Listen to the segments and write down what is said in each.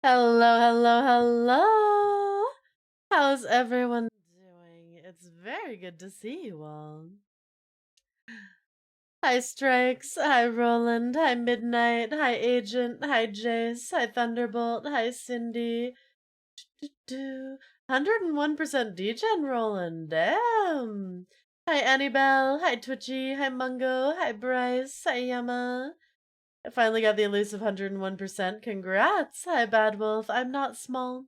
Hello, hello, hello. How's everyone doing? It's very good to see you all. Hi, Strikes. Hi, Roland. Hi, Midnight. Hi, Agent. Hi, Jace. Hi, Thunderbolt. Hi, Cindy. 101% DGen Roland. Damn. Hi, Annabelle. Hi, Twitchy. Hi, Mungo. Hi, Bryce. Hi, Yama. I finally got the elusive 101%. Congrats. Hi, Bad Wolf. I'm not small.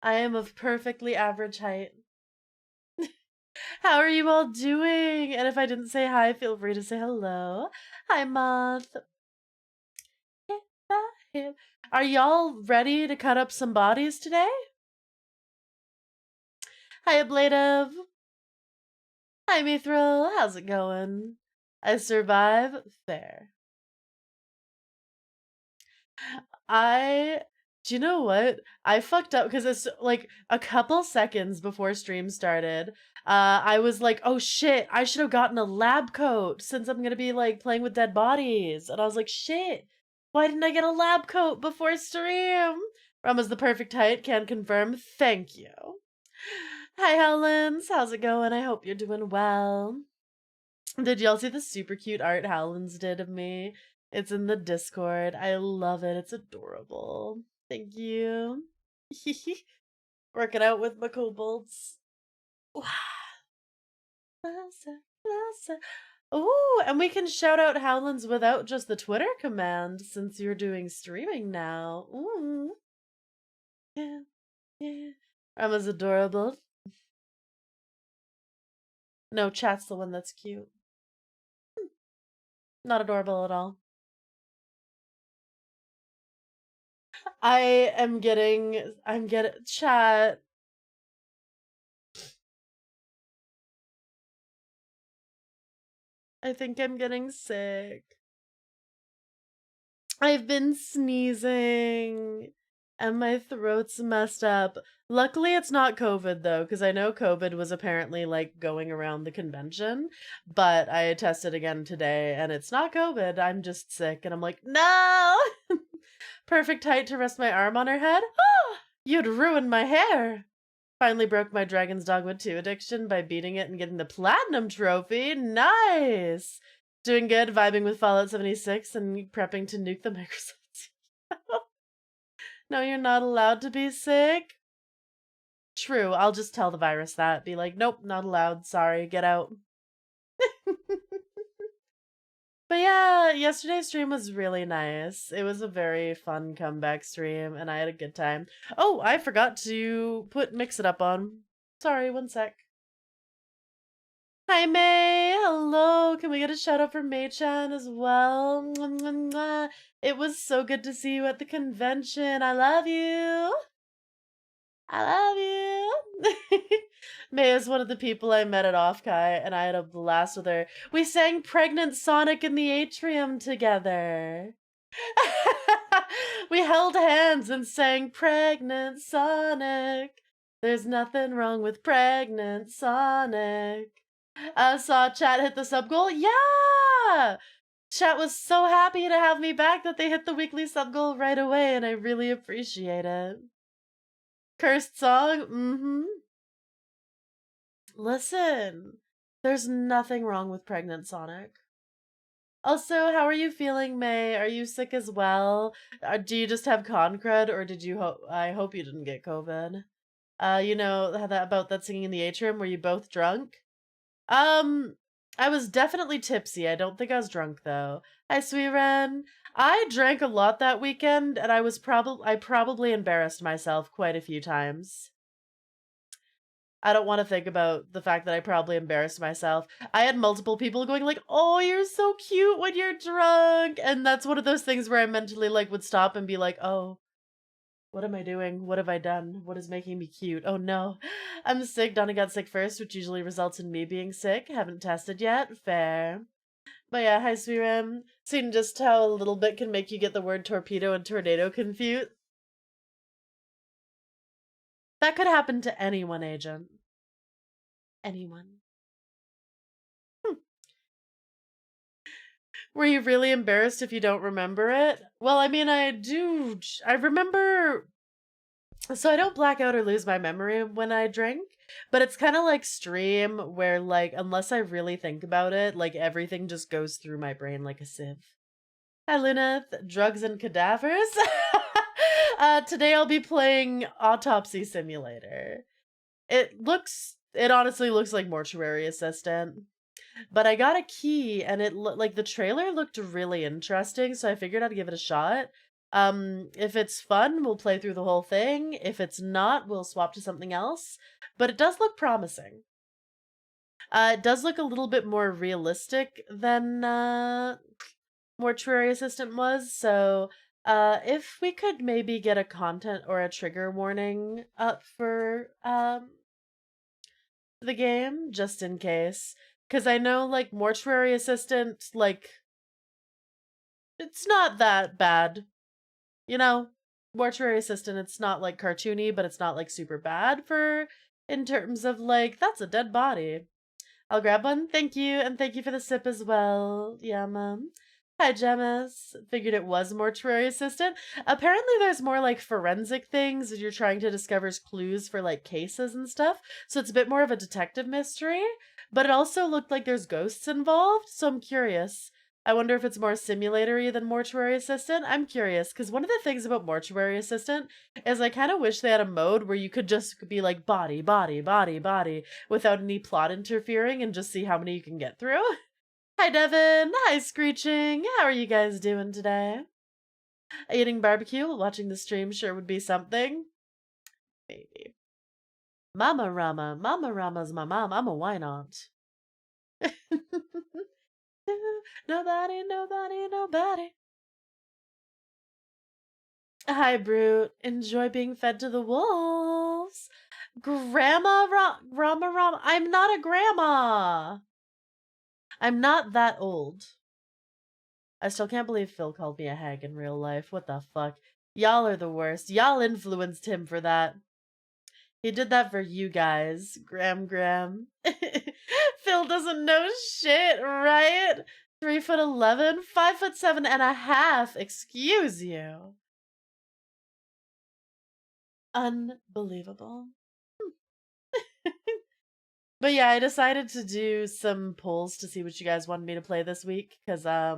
I am of perfectly average height. How are you all doing? And if I didn't say hi, feel free to say hello. Hi, Moth. Are y'all ready to cut up some bodies today? Hi, Ablative. Hi, Mithril. How's it going? I survive. Fair. Do you know what? I fucked up because it's like a couple seconds before stream started. I was like, oh shit, I should have gotten a lab coat since I'm gonna be like playing with dead bodies. And I was like, shit, why didn't I get a lab coat before stream? Rama's the perfect height, can confirm. Thank you. Hi, Howlins. How's it going? I hope you're doing well. Did y'all see the super cute art Howlins did of me? It's in the Discord. I love it. It's adorable. Thank you. Working out with my kobolds. Ooh, and we can shout out Howlins without just the Twitter command since you're doing streaming now. Ooh. Yeah, yeah. Rama's adorable. No, chat's the one that's cute. Not adorable at all. I'm getting chat. I think I'm getting sick. I've been sneezing and my throat's messed up. Luckily, it's not COVID though, because I know COVID was apparently like going around the convention, but I tested again today and it's not COVID. I'm just sick and I'm like, no! Perfect height to rest my arm on her head. Oh, you'd ruin my hair. Finally broke my Dragon's Dogma 2 addiction by beating it and getting the Platinum Trophy. Nice! Doing good, vibing with Fallout 76 and prepping to nuke the Microsoft. No, you're not allowed to be sick. True, I'll just tell the virus that. Be like, nope, not allowed. Sorry, get out. But yeah, yesterday's stream was really nice. It was a very fun comeback stream, and I had a good time. Oh, I forgot to put Mix It Up on. Sorry, one sec. Hi, May. Hello. Can we get a shout out for May-chan as well? Mwah, mwah, mwah. It was so good to see you at the convention. I love you. I love you. May is one of the people I met at Offkai, and I had a blast with her. We sang Pregnant Sonic in the atrium together. We held hands and sang Pregnant Sonic. There's nothing wrong with Pregnant Sonic. I saw chat hit the sub goal. Yeah! Chat was so happy to have me back that they hit the weekly sub goal right away, and I really appreciate it. Cursed song? Mm-hmm. Listen, there's nothing wrong with Pregnant Sonic. Also, how are you feeling, May? Are you sick as well? Do you just have con crud, or did you I hope you didn't get COVID. You know, about that singing in the atrium, were you both drunk? I was definitely tipsy. I don't think I was drunk though. Hi, Sweet Ren. I drank a lot that weekend, and I probably embarrassed myself quite a few times. I don't want to think about the fact that I probably embarrassed myself. I had multiple people going like, "Oh, you're so cute when you're drunk," and that's one of those things where I mentally like would stop and be like, "Oh, what am I doing? What have I done? What is making me cute? Oh no. I'm sick. Donna got sick first, which usually results in me being sick. Haven't tested yet. Fair." But yeah, hi Sweeram. Seen just how a little bit can make you get the word torpedo and tornado confused. That could happen to anyone, Agent. Anyone. Were you really embarrassed if you don't remember it? Well, I mean, I remember, so I don't black out or lose my memory when I drink, but it's kind of like stream where like, unless I really think about it, like everything just goes through my brain like a sieve. Hi, Luneth. Drugs and cadavers. Today I'll be playing Autopsy Simulator. It honestly looks like Mortuary Assistant. But I got a key and like the trailer looked really interesting, so I figured I'd give it a shot. If it's fun, we'll play through the whole thing. If it's not, we'll swap to something else. But it does look promising. It does look a little bit more realistic than Mortuary Assistant was, so if we could maybe get a content or a trigger warning up for the game, just in case. Because I know, like, Mortuary Assistant, like, it's not that bad. You know, Mortuary Assistant, it's not, like, cartoony, but it's not, like, super bad in terms of, like, that's a dead body. I'll grab one. Thank you, and thank you for the sip as well. Yeah, Mom. Hi, Gemmas. Figured it was Mortuary Assistant. Apparently there's more, like, forensic things, and you're trying to discover clues for, like, cases and stuff, so it's a bit more of a detective mystery, but it also looked like there's ghosts involved, so I'm curious. I wonder if it's more simulatory than Mortuary Assistant. I'm curious, because one of the things about Mortuary Assistant is I kind of wish they had a mode where you could just be like, body, body, body, body, without any plot interfering, and just see how many you can get through. Hi, Devin. Hi, Screeching. How are you guys doing today? Eating barbecue while watching the stream sure would be something. Maybe. Mama Rama. Mama Rama's my mom. I'm a wine aunt. Nobody, nobody, nobody. Hi, Brute. Enjoy being fed to the wolves. Grandma Rama. I'm not a grandma. I'm not that old. I still can't believe Phil called me a hag in real life. What the fuck? Y'all are the worst. Y'all influenced him for that. He did that for you guys. Graham. Phil doesn't know shit, right? 3'11", 5'7.5". Excuse you. Unbelievable. But yeah, I decided to do some polls to see what you guys wanted me to play this week, because I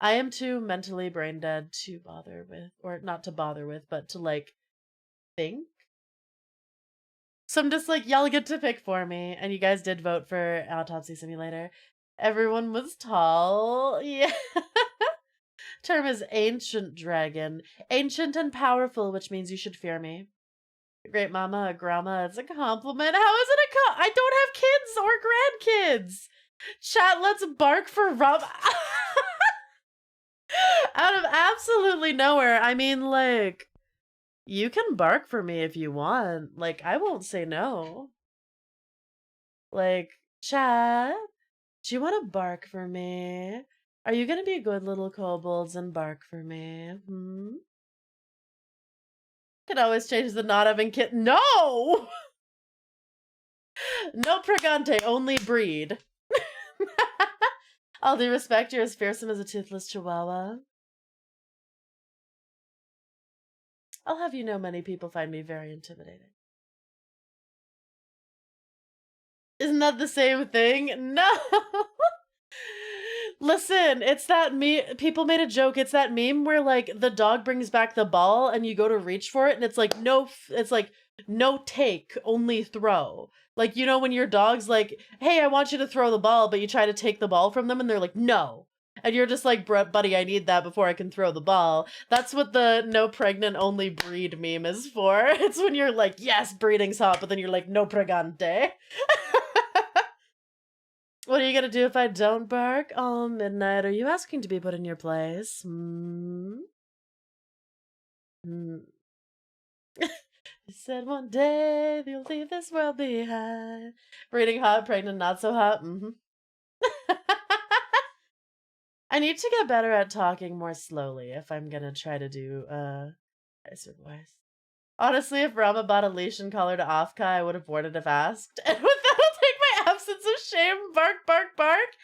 am too mentally brain dead to bother with, or not to bother with, but to like think. So I'm just like, y'all get to pick for me, and you guys did vote for Autopsy Simulator. Everyone was tall. Yeah. Term is ancient dragon. Ancient and powerful, which means you should fear me. Great mama, a grandma, it's a compliment. How is it I don't have kids or grandkids. Chat, let's bark for Rob. Out of absolutely nowhere. I mean, like, you can bark for me if you want. Like, I won't say no. Like, chat, do you want to bark for me? Are you gonna be good little kobolds and bark for me? Could always change the not having kid. No! No pregante, only breed. All due respect, you're as fearsome as a toothless chihuahua. I'll have you know many people find me very intimidating. Isn't that the same thing? No! Listen, it's that people made a joke. It's that meme where like the dog brings back the ball and you go to reach for it and it's like no take, only throw. Like, you know, when your dog's like, hey, I want you to throw the ball, but you try to take the ball from them and they're like, no. And you're just like, buddy, I need that before I can throw the ball. That's what the no pregnant, only breed meme is for. It's when you're like, yes, breeding's hot, but then you're like, no pregante. What are you gonna do if I don't bark? Oh, Midnight, are you asking to be put in your place? You said one day you'll leave this world behind. Breeding hot, pregnant, not so hot. I need to get better at talking more slowly if I'm gonna try to do nicer voice. Honestly, if Rama bought a leash and collar to Afka, I would have boarded if asked. And with that, I'll take my absence of shame. Bark, bark, bark.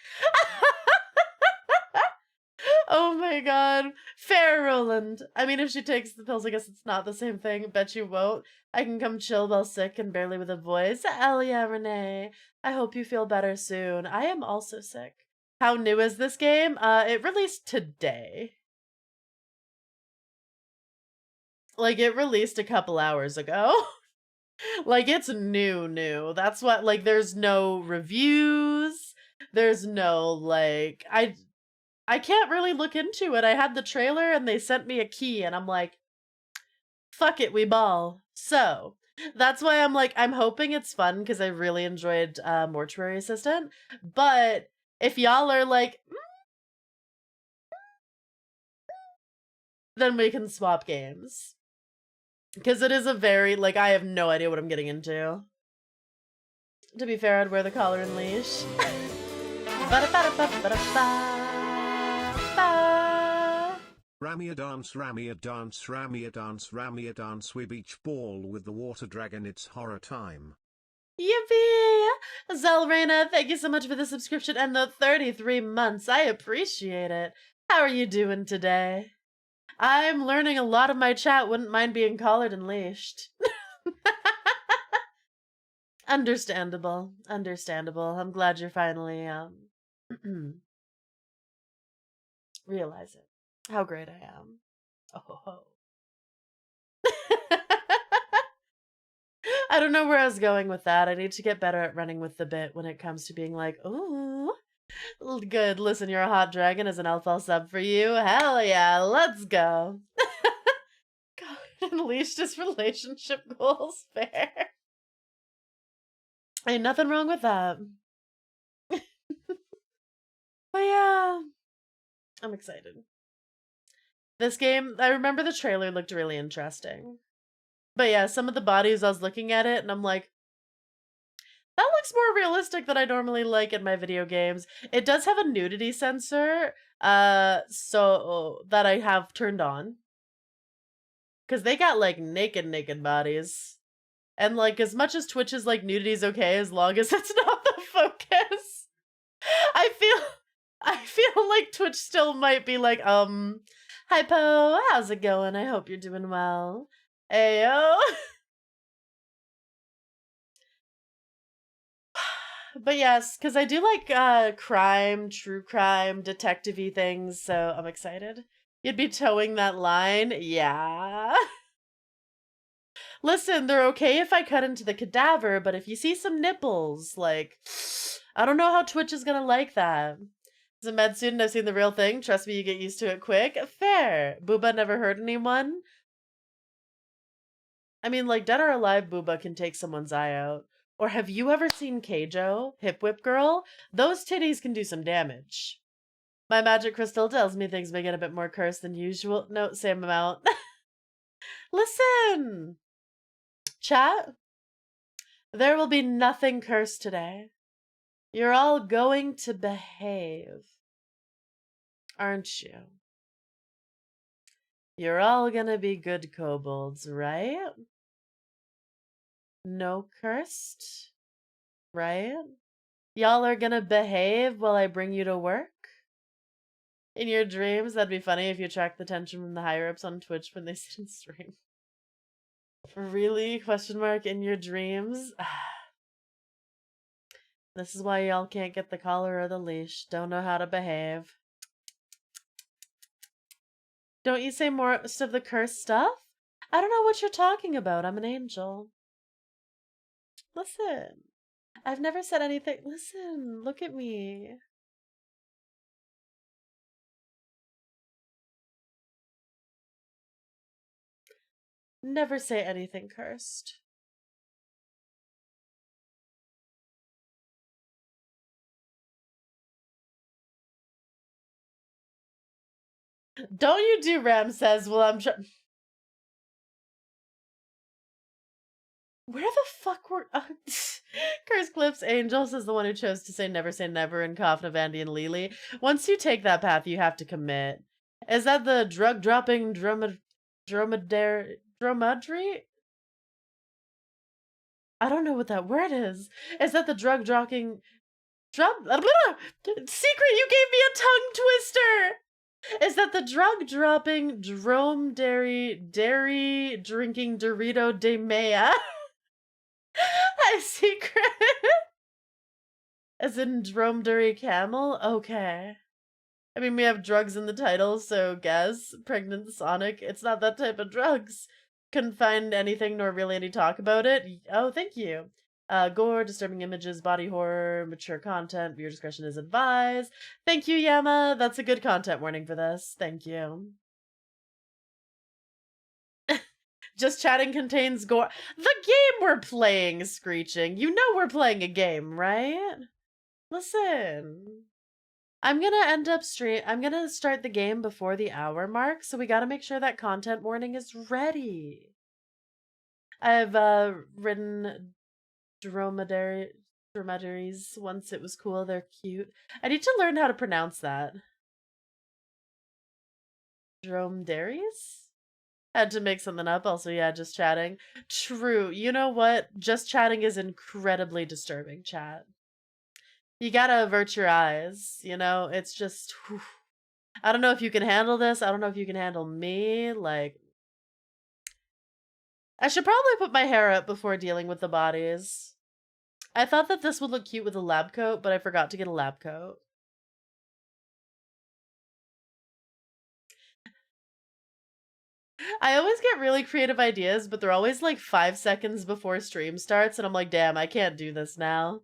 Oh my god. Fair, Roland. I mean, if she takes the pills, I guess it's not the same thing. Bet you won't. I can come chill while sick and barely with a voice. Hell yeah, Renee. I hope you feel better soon. I am also sick. How new is this game? It released today. Like, it released a couple hours ago. Like, it's new. That's what, like, there's no reviews. There's no, like, I can't really look into it. I had the trailer and they sent me a key and I'm like, fuck it, we ball. So that's why I'm like, I'm hoping it's fun because I really enjoyed Mortuary Assistant. But if y'all are like, then we can swap games. Because it is a very, like, I have no idea what I'm getting into. To be fair, I'd wear the collar and leash. Ramaea dance, Ramaea dance, Ramaea dance, Ramaea dance. We beach ball with the water dragon. It's horror time. Yippee! Zelrena, thank you so much for the subscription and the 33 months. I appreciate it. How are you doing today? I'm learning a lot of my chat wouldn't mind being collared and leashed. Understandable. I'm glad you're finally, realize it. How great I am. Oh. I don't know where I was going with that. I need to get better at running with the bit when it comes to being like, ooh, good. Listen, you're a hot dragon as an elf. I'll sub for you. Hell yeah, let's go. God, unleashed his relationship goals. Fair. Ain't nothing wrong with that. But yeah, I'm excited. This game, I remember the trailer looked really interesting. But yeah, some of the bodies, I was looking at it and I'm like, that looks more realistic than I normally like in my video games. It does have a nudity sensor, so that I have turned on. Cause they got like naked bodies. And like as much as Twitch is like nudity's okay as long as it's not the focus. I feel like Twitch still might be like, hi Po, how's it going? I hope you're doing well. Ayo. But yes, because I do like crime, true crime, detective-y things, so I'm excited. You'd be towing that line? Yeah. Listen, they're okay if I cut into the cadaver, but if you see some nipples, like, I don't know how Twitch is gonna like that. As a med student, I've seen the real thing. Trust me, you get used to it quick. Fair. Booba never hurt anyone. I mean, like, dead or alive, Booba can take someone's eye out. Or have you ever seen Keijo, Hip Whip Girl? Those titties can do some damage. My magic crystal tells me things may get a bit more cursed than usual. No, same amount. Listen! Chat, there will be nothing cursed today. You're all going to behave. Aren't you? You're all gonna be good kobolds, right? No cursed, right? Y'all are gonna behave while I bring you to work? In your dreams, that'd be funny if you track the tension from the higher-ups on Twitch when they sit and stream. Really? Question mark, in your dreams? This is why y'all can't get the collar or the leash. Don't know how to behave. Don't you say most of the cursed stuff? I don't know what you're talking about. I'm an angel. Listen. I've never said anything. Listen, look at me. Never say anything cursed. Don't you do Ram says, well, I'm trying. Where the fuck were Curse Clips Angels is the one who chose to say never in Kafna, Vandy, and Lily. Once you take that path, you have to commit. Is that the drug dropping dromedary? I don't know what that word is. Is that the drug dropping Secret, you gave me a tongue twister! Is that the drug dropping dairy drinking Dorito de Mea? High secret. As in dromedary camel? Okay. I mean, we have drugs in the title, so guess. Pregnant Sonic. It's not that type of drugs. Couldn't find anything nor really any talk about it. Oh, thank you. Gore, disturbing images, body horror, mature content, viewer discretion is advised. Thank you, Yama. That's a good content warning for this. Thank you. Just chatting contains gore. The game we're playing, Screeching. You know we're playing a game, right? Listen. I'm gonna start the game before the hour mark, so we gotta make sure that content warning is ready. I've ridden dromedaries once. It was cool. They're cute. I need to learn how to pronounce that. Dromedaries? Had to make something up. Also, yeah, just chatting. True. You know what? Just chatting is incredibly disturbing, chat. You gotta avert your eyes, you know? It's just... whew. I don't know if you can handle this. I don't know if you can handle me. Like... I should probably put my hair up before dealing with the bodies. I thought that this would look cute with a lab coat, but I forgot to get a lab coat. I always get really creative ideas, but they're always like 5 seconds before stream starts, and I'm like, damn, I can't do this now.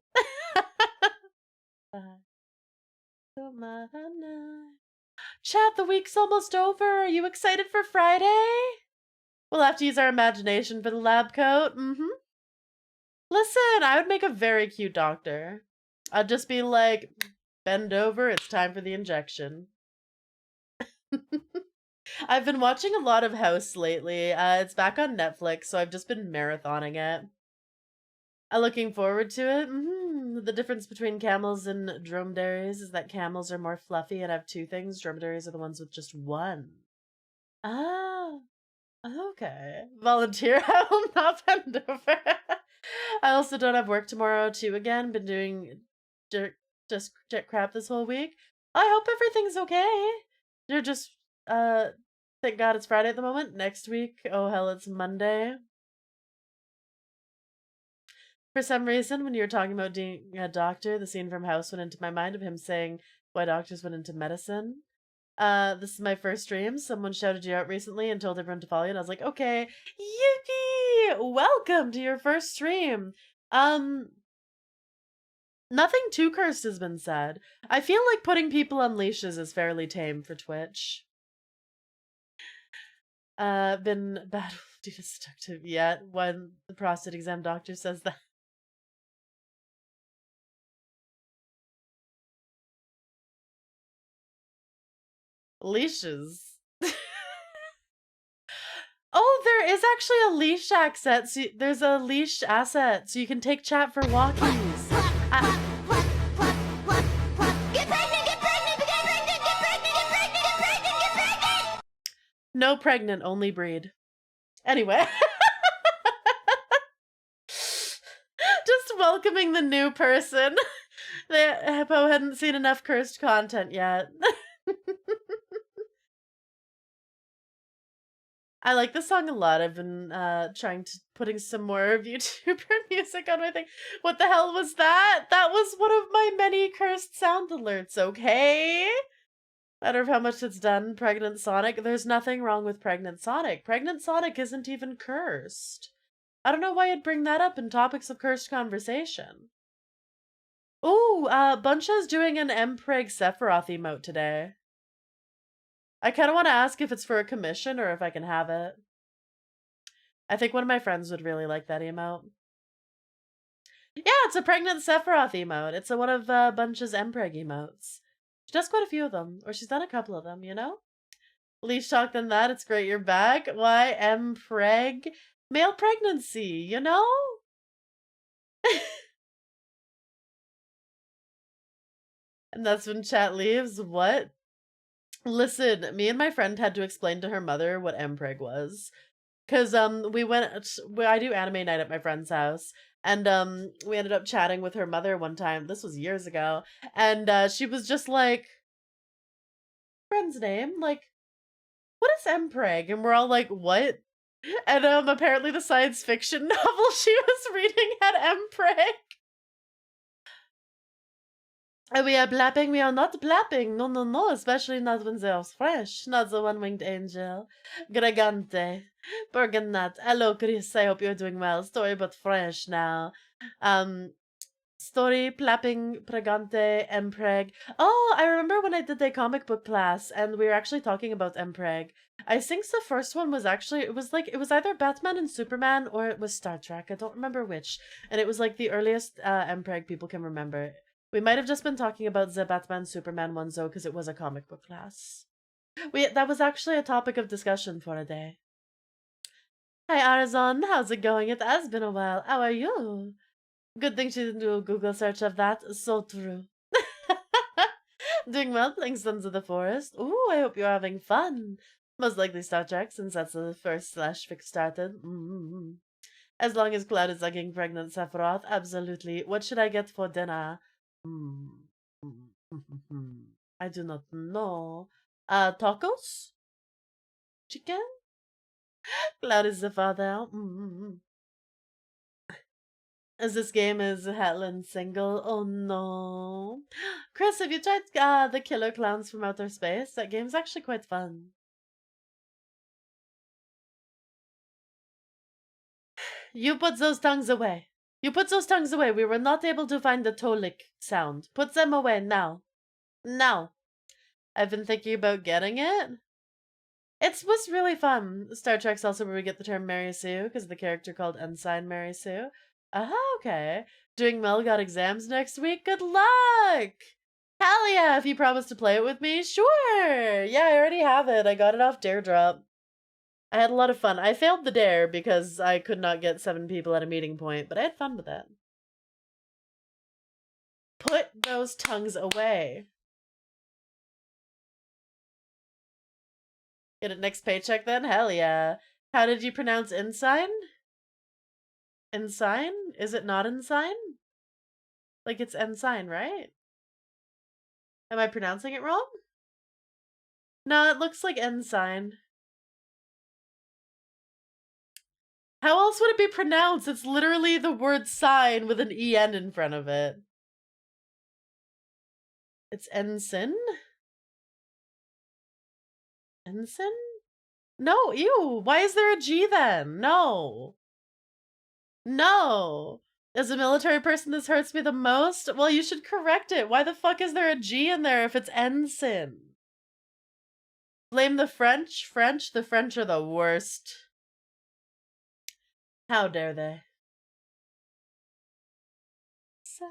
Chat, the week's almost over. Are you excited for Friday? We'll have to use our imagination for the lab coat. Listen, I would make a very cute doctor. I'd just be like, bend over, it's time for the injection. I've been watching a lot of House lately. It's back on Netflix, so I've just been marathoning it. I'm looking forward to it. The difference between camels and dromedaries is that camels are more fluffy and have 2 things. Dromedaries are the ones with just 1. Ah, okay. Volunteer. I will not bend over. I also don't have work tomorrow too. Again, been doing just crap this whole week. I hope everything's okay. You're just thank God it's Friday at the moment. Next week, oh hell, it's Monday. For some reason, when you were talking about being a doctor, the scene from House went into my mind of him saying why doctors went into medicine. This is my first stream. Someone shouted you out recently and told everyone to follow you, and I was like, okay, yippee! Welcome to your first stream. Nothing too cursed has been said. I feel like putting people on leashes is fairly tame for Twitch. Been bad due to seductive yet when the prostate exam doctor says that. Leashes. Oh, there is actually a leash asset. So there's a leash asset, so you can take chat for walkies. No pregnant, only breed. Anyway. Just welcoming the new person. The hippo hadn't seen enough cursed content yet. I like this song a lot. I've been putting some more YouTuber music on my thing. What the hell was that? That was one of my many cursed sound alerts, okay? Matter of how much it's done, Pregnant Sonic. There's nothing wrong with Pregnant Sonic. Pregnant Sonic isn't even cursed. I don't know why you'd bring that up in topics of cursed conversation. Ooh, Buncha's doing an Mpreg Sephiroth emote today. I kind of want to ask if it's for a commission or if I can have it. I think one of my friends would really like that emote. Yeah, it's a pregnant Sephiroth emote. It's one of Bunch's Mpreg emotes. She does quite a few of them, or she's done a couple of them, you know? Leash talk than that, it's great you're back. Why Mpreg? Male pregnancy, you know? And that's when chat leaves. What? Listen, me and my friend had to explain to her mother what Mpreg was. Cause I do anime night at my friend's house, and we ended up chatting with her mother one time. This was years ago, and she was just like, friend's name? Like, what is Mpreg? And we're all like, what? And apparently the science fiction novel she was reading had Mpreg. And we are blapping, we are not blapping. No, no, no, especially not when they're fresh. Not the one-winged angel. Gregante. Berganat. Hello, Chris, I hope you're doing well. Story but fresh now. Story, plapping, pregante, Mpreg. Oh, I remember when I did a comic book class and we were actually talking about Mpreg. I think the first one was actually, it was either Batman and Superman or it was Star Trek. I don't remember which. And it was like the earliest Mpreg people can remember. We might have just been talking about the Batman Superman ones though, because it was a comic book class. That was actually a topic of discussion for a day. Hi Arizon, how's it going? It has been a while. How are you? Good thing she didn't do a Google search of that. So true. Doing well playing Sons of the Forest. Ooh, I hope you're having fun. Most likely Star Trek, since that's the first /fic started. As long as Cloud is sucking pregnant Sephiroth, absolutely. What should I get for dinner? I do not know. Tacos? Chicken? Cloud is the father. As this game is Headland single. Oh no. Chris, have you tried the Killer Clowns from Outer Space? That game's actually quite fun. You put those tongues away. You put those tongues away. We were not able to find the toe lick sound. Put them away now. Now. I've been thinking about getting it. It was really fun. Star Trek's also where we get the term Mary Sue, because of the character called Ensign Mary Sue. Okay. Doing well, got exams next week. Good luck! Hell yeah, if you promise to play it with me, sure! Yeah, I already have it. I got it off Dare Drop. I had a lot of fun. I failed the dare because I could not get 7 people at a meeting point, but I had fun with that. Put those tongues away. Get it next paycheck then? Hell yeah. How did you pronounce ensign? Ensign? Is it not ensign? Like it's ensign, right? Am I pronouncing it wrong? No, it looks like ensign. How else would it be pronounced? It's literally the word sign with an en in front of it. It's ensign? Ensign? No, ew. Why is there a G then? No. No. As a military person, this hurts me the most. Well, you should correct it. Why the fuck is there a G in there if it's ensign? Blame the French? The French are the worst. How dare they? So...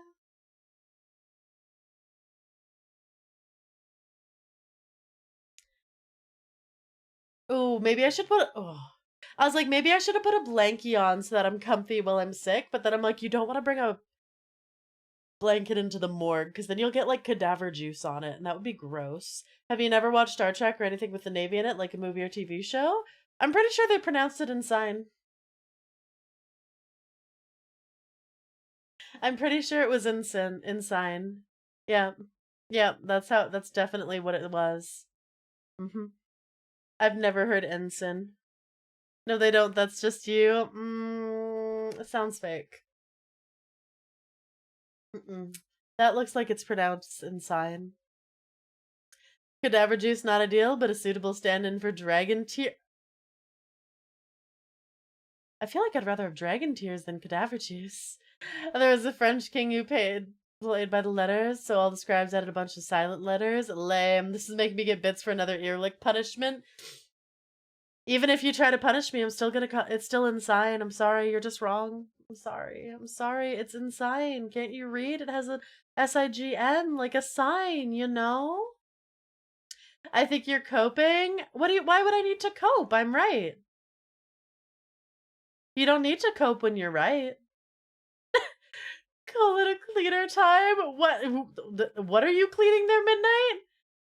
Ooh, maybe I should put... I was like, maybe I should have put a blankie on so that I'm comfy while I'm sick, but then I'm like, you don't want to bring a blanket into the morgue, because then you'll get, like, cadaver juice on it, and that would be gross. Have you never watched Star Trek or anything with the Navy in it, like a movie or TV show? I'm pretty sure they pronounced it ensign. I'm pretty sure it was ensign. Yeah. Yeah, that's definitely what it was. I've never heard ensign. No, they don't. That's just you. It sounds fake. That looks like it's pronounced ensign. Cadaver juice, not ideal, but a suitable stand-in for dragon tear. I feel like I'd rather have dragon tears than cadaver juice. There was a French king who played by the letters, so all the scribes added a bunch of silent letters. Lame. This is making me get bits for another ear lick punishment. Even if you try to punish me, I'm still gonna it's still ensign. I'm sorry, you're just wrong. I'm sorry, it's ensign. Can't you read? It has a S-I-G-N, like a sign, you know? I think you're coping. Why would I need to cope? I'm right. You don't need to cope when you're right. Call it a cleaner time? What are you cleaning there, Midnight?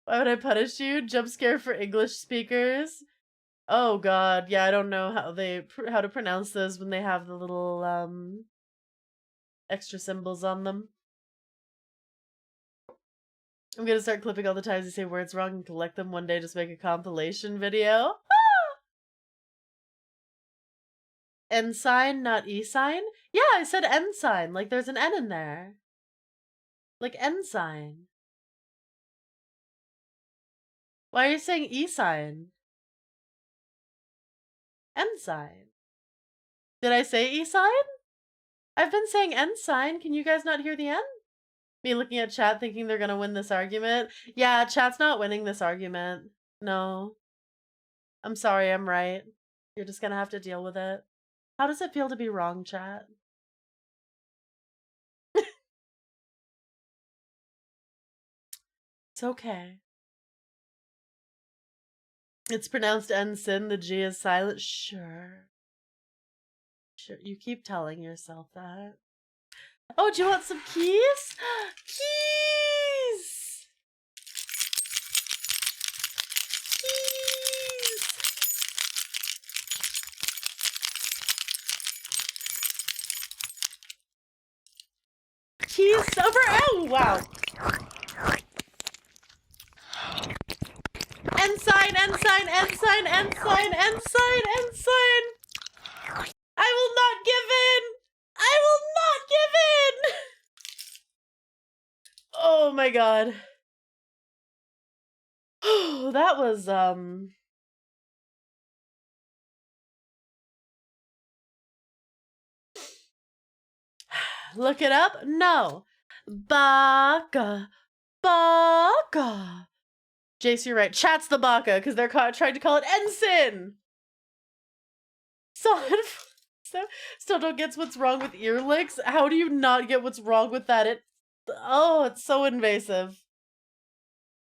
Why would I punish you? Jump scare for English speakers? Oh god, yeah, I don't know how to pronounce those when they have the little extra symbols on them. I'm gonna start clipping all the times you say words wrong and collect them one day, just make a compilation video. Ensign, not E-sign? Yeah, I said ensign, like there's an N in there. Like ensign. Why are you saying E-sign? Ensign. Did I say E-sign? I've been saying ensign. Can you guys not hear the N? Me looking at chat thinking they're gonna win this argument. Yeah, chat's not winning this argument. No. I'm sorry, I'm right. You're just gonna have to deal with it. How does it feel to be wrong, chat? It's okay. It's pronounced ensign, the G is silent. Sure. Sure, you keep telling yourself that. Oh, do you want some keys? Keys! Keys over. Oh, wow. Ensign, ensign, ensign, ensign, ensign, ensign. I will not give in. I will not give in. Oh my god. Oh, that was look it up? No. Baka. Baka. Jace, you're right. Chat's the baka, because they're trying to call it ensign. Solid. Still don't get what's wrong with ear licks. How do you not get what's wrong with that? It's so invasive.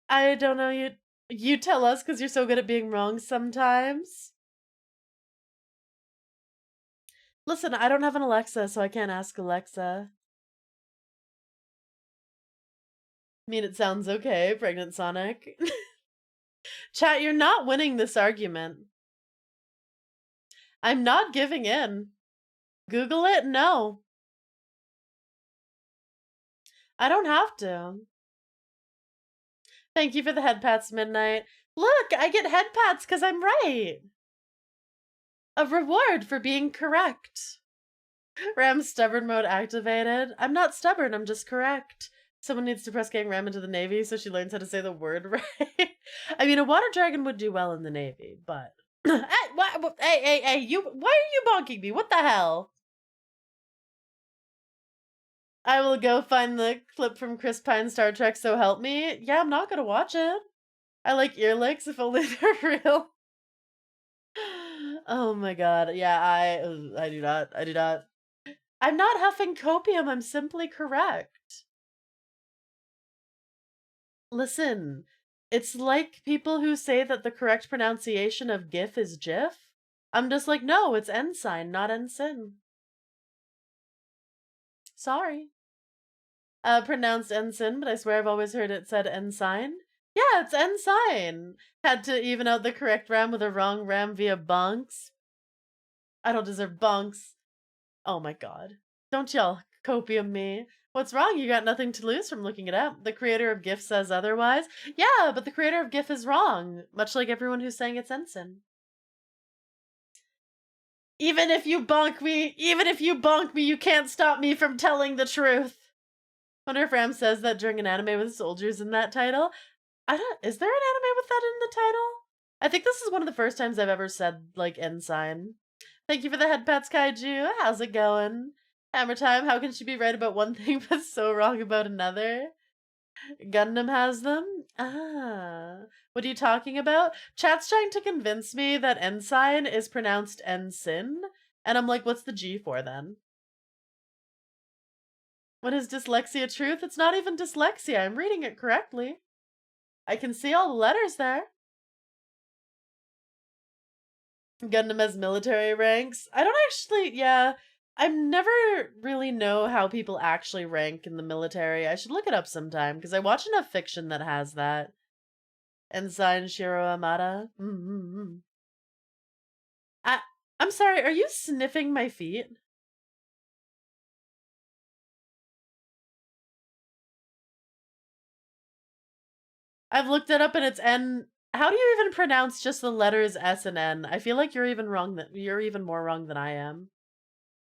I don't know. You tell us, because you're so good at being wrong sometimes. Listen, I don't have an Alexa, so I can't ask Alexa. I mean, it sounds okay, Pregnant Sonic. Chat, you're not winning this argument. I'm not giving in. Google it? No. I don't have to. Thank you for the head pats, Midnight. Look, I get head pats because I'm right. A reward for being correct. Ram's stubborn mode activated. I'm not stubborn, I'm just correct. Someone needs to press getting Ram into the Navy so she learns how to say the word right. I mean, a water dragon would do well in the Navy, but... hey, you... Why are you bonking me? What the hell? I will go find the clip from Chris Pine Star Trek, so help me. Yeah, I'm not gonna watch it. I like ear licks if only they're real. Oh my god. Yeah, I do not. I do not. I'm not huffing copium. I'm simply correct. Listen, it's like people who say that the correct pronunciation of GIF is GIF. I'm just like, no, it's ensign, not ensign. Sorry. Pronounced ensign, but I swear I've always heard it said ensign. Yeah, it's ensign. Had to even out the correct ram with a wrong ram via bunks. I don't deserve bunks. Oh my god. Don't y'all copium me. What's wrong? You got nothing to lose from looking it up. The creator of GIF says otherwise. Yeah, but the creator of GIF is wrong. Much like everyone who's saying it's ensign. Even if you bonk me, you can't stop me from telling the truth. Wonder if Ram says that during an anime with soldiers in that title. Is there an anime with that in the title? I think this is one of the first times I've ever said, like, ensign. Thank you for the head pats, Kaiju. How's it going? Hammer time, how can she be right about one thing but so wrong about another? Gundam has them? Ah. What are you talking about? Chat's trying to convince me that ensign is pronounced ensign. And I'm like, what's the G for then? What is dyslexia truth? It's not even dyslexia. I'm reading it correctly. I can see all the letters there. Gundam has military ranks. I don't actually, yeah. I never really know how people actually rank in the military. I should look it up sometime, because I watch enough fiction that has that. Ensign Shiro Amada. I'm sorry, are you sniffing my feet? I've looked it up and it's N. How do you even pronounce just the letters S and N? I feel like you're even more wrong than I am.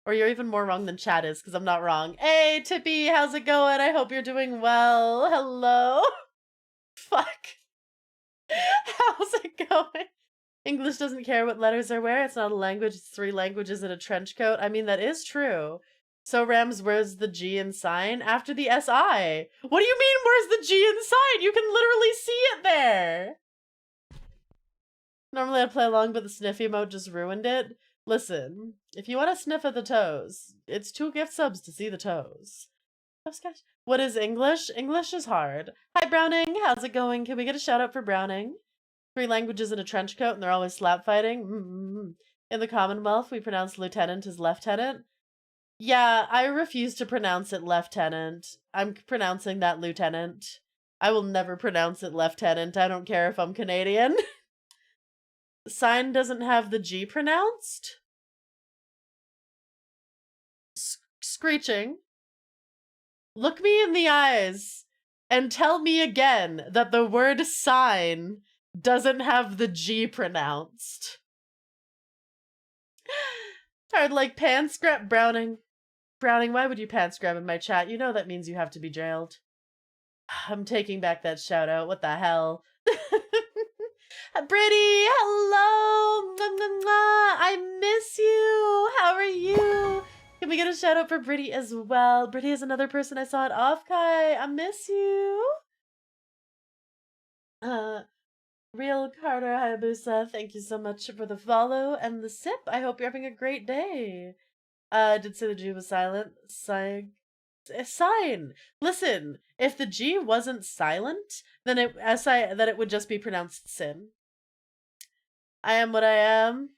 Or you're even more wrong than chat is, because I'm not wrong. Hey, Tippy, how's it going? I hope you're doing well. Hello. Fuck. How's it going? English doesn't care what letters are where. It's not a language. It's 3 languages in a trench coat. I mean, that is true. So, Rams, where's the G in sign? After the SI. What do you mean, where's the G in sign? You can literally see it there. Normally I'd play along, but the sniff emote just ruined it. Listen, if you want to sniff at the toes, it's 2 gift subs to see the toes. What is English? English is hard. Hi, Browning. How's it going? Can we get a shout out for Browning? 3 languages in a trench coat, and they're always slap fighting. In the Commonwealth, we pronounce lieutenant as lieutenant. Yeah, I refuse to pronounce it lieutenant. I'm pronouncing that lieutenant. I will never pronounce it lieutenant. I don't care if I'm Canadian. Sign doesn't have the G pronounced. Screeching. Look me in the eyes and tell me again that the word sign doesn't have the G pronounced. I'd like pants grab Browning. Browning, why would you pants grab in my chat? You know that means you have to be jailed. I'm taking back that shout out. What the hell? Brittany, hello! I miss you! How are you? Can we get a shout out for Brittany as well? Brittany is another person I saw at Offkai. I miss you. Real Carter Hayabusa, thank you so much for the follow and the sip. I hope you're having a great day. Did say the G was silent. Sign. Listen, if the G wasn't silent, then it would just be pronounced sin. I am what I am.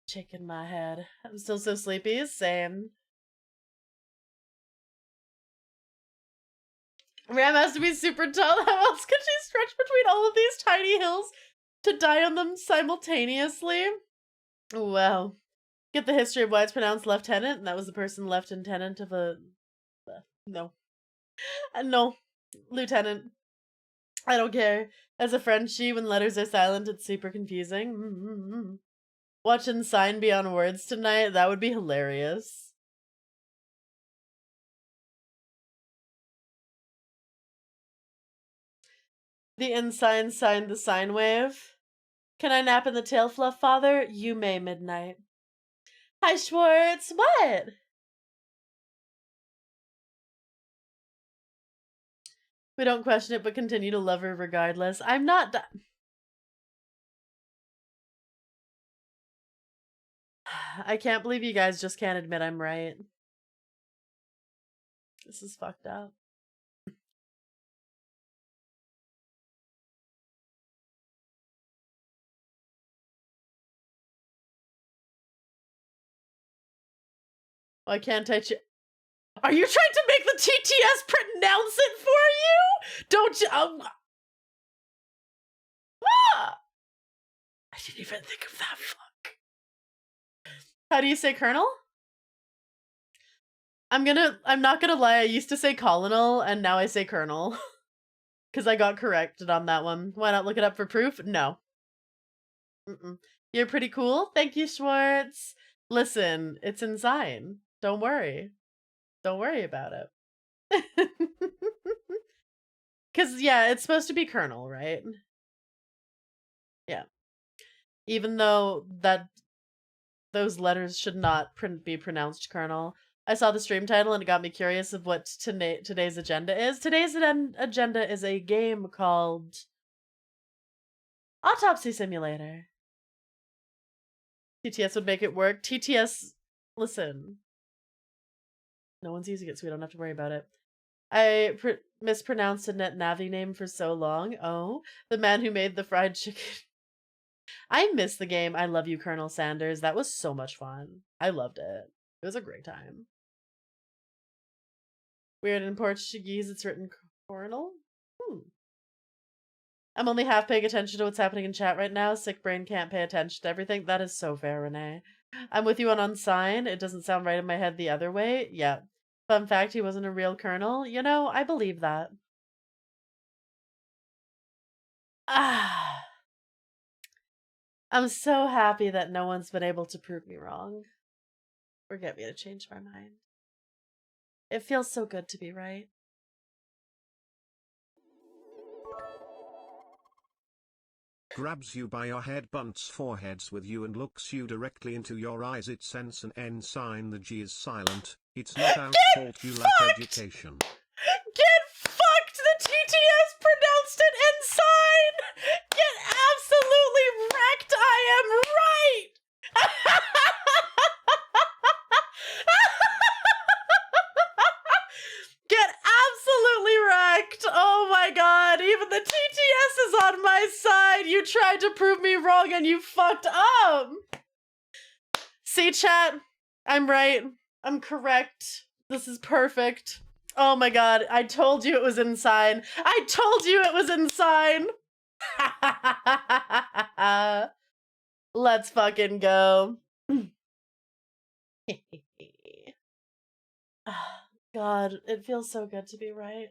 Shaking my head. I'm still so sleepy. Same. Ram has to be super tall. How else could she stretch between all of these tiny hills to die on them simultaneously? Well, get the history of why it's pronounced lieutenant, and that was the person lieutenant of a... No. No. Lieutenant. I don't care. As a Frenchie, when letters are silent, it's super confusing. Watching sign beyond words tonight, that would be hilarious. The ensign signed the sine wave. Can I nap in the tail fluff, father? You may, midnight. Hi, Schwartz. What? We don't question it, but continue to love her regardless. I'm not I can't believe you guys just can't admit I'm right. This is fucked up. Why can't I Are you trying to make the TTS pronounce it for you? Don't you? I didn't even think of that. Fuck. How do you say colonel? I'm not gonna lie, I used to say colonel, and now I say colonel. Because I got corrected on that one. Why not look it up for proof? No. You're pretty cool. Thank you, Schwartz. Listen, it's insane. Don't worry. Don't worry about it. Because, yeah, it's supposed to be colonel, right? Yeah. Even though those letters should not be pronounced colonel. I saw the stream title and it got me curious of what today's agenda is. Today's agenda is a game called Autopsy Simulator. TTS would make it work. TTS, listen. No one's using it, so we don't have to worry about it. I mispronounced a Navi name for so long. Oh, the man who made the fried chicken. I miss the game. I love you, Colonel Sanders. That was so much fun. I loved it. It was a great time. Weird, in Portuguese, it's written coronal? I'm only half paying attention to what's happening in chat right now. Sick brain can't pay attention to everything. That is so fair, Renee. I'm with you on unsigned. It doesn't sound right in my head the other way. Yeah. Fun fact, he wasn't a real colonel. You know, I believe that. Ah, I'm so happy that no one's been able to prove me wrong or get me to change my mind. It feels so good to be right. Grabs you by your head, bunts foreheads with you and looks you directly into your eyes. It sends an N sign. The G is silent. It's not our fault you lack education. Get fucked! The TTS pronounced it inside! Get absolutely wrecked! I am right! Get absolutely wrecked! Oh my god, even the TTS is on my side! You tried to prove me wrong and you fucked up! See, chat? I'm right. I'm correct. This is perfect. Oh my god, I told you it was inside. I told you it was inside! Let's fucking go. God, it feels so good to be right.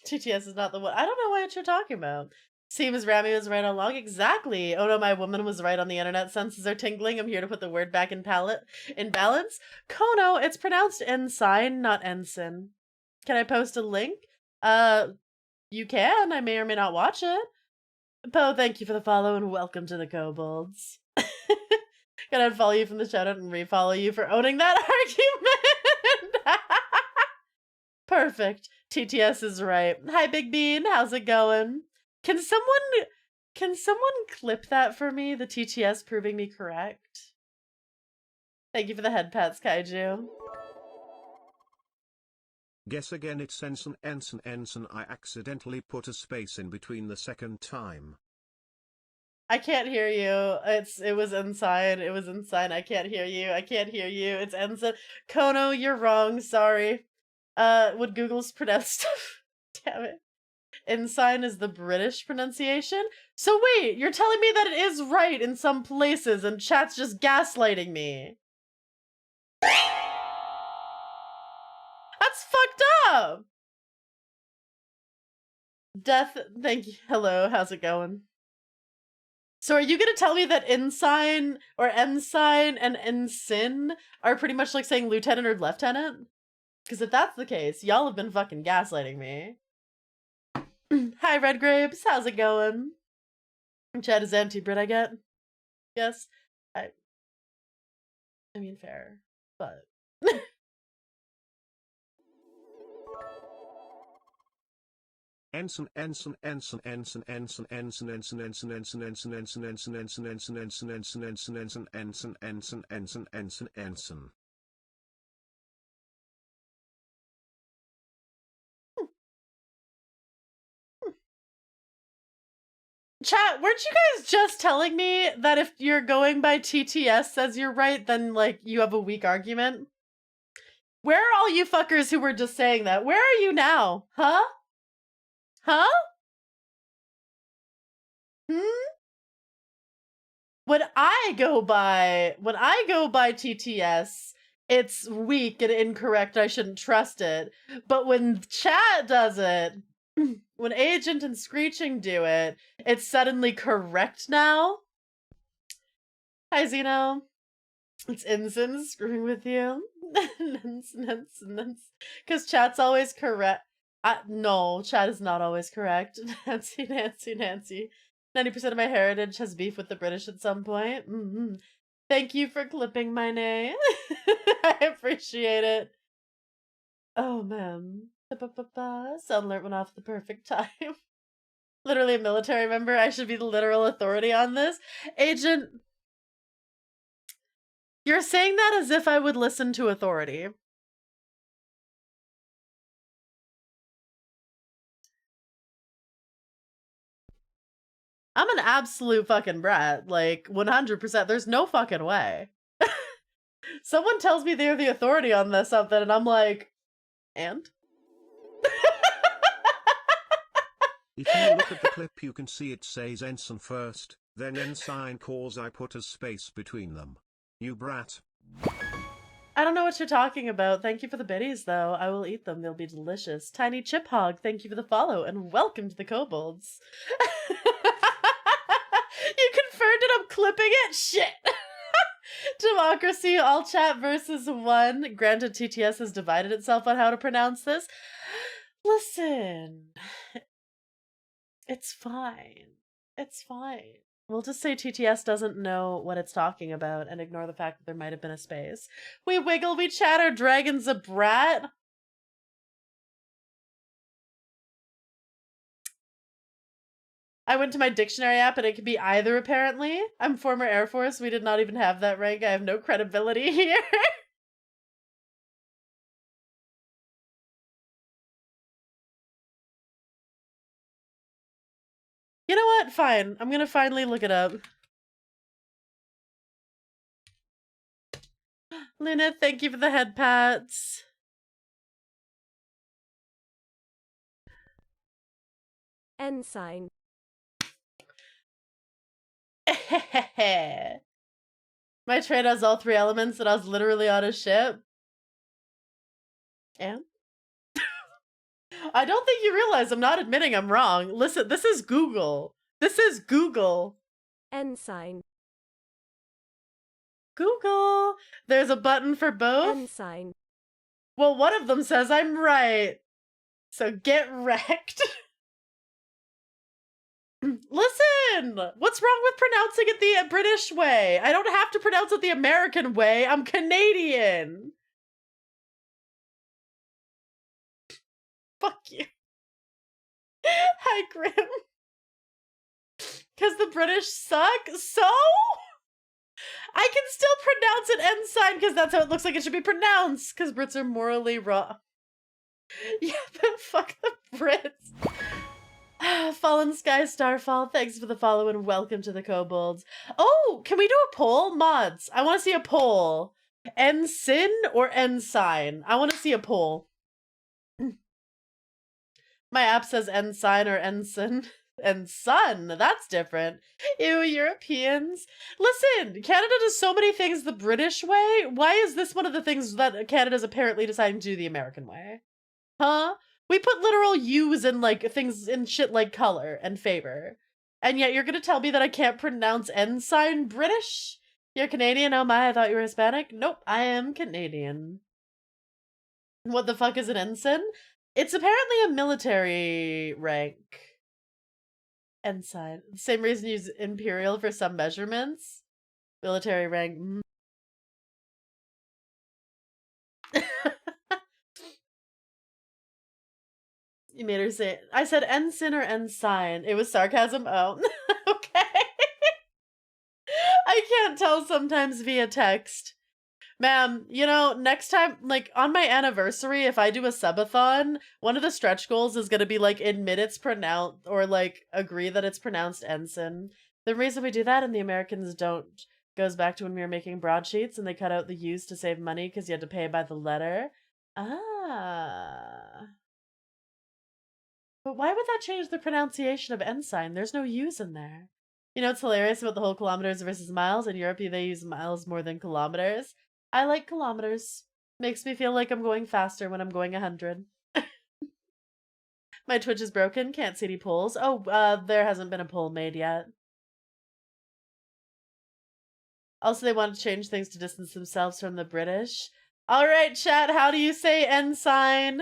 TTS is not the one. I don't know what you're talking about. Seems Ramaea was right all along. Exactly. Oh no, my woman was right on the internet. Senses are tingling. I'm here to put the word back in balance. Kono, it's pronounced ensign, not ensign. Can I post a link? You can. I may or may not watch it. Poe, thank you for the follow and welcome to the kobolds. Gonna unfollow you from the shout out and refollow you for owning that argument. Perfect. TTS is right. Hi, Big Bean. How's it going? Can someone clip that for me? The TTS proving me correct. Thank you for the head pats, Kaiju. Guess again. It's Ensign. I accidentally put a space in between the second time. I can't hear you. It was inside. It was inside. I can't hear you. I can't hear you. It's Ensign. Kono, you're wrong. Sorry. Would Google's pronounce stuff? Damn it. Ensign is the British pronunciation? So wait, you're telling me that it is right in some places and chat's just gaslighting me. That's fucked up! Death, thank you. Hello, how's it going? So are you gonna tell me that ensign or ensign and ensign are pretty much like saying lieutenant or lieutenant? Because if that's the case, y'all have been fucking gaslighting me. Hi, Red Grapes. How's it going? Chat is anti-Brit, I get. Yes. I mean, fair. But... Ensign. Chat, weren't you guys just telling me that if you're going by TTS says you're right, then, like, you have a weak argument? Where are all you fuckers who were just saying that? Where are you now? Huh? Huh? When I go by TTS, it's weak and incorrect. I shouldn't trust it. But when chat does it, when Agent and Screeching do it, it's suddenly correct now. Hi, Zeno. It's Ensign screwing with you. Because chat's always correct. No, chat is not always correct. Nancy. 90% of my heritage has beef with the British at some point. Thank you for clipping my name. I appreciate it. Oh, man. Sound alert went off at the perfect time. Literally a military member. I should be the literal authority on this. Agent, you're saying that as if I would listen to authority. I'm an absolute fucking brat. Like, 100%. There's no fucking way. Someone tells me they're the authority on this something, and I'm like, and? If you look at the clip, you can see it says Ensign first, then Ensign calls. I put a space between them. You brat. I don't know what you're talking about. Thank you for the biddies, though. I will eat them. They'll be delicious. Tiny Chip Hog, thank you for the follow, and welcome to the kobolds. You confirmed it, I'm clipping it? Shit! Democracy, all chat versus 1. Granted, TTS has divided itself on how to pronounce this. Listen. It's fine. It's fine. We'll just say TTS doesn't know what it's talking about and ignore the fact that there might have been a space. We wiggle, we chatter, dragon's a brat. I went to my dictionary app and it could be either, apparently. I'm former Air Force. We did not even have that rank. I have no credibility here. You know what? Fine. I'm gonna finally look it up. Luna, thank you for the head pats. Ensign. My trade has all 3 elements and I was literally on a ship. And? I don't think you realize I'm not admitting I'm wrong. Listen, this is Google. This is Google. Ensign. Google. There's a button for both. Ensign. Well, one of them says I'm right. So get wrecked. Listen! What's wrong with pronouncing it the British way? I don't have to pronounce it the American way. I'm Canadian. Fuck you. Hi, Grim. Because the British suck? So? I can still pronounce it ensign because that's how it looks like it should be pronounced. Because Brits are morally wrong. Yeah, but fuck the Brits. Fallen Sky Starfall, thanks for the follow and welcome to the kobolds. Oh, can we do a poll? Mods, I want to see a poll. Ensign or ensign? I want to see a poll. My app says ensign or ensign. Ensign, that's different. Ew, Europeans. Listen, Canada does so many things the British way. Why is this one of the things that Canada's apparently deciding to do the American way? Huh? We put literal U's in, like, things in shit like color and favor. And yet you're gonna tell me that I can't pronounce ensign British? You're Canadian? Oh my, I thought you were Hispanic. Nope, I am Canadian. What the fuck is an ensign? It's apparently a military rank. Ensign. Same reason you use imperial for some measurements. Military rank. You made her say it. I said ensign or ensign. It was sarcasm. Oh, okay. I can't tell sometimes via text. Ma'am, you know, next time, like, on my anniversary, if I do a subathon, one of the stretch goals is gonna be, like, admit it's pronounced, or, like, agree that it's pronounced ensign. The reason we do that and the Americans don't goes back to when we were making broadsheets and they cut out the U's to save money because you had to pay by the letter. Ah. But why would that change the pronunciation of ensign? There's no U's in there. You know what's hilarious about the whole kilometers versus miles? In Europe, they use miles more than kilometers. I like kilometers. Makes me feel like I'm going faster when I'm going 100. My Twitch is broken. Can't see any polls. Oh, there hasn't been a poll made yet. Also, they want to change things to distance themselves from the British. All right, chat, how do you say ensign?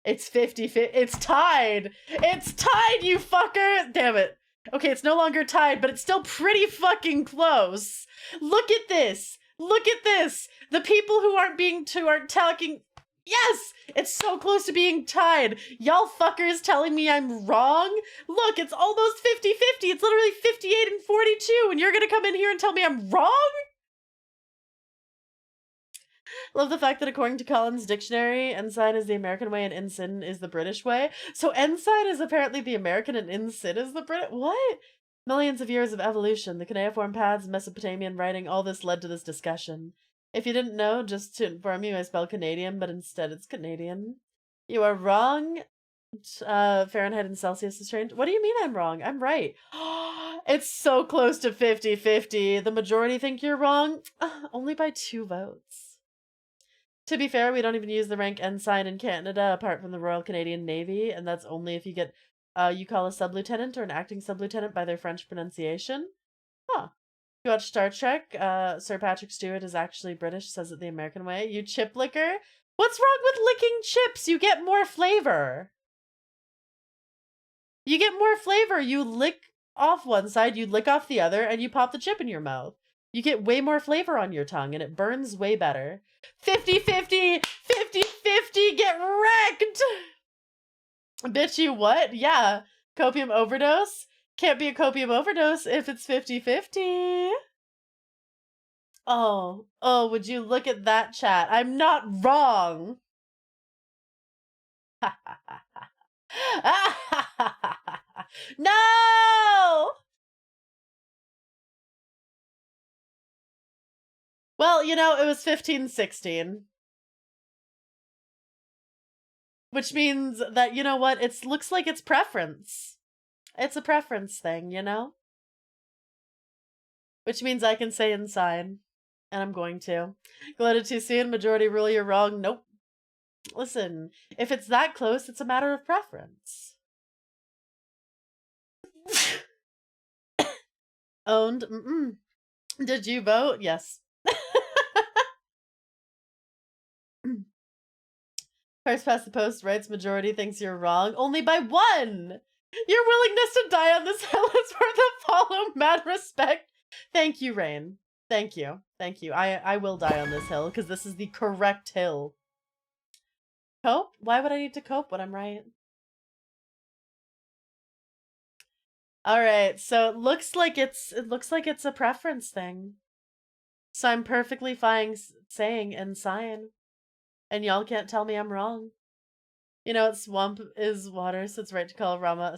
It's 50-50. It's tied. It's tied, you fucker. Damn it. Okay, it's no longer tied, but it's still pretty fucking close. Look at this. Look at this. The people who aren't talking. Yes, it's so close to being tied. Y'all fuckers telling me I'm wrong? Look, it's almost 50-50. It's literally 58 and 42, and you're gonna come in here and tell me I'm wrong? Love the fact that according to Collins' dictionary, ensign is the American way and ensign is the British way. So ensign is apparently the American and ensign is the British. What? Millions of years of evolution, the cuneiform paths, Mesopotamian writing, all this led to this discussion. If you didn't know, just to inform you, I spell Canadian, but instead it's Canadian. You are wrong. Fahrenheit and Celsius is changed. What do you mean I'm wrong? I'm right. It's so close to 50-50. The majority think you're wrong. Only by 2 votes. To be fair, we don't even use the rank ensign in Canada apart from the Royal Canadian Navy, and that's only if you get you call a sub-lieutenant or an acting sub-lieutenant by their French pronunciation. Huh. You watch Star Trek? Sir Patrick Stewart is actually British, says it the American way. You chip licker? What's wrong with licking chips? You get more flavor. You get more flavor. You lick off one side, you lick off the other, and you pop the chip in your mouth. You get way more flavor on your tongue, and it burns way better. 50-50! 50-50! Get wrecked! Bitch, you what? Yeah. Copium overdose? Can't be a copium overdose if it's 50-50. Oh, would you look at that chat? I'm not wrong. No! Well, you know, it was 15-16. Which means that, you know what, it looks like it's preference. It's a preference thing, you know? Which means I can say ensign. And I'm going to. Gloated too soon, majority rule, you're wrong. Nope. Listen, if it's that close, it's a matter of preference. Owned. Did you vote? Yes. First past the post writes majority thinks you're wrong. Only by 1! Your willingness to die on this hill is worth a follow, mad respect. Thank you, Rain. Thank you. Thank you. I will die on this hill, because this is the correct hill. Cope? Why would I need to cope when I'm right? Alright, so it looks like it's a preference thing. So I'm perfectly fine saying ensign. And y'all can't tell me I'm wrong. You know what swamp is water, so it's right to call Ramaea.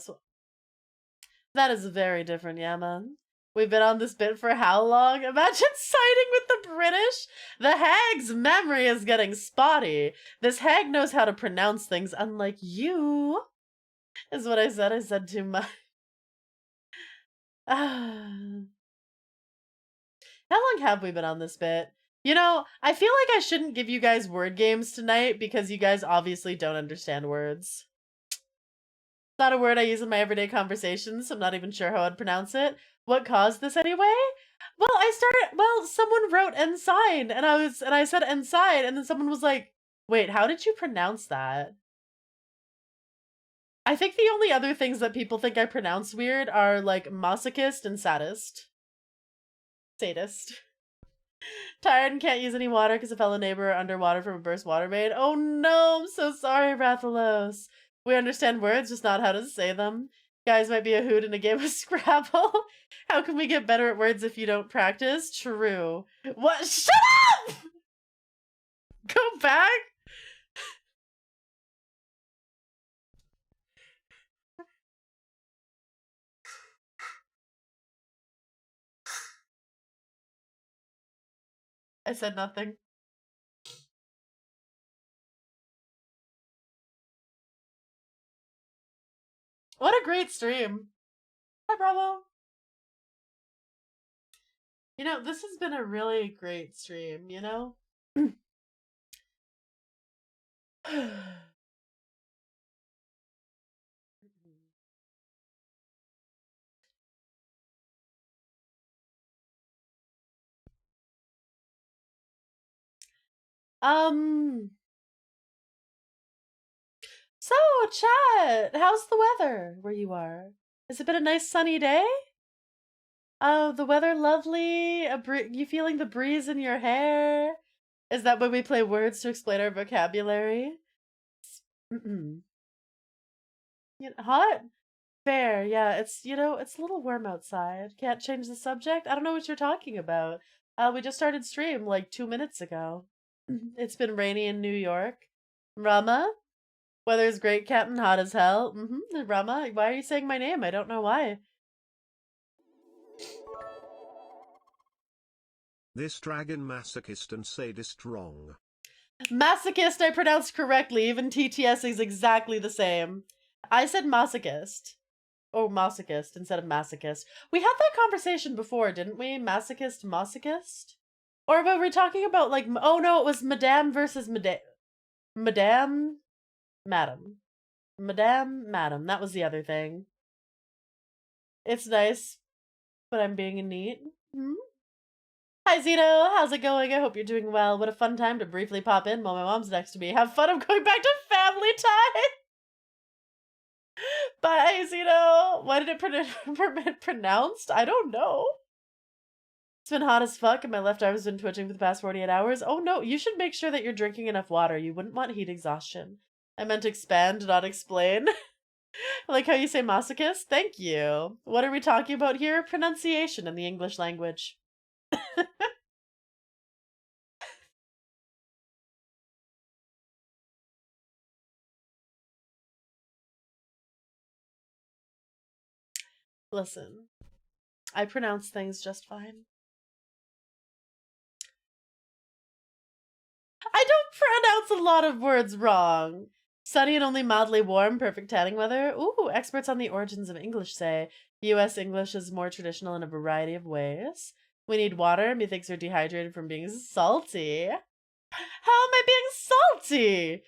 That is very different, yeah, man. We've been on this bit for how long? Imagine siding with the British! The hag's memory is getting spotty. This hag knows how to pronounce things, unlike you. Is what I said. I said too much. How long have we been on this bit? You know, I feel like I shouldn't give you guys word games tonight because you guys obviously don't understand words. It's not a word I use in my everyday conversations, so I'm not even sure how I'd pronounce it. What caused this anyway? Well, someone wrote ensign, and I said ensign, and then someone was like, wait, how did you pronounce that? I think the only other things that people think I pronounce weird are, like, masochist and sadist. Sadist. Tired and can't use any water because a fellow neighbor underwater from a burst water main. Oh no, I'm so sorry, Rathalos. We understand words, just not how to say them. Guys might be a hoot in a game of Scrabble. How can we get better at words if you don't practice? True. What? Shut up! Go back? I said nothing. What a great stream. Hi, Bravo. You know, this has been a really great stream, you know? So, chat, how's the weather where you are? Has it been a nice sunny day? Oh, the weather lovely? You feeling the breeze in your hair? Is that when we play words to explain our vocabulary? Hot? Fair, yeah, it's, you know, it's a little warm outside. Can't change the subject? I don't know what you're talking about. We just started stream like 2 minutes ago. It's been rainy in New York. Rama? Weather's great, Captain. Hot as hell. Rama, why are you saying my name? I don't know why. This dragon masochist and sadist wrong. Masochist I pronounced correctly. Even TTS is exactly the same. I said masochist. Oh, masochist instead of masochist. We had that conversation before, didn't we? Masochist, masochist? Or were we talking about, like, oh no, it was Madame versus Madame? Madam. Madam. That was the other thing. It's nice, but I'm being a neat. Hmm? Hi, Zito. How's it going? I hope you're doing well. What a fun time to briefly pop in while my mom's next to me. Have fun. I'm going back to family time. Bye, Zito. Why did it pronounced? I don't know. It's been hot as fuck, and my left arm has been twitching for the past 48 hours. Oh no, you should make sure that you're drinking enough water. You wouldn't want heat exhaustion. I meant expand, not explain. I like how you say masochist. Thank you. What are we talking about here? Pronunciation in the English language. Listen, I pronounce things just fine. I don't pronounce a lot of words wrong. Sunny and only mildly warm, perfect tanning weather. Ooh, experts on the origins of English say U.S. English is more traditional in a variety of ways. We need water. Methinks we're dehydrated from being salty. How am I being salty?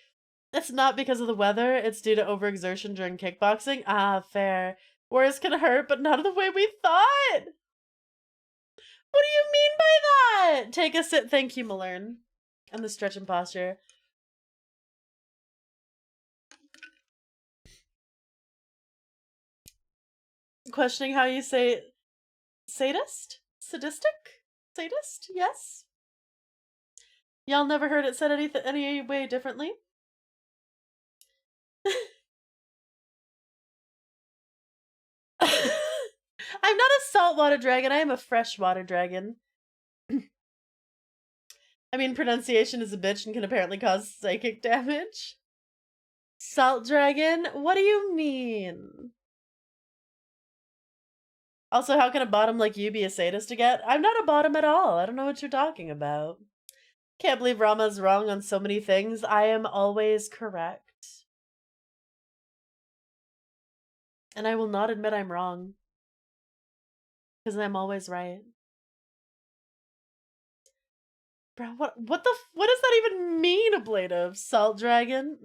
It's not because of the weather. It's due to overexertion during kickboxing. Ah, fair. Words can hurt, but not in the way we thought. What do you mean by that? Take a sit. Thank you, Malern. And the stretch and posture. Questioning how you say sadist? Sadistic? Sadist? Yes? Y'all never heard it said any way differently? I'm not a saltwater dragon, I am a freshwater dragon. I mean, pronunciation is a bitch and can apparently cause psychic damage. Salt dragon? What do you mean? Also, how can a bottom like you be a sadist again? I'm not a bottom at all. I don't know what you're talking about. Can't believe Rama's wrong on so many things. I am always correct. And I will not admit I'm wrong. Because I'm always right. Bro, what does that even mean, ablative? Salt dragon?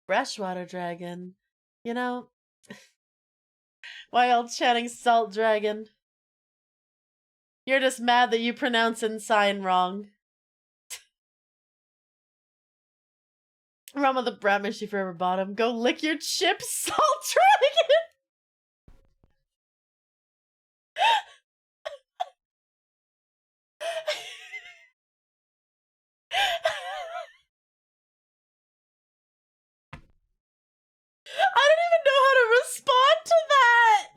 Freshwater dragon. You know, why all chatting salt dragon? You're just mad that you pronounce ensign wrong. Rama the brat she forever bottom. Go lick your chips, salt dragon! I don't even know how to respond to that!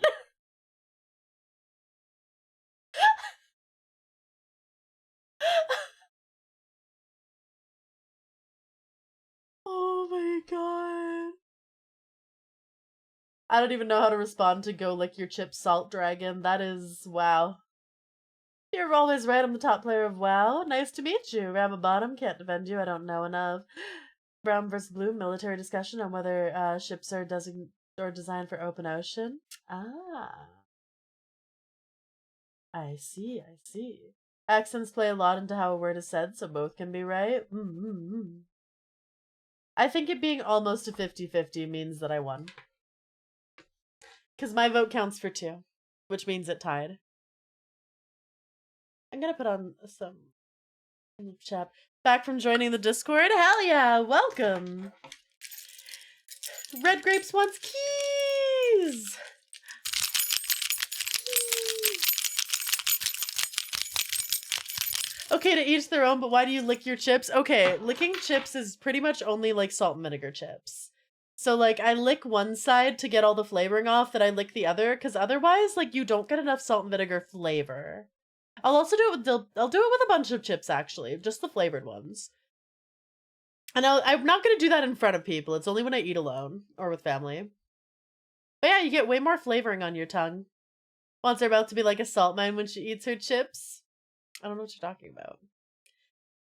Oh my god. I don't even know how to respond to go lick your chips, salt dragon. That is, wow. You're always right. I'm the top player of WoW. Nice to meet you. Rama Bottom, can't defend you. I don't know enough. Brown versus Blue, military discussion on whether ships are designed for open ocean. Ah. I see. Accents play a lot into how a word is said, so both can be right. I think it being almost a 50-50 means that I won. Because my vote counts for 2, which means it tied. I'm gonna put on some chat. Back from joining the Discord? Hell yeah, welcome! Red Grapes wants keys! Okay, to each their own, but why do you lick your chips? Okay, licking chips is pretty much only like salt and vinegar chips. So like I lick one side to get all the flavoring off, then I lick the other, because otherwise like you don't get enough salt and vinegar flavor. I'll also do it with I'll do it with a bunch of chips actually, just the flavored ones. And I'm not gonna do that in front of people. It's only when I eat alone or with family. But yeah, you get way more flavoring on your tongue. Wants her about to be like a salt mine when she eats her chips. I don't know what you're talking about.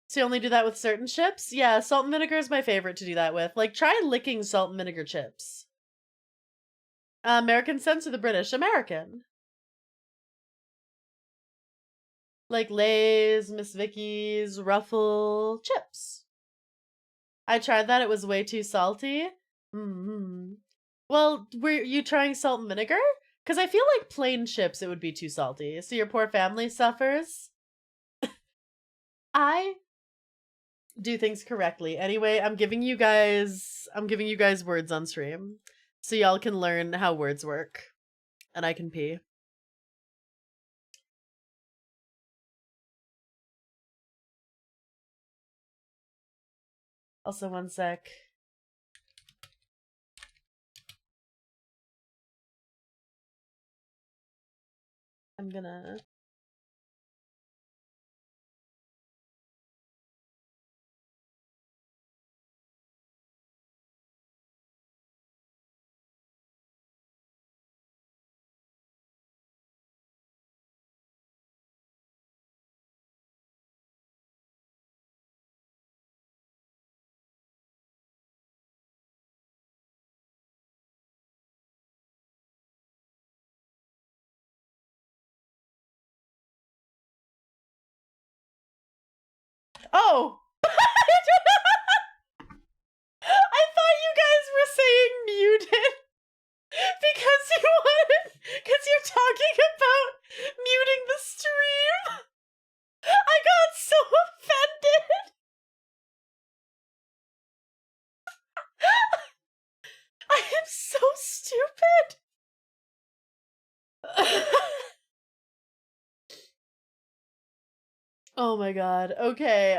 So you only do that with certain chips? Yeah, salt and vinegar is my favorite to do that with. Like, try licking salt and vinegar chips. American sense or the British? American. Like Lay's, Miss Vicky's, Ruffle, chips. I tried that. It was way too salty. Mm-hmm. Well, were you trying salt and vinegar? Because I feel like plain chips, it would be too salty. So your poor family suffers. I do things correctly. Anyway, I'm giving you guys words on stream. So y'all can learn how words work. And I can pee. Also, one sec. I'm gonna... Oh! I thought you guys were saying muted because you're talking about muting the stream. I got so offended. I am so stupid. Oh my god. Okay,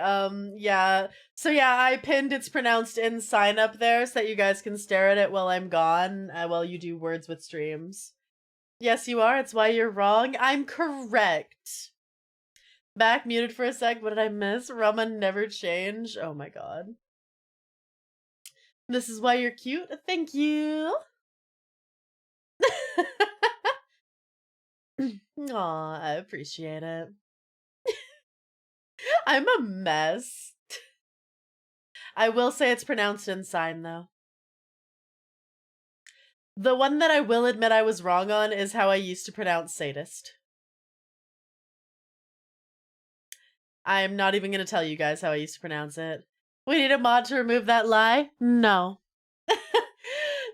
yeah. So yeah, I pinned it's pronounced in sign up there so that you guys can stare at it while I'm gone, while you do words with streams. Yes, you are. It's why you're wrong. I'm correct. Back muted for a sec. What did I miss? Rama never change. Oh my god. This is why you're cute. Thank you. Aw, I appreciate it. I'm a mess. I will say it's pronounced in sign, though. The one that I will admit I was wrong on is how I used to pronounce sadist. I'm not even going to tell you guys how I used to pronounce it. We need a mod to remove that lie? No.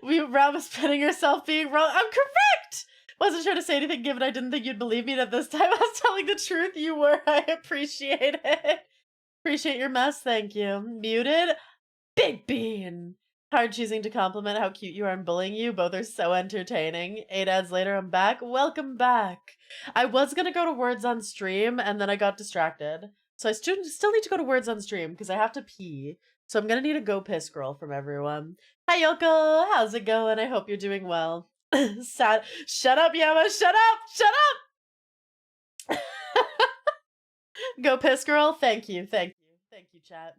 Rob was putting herself being wrong. I'm correct! Wasn't sure to say anything given I didn't think you'd believe me that this time I was telling the truth. You were. I appreciate it. Appreciate your mess. Thank you. Muted? Big Bean! Hard choosing to compliment how cute you are and bullying you. Both are so entertaining. 8 ads later, I'm back. Welcome back. I was gonna go to words on stream, and then I got distracted. So I still need to go to words on stream, because I have to pee. So I'm gonna need a go piss girl from everyone. Hi, Yoko! How's it going? I hope you're doing well. Sad. Shut up, Yama! Shut up! Shut up! Go piss girl? Thank you, thank you. Thank you, chat.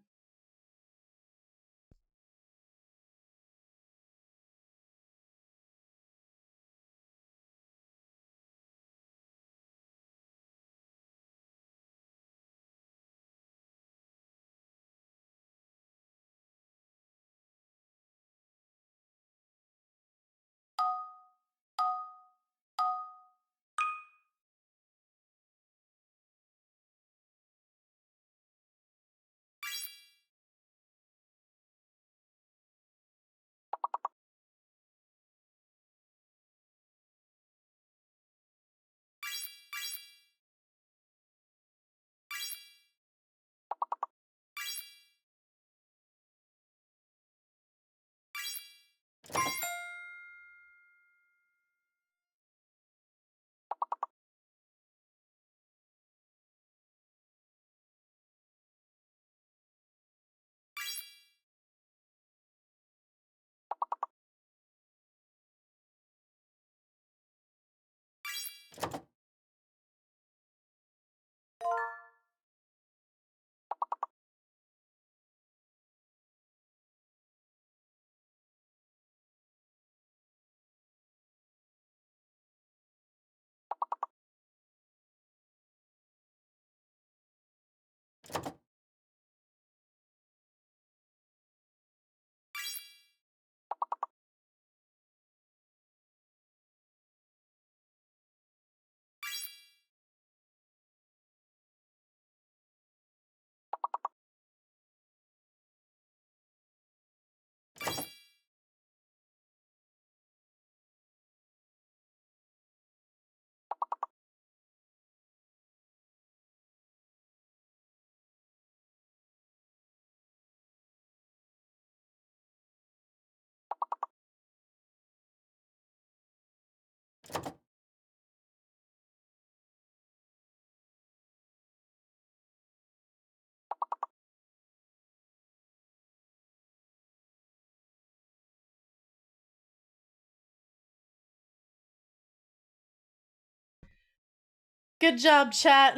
Good job, chat.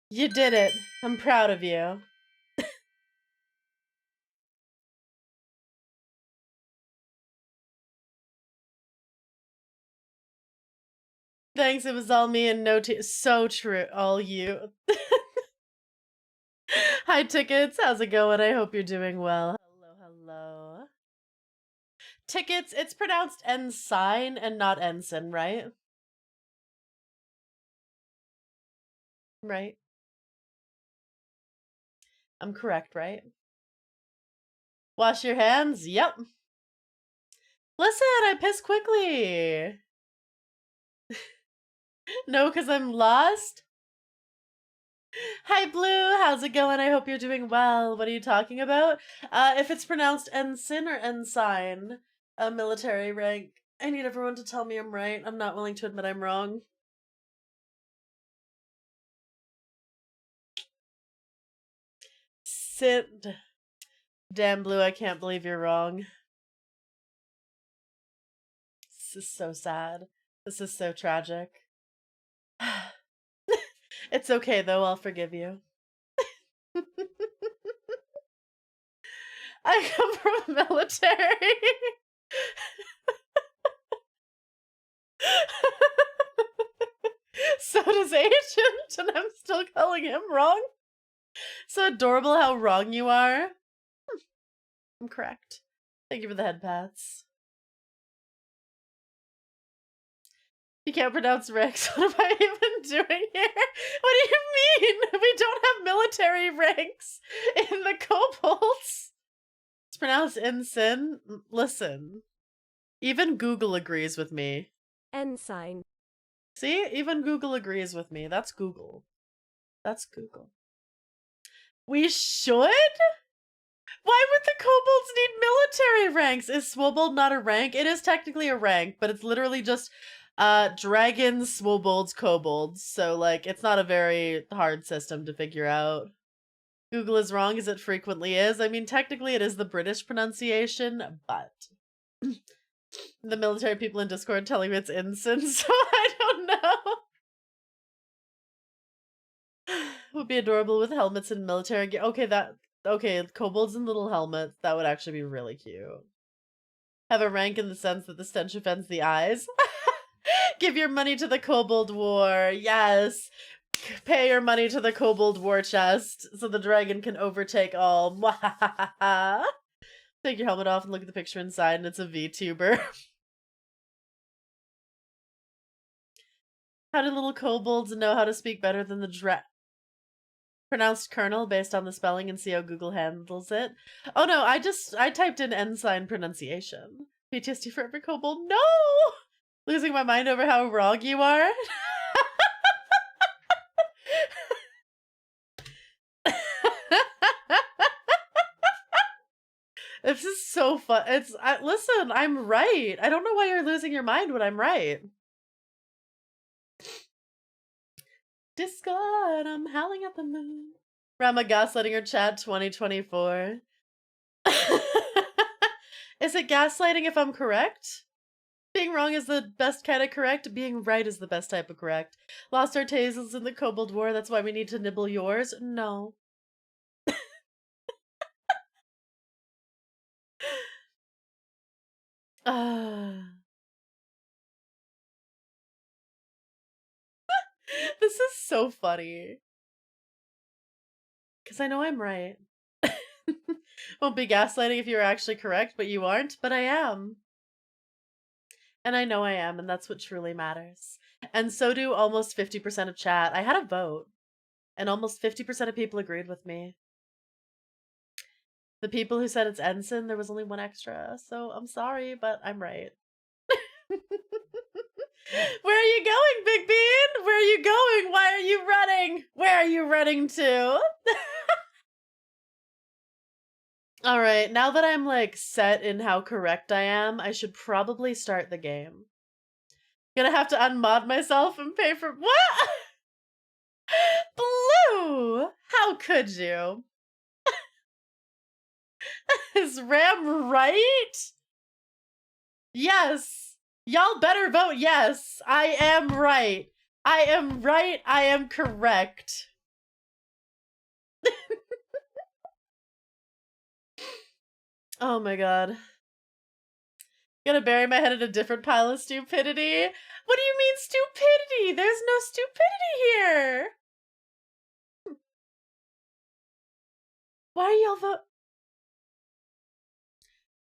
You did it. I'm proud of you. Thanks, it was all me and no so true. All you. Hi, Tickets. How's it going? I hope you're doing well. Hello, hello. Tickets, it's pronounced ensign and not ensign, right? Right. I'm correct, right? Wash your hands? Yep. Listen, I piss quickly. No, because I'm lost? Hi, Blue. How's it going? I hope you're doing well. What are you talking about? If it's pronounced ensign or ensign, a military rank, I need everyone to tell me I'm right. I'm not willing to admit I'm wrong. Sit. Damn, Blue, I can't believe you're wrong. This is so sad. This is so tragic. It's okay, though. I'll forgive you. I come from military. So does Agent, and I'm still calling him wrong. So adorable how wrong you are. I'm correct. Thank you for the head pats. You can't pronounce Rex. What am I even doing here? What do you mean? We don't have military ranks in the kobolds. It's pronounced ensign. Listen. Even Google agrees with me. Ensign. See? Even Google agrees with me. That's Google. That's Google. We should? Why would the kobolds need military ranks? Is Swobold not a rank? It is technically a rank, but it's literally just dragons, swobolds, kobolds. So like it's not a very hard system to figure out. Google is wrong as it frequently is. I mean, technically it is the British pronunciation, but the military people in Discord telling me it's ensign, so I don't know. Would be adorable with helmets and military gear. Okay, kobolds in little helmets. That would actually be really cute. Have a rank in the sense that the stench offends the eyes. Give your money to the kobold war. Yes. Pay your money to the kobold war chest so the dragon can overtake all. Take your helmet off and look at the picture inside, and it's a VTuber. How do little kobolds know how to speak better than the pronounced colonel based on the spelling and see how Google handles it? Oh no, I typed in ensign pronunciation. PTSD for every kobold. No! Losing my mind over how wrong you are. This is so fun. Listen, I'm right. I don't know why you're losing your mind when I'm right. Discord, I'm howling at the moon. Ramaea gaslighting her chat 2024. Is it gaslighting if I'm correct? Being wrong is the best kind of correct. Being right is the best type of correct. Lost our tastes in the Kobold War. That's why we need to nibble yours. No. This is so funny. Because I know I'm right. Won't be gaslighting if you're actually correct, but you aren't. But I am. And I know I am, and that's what truly matters. And so do almost 50% of chat. I had a vote, and almost 50% of people agreed with me. The people who said it's ensign, there was only one extra, so I'm sorry, but I'm right. Where are you going, Big Bean? Where are you going? Why are you running? Where are you running to? All right, now that I'm like set in how correct I am, I should probably start the game. Gonna have to unmod myself and pay for what? Blue! How could you? Is Ram right? Yes. Y'all better vote yes. I am right. I am right. I am correct. Oh my god. Gonna bury my head in a different pile of stupidity? What do you mean stupidity? There's no stupidity here. Why are y'all vote?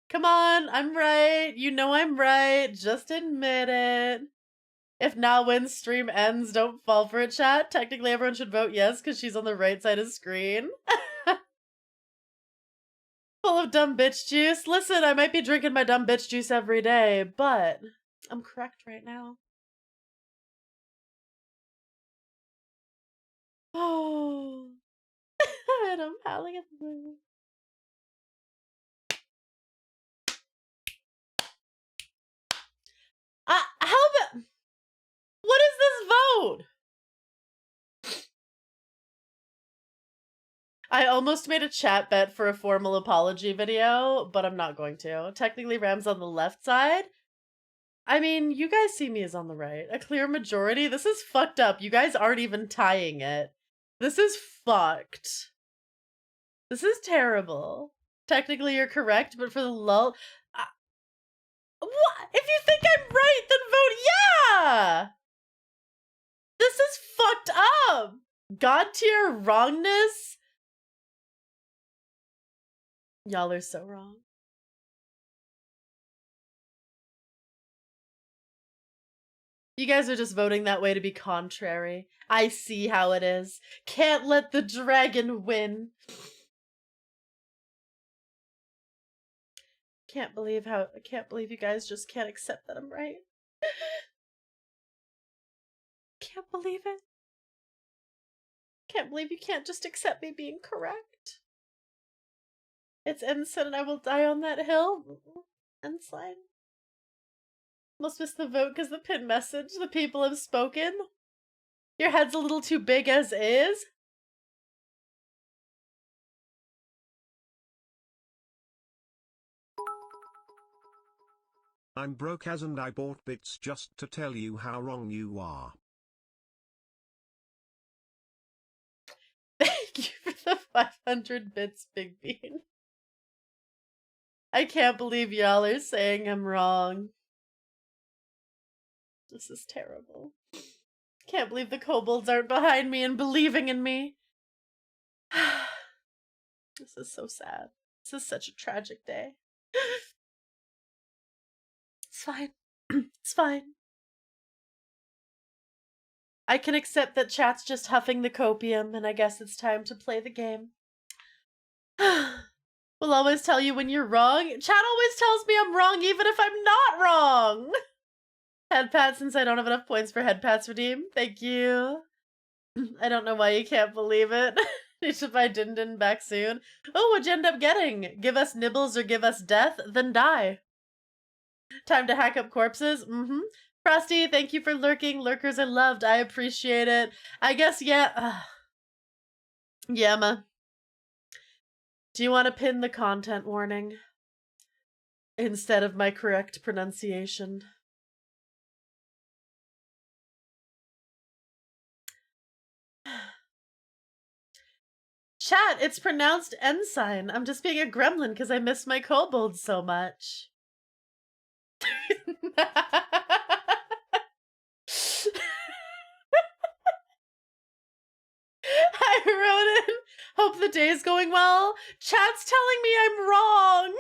Come on, I'm right. You know I'm right. Just admit it. If not when stream ends, don't fall for it, chat. Technically, everyone should vote yes because she's on the right side of screen. Full of dumb bitch juice. Listen, I might be drinking my dumb bitch juice every day, but I'm correct right now. Oh. And I'm howling at the moon. How the... What is this vote? I almost made a chat bet for a formal apology video, but I'm not going to. Technically, Ram's on the left side. I mean, you guys see me as on the right. A clear majority? This is fucked up. You guys aren't even tying it. This is fucked. This is terrible. Technically, you're correct, but for the lull... what? If you think I'm right, then vote yeah! This is fucked up! God tier wrongness? Y'all are so wrong. You guys are just voting that way to be contrary. I see how it is. Can't let the dragon win. Can't believe you guys just can't accept that I'm right. Can't believe it. Can't believe you can't just accept me being correct. It's Ensign and I will die on that hill. Ensign. Must miss the vote because the pin message. The people have spoken. Your head's a little too big as is. I'm broke as and I bought bits just to tell you how wrong you are. Thank you for the 500 bits, Big Bean. I can't believe y'all are saying I'm wrong. This is terrible. Can't believe the kobolds aren't behind me and believing in me. This is so sad. This is such a tragic day. It's fine. It's fine. I can accept that chat's just huffing the copium, and I guess it's time to play the game. We'll always tell you when you're wrong. Chat always tells me I'm wrong even if I'm not wrong. Head pat since I don't have enough points for head pats redeemed. Thank you. I don't know why you can't believe it. You should buy Din Din back soon. Oh, what'd you end up getting? Give us nibbles or give us death, then die. Time to hack up corpses? Mm-hmm. Frosty, thank you for lurking. Lurkers are loved. I appreciate it. I guess, yeah. Yeah, Emma. Do you want to pin the content warning instead of my correct pronunciation? Chat, it's pronounced ensign. I'm just being a gremlin because I miss my kobolds so much. Hi, Ronan. Hope the day's going well. Chat's telling me I'm wrong.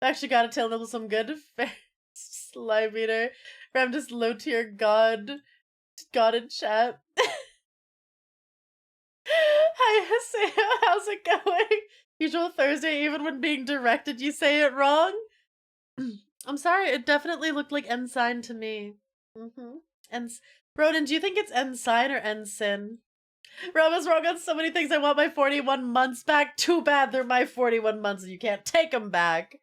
Actually gotta tell them some good slime eater. I'm just low tier god in chat. Hi, Sam. How's it going? Usual Thursday, even when being directed, you say it wrong? I'm sorry, it definitely looked like ensign to me. Ronan, do you think it's ensign or ensign? Rama's wrong on so many things. I want my 41 months back. Too bad they're my 41 months and you can't take them back.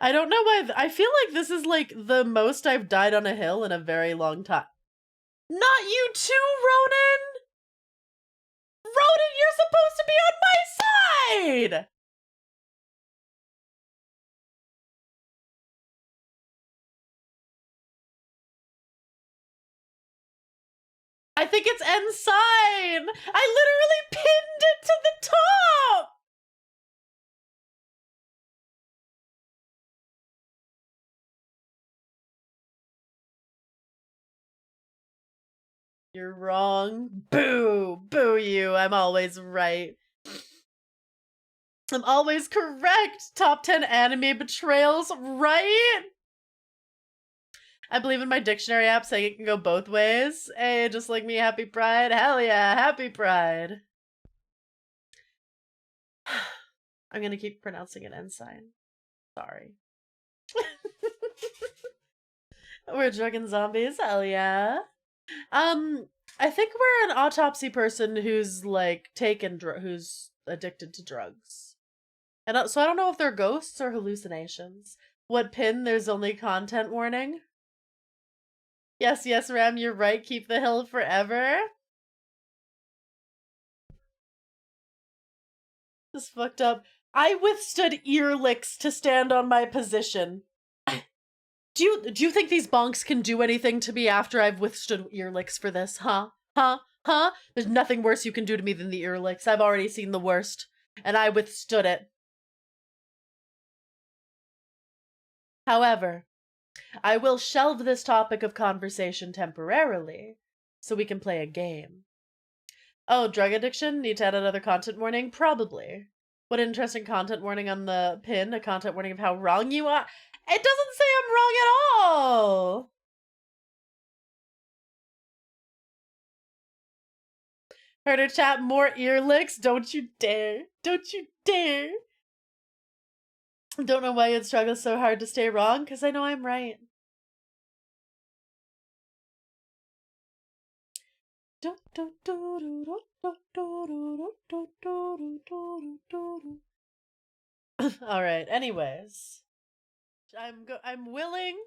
I don't know why. I feel like this is like the most I've died on a hill in a very long time. Not you too, Ronan! Ronan, you're supposed to be on my side! I think it's Ensign! I literally pinned it to the top! You're wrong. Boo! Boo you. I'm always right. I'm always correct. Top 10 anime betrayals, right? I believe in my dictionary app saying it can go both ways. Hey, just like me, happy pride. Hell yeah, happy pride. I'm gonna keep pronouncing it Ensign. Sorry. We're drugging zombies. Hell yeah. I think we're an autopsy person who's like who's addicted to drugs. And so I don't know if they're ghosts or hallucinations. What pin? There's only content warning. Yes, yes, Ram, you're right. Keep the hill forever. This is fucked up. I withstood ear licks to stand on my position. Do you think these bonks can do anything to me after I've withstood ear licks for this? Huh? Huh? Huh? There's nothing worse you can do to me than the ear licks. I've already seen the worst, and I withstood it. However, I will shelve this topic of conversation temporarily so we can play a game. Oh, drug addiction? Need to add another content warning? Probably. What interesting content warning on the pin? A content warning of how wrong you are? It doesn't say I'm wrong at all! Herder chat, more ear licks? Don't you dare. Don't you dare. Don't know why you'd struggle so hard to stay wrong, because I know I'm right. Alright, anyways. I'm willing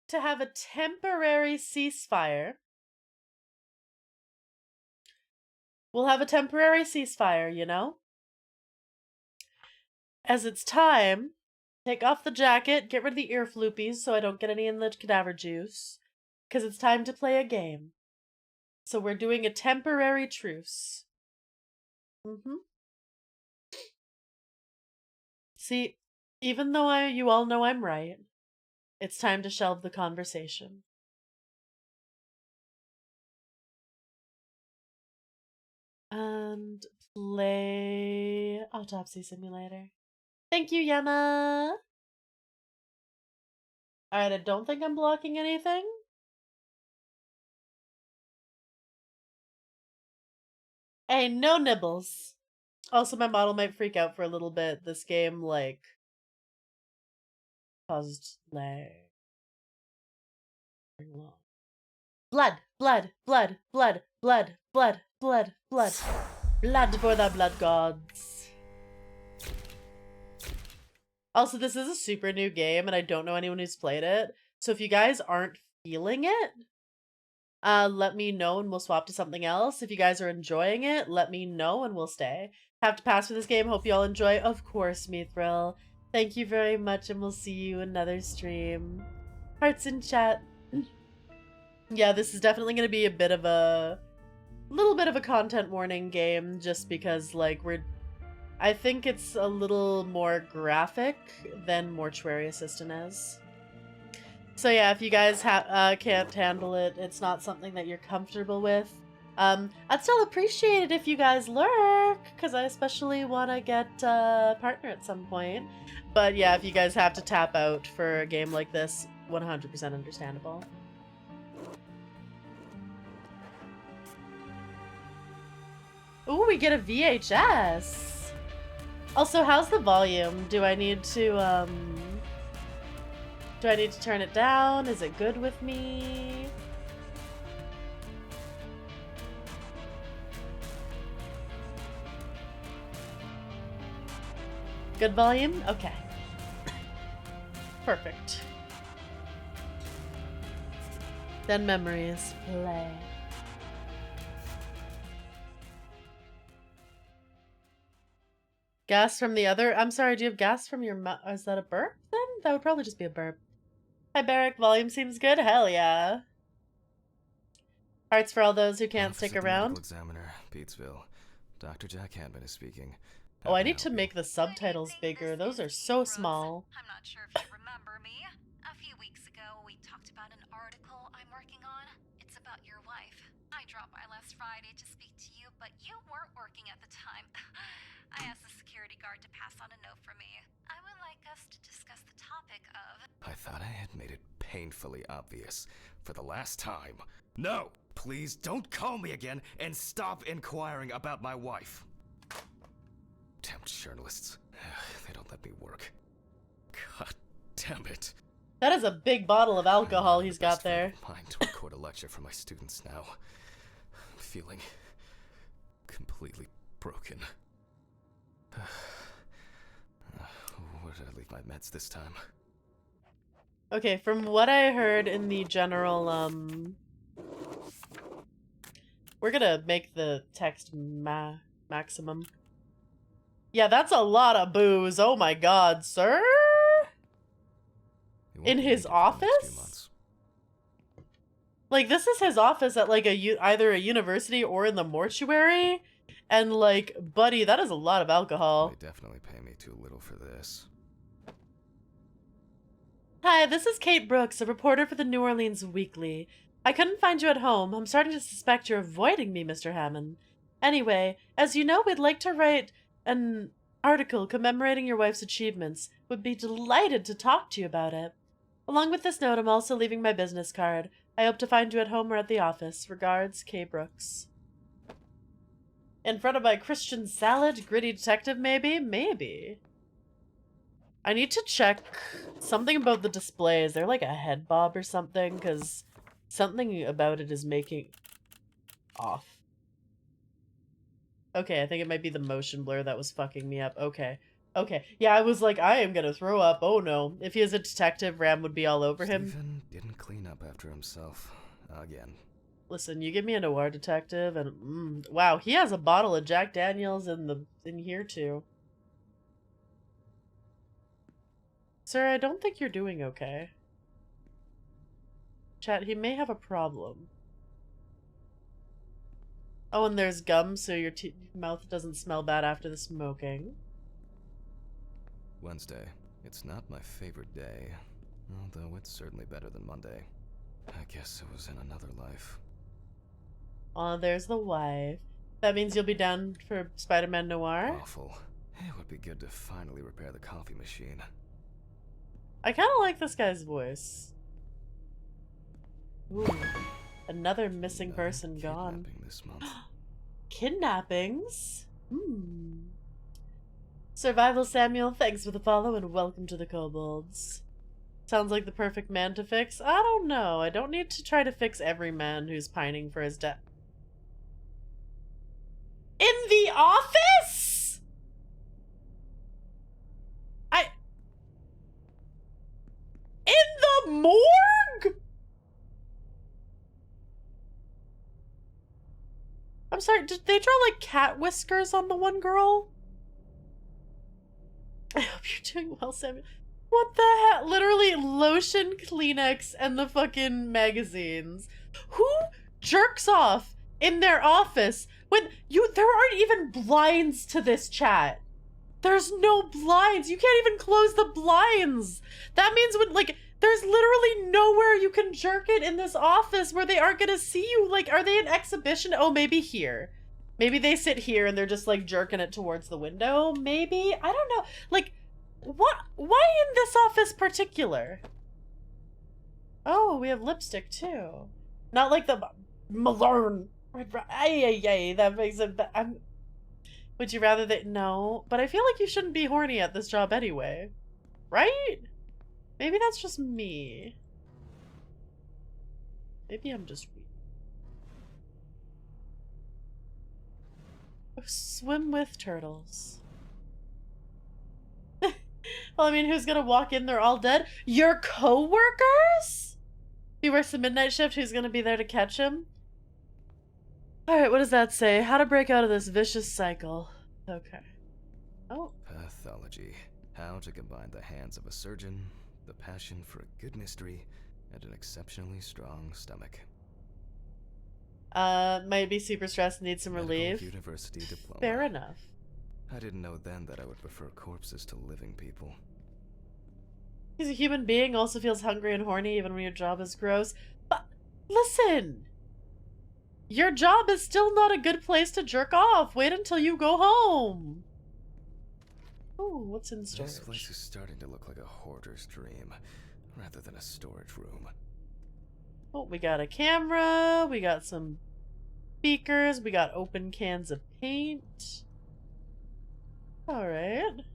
to have a temporary ceasefire. We'll have a temporary ceasefire, you know? As it's time, take off the jacket, get rid of the ear floopies so I don't get any in the cadaver juice. Because it's time to play a game. So we're doing a temporary truce. See, even though you all know I'm right, it's time to shelve the conversation. And play Autopsy Simulator. Thank you, Yama! Alright, I don't think I'm blocking anything. Hey, no nibbles. Also, my model might freak out for a little bit. This game, like, caused lag. Blood, blood, blood, blood, blood, blood, blood, blood. Blood for the blood gods. Also, this is a super new game, and I don't know anyone who's played it. So if you guys aren't feeling it, let me know and we'll swap to something else. If you guys are enjoying it, let me know and we'll stay. Have to pass for this game. Hope you all enjoy. Of course, Mithril. Thank you very much, and we'll see you another stream. Hearts in chat. Yeah, this is definitely going to be a bit of a... little bit of a content warning game, just because, like, I think it's a little more graphic than Mortuary Assistant is. So yeah, if you guys can't handle it, it's not something that you're comfortable with, I'd still appreciate it if you guys lurk, because I especially want to get a partner at some point. But yeah, if you guys have to tap out for a game like this, 100% understandable. Ooh, we get a VHS! Also, how's the volume? Do I need to turn it down? Is it good with me? Good volume? Okay. Perfect. Then memories play. Gas from the other. I'm sorry, do you have gas from your mouth? Is that a burp then? That would probably just be a burp. Hi, Barrick. Volume seems good. Hell yeah. Hearts for all those who can't stick around. Medical examiner, Pete'sville. Dr. Jack Hanman is speaking. Oh, I need to make the subtitles bigger. Those are so small. I'm not sure if you remember me. A few weeks ago, we talked about an article I'm working on. It's about your wife. I dropped by last Friday to speak to you, but you weren't working at the time. I asked the security guard to pass on a note for me. I would like us to discuss the topic of... I thought I had made it painfully obvious for the last time. No! Please don't call me again and stop inquiring about my wife. Damn journalists. They don't let me work. God damn it. That is a big bottle of alcohol he's got there. I'm trying to record a lecture for my students now. I'm feeling completely broken. Where did I leave my meds this time? Okay, from what I heard in the general, we're gonna make the text maximum. Yeah, that's a lot of booze. Oh my god, sir? In his office? Like, this is his office at, like, either a university or in the mortuary? And, like, buddy, that is a lot of alcohol. They definitely pay me too little for this. Hi, this is Kate Brooks, a reporter for the New Orleans Weekly. I couldn't find you at home. I'm starting to suspect you're avoiding me, Mr. Hammond. Anyway, as you know, we'd like to write an article commemorating your wife's achievements. Would be delighted to talk to you about it. Along with this note, I'm also leaving my business card. I hope to find you at home or at the office. Regards, K. Brooks. In front of my Christian Salad, gritty detective, maybe? Maybe. I need to check something about the display. Is there like a head bob or something? Because something about it is making off. Okay, I think it might be the motion blur that was fucking me up. Okay. Okay. Yeah, I was like, I am gonna throw up. Oh no. If he is a detective, Ram would be all over him. Stephen didn't clean up after himself. Again. Listen, you give me a noir detective and wow, he has a bottle of Jack Daniels in here too. Sir, I don't think you're doing okay. Chat, he may have a problem. Oh, and there's gum, so your mouth doesn't smell bad after the smoking. Wednesday. It's not my favorite day, although it's certainly better than Monday. I guess it was in another life. Oh, there's the wife. That means you'll be down for Spider-Man Noir? Awful. It would be good to finally repair the coffee machine. I kind of like this guy's voice. Ooh, another missing person gone. Kidnapping this month. Kidnappings? Survival Samuel, thanks for the follow and welcome to the Kobolds. Sounds like the perfect man to fix. I don't know. I don't need to try to fix every man who's pining for his death. In the office? In the morgue? I'm sorry, did they draw like cat whiskers on the one girl? I hope you're doing well, Samuel. What the heck? Literally lotion, Kleenex, and the fucking magazines. Who jerks off in their office when there aren't even blinds to this chat? There's no blinds. You can't even close the blinds. That means when, like, there's literally nowhere you can jerk it in this office where they aren't gonna see you. Like, are they an exhibition? Oh, maybe here. Maybe they sit here and they're just, like, jerking it towards the window. Maybe. I don't know. Like, what? Why in this office particular? Oh, we have lipstick, too. Not like the Malone. Ay, that makes it... Would you rather that... No. But I feel like you shouldn't be horny at this job anyway. Right? Maybe that's just me. Maybe I'm just weak. Swim with turtles. Well, I mean, who's gonna walk in? They're all dead. Your co-workers? He works the midnight shift. Who's gonna be there to catch him? Alright, what does that say? How to break out of this vicious cycle. Okay. Oh. Pathology. How to combine the hands of a surgeon, the passion for a good mystery, and an exceptionally strong stomach. Might be super stressed, needs some Medical relief. University diploma. Fair enough. I didn't know then that I would prefer corpses to living people. He's a human being, also feels hungry and horny even when your job is gross. But listen! Your job is still not a good place to jerk off. Wait until you go home. Ooh, what's in storage? This place is starting to look like a hoarder's dream, rather than a storage room. Oh, we got a camera, we got some speakers, we got open cans of paint. Alright.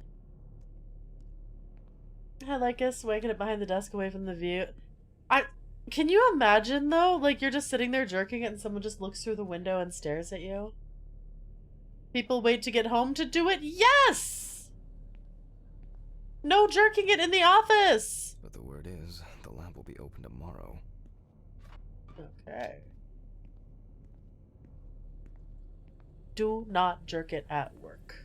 I like us waking it behind the desk away from the view. Can you imagine though? Like you're just sitting there jerking it and someone just looks through the window and stares at you? People wait to get home to do it? Yes! No jerking it in the office! But the word is, the lab will be open tomorrow. Okay. Do not jerk it at work.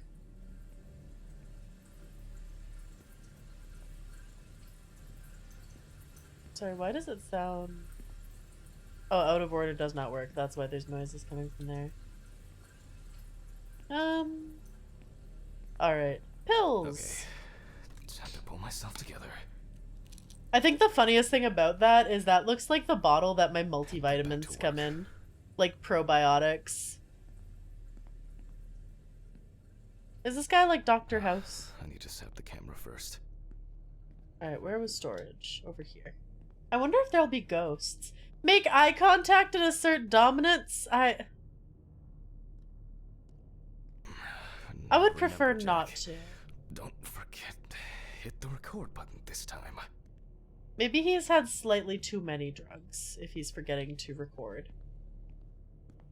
Sorry, why does it sound... Oh, out of order does not work. That's why there's noises coming from there. Alright. Pills! Okay. Time to pull myself together. I think the funniest thing about that is that looks like the bottle that my multivitamins come in. Like probiotics. Is this guy like Dr. House? I need to set up the camera first. Alright, where was storage? Over here. I wonder if there'll be ghosts. Make eye contact and assert dominance? I would prefer Jack, not to. Don't forget, hit the record button this time. Maybe he's had slightly too many drugs if he's forgetting to record.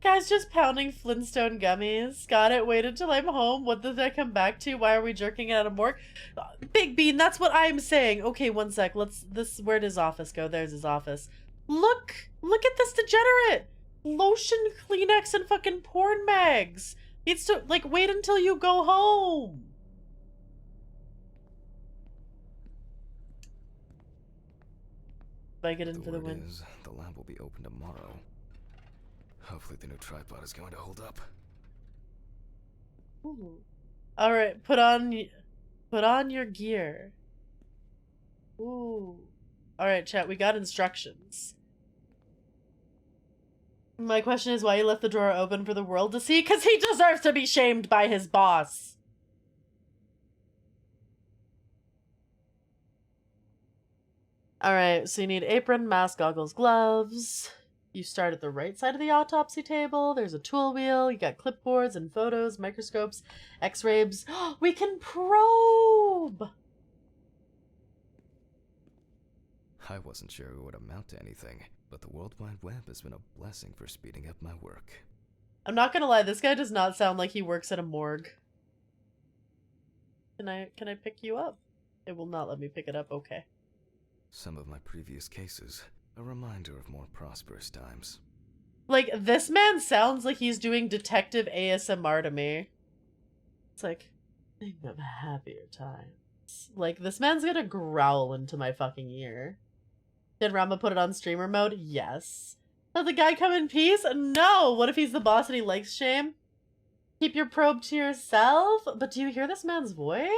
Guys, just pounding Flintstone gummies. Got it. Waited till I'm home. What did I come back to? Why are we jerking it at a morgue? Big Bean, that's what I'm saying. Okay, one sec. Where'd his office go? There's his office. Look at this degenerate. Lotion, Kleenex, and fucking porn mags. Needs to, like, wait until you go home. If I get in for the win. The lab will be open tomorrow. Hopefully the new tripod is going to hold up. All right, put on your gear. Ooh. All right, chat, we got instructions. My question is why you left the drawer open for the world to see? Because he deserves to be shamed by his boss. All right, so you need apron, mask, goggles, gloves. You start at the right side of the autopsy table. There's a tool wheel. You got clipboards and photos, microscopes, x-rays. We can probe! I wasn't sure it would amount to anything, but the World Wide Web has been a blessing for speeding up my work. I'm not gonna lie, this guy does not sound like he works at a morgue. Can I pick you up? It will not let me pick it up. Okay. Some of my previous cases, a reminder of more prosperous times. Like, this man sounds like he's doing detective ASMR to me. It's like, think of happier times. Like, this man's gonna growl into my fucking ear. Did Rama put it on streamer mode? Yes. Let the guy come in peace? No! What if he's the boss and he likes shame? Keep your probe to yourself? But do you hear this man's voice?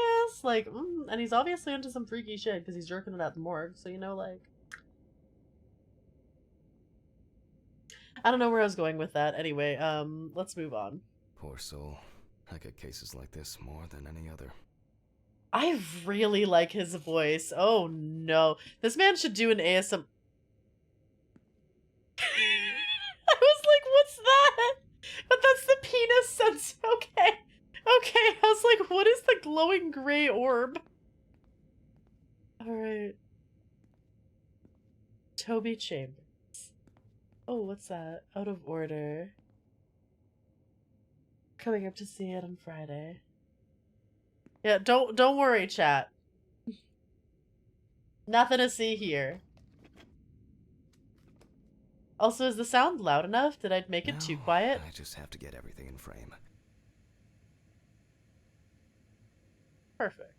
Like, and he's obviously into some freaky shit because he's jerking it at the morgue, so you know, like... I don't know where I was going with that. Anyway, let's move on. Poor soul. I get cases like this more than any other. I really like his voice. Oh no. This man should do an ASM. I was like, what's that? But that's the penis sense. Okay. Okay. I was like, what is the glowing gray orb? Alright. Toby Chambers. Oh, what's that? Out of order. Coming up to see it on Friday. Yeah, don't worry, chat. Nothing to see here. Also, is the sound loud enough? Did I make it too quiet? I just have to get everything in frame. Perfect.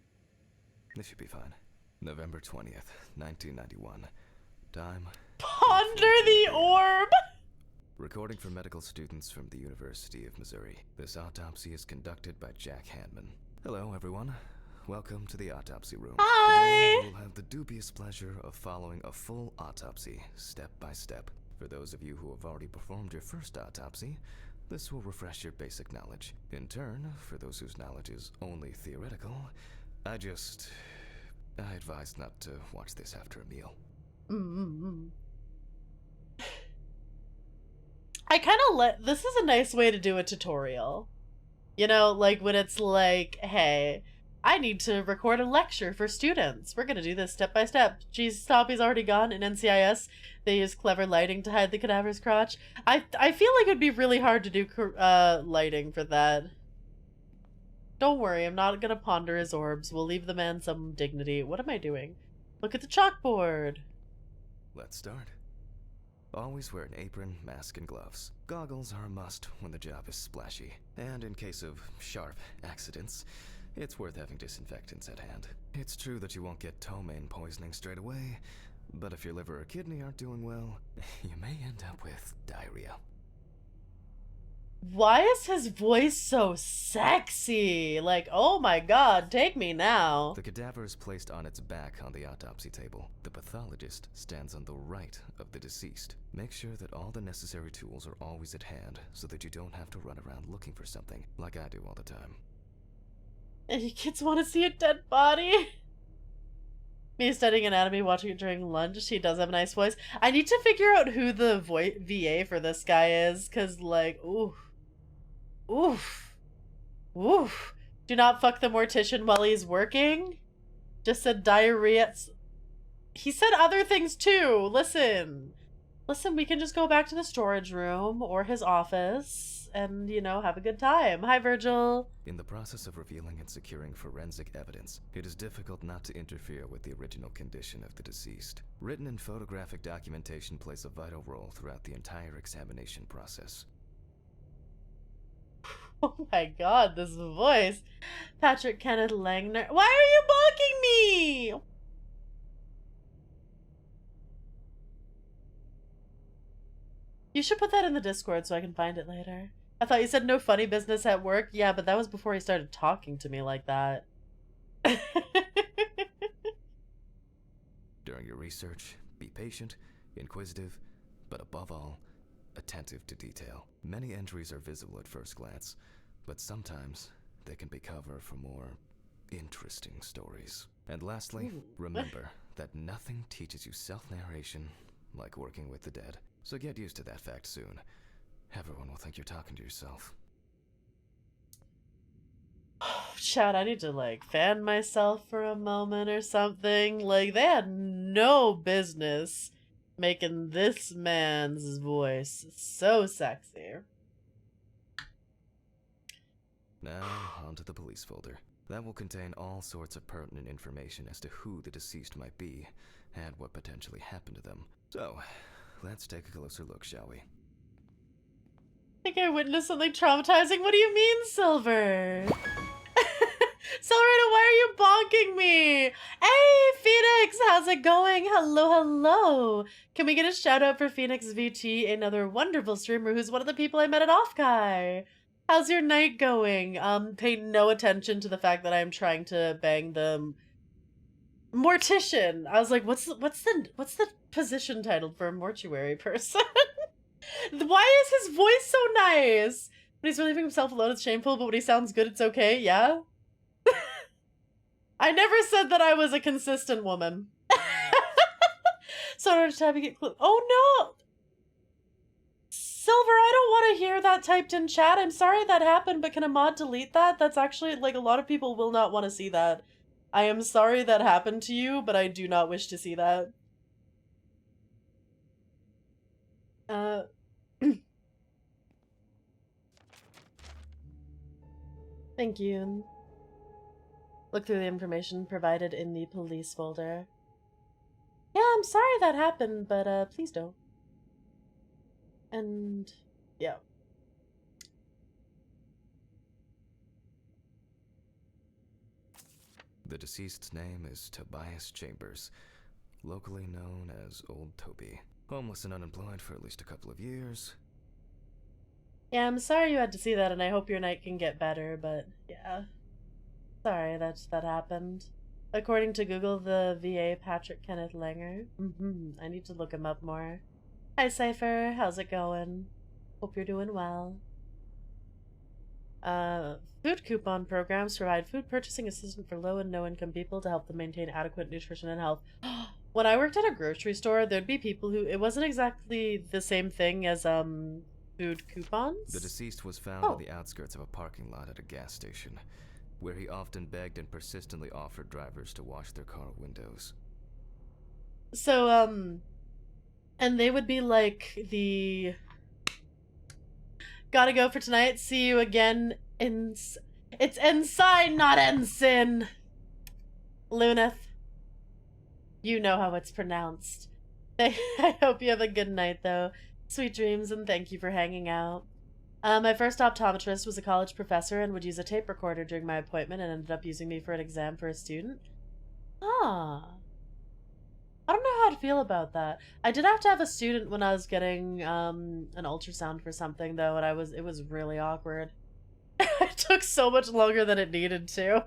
This should be fine. November 20th, 1991. Time. Ponder the orb! Recording for medical students from the University of Missouri. This autopsy is conducted by Jack Hanman. Hello, everyone. Welcome to the autopsy room. Hi! Today, we'll have the dubious pleasure of following a full autopsy, step by step. For those of you who have already performed your first autopsy, this will refresh your basic knowledge. In turn, for those whose knowledge is only theoretical, I advise not to watch this after a meal. I kind of this is a nice way to do a tutorial. You know, like when it's like, hey, I need to record a lecture for students. We're gonna do this step by step. Geez, Stoppy's already gone. In NCIS, they use clever lighting to hide the cadaver's crotch. I feel like it'd be really hard to do lighting for that. Don't worry, I'm not gonna ponder his orbs. We'll leave the man some dignity. What am I doing? Look at the chalkboard. Let's start. Always wear an apron, mask, and gloves. Goggles are a must when the job is splashy. And in case of sharp accidents, it's worth having disinfectants at hand. It's true that you won't get ptomaine poisoning straight away, but if your liver or kidney aren't doing well, you may end up with diarrhea. Why is his voice so sexy? Like, oh my god, take me now. The cadaver is placed on its back on the autopsy table. The pathologist stands on the right of the deceased. Make sure that all the necessary tools are always at hand so that you don't have to run around looking for something, like I do all the time. Any kids want to see a dead body? Me studying anatomy, watching it during lunch. He does have a nice voice. I need to figure out who the VA for this guy is, because, like, oof. Oof. Oof. Do not fuck the mortician while he's working. Just said diarrhea. He said other things too. Listen. Listen, we can just go back to the storage room or his office and, you know, have a good time. Hi, Virgil. In the process of revealing and securing forensic evidence, it is difficult not to interfere with the original condition of the deceased. Written and photographic documentation plays a vital role throughout the entire examination process. Oh my god, this voice. Patrick Kenneth Langner. Why are you mocking me? You should put that in the Discord so I can find it later. I thought you said no funny business at work. Yeah, but that was before he started talking to me like that. During your research, be patient, inquisitive, but above all, attentive to detail. Many entries are visible at first glance, but sometimes they can be cover for more interesting stories. And lastly, remember that nothing teaches you self-narration like working with the dead. So get used to that fact soon. Everyone will think you're talking to yourself. Chad, I need to, like, fan myself for a moment or something. Like, they had no business making this man's voice so sexy. Now, onto the police folder. That will contain all sorts of pertinent information as to who the deceased might be and what potentially happened to them. So, let's take a closer look, shall we? I think I witnessed something traumatizing. What do you mean, Silver? Silverado, why are you bonking me? Hey, Phoenix, how's it going? Hello, hello. Can we get a shout out for Phoenix VT, another wonderful streamer who's one of the people I met at Offkai? How's your night going? Pay no attention to the fact that I'm trying to bang the mortician. I was like, what's the position title for a mortuary person? Why is his voice so nice? When he's relieving himself alone, it's shameful, but when he sounds good, it's okay, yeah? I never said that I was a consistent woman. So to have to get oh no! Silver, I don't want to hear that typed in chat. I'm sorry that happened, but can a mod delete that? That's actually, like, a lot of people will not want to see that. I am sorry that happened to you, but I do not wish to see that. Thank you. Look through the information provided in the police folder. I'm sorry that happened, but please don't. And yeah. The deceased's name is Tobias Chambers, locally known as Old Toby. Homeless and unemployed for at least a couple of years. Yeah, I'm sorry you had to see that, and I hope your night can get better, but yeah. Sorry that happened. According to Google, the VA Patrick Kenneth Langer. I need to look him up more. Hi, Cypher. How's it going? Hope you're doing well. Food coupon programs provide food purchasing assistance for low and no income people to help them maintain adequate nutrition and health. When I worked at a grocery store, there'd be people who, it wasn't exactly the same thing as food coupons. The deceased was found on the outskirts of a parking lot at a gas station, where he often begged and persistently offered drivers to wash their car windows. So, and they would be like the gotta go for tonight, see you again in... It's ensign, not ensign! Luneth. You know how it's pronounced. I hope you have a good night, though. Sweet dreams, and thank you for hanging out. My first optometrist was a college professor and would use a tape recorder during my appointment and ended up using me for an exam for a student. Ah. I don't know how to feel about that. I did have to have a student when I was getting an ultrasound for something, though, and it was really awkward. It took so much longer than it needed to.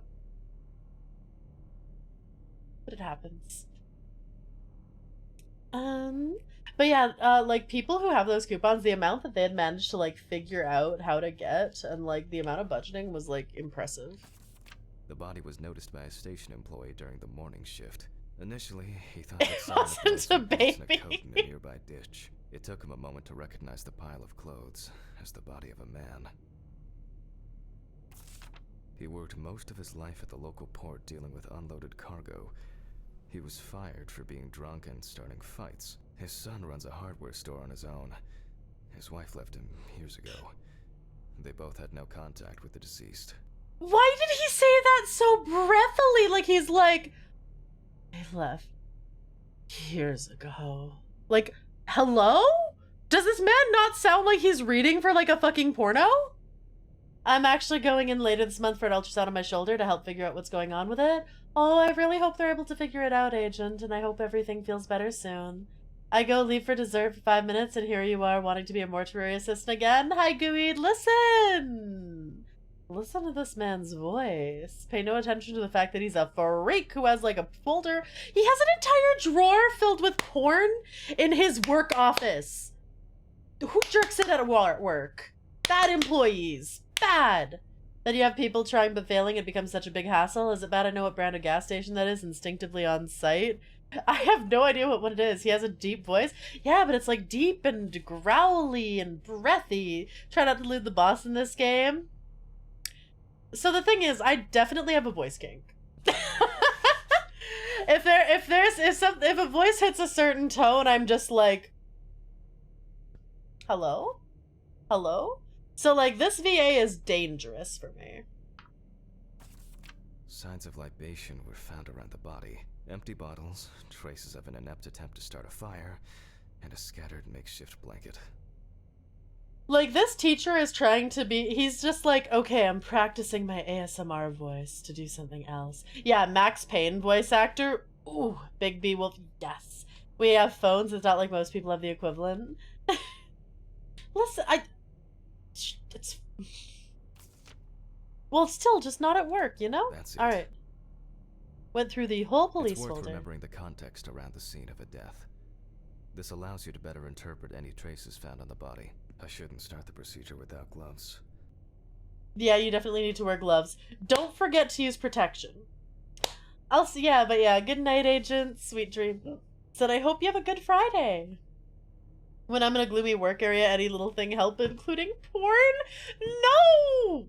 But it happens. But yeah, like, people who have those coupons, the amount that they had managed to, like, figure out how to get, and, like, the amount of budgeting was, like, impressive. The body was noticed by a station employee during the morning shift. Initially, he thought that It someone wasn't placed a some clothes in a baby. coat in a nearby ditch. It took him a moment to recognize the pile of clothes as the body of a man. He worked most of his life at the local port dealing with unloaded cargo. He was fired for being drunk and starting fights. His son runs a hardware store on his own. His wife left him years ago. They both had no contact with the deceased. Why did he say that so breathily? Like, he's like, I left years ago. Like, hello? Does this man not sound like he's reading for, like, a fucking porno? I'm actually going in later this month for an ultrasound on my shoulder to help figure out what's going on with it. Oh, I really hope they're able to figure it out, Agent, and I hope everything feels better soon. I go leave for dessert for 5 minutes, and here you are wanting to be a mortuary assistant again. Hi, Gooey, listen! Listen to this man's voice. Pay no attention to the fact that he's a freak who has, like, a folder. He has an entire drawer filled with porn in his work office. Who jerks it at work? Bad employees. Bad. That you have people trying but failing, it becomes such a big hassle. Is it bad I know what brand of gas station that is instinctively on site? I have no idea what it is. He has a deep voice. Yeah, but it's like deep and growly and breathy. Try not to lose the boss in this game. So the thing is, I definitely have a voice kink. if a voice hits a certain tone, I'm just like, hello? Hello? So, like, this VA is dangerous for me. Signs of libation were found around the body. Empty bottles, traces of an inept attempt to start a fire, and a scattered makeshift blanket. Like, this teacher is trying to be... He's just like, okay, I'm practicing my ASMR voice to do something else. Yeah, Max Payne voice actor. Ooh, Big B Wolf. Yes. We have phones. It's not like most people have the equivalent. Listen, it's... Well, it's still just not at work, you know? That's it. Alright. Went through the whole police It's worth folder. remembering the context around the scene of a death. This allows you to better interpret any traces found on the body. I shouldn't start the procedure without gloves. Yeah, you definitely need to wear gloves. Don't forget to use protection. Yeah, good night, Agent. Sweet dream. Said I hope you have a good Friday. When I'm in a gloomy work area, any little thing help, including porn? No!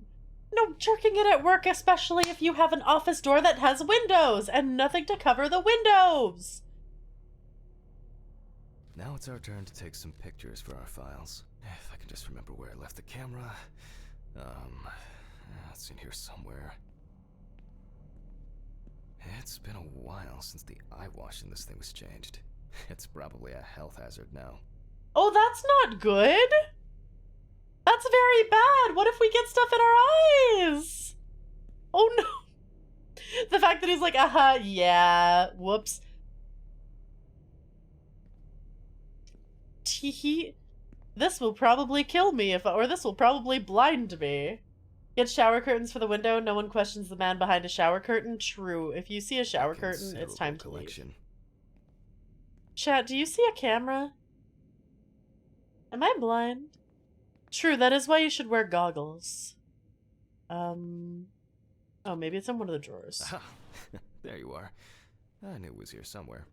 No jerking it at work, especially if you have an office door that has windows and nothing to cover the windows. Now it's our turn to take some pictures for our files. If I can just remember where I left the camera. It's in here somewhere. It's been a while since the eyewash in this thing was changed. It's probably a health hazard now. Oh, that's not good. That's very bad. What if we get stuff in our eyes? Oh no. The fact that he's like, yeah, whoops. This will probably kill me or this will probably blind me. Get shower curtains for the window. No one questions the man behind a shower curtain. True. If you see a shower curtain, it's time to leave. Chat, do you see a camera? Am I blind? True, that is why you should wear goggles. Oh, maybe it's in one of the drawers. Ah, there you are. I knew it was here somewhere.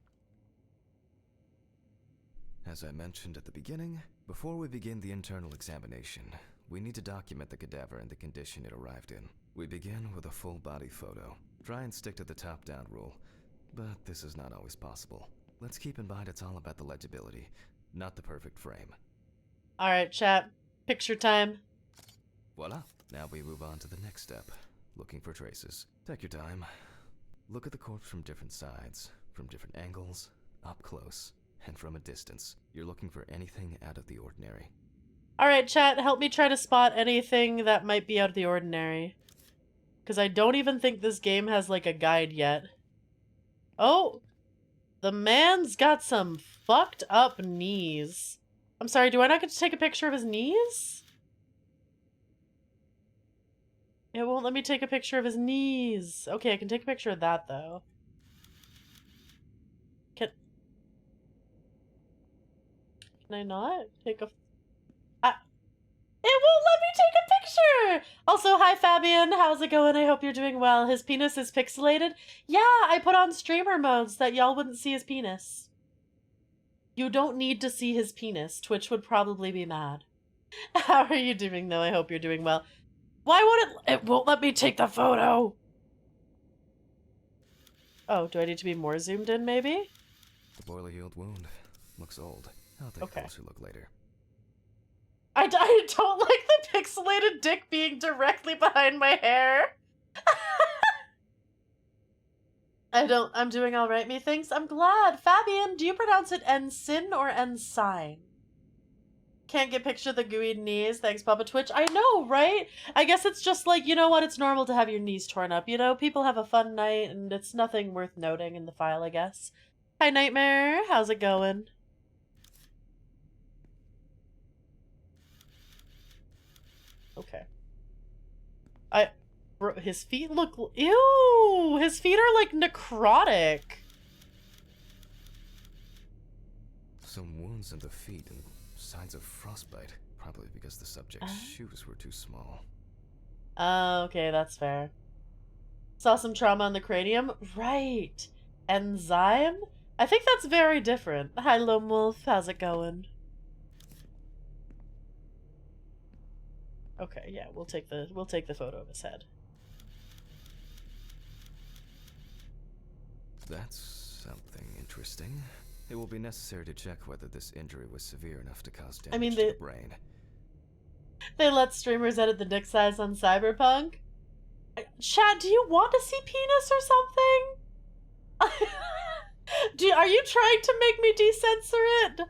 As I mentioned at the beginning, before we begin the internal examination, we need to document the cadaver and the condition it arrived in. We begin with a full body photo. Try and stick to the top-down rule, but this is not always possible. Let's keep in mind it's all about the legibility, not the perfect frame. Alright, chat. Picture time. Voila. Now we move on to the next step. Looking for traces. Take your time. Look at the corpse from different sides, from different angles, up close, and from a distance. You're looking for anything out of the ordinary. Alright, chat, help me try to spot anything that might be out of the ordinary. Because I don't even think this game has, like, a guide yet. Oh! The man's got some fucked up knees. I'm sorry, do I not get to take a picture of his knees? It won't let me take a picture of his knees. Okay, I can take a picture of that, though. Can I not take a... It won't let me take a picture! Also, hi Fabian, how's it going? I hope you're doing well. His penis is pixelated? Yeah, I put on streamer modes that y'all wouldn't see his penis. You don't need to see his penis. Twitch would probably be mad. How are you doing, though? I hope you're doing well. Why won't it won't let me take the photo? Oh, do I need to be more zoomed in, maybe? The boiler healed wound. Looks old. I'll take a closer look later. I don't like the pixelated dick being directly behind my hair. I'm doing all right, methinks. I'm glad. Fabian, do you pronounce it ensign or ensign? Can't get picture of the gooey knees. Thanks, Papa Twitch. I know, right? I guess it's just like, you know what? It's normal to have your knees torn up. You know, people have a fun night, and it's nothing worth noting in the file, I guess. Hi, Nightmare. How's it going? Okay. His feet look... Ew! His feet are, like, necrotic. Some wounds in the feet and signs of frostbite. Probably because the subject's shoes were too small. Okay, that's fair. Saw some trauma on the cranium? Right. Enzyme? I think that's very different. Hi, Lone Wolf. How's it going? Okay, yeah, we'll take the photo of his head. That's something interesting. It will be necessary to check whether this injury was severe enough to cause damage I mean, to the brain. They let streamers edit the dick size on Cyberpunk? Chat, do you want to see penis or something? Are you trying to make me decensor it?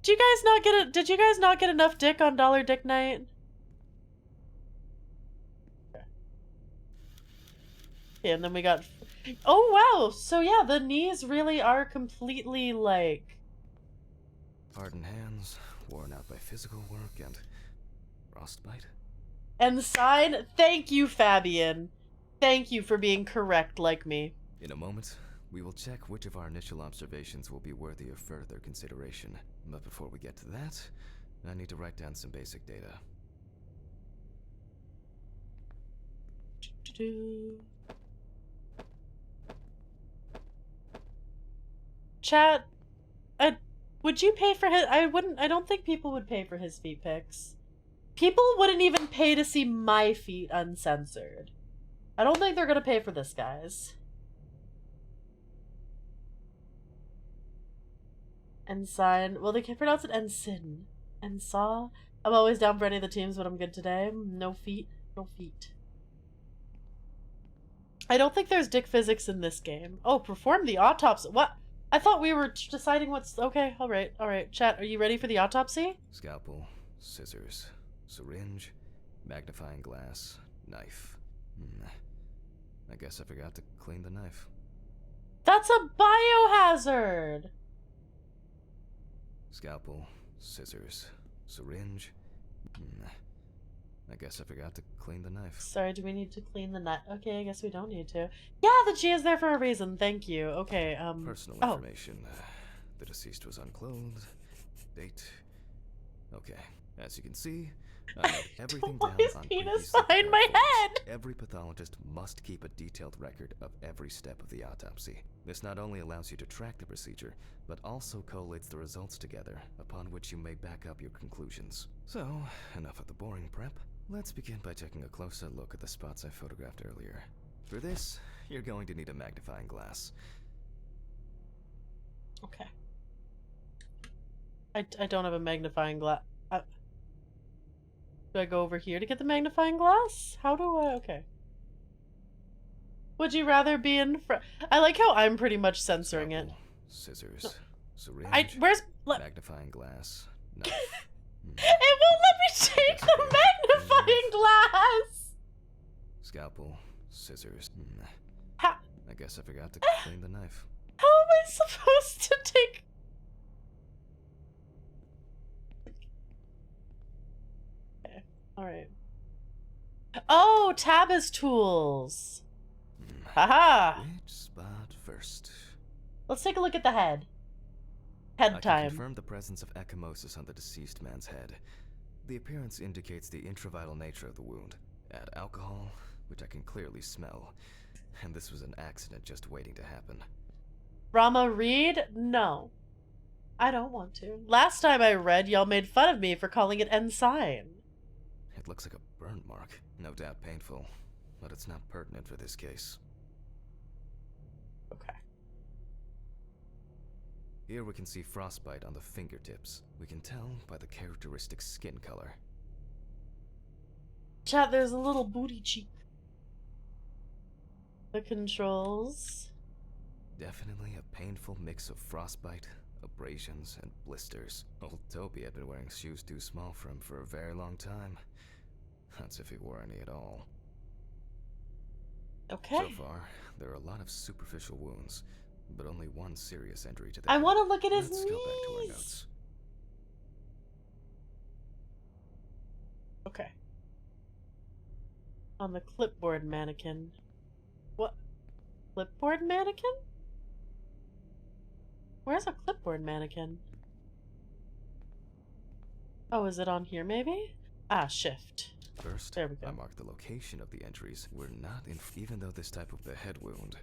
Did you guys not get enough dick on Dollar Dick Night? Okay, and then we got... Oh, wow! So yeah, the knees really are completely, like... Hardened hands, worn out by physical work, and frostbite. And sign? Thank you, Fabian. Thank you for being correct like me. In a moment, we will check which of our initial observations will be worthy of further consideration. But before we get to that, I need to write down some basic data. Chat, would you pay for his... I don't think people would pay for his feet pics. People wouldn't even pay to see my feet uncensored. I don't think they're gonna pay for this, guys. Ensign. Well, they can pronounce it ensign. Ensaw. I'm always down for any of the teams, but I'm good today. No feet. No feet. I don't think there's dick physics in this game. Oh, perform the autopsy. What? I thought we were deciding what's... Okay, alright. Chat, are you ready for the autopsy? Scalpel, scissors, syringe, magnifying glass, knife. I guess I forgot to clean the knife. That's a biohazard! Scalpel, scissors, syringe. I guess I forgot to clean the knife. Sorry, do we need to clean the knife? Okay, I guess we don't need to. Yeah, the G is there for a reason, thank you. Okay, Personal oh. information. The deceased was unclothed. Date. Okay, as you can see, I have everything Why down is on penis previously behind my prepared forms. head? Every pathologist must keep a detailed record of every step of the autopsy. This not only allows you to track the procedure, but also collates the results together, upon which you may back up your conclusions. So, enough of the boring prep. Let's begin by taking a closer look at the spots I photographed earlier. For this, you're going to need a magnifying glass. Okay. I don't have a magnifying glass. Do I go over here to get the magnifying glass? How do I... Okay. Would you rather be in front... I like how I'm pretty much censoring it. Scissors, syringe, Where's... magnifying glass, knife. It won't let me take the magnifying glass! Scalpel, scissors. How... I guess I forgot to clean the knife. How am I supposed to take... Okay, alright. Oh, tab is tools! Haha! Which spot first? Let's take a look at the head. Head I can time. confirm the presence of ecchymosis on the deceased man's head. The appearance indicates the intravital nature of the wound. Add alcohol, which I can clearly smell. And this was an accident just waiting to happen. Rama read? No. I don't want to. Last time I read, y'all made fun of me for calling it ensign. It looks like a burn mark. No doubt painful, but it's not pertinent for this case. Okay. Here we can see frostbite on the fingertips. We can tell by the characteristic skin color. Chat, there's a little booty cheek. The controls. Definitely a painful mix of frostbite, abrasions, and blisters. Old Toby had been wearing shoes too small for him for a very long time. That's if he wore any at all. Okay. So far, there are a lot of superficial wounds, but only one serious injury to the I head. want to look at his Let's knees. go back to our notes. Okay. On the clipboard mannequin. What? Clipboard mannequin? Where's a clipboard mannequin? Oh, is it on here maybe? Ah, shift. First, There we go. I marked the location of the injuries. We're not in, even though this type of the head wound,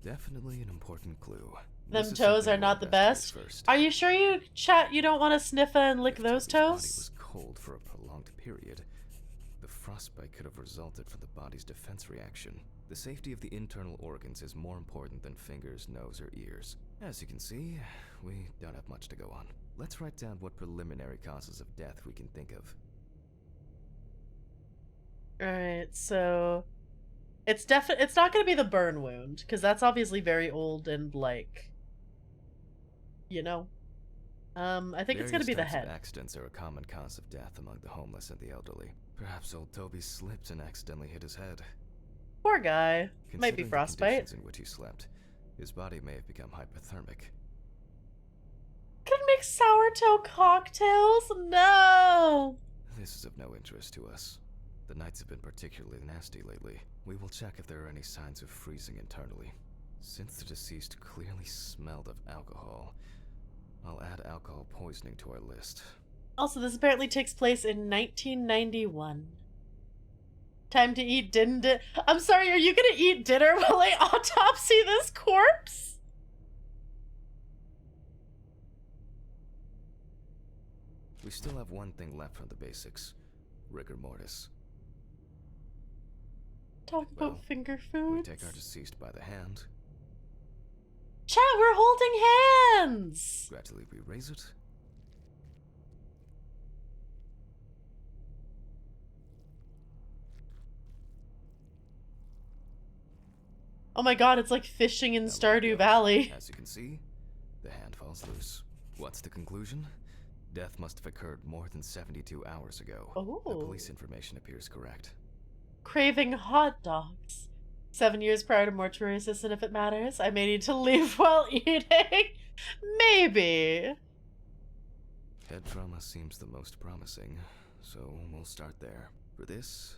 definitely an important clue. Them This is toes something are we'll not the investigate best. first. Are you sure you, chat, you don't want to sniff and lick If those Toby's body toes? was cold for a prolonged period, the frostbite could have resulted from the body's defense reaction. The safety of the internal organs is more important than fingers, nose, or ears. As you can see, we don't have much to go on. Let's write down what preliminary causes of death we can think of. Alright, so it's not gonna be the burn wound, because that's obviously very old and like, you know. I think it's gonna be the Various types head. of accidents are a common cause of death among the homeless and the elderly. Perhaps old Toby slipped and accidentally hit his head. Poor guy. Might be Considering the frostbite. conditions in which he slept, his body may have become hypothermic. Could make sourdough cocktails? No! This is of no interest to us. The nights have been particularly nasty lately. We will check if there are any signs of freezing internally. Since the deceased clearly smelled of alcohol, I'll add alcohol poisoning to our list. Also, this apparently takes place in 1991. Time to eat dinner. I'm sorry, are you gonna eat dinner while I autopsy this corpse? We still have one thing left from the basics. Rigor mortis. Talk about Well, finger We foods. take our deceased by the hand, Chat, we're holding hands! gradually we raise it. Oh my god, it's like fishing in Now let Stardew go. Valley. As you can see, The hand falls loose. What's the conclusion? Death must have occurred more than 72 hours ago. The Oh. police information appears correct. Craving hot dogs. 7 years prior to mortuary assistant, if it matters. I may need to leave while eating. Maybe. Head trauma seems the most promising, so we'll start there. For this,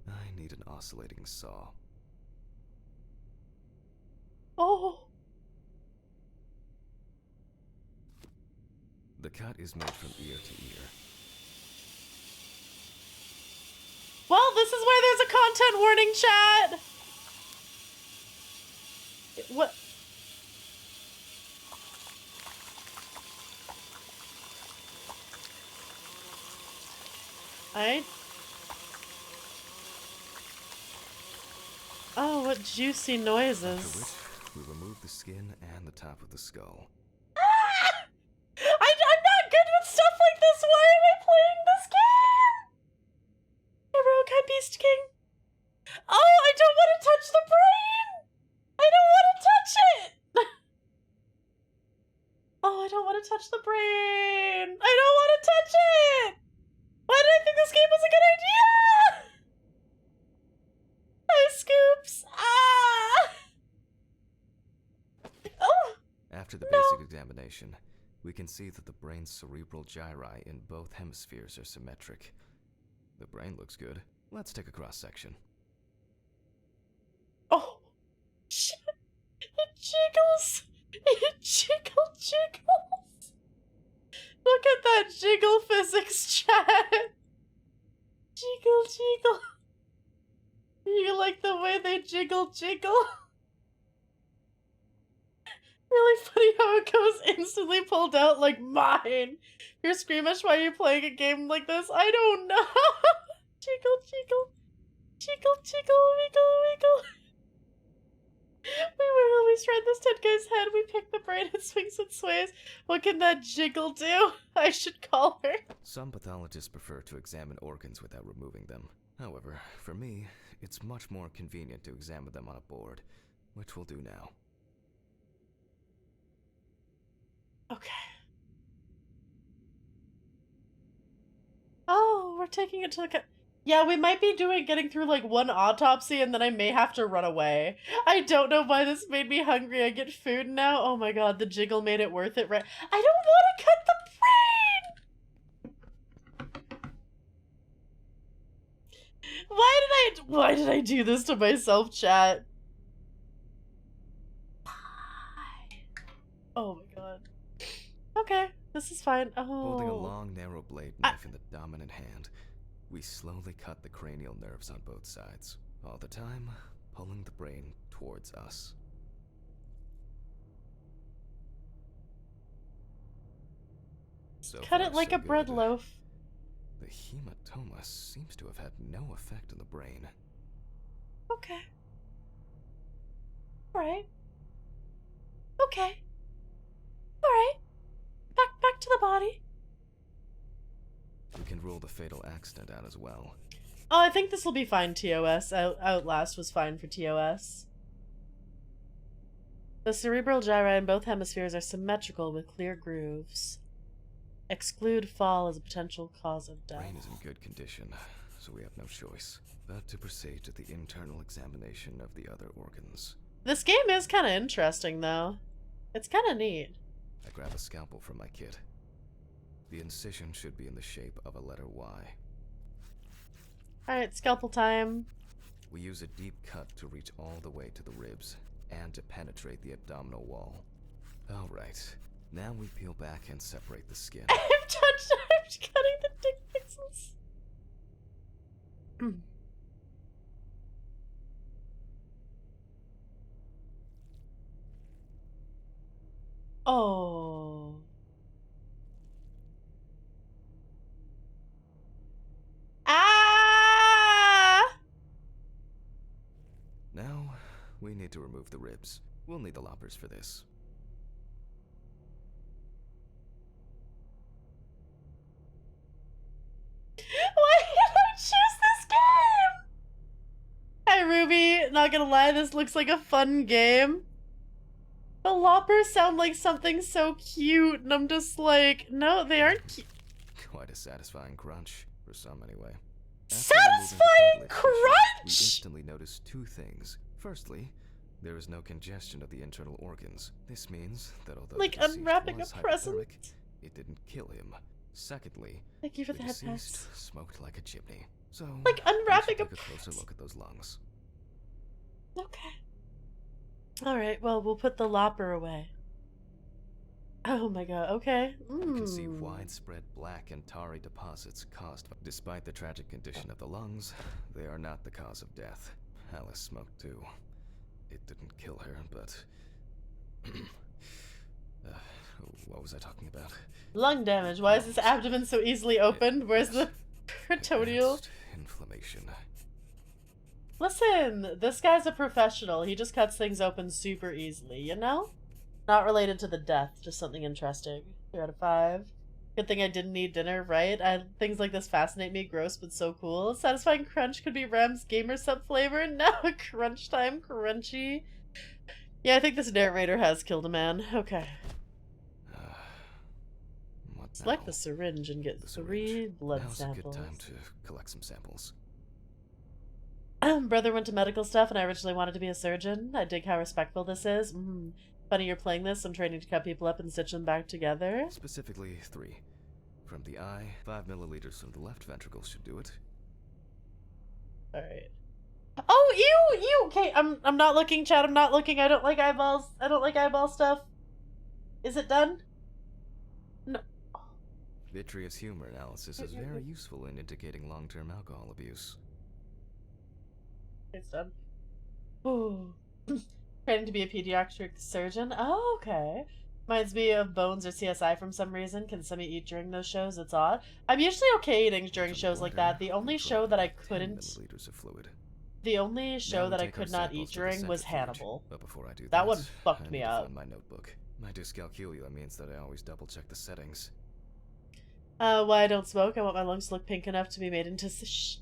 I need an oscillating saw. Oh. The cut is made from ear to ear. Well, this is why there's a content warning, chat. What? Oh, what juicy After noises. which, we remove the skin and the top of the skull. I'm not good with stuff like this. Why am I playing this game? Heroic Beast King. Oh, I don't want to touch the brain. I don't want to touch it. Oh, I don't want to touch the brain. I don't want to touch it. Why did I think this game was a good idea? Hi, Scoops. Ah. Oh. After the No. basic examination, we can see that the brain's cerebral gyri in both hemispheres are symmetric. The brain looks good. Let's take a cross-section. Oh, shit. It jiggles. It jiggles. Look at that jiggle physics, chat. Jiggle. You like the way they jiggle? Really funny how it goes instantly pulled out like mine. You're squeamish, why are you playing a game like this? I don't know. Jiggle. Wiggle. We wiggle, we shred this dead guy's head, we pick the brain, it swings and sways. What can that jiggle do? I should call her. Some pathologists prefer to examine organs without removing them. However, for me, it's much more convenient to examine them on a board, which we'll do now. Okay. Oh, we're taking it to the yeah, we might be getting through like one autopsy and then I may have to run away. I don't know why this made me hungry. I get food now. Oh my god, the jiggle made it worth it, right? I don't want to cut the brain! Why did I do this to myself, chat? Oh my god. Okay, this is fine. Oh. Holding a long, narrow blade knife in the dominant hand, we slowly cut the cranial nerves on both sides, all the time pulling the brain towards us. So Cut far, it like so a bread good. loaf. The hematoma seems to have had no effect on the brain. Okay. Alright. Okay. Alright. Back to the body. We can rule the fatal accident out as well. Oh, I think this will be fine, TOS. Outlast was fine for TOS. The cerebral gyri in both hemispheres are symmetrical with clear grooves. Exclude fall as a potential cause of death. Brain is in good condition, so we have no choice but to proceed to the internal examination of the other organs. This game is kind of interesting, though. It's kind of neat. I grab a scalpel from my kit. The incision should be in the shape of a letter Y. Alright, scalpel time. We use a deep cut to reach all the way to the ribs and to penetrate the abdominal wall. Alright, now we peel back and separate the skin. I'm cutting the dick pixels. Oh. Ah! Now, we need to remove the ribs. We'll need the loppers for this. Why did I choose this game? Hi, Ruby. Not gonna lie, this looks like a fun game. The loppers sound like something so cute, and I'm just like, no, they aren't cute. Quite a satisfying crunch, for some anyway. Satisfying We crunch! instantly notice two things. Firstly, there is no congestion of the internal organs. This means that although Like the deceased unwrapping a was present. hypothermic, it didn't kill him. Secondly, Thank you for the the head deceased pass. smoked like a chimney. So, Like unwrapping we a should take a closer present. look at those lungs. Okay. Alright, well, we'll put the lopper away. Oh my god, okay. You can see widespread black and tarry deposits caused by... Despite the tragic condition of the lungs, they are not the cause of death. Alice smoked too. It didn't kill her, but... what was I talking about? Lung damage. Why is this abdomen so easily opened? Where's the peritoneal? Advanced inflammation. Listen, this guy's a professional. He just cuts things open super easily, you know? Not related to the death, just something interesting. 3 out of 5. Good thing I didn't eat dinner, right? Things like this fascinate me, gross but so cool. Satisfying crunch could be Ram's gamer sub flavor. Now crunch time, crunchy. Yeah, I think this narrator has killed a man. Okay. What Select now? the syringe and get The 3 syringe. blood Now's samples. a good time to collect some samples. Brother went to medical stuff and I originally wanted to be a surgeon. I dig how respectful this is. Funny you're playing this. I'm training to cut people up and stitch them back together. Specifically 3. From the eye, 5 milliliters from the left ventricle should do it. Alright. Oh, ew! Okay, I'm not looking, chat. I'm not looking. I don't like eyeballs. I don't like eyeball stuff. Is it done? No. Vitreous humor analysis is very useful in indicating long-term alcohol abuse. It's done. Ooh. Training to be a pediatric surgeon? Oh, okay. Reminds me of Bones or CSI from some reason. Can somebody eat during those shows? It's odd. I'm usually okay eating during From shows like bladder, that. The only we show draw that I 10 couldn't... milliliters of fluid. The only show Now that I take our could not eat samples to the during was centrifuge. Hannibal. But before I do That one I fucked need me to up. find my notebook. My dyscalculia means that I always double-check the settings. Why I don't smoke? I want my lungs to look pink enough to be made into... Shh.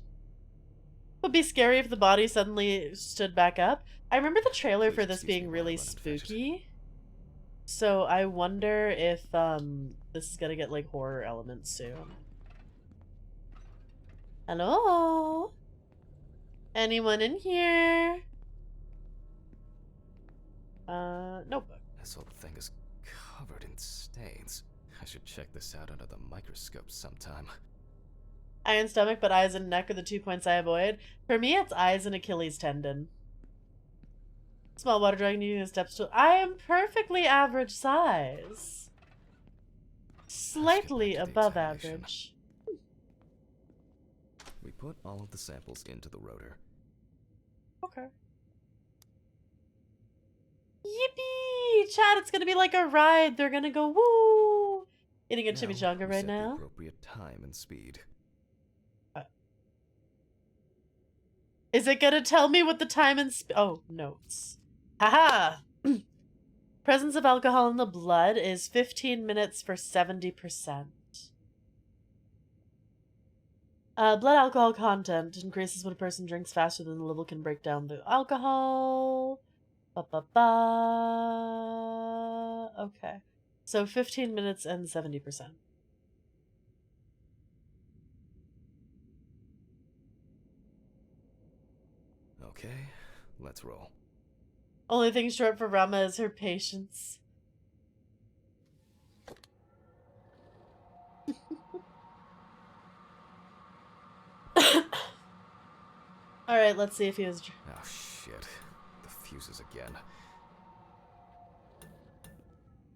Would be scary if the body suddenly stood back up. I remember the trailer Please for this excuse being me while I really run and fetch it. spooky. So I wonder if this is gonna get like horror elements soon. Hello? Anyone in here? Notebook. This whole thing is covered in stains. I should check this out under the microscope sometime. Eye and stomach, but eyes and neck are the 2 points I avoid. For me, it's eyes and Achilles tendon. Small water dragon using a step stool. I am perfectly average size. Slightly back to the above examination. average. We put all of the samples into the rotor. Okay. Yippee! Chat, it's gonna be like a ride. They're gonna go woo! Eating a Now, chimichanga we right set the now. appropriate time and speed. Is it gonna tell me what the time and oh, notes. Haha! Presence of alcohol in the blood is 15 minutes for 70%. Blood alcohol content increases when a person drinks faster than the liver can break down the alcohol. Okay. So 15 minutes and 70%. Okay, let's roll. Only thing short for Ramaea is her patience. Alright, let's see if he was... Oh shit. The fuses again.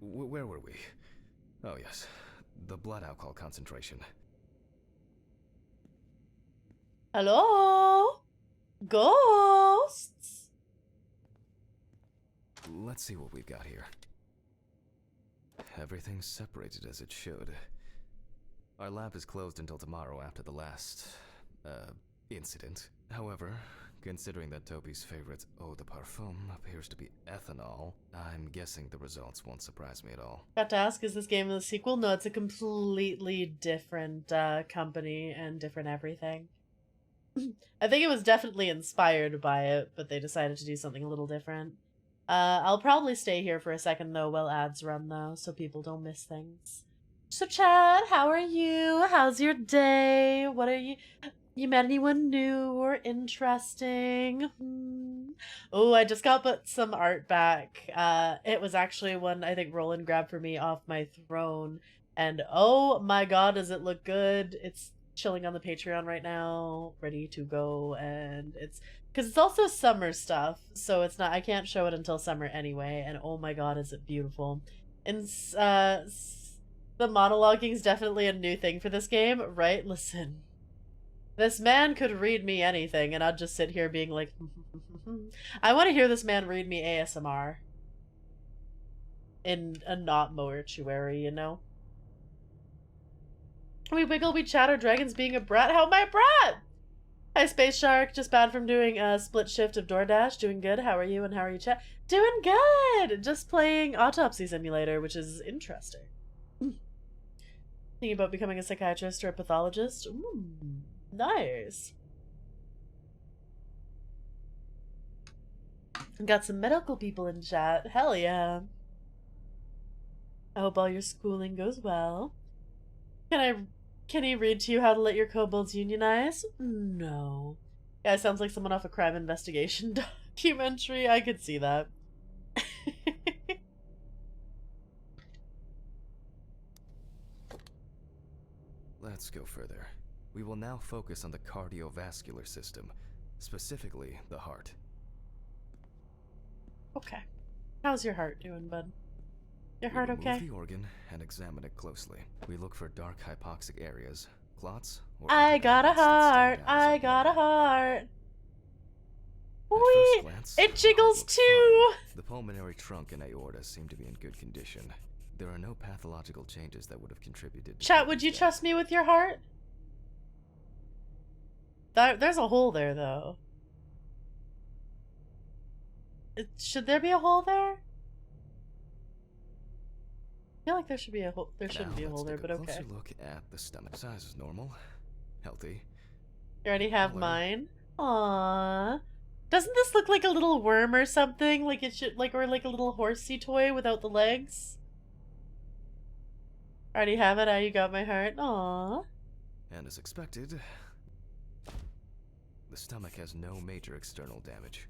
Where were we? Oh yes. The blood alcohol concentration. Hello? Ghosts? Let's see what we've got here. Everything's separated as it should. Our lab is closed until tomorrow after the last, incident. However, considering that Toby's favorite eau de parfum appears to be ethanol, I'm guessing the results won't surprise me at all. Got to ask, is this game a sequel? No, it's a completely different company and different everything. I think it was definitely inspired by it, but they decided to do something a little different. I'll probably stay here for a second though while ads run though, so people don't miss things. So Chad, how are you? How's your day? What are you met anyone new or interesting? Oh, I just got some art back. It was actually one I think Roland grabbed for me off my throne. And oh my god, does it look good? It's chilling on the Patreon right now, ready to go, and it's because it's also summer stuff, so it's not, I can't show it until summer anyway, and oh my god, is it beautiful. And the monologuing is definitely a new thing for this game, right? Listen. This man could read me anything, and I'd just sit here being like, I want to hear this man read me ASMR. In a not mortuary, you know? We wiggle, we chatter, dragons being a brat. How am I a brat? Hi, Space Shark. Just bad from doing a split shift of DoorDash. Doing good. How are you and how are you, chat? Doing good! Just playing Autopsy Simulator, which is interesting. Thinking about becoming a psychiatrist or a pathologist. Ooh, nice. Got some medical people in chat. Hell yeah. I hope all your schooling goes well. Can he read to you how to let your kobolds unionize? No. Yeah, it sounds like someone off a crime investigation documentary. I could see that. Let's go further. We will now focus on the cardiovascular system, specifically the heart. Okay. How's your heart doing, bud? Your heart we okay? remove the organ and examine it closely. We look for dark hypoxic areas, clots, or I got a heart. I got a heart. Wee! It jiggles too! The pulmonary trunk and aorta seem to be in good condition. There are no pathological changes that would have contributed to Chat, would you trust me with your heart? There's a hole there, though. Should there be a hole there? I feel like there should be a hole. There shouldn't be a hole there, but okay. Closer look at the stomach. Size is normal, healthy. You already have mine. Aww. Doesn't this look like a little worm or something? Like it should, like, or like a little horsey toy without the legs? Already have it. You got my heart. Aww. And as expected, the stomach has no major external damage.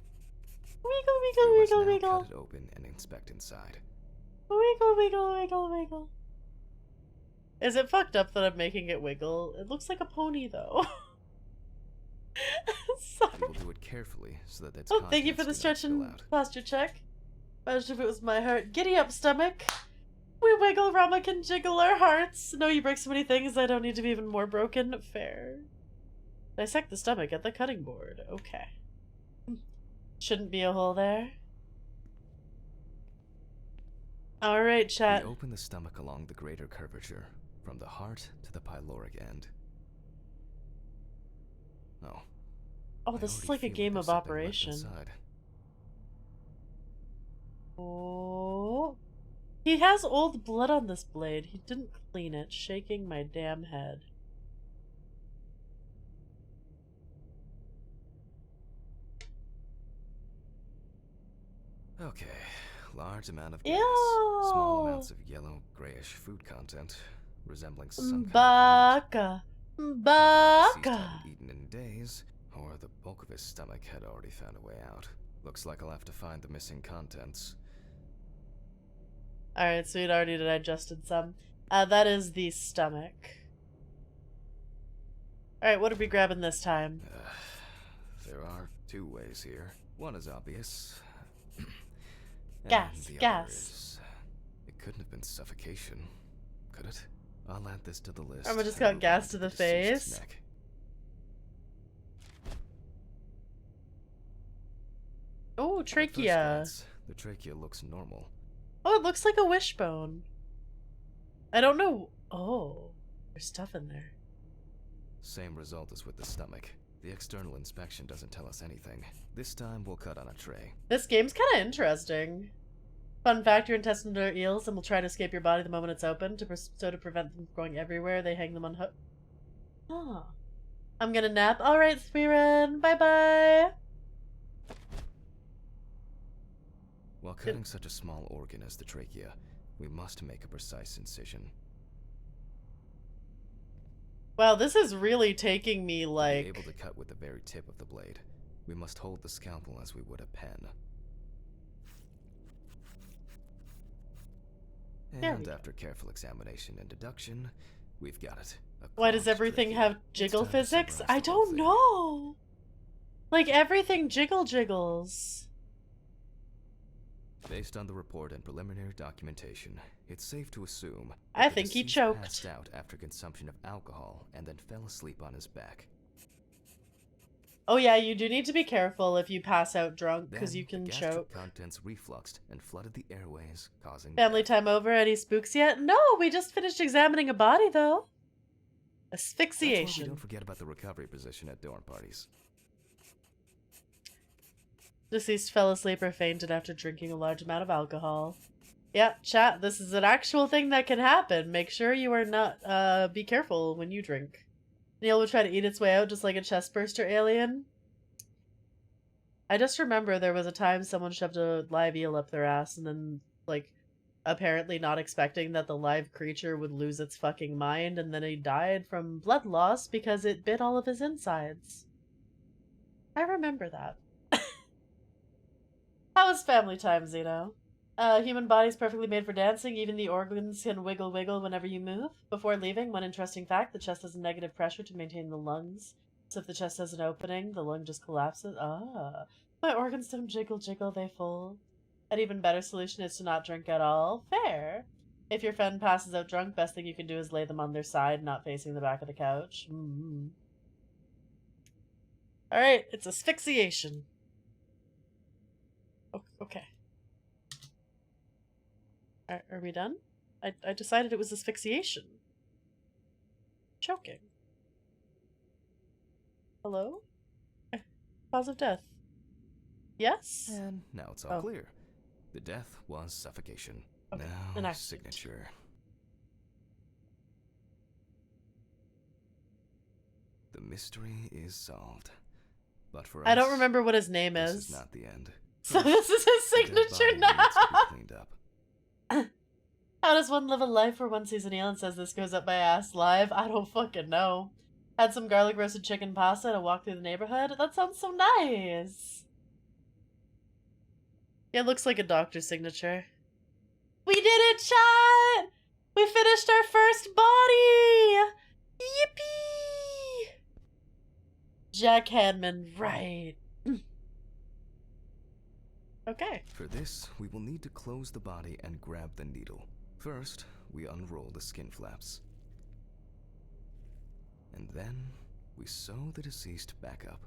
Wiggle, wiggle, wiggle, wiggle. Cut it open and inspect inside. Wiggle, wiggle, wiggle, wiggle. Is it fucked up that I'm making it wiggle? It looks like a pony, though. Sorry. We will do it carefully so that it's. Oh, thank you for the stretch and posture check. Imagine if it was my heart. Giddy up, stomach. We wiggle, Rama can jiggle our hearts. No, you break so many things, I don't need to be even more broken. Fair. Dissect the stomach at the cutting board. Okay. Shouldn't be a hole there. Alright, chat. We open the stomach along the greater curvature, from the heart to the pyloric end. Oh. Oh, this is like a game of operation. Oh. He has old blood on this blade. He didn't clean it. Shaking my damn head. Okay. Large amount of gas. Ew. Small amounts of yellow, grayish food content, resembling some Baka. Baka. Hadn't eaten in days, or the bulk of his stomach had already found a way out. Looks like I'll have to find the missing contents. Alright, so we'd already digested some. That is the stomach. Alright, what are we grabbing this time? There are two ways here. One is obvious. Gas, the gas. Other is, it couldn't have been suffocation, could it? I'll add this to the list. Rama just got gas to the face. Neck. Oh, trachea. Glance, the trachea looks normal. Oh, it looks like a wishbone. I don't know. Oh, there's stuff in there. Same result as with the stomach. The external inspection doesn't tell us anything. This time we'll cut on a tray. This game's kind of interesting. Fun fact, your intestines are eels and will try to escape your body the moment it's open. So to prevent them from going everywhere, they hang them on hook. Oh. I'm gonna nap. Alright, Spirin. Bye-bye. While cutting such a small organ as the trachea, we must make a precise incision. Wow, this is really taking me To be like... able to cut with the very tip of the blade, we must hold the scalpel as we would a pen. And after careful examination and deduction, we've got it. Why does everything have jiggle physics? I don't know. Like, everything jiggles. Based on the report and preliminary documentation, it's safe to assume I that think the he deceased choked. passed out after consumption of alcohol and then fell asleep on his back. Oh yeah, you do need to be careful if you pass out drunk, because Then you can the gastric choke. contents refluxed and flooded the airways, causing Family death. time over? Any spooks yet? No, we just finished examining a body, though. That's why we Asphyxiation. don't forget about the recovery position at dorm parties. Deceased fell asleep or fainted after drinking a large amount of alcohol. Yeah, chat, this is an actual thing that can happen. Make sure you are not, be careful when you drink. Neil would try to eat its way out just like a chestburster alien. I just remember there was a time someone shoved a live eel up their ass and then, like, apparently not expecting that the live creature would lose its fucking mind, and then he died from blood loss because it bit all of his insides. I remember that. How was family time, Zeno? Human body's perfectly made for dancing. Even the organs can wiggle whenever you move. Before leaving, one interesting fact, the chest has a negative pressure to maintain the lungs. So if the chest has an opening, the lung just collapses. Ah, my organs don't jiggle, they fold. An even better solution is to not drink at all. Fair. If your friend passes out drunk, best thing you can do is lay them on their side, not facing the back of the couch. Alright, it's asphyxiation. Okay. Are we done? I decided it was asphyxiation. Choking. Hello? Cause of death. Yes? And now it's all clear. The death was suffocation. Okay. Now, An accident. signature. The mystery is solved. But for us, I don't remember what his name this is. is not the end. So this is his The dead signature body now! needs to be cleaned up. How does one live a life where one sees an eel and says this goes up my ass live? I don't fucking know. Had some garlic roasted chicken pasta and a walk through the neighborhood? That sounds so nice! Yeah, it looks like a doctor's signature. We did it, chat! We finished our first body! Yippee! Jack Hanman, right. Okay. For this, we will need to close the body and grab the needle. First, we unroll the skin flaps. And then, we sew the deceased back up.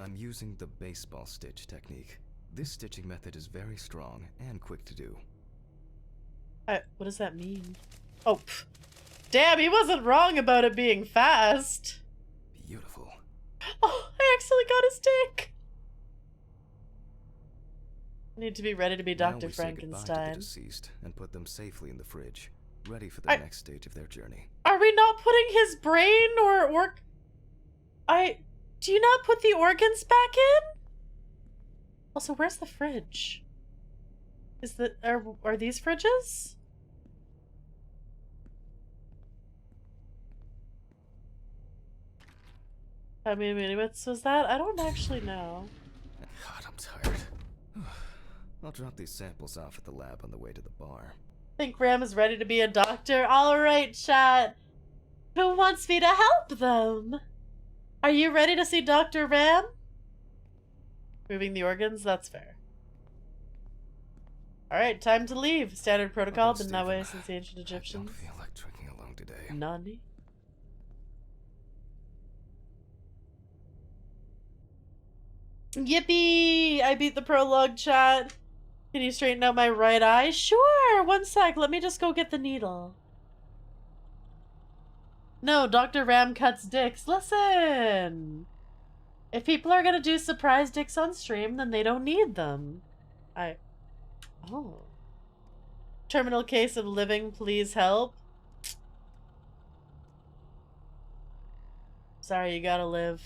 I'm using the baseball stitch technique. This stitching method is very strong and quick to do. What does that mean? Oh, pff. Damn, he wasn't wrong about it being fast. Beautiful. Oh, I accidentally got his dick. I need to be ready to be Now Dr. we say goodbye to Frankenstein. the deceased and put them safely in the fridge, ready for the next stage of their journey. Are we not putting his brain or do you not put the organs back in? Also, where's the fridge? Are these fridges? How many minutes was that? I don't actually know. God, I'm tired. I'll drop these samples off at the lab on the way to the bar. Think Ram is ready to be a doctor? Alright, chat. Who wants me to help them? Are you ready to see Dr. Ram? Moving the organs? That's fair. Alright, time to leave. Standard protocol, been that way since the ancient I Egyptians. don't feel like drinking alone today. Nani? Yippee! I beat the prologue, chat. Can you straighten out my right eye? Sure! One sec, let me just go get the needle. No, Dr. Ram cuts dicks. Listen! If people are gonna do surprise dicks on stream, then they don't need them. Oh. Terminal case of living, please help. Sorry, you gotta live.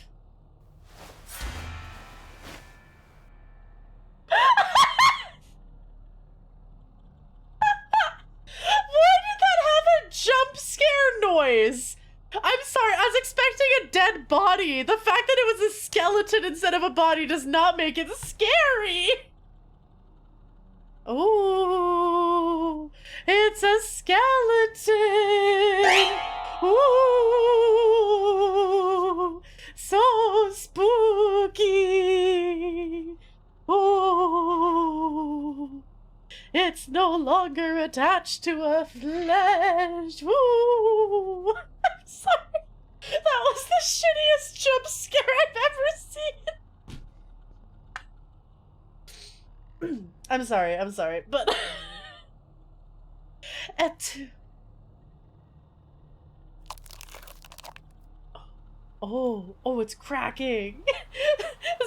dead body. The fact that it was a skeleton instead of a body does not make it scary. Oh, it's a skeleton. Ooh, so spooky. Ooh, it's no longer attached to a flesh. Ooh, I'm sorry. That was the shittiest jump scare I've ever seen. I'm sorry, but oh, it's cracking.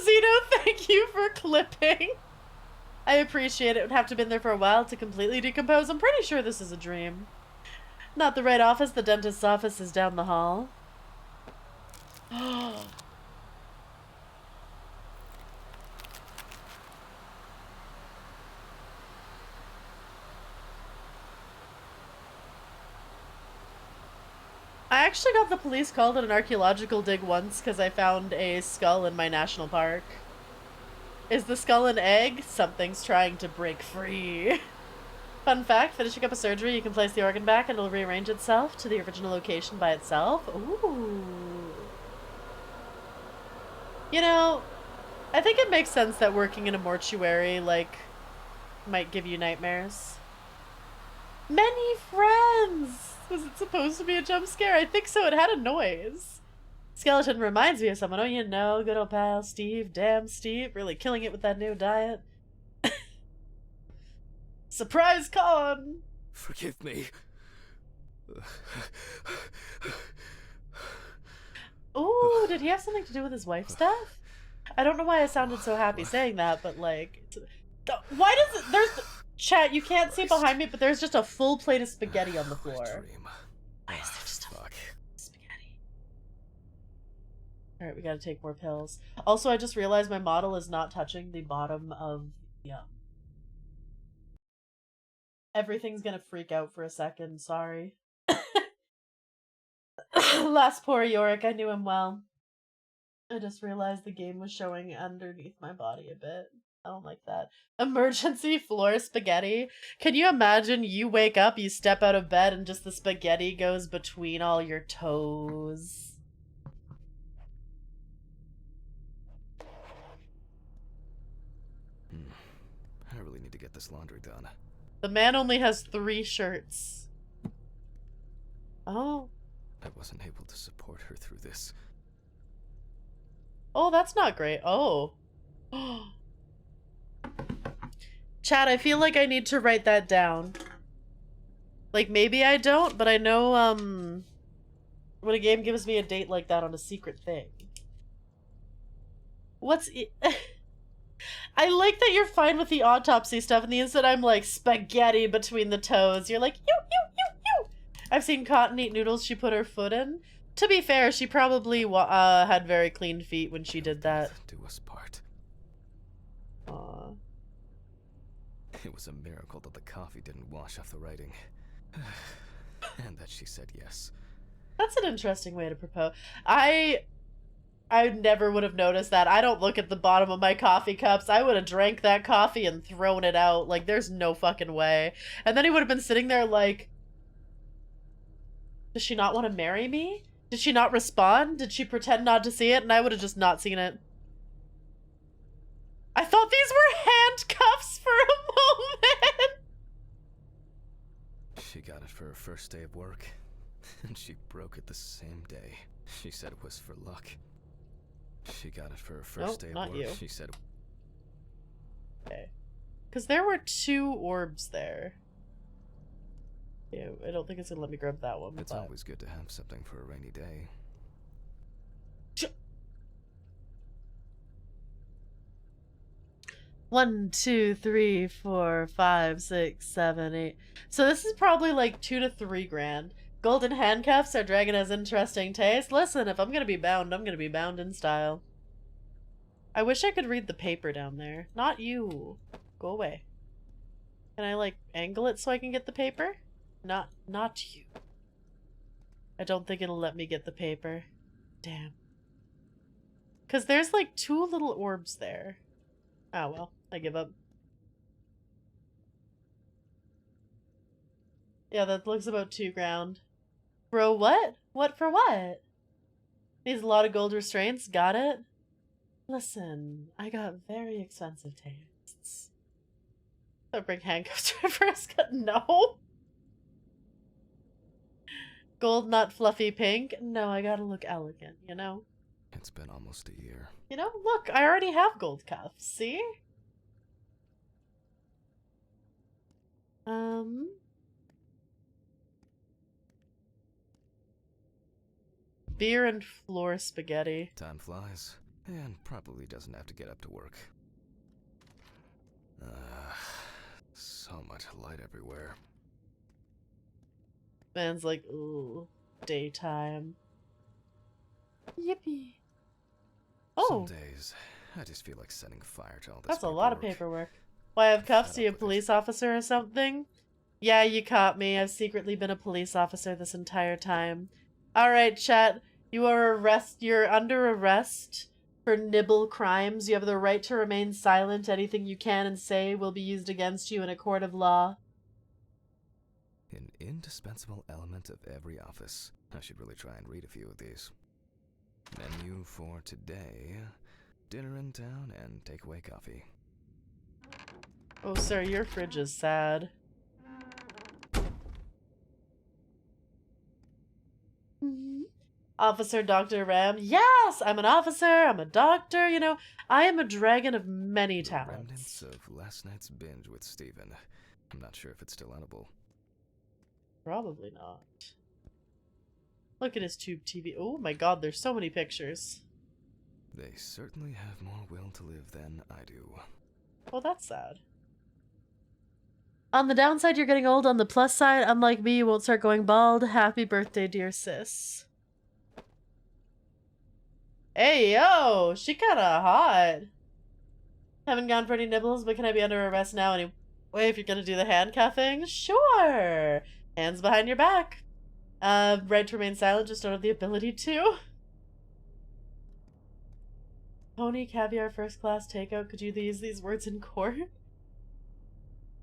Zeno, thank you for clipping. I appreciate it. It would have to have been there for a while to completely decompose. I'm pretty sure this is a dream. Not the right office. The dentist's office is down the hall. I actually got the police called at an archaeological dig once because I found a skull in my national park. Is the skull an egg? Something's trying to break free. Fun fact, finishing up a surgery, you can place the organ back and it'll rearrange itself to the original location by itself. Ooh. You know, I think it makes sense that working in a mortuary, like, might give you nightmares. Many friends! Was it supposed to be a jump scare? I think so. It had a noise. Skeleton reminds me of someone. Oh, you know, good old pal Steve. Damn Steve. Really killing it with that new diet. Surprise con! Forgive me. Ooh, did he have something to do with his wife's death? I don't know why I sounded so happy saying that, but like... Why does it... There's... Chat, you can't see behind me, but there's just a full plate of spaghetti on the floor. Why is there just a spaghetti? Alright, we gotta take more pills. Also, I just realized my model is not touching the bottom of... Yeah. Everything's gonna freak out for a second, sorry. Last poor Yorick, I knew him well. I just realized the game was showing underneath my body a bit. I don't like that. Emergency floor spaghetti. Can you imagine you wake up, you step out of bed, and just the spaghetti goes between all your toes? I really need to get this laundry done. The man only has 3 shirts. Oh. I wasn't able to support her through this. Oh, that's not great. Oh. Chat, I feel like I need to write that down. Like, maybe I don't, but I know, when a game gives me a date like that on a secret thing. What's I like that you're fine with the autopsy stuff, and the instant I'm like, spaghetti between the toes, you're like, you. I've seen Cotton eat noodles she put her foot in. To be fair, she probably had very clean feet when she did that. Do us part. Aww. It was a miracle that the coffee didn't wash off the writing. And that she said yes. That's an interesting way to propose. I never would have noticed that. I don't look at the bottom of my coffee cups. I would have drank that coffee and thrown it out. Like, there's no fucking way. And then he would have been sitting there like, does she not want to marry me? Did she not respond? Did she pretend not to see it? And I would have just not seen it. I thought these were handcuffs for a moment! She got it for her first day of work, and she broke it the same day. She said it was for luck. She got it for her first day of work. You. She said... Okay. Because there were 2 orbs there. Yeah, I don't think it's gonna let me grab that one. It's always good to have something for a rainy day. 1, 2, 3, 4, 5, 6, 7, 8. So this is probably like 2 to 3 grand. Golden handcuffs. Our dragon has interesting taste. Listen, if I'm gonna be bound, I'm gonna be bound in style. I wish I could read the paper down there. Not you. Go away. Can I like angle it so I can get the paper? Not you. I don't think it'll let me get the paper. Damn. Because there's like 2 little orbs there. Oh well, I give up. Yeah, that looks about 2 grand. Bro, what? What for what? Needs a lot of gold restraints, got it? Listen, I got very expensive tastes. So bring handcuffs to a first cut? No! Gold, not fluffy pink? No, I gotta look elegant, you know? It's been almost a year. You know, look, I already have gold cuffs, see? Beer and floor spaghetti. Time flies, and probably doesn't have to get up to work. So much light everywhere. Man's like, ooh, daytime. Yippee. Oh, Some days, I just feel like setting fire to all this that's a lot of paperwork. paperwork. Why have cuffs? Fed Are you up a with it. police officer or something? Yeah, you caught me. I've secretly been a police officer this entire time. Alright, chat. You're under arrest for nibble crimes. You have the right to remain silent. Anything you can and say will be used against you in a court of law. An indispensable element of every office. I should really try and read a few of these. Menu for today. Dinner in town and takeaway coffee. Oh, sir, your fridge is sad. Officer Dr. Ram. Yes, I'm an officer, I'm a doctor, you know, I am a dragon of many The remnants talents. of last night's binge with Steven. I'm not sure if it's still edible. Probably not. Look at his tube TV. Oh my god, there's so many pictures. They certainly have more will to live than I do. Well, that's sad. On the downside, you're getting old. On the plus side, unlike me, you won't start going bald. Happy birthday, dear sis. Hey, yo! She kinda hot. Haven't gone for any nibbles, but can I be under arrest now anyway if you're gonna do the handcuffing? Sure! Hands behind your back. Right to remain silent, just don't have the ability to. Pony, caviar, first class, takeout. Could you use these words in court?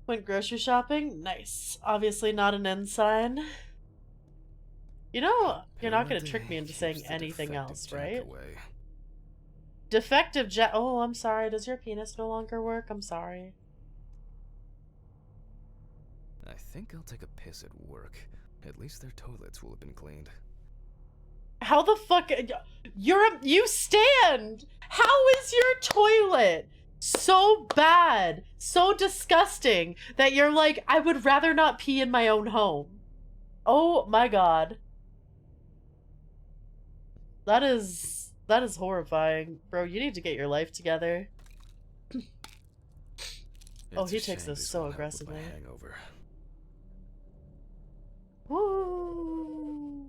Went grocery shopping? Nice. Obviously not an ensign. You know, you're not gonna trick me into saying anything else, right? Defective jack. Oh, I'm sorry. Does your penis no longer work? I'm sorry. I think I'll take a piss at work. At least their toilets will have been cleaned. How the fuck? You stand! How is your toilet so bad, so disgusting, that you're like, I would rather not pee in my own home? Oh my god. That is horrifying. Bro, you need to get your life together. Oh, he takes this so aggressively. Hangover. Woo!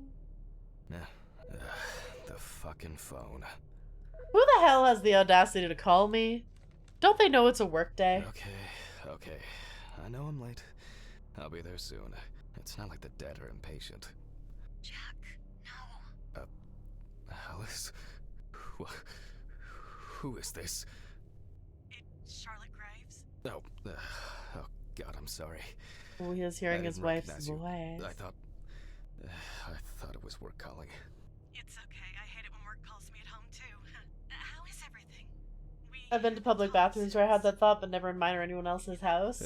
The fucking phone. Who the hell has the audacity to call me? Don't they know it's a work day? Okay. I know I'm late. I'll be there soon. It's not like the dead are impatient. Jack, no. Alice? Who is this? It's Charlotte Graves. Oh God, I'm sorry. Oh, he is hearing I his didn't wife's recognize you. voice. I thought it was work calling. It's okay. I hate it when work calls me at home, too. How is everything? I've been to public bathrooms where I had that thought, but never in mine or anyone else's house.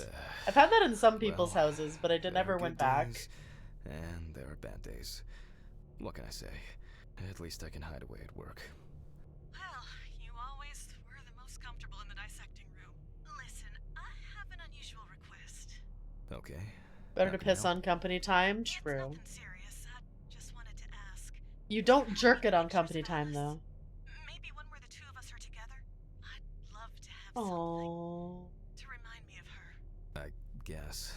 I've had that in some people's Well, houses, but I there never are went good back. days, and there are bad days. What can I say? At least I can hide away at work. Well, you always were the most comfortable in the dissecting room. Listen, I have an unusual request. Okay. Better How to can I piss help? on company time? It's True. nothing serious. I just wanted to ask. You don't Have jerk any it on pictures company of time, Alice? though. Maybe one where the two of us are together. I'd love to have something Oh. to remind me of her. I guess.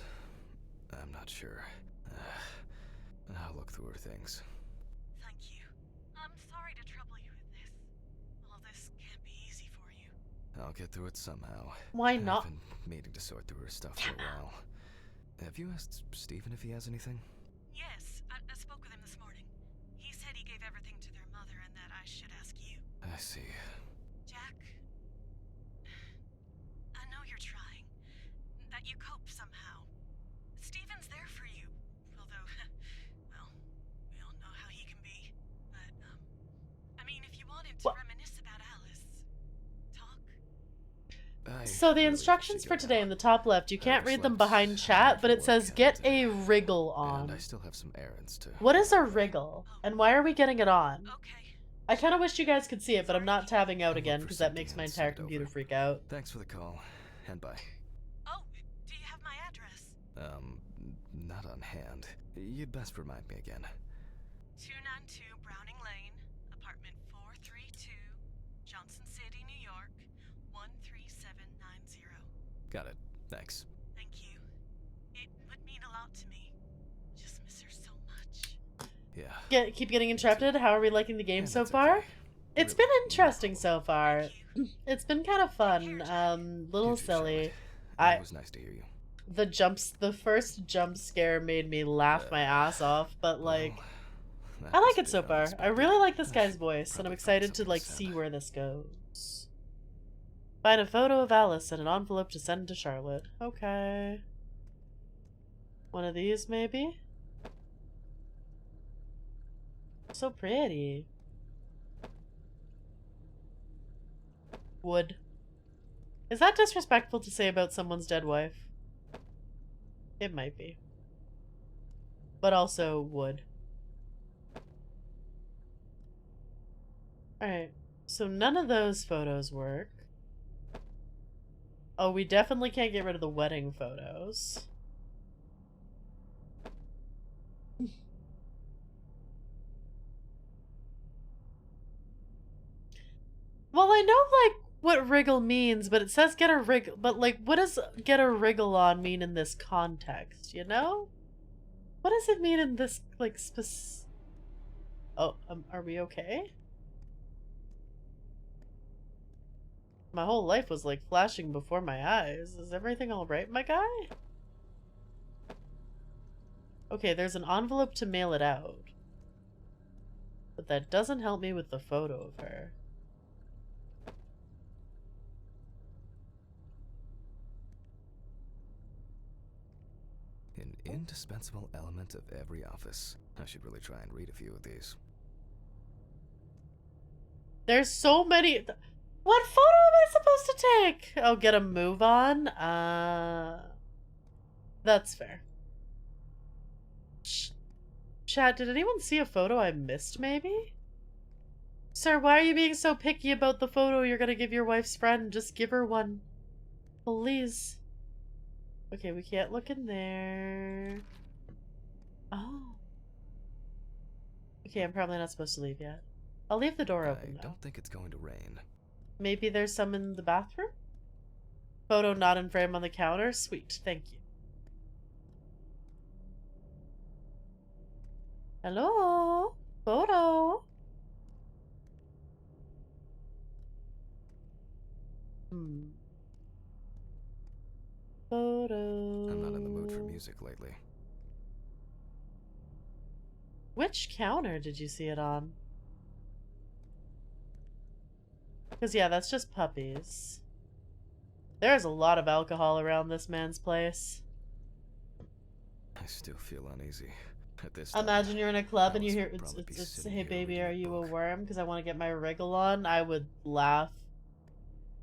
I'm not sure. I'll look through her things. Thank you. I'm sorry to trouble you with this. All this can't be easy for you. I'll get through it somehow. Why not? I've been meaning to sort through her stuff for a while. Have you asked Steven if he has anything? Yes, I spoke with him this morning. He said he gave everything to their mother and that I should ask you. I see. So the really instructions should for go today now. in the top left, you I can't read them overslept, behind I'm chat, late but for it says work, get and, a wriggle and on. I still have some errands to. What is a run. wriggle? And why are we getting it on? Okay. I kind of wish you guys could see it, but I'm not tabbing out I'll look again for because that something makes my and entire send it computer over. freak out. Thanks for the call, and bye. Oh, do you have my address? Not on hand. You'd best remind me again. 292 Browning Lane, apartment 432, Johnson City, New York, 13790. Got it. Thanks. Thank you. It would mean a lot to me. Just miss her so much. Yeah. Keep getting interrupted. How are we liking the game And so that's far? okay. It's Really, been no interesting problem. so far. Thank you. It's been kind of fun. Little You too, silly. Charlotte. It was nice to hear you. The first jump scare made me laugh my ass off, but like, Well, I that was like a it so bit far. I unexpected. really like this I guy's should voice, and I'm probably excited find to something like to see send. where this goes. Find a photo of Alice and an envelope to send to Charlotte. Okay. One of these, maybe? So pretty. Wood. Is that disrespectful to say about someone's dead wife? It might be. But also wood. Alright. So none of those photos work. Oh, we definitely can't get rid of the wedding photos. Well, I know, like, what wriggle means, but it says get a wriggle. But, like, what does get a wriggle on mean in this context, you know? What does it mean in this, like, Oh, are we okay? My whole life was, like, flashing before my eyes. Is everything alright, my guy? Okay, there's an envelope to mail it out. But that doesn't help me with the photo of her. An indispensable element of every office. I should really try and read a few of these. There's so many. What photo am I supposed to take? Oh, get a move on? That's fair. Chat, did anyone see a photo I missed, maybe? Sir, why are you being so picky about the photo you're gonna give your wife's friend? Just give her one. Please. Okay, we can't look in there. Oh. Okay, I'm probably not supposed to leave yet. I'll leave the door open, I though. don't think it's going to rain. Maybe there's some in the bathroom? Photo not in frame on the counter? Sweet, thank you. Hello? Photo? Photo. I'm not in the mood for music lately. Which counter did you see it on? Because, yeah, that's just puppies. There's a lot of alcohol around this man's place. I still feel uneasy. At this Imagine time, you're in a club and you Alice hear would probably be it's sitting hey here baby, reading are a you a book. worm? Because I want to get my wriggle on. I would laugh.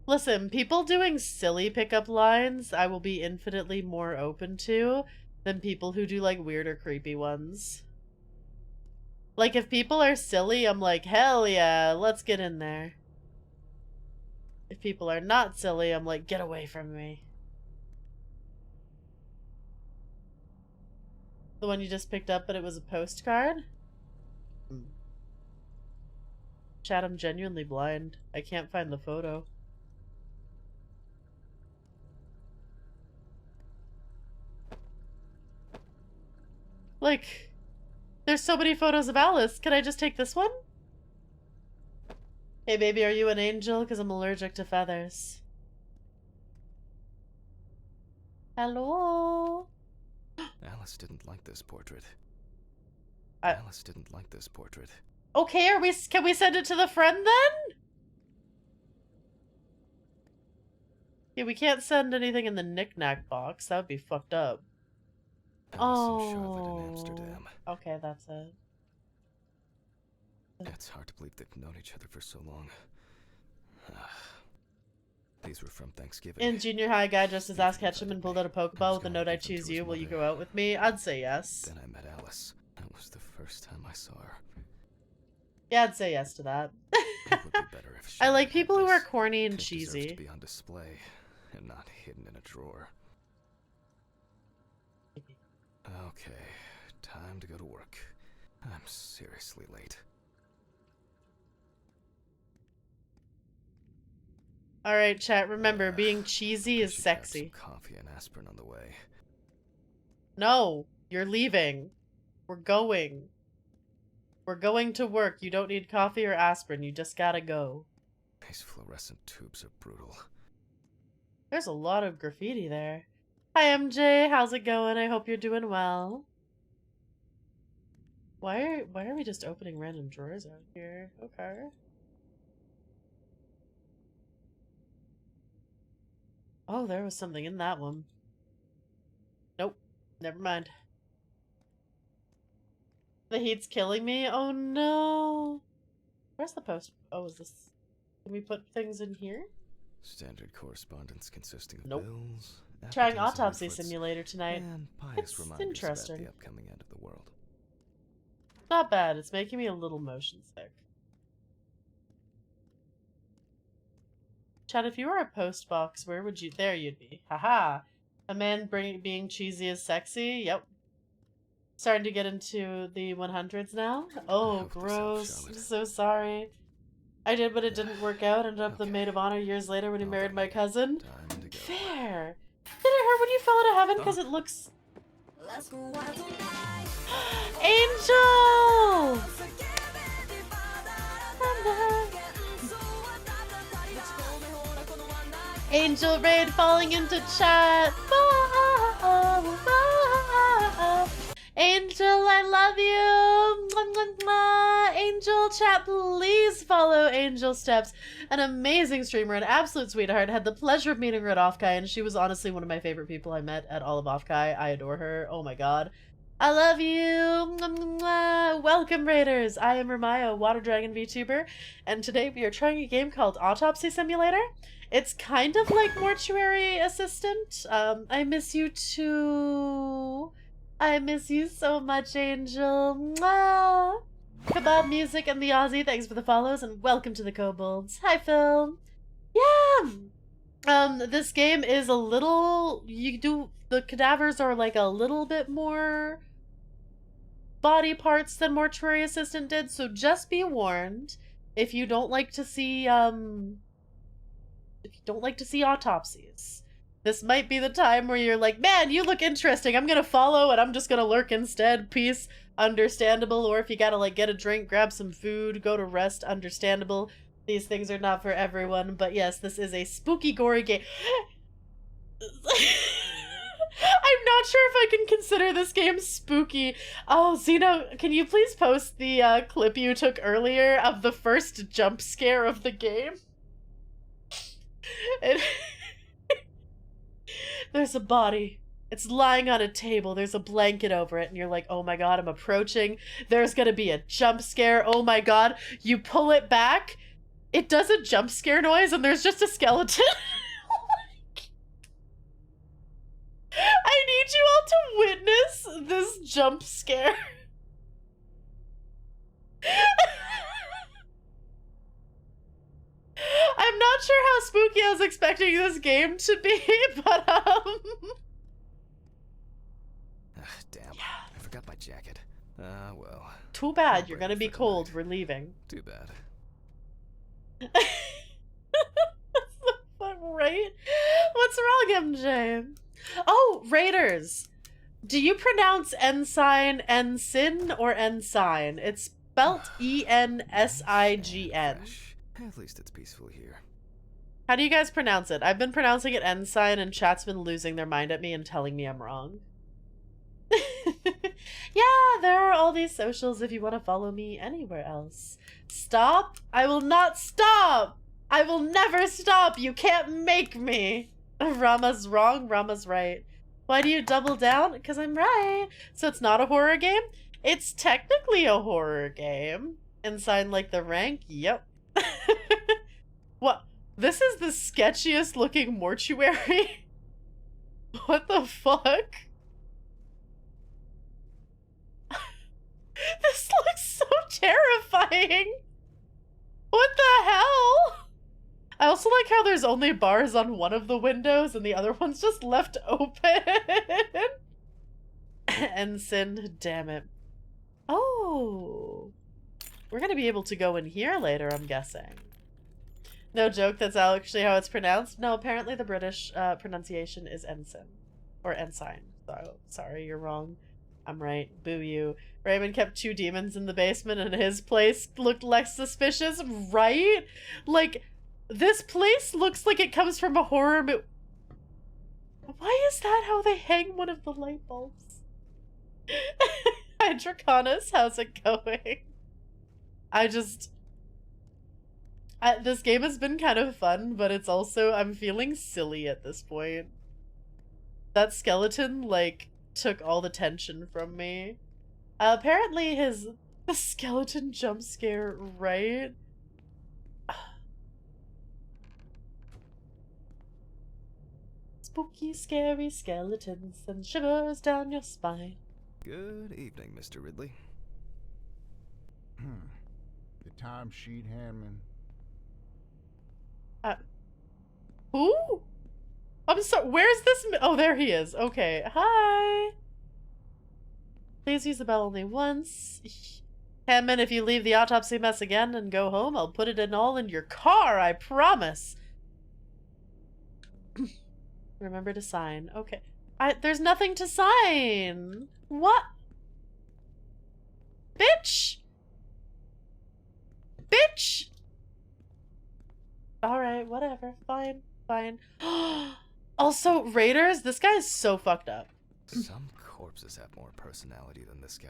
Listen, people doing silly pickup lines I will be infinitely more open to than people who do like weird or creepy ones. Like if people are silly, I'm like, hell yeah, let's get in there. If people are not silly, I'm like, get away from me. The one you just picked up, but it was a postcard? Chat, I'm genuinely blind. I can't find the photo. Like, there's so many photos of Alice. Can I just take this one? Hey baby, are you an angel? Because I'm allergic to feathers. Hello? Alice didn't like this portrait. I- Alice didn't like this portrait. Okay, can we send it to the friend then? Yeah, we can't send anything in the knick-knack box. That would be fucked up. Alice and Charlotte in Amsterdam. Okay, that's it. It's hard to believe they've known each other for so long. These These were from Thanksgiving. In junior high, a guy dressed as Ash Ketchum and pulled out a Pokeball with a note, "I choose you. Will you go out with me?" I'd say yes. Then I met Alice. That was the first time I saw her. Yeah, I'd say yes to that. It would be better if I like Sharon had people who are this. corny and It deserves cheesy. to be on display and not hidden in a drawer. Okay, time to go to work. I'm seriously late. Alright, chat, remember, being cheesy I is should grab sexy. some coffee and aspirin on the way. No, you're leaving. We're going. We're going to work. You don't need coffee or aspirin. You just gotta go. These fluorescent tubes are brutal. There's a lot of graffiti there. Hi, MJ. How's it going? I hope you're doing well. Why are we just opening random drawers out here? Okay. Oh, there was something in that one. Nope. Never mind. The heat's killing me? Oh no! Where's the post? Oh, is this... Can we put things in here? Standard correspondence consisting of Nope. bills, Trying appetizing Autopsy leaflets, Simulator tonight. and pious It's reminders interesting. about the upcoming end of the world. Not bad. It's making me a little motion sick. Chad, if you were a post box, where would you... There you'd be. Haha. A man being cheesy is sexy? Yep. Starting to get into the 100s now? Oh, hope this helps, gross. I'm Charlotte. so sorry. I did, but it didn't work out. Ended up the Okay. maid of honor years later when he Well married done, my lady. cousin. Time to go. Fair. Did it hurt when you fell out of heaven? Because Oh. it looks... Angel! Angel raid falling into chat. Angel, I love you. Mwah, mwah, mwah. Angel, chat, please follow Angel Steps. An amazing streamer, an absolute sweetheart. Had the pleasure of meeting her at Offkai, and she was honestly one of my favorite people I met at all of Offkai. I adore her. Oh my god. I love you. Mwah, mwah, mwah. Welcome, Raiders. I am Ramaea, Water Dragon VTuber, and today we are trying a game called Autopsy Simulator. It's kind of like Mortuary Assistant. I miss you too. I miss you so much, Angel. Mwah. Kebab Music and the Aussie, thanks for the follows, and welcome to the Kobolds. Hi, Phil. Yeah. This game is a little... The cadavers are like a little bit more body parts than Mortuary Assistant did, so just be warned. If you don't like to see, autopsies, this might be the time where you're like, man, you look interesting, I'm gonna follow and I'm just gonna lurk instead. Peace, understandable. Or if you gotta like get a drink, grab some food, go to rest, understandable. These things are not for everyone, but yes, this is a spooky, gory game. I'm not sure if I can consider this game spooky. Oh, Zeno, can you please post the clip you took earlier of the first jump scare of the game? There's a body. It's lying on a table. There's a blanket over it, and you're like, oh my god, I'm approaching. There's gonna be a jump scare. Oh my god. You pull it back. It does a jump scare noise, and there's just a skeleton. I need you all to witness this jump scare. I'm not sure how spooky I was expecting this game to be, but Damn, I forgot my jacket. Ah, well. too bad. I'll You're bring gonna it be for cold. tonight. We're leaving. Too bad. Right? What's wrong, MJ? Oh, Raiders. Do you pronounce ensign ensign or ensign? It's spelt E-N-S-I-G-N. Fresh. At least it's peaceful here. How do you guys pronounce it? I've been pronouncing it ensign, and chat's been losing their mind at me and telling me I'm wrong. Yeah, there are all these socials if you want to follow me anywhere else. Stop? I will not stop! I will never stop! You can't make me! Rama's wrong, Rama's right. Why do you double down? Because I'm right. So it's not a horror game? It's technically a horror game. Ensign like the rank? Yep. What? This is the sketchiest looking mortuary. What the fuck? This looks so terrifying. What the hell? I also like how there's only bars on one of the windows and the other one's just left open. Ensign, damn it. Oh. We're gonna be able to go in here later, I'm guessing. No joke, that's actually how it's pronounced. No, apparently the British pronunciation is ensign. Or ensign. So, sorry, you're wrong. I'm right. Boo you. Raymond kept 2 demons in the basement and his place looked less suspicious, right? Like, this place looks like it comes from a horror movie. Why is that how they hang one of the light bulbs? Hi, Draconis, how's it going? This game has been kind of fun, but it's also, I'm feeling silly at this point. That skeleton, like, took all the tension from me. Apparently the skeleton jump scare, right? Spooky, scary skeletons and shivers down your spine. Good evening, Mr. Ridley. The timesheet handman. Who? I'm sorry, where's this? Oh, there he is. Okay, hi. Please use the bell only once. Hammond, if you leave the autopsy mess again and go home, I'll put it all in your car, I promise. Remember to sign. Okay. There's nothing to sign. What? Bitch! Bitch! Alright, whatever. Fine. Fine. Also, Raiders, this guy is so fucked up. Some corpses have more personality than this guy.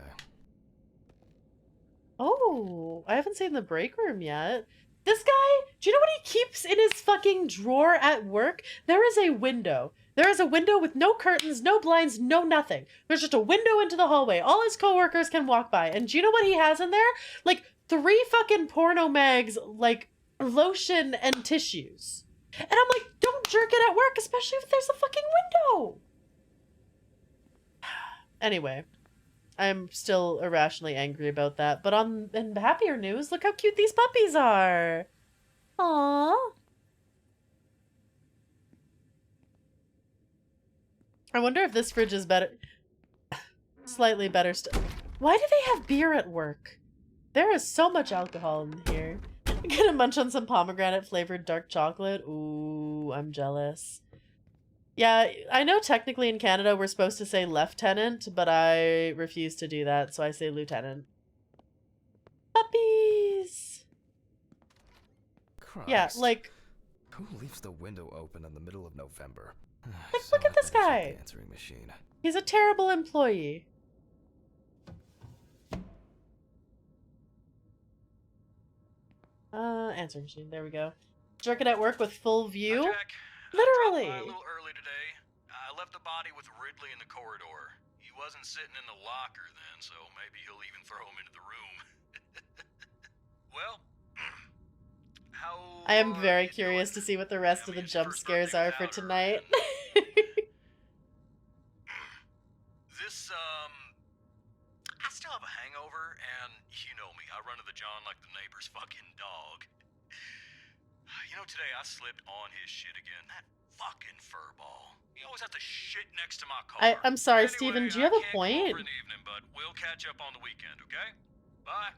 Oh, I haven't seen the break room yet. This guy, do you know what he keeps in his fucking drawer at work? There is a window. There is a window with no curtains, no blinds, no nothing. There's just a window into the hallway. All his coworkers can walk by. And do you know what he has in there? Like 3 fucking porno mags, like lotion and tissues. And I'm like, don't jerk it at work, especially if there's a fucking window. Anyway, I'm still irrationally angry about that. But in happier news, look how cute these puppies are. Aww. I wonder if this fridge is better. Slightly better stuff. Why do they have beer at work? There is so much alcohol in here. I'm gonna munch on some pomegranate flavored dark chocolate. Ooh, I'm jealous. Yeah, I know technically in Canada we're supposed to say lieutenant, but I refuse to do that, so I say lieutenant. Puppies! Christ. Yeah, like... Who leaves the window open in the middle of November? Like, look at this guy! Answering machine. He's a terrible employee. Answering machine, there we go. Jerk it at work with full view? Hi, Jack. Literally! I dropped by a little early today. I left the body with Ridley in the corridor. He wasn't sitting in the locker then, so maybe he'll even throw him into the room. Well, how I am very you curious doing? to see what the rest I of the mean, it's jump first scares birthday are for without her, tonight. This, I still have a hangover, and you know me, I run to the John like the neighbor's fucking dog. You know, today I slipped on his shit again. That fucking furball. He always has to shit next to my car. I'm sorry, Anyway, Steven, do you have a I can't come point? over in the evening, but we'll catch up on the weekend, okay? Bye.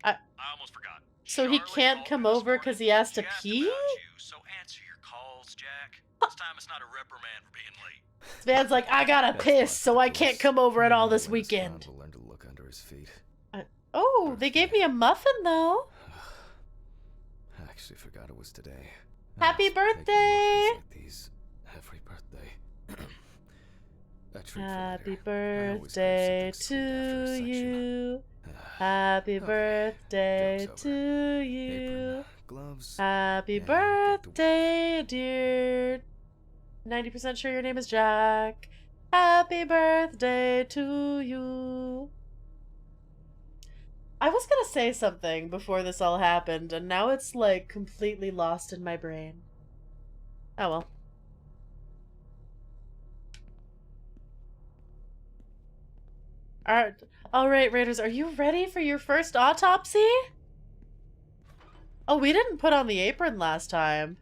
I almost forgot. So he Charlotte can't called come me this over 'cause he morning. has to She asked pee? about you, so answer your calls, Jack. This time it's not a reprimand for being late. This man's like, I gotta piss, so I can't come over at all this When his weekend. friend will learn to look under his feet. Oh, they gave me a muffin, though. I actually forgot it was today. Happy I was making birthday! muffins like these every birthday. A treat for Happy later. I always birthday crave something sweet after a to section. you. Happy Okay, birthday joke's to over. you. Apron, gloves. Happy and get to work. birthday, dear. 90% sure your name is Jack. Happy birthday to you. I was gonna say something before this all happened, and now it's like completely lost in my brain. Oh well. Alright, Raiders, are you ready for your first autopsy? Oh, we didn't put on the apron last time.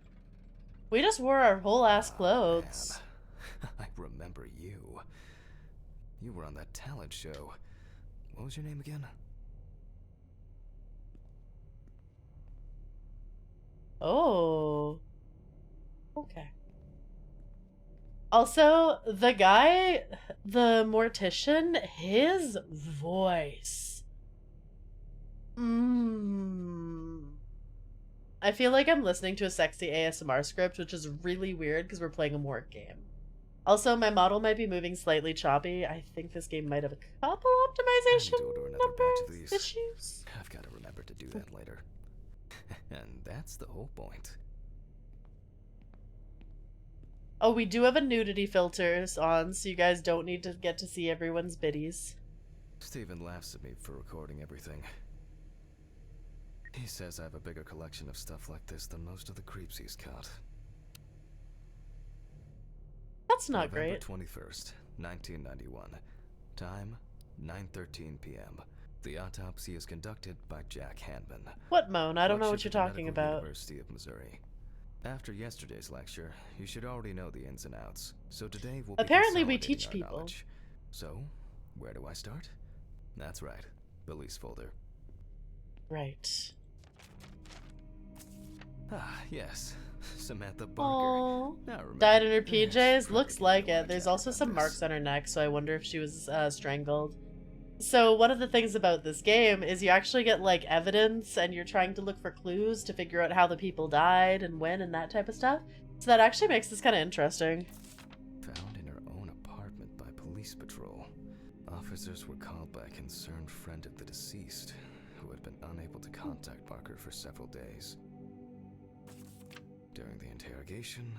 We just wore our whole ass clothes. Man. I remember you. You were on that talent show. What was your name again? Oh. Okay. Also, the guy, the mortician, his voice. I feel like I'm listening to a sexy ASMR script, which is really weird because we're playing a morgue game. Also, my model might be moving slightly choppy. I think this game might have a couple optimization numbers issues. I've got to remember to do that later. And that's the whole point. Oh, we do have a nudity filters on, so you guys don't need to get to see everyone's biddies. Steven laughs at me for recording everything. He says I have a bigger collection of stuff like this than most of the creeps he's caught. That's not November great. 21st, 1991. Time, 9:13 p.m. The autopsy is conducted by Jack Hanman. What, Moan? I don't know what lecturer you're at the talking Medical about. University of Missouri. After yesterday's lecture, you should already know the ins and outs. So today we'll be Apparently we consolidating teach our people. knowledge. So, where do I start? That's right, police folder. Right. Ah, yes. Samantha Barker. Aww. Now remember. Died in her Yes, PJs? Looks perfectly like know it. There's also about some this. marks on her neck, so I wonder if she was strangled. So one of the things about this game is you actually get, like, evidence, and you're trying to look for clues to figure out how the people died and when and that type of stuff. So that actually makes this kind of interesting. Found in her own apartment by police patrol. Officers were called by a concerned friend of the deceased, who had been unable to contact Barker for several days. During the interrogation,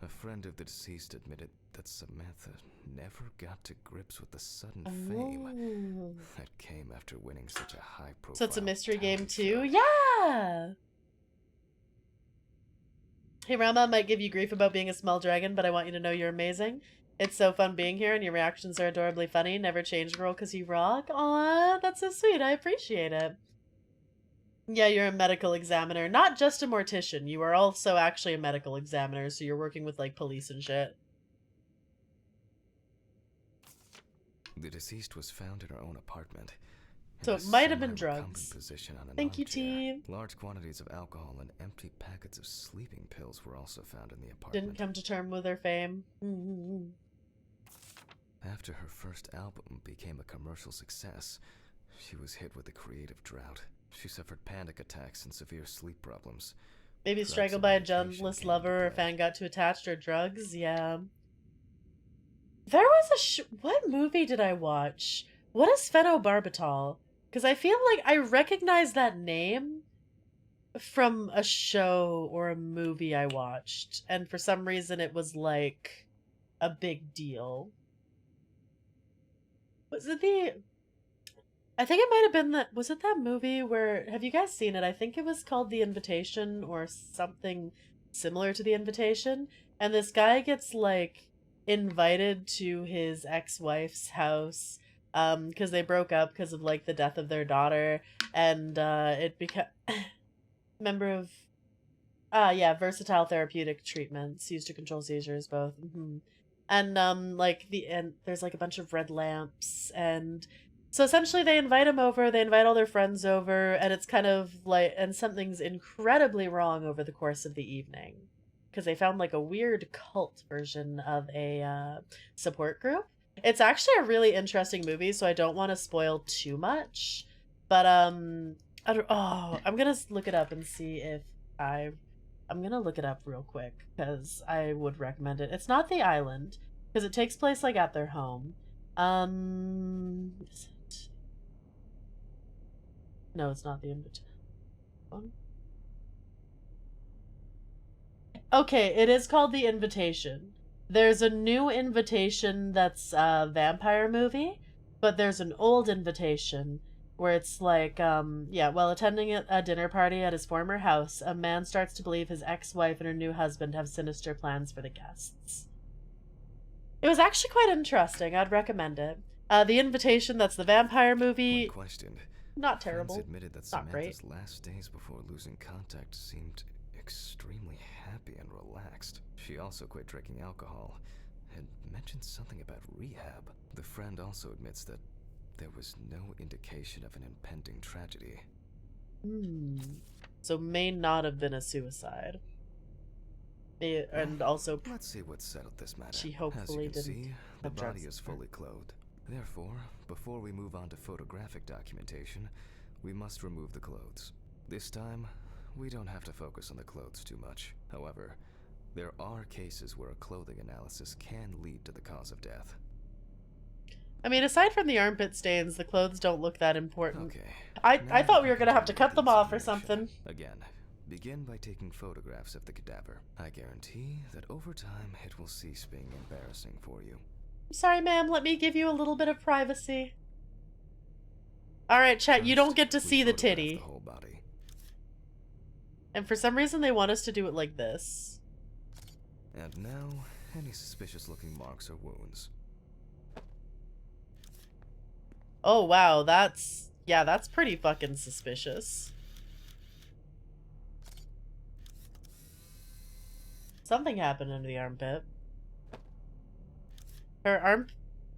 a friend of the deceased admitted that Samantha never got to grips with the sudden fame Ooh. that came after winning such a high-profile So it's a mystery game talent too? show. Yeah! Hey, Rama, might give you grief about being a small dragon, but I want you to know you're amazing. It's so fun being here, and your reactions are adorably funny. Never change, girl, because you rock. Aw, that's so sweet. I appreciate it. Yeah, you're a medical examiner. Not just a mortician. You are also actually a medical examiner, so you're working with, like, police and shit. The deceased was found in her own apartment. in So a it might have been semi-recumbent drugs. position on an Thank you, armchair. team. Large quantities of alcohol and empty packets of sleeping pills were also found in the apartment. Didn't come to terms with her fame. Mm-hmm. After her first album became a commercial success, she was hit with a creative drought. She suffered panic attacks and severe sleep problems. Maybe Drugs strangled and by a medication jealous came lover or into a play. fan got too attached or drugs. Yeah. There was a what movie did I watch? What is phenobarbital? Because I feel like I recognize that name from a show or a movie I watched, and for some reason it was like a big deal. Was it the? I think it might have been that. Was it that movie where? Have you guys seen it? I think it was called The Invitation or something similar to The Invitation. And this guy gets like invited to his ex-wife's house because they broke up because of like the death of their daughter, and it became member of yeah, versatile therapeutic treatments used to control seizures both. And like there's like a bunch of red lamps, and so essentially they invite him over, they invite all their friends over, and it's kind of like, and something's incredibly wrong over the course of the evening because they found like a weird cult version of a support group. It's actually a really interesting movie, so I don't want to spoil too much, but I'm gonna look it up and see if I'm gonna look it up real quick because I would recommend it. It's not The Island because it takes place like at their home. Is it? No, it's not The Invitation. Okay, it is called The Invitation. There's a new Invitation that's a vampire movie, but there's an old Invitation where it's like, yeah, while attending a dinner party at his former house, a man starts to believe his ex-wife and her new husband have sinister plans for the guests. It was actually quite interesting. I'd recommend it. The Invitation, that's the vampire movie. When questioned, Not terrible. friends admitted that Not great. Samantha's last days before losing contact seemed extremely happy and relaxed. She also quit drinking alcohol and mentioned something about rehab. The friend also admits that there was no indication of an impending tragedy. So may not have been a suicide. And also, Let's see what settled this matter. she hopefully As you can didn't see, the have body drugs is in her. fully clothed. Therefore, before we move on to photographic documentation, we must remove the clothes. This time, we don't have to focus on the clothes too much. However, there are cases where a clothing analysis can lead to the cause of death. I mean, aside from the armpit stains, the clothes don't look that important. Okay. I now thought we were can gonna have to continue cut with them the off or examination. something. Again, begin by taking photographs of the cadaver. I guarantee that over time it will cease being embarrassing for you. Sorry, ma'am, let me give you a little bit of privacy. Alright, chat, you don't get to First, we see the photograph titty. The whole body. And for some reason they want us to do it like this. And now, any suspicious looking marks or wounds. Oh wow, that's pretty fucking suspicious. Something happened under the armpit. Her arm...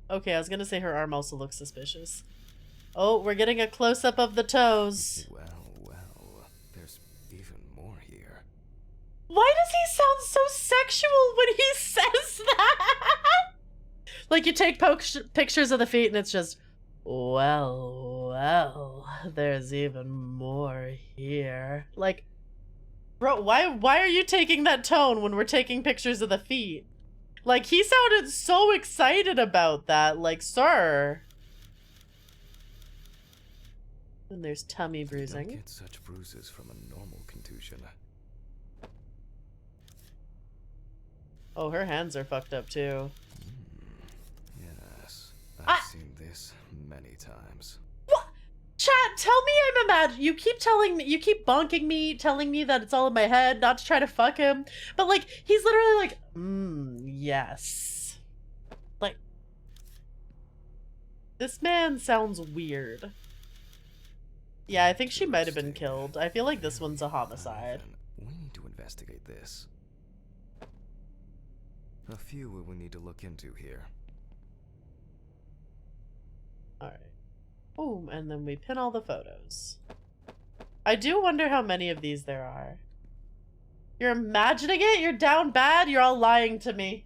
Okay, I was gonna say her arm also looks suspicious. Oh, we're getting a close-up of the toes. Well, there's even more here. Why does he sound so sexual when he says that? Like, you take pictures of the feet and it's just, well, there's even more here. Like, bro, why are you taking that tone when we're taking pictures of the feet? Like, he sounded so excited about that. Like, sir. And there's tummy You don't bruising. get such bruises from a normal contusion. Oh, her hands are fucked up too. Yes, Ah! I've seen this many times. What? Chat, tell me I'm imagining. You keep bonking me, telling me that it's all in my head, not to try to fuck him. But, like, he's literally like, yes. Like, this man sounds weird. Yeah, I think she might have been killed. I feel like this one's a homicide. We need to investigate this. A few we will need to look into here. Alright. Boom, and then we pin all the photos. I do wonder how many of these there are. You're imagining it? You're down bad? You're all lying to me.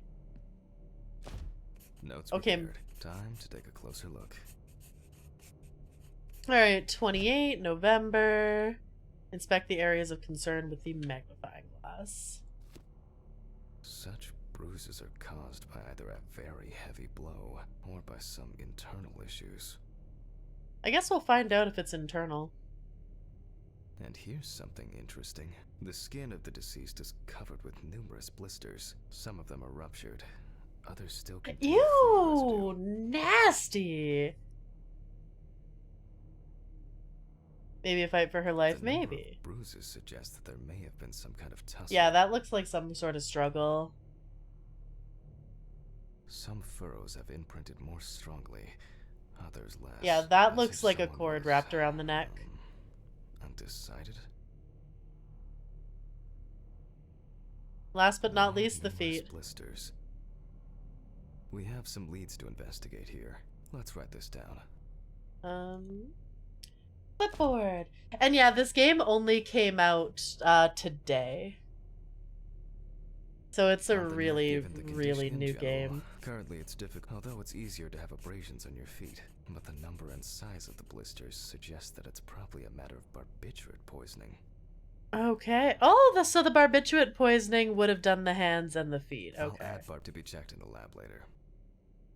Notes Okay. prepared. Time to take a closer look. Alright, 28, November. Inspect the areas of concern with the magnifying glass. Such bruises are caused by either a very heavy blow or by some internal issues. I guess we'll find out if it's internal. And here's something interesting. The skin of the deceased is covered with numerous blisters. Some of them are ruptured. Others still contain food Ew! residue. Nasty! Maybe a fight for her life? The number of Maybe. bruises suggest that there may have been some kind of tussle. Yeah, that looks like some sort of struggle. Some furrows have imprinted more strongly, others less. Yeah, that as looks if like a someone cord was, wrapped around the neck. Undecided. Last but not least, the Numerous feet. blisters. We have some leads to investigate here. Let's write this down. Clipboard. And yeah, this game only came out today. So it's a On the net, really, given the condition really in new general, game. Currently, it's difficult, although it's easier to have abrasions on your feet. But the number and size of the blisters suggests that it's probably a matter of barbiturate poisoning. Okay. Oh, so the barbiturate poisoning would have done the hands and the feet. I'll Okay. add barb to be checked in the lab later.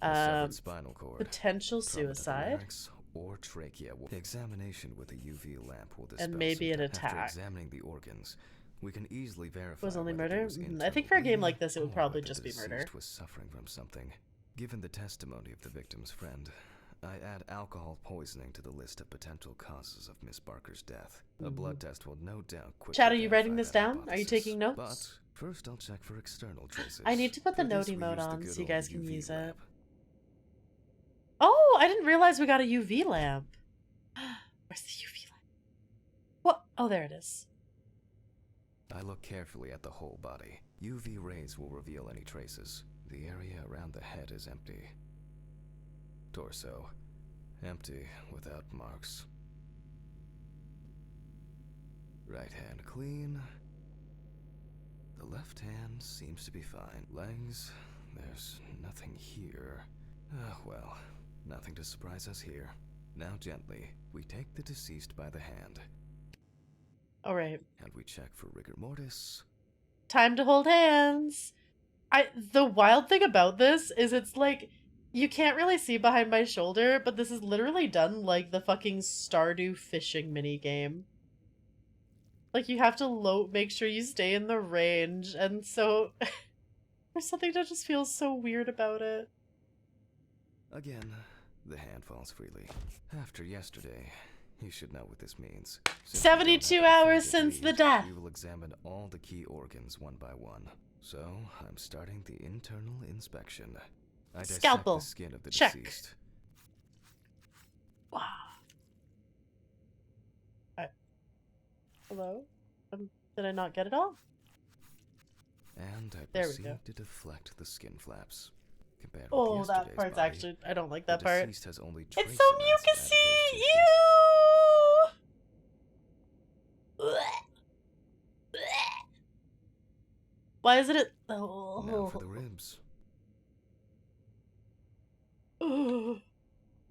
A severed spinal cord, Potential trauma to the suicide. larynx, or trachea. Examination with a UV lamp will dispel maybe an symptoms. After attack. examining the organs, we can easily verify Was only whether murder? there was I think internal for a game bleeding like this, it would or probably whether just the be murder. deceased was suffering from something. Given the testimony of the victim's friend, I add alcohol poisoning to the list of potential causes of Miss Barker's death. A blood test will no doubt quickly Chad, are you writing verify this that down? Are you hypothesis. taking notes? But first, I'll check for external traces. I need to put the For note this, we emote use the on good so you old guys can UV use it. lamp. Oh, I didn't realize we got a UV lamp. Where's the UV lamp? What? Oh, there it is. I look carefully at the whole body. UV rays will reveal any traces. The area around the head is empty. Torso, empty, without marks. Right hand clean. The left hand seems to be fine. Legs, there's nothing here. Well, nothing to surprise us here. Now gently, we take the deceased by the hand. All right. And we check for rigor mortis. Time to hold hands. The wild thing about this is it's like you can't really see behind my shoulder, but this is literally done like the fucking Stardew fishing mini game. Like you have to make sure you stay in the range, and so there's something that just feels so weird about it. Again, the hand falls freely. After yesterday, you should know what this means. Since 72 hours since the death. We will examine all the key organs one by one. So, I'm starting the internal inspection. I dissect Scalpel. the skin of the Check. deceased. Wow. Hello? Did I not get it all? And I There we proceed go. to deflect the skin flaps. Compared with Oh, that yesterday's part's body, actually... I don't like the that part. deceased has only It's trace so amounts of mucusy! adipose tissue. Ew! Why is it oh. Now for the ribs.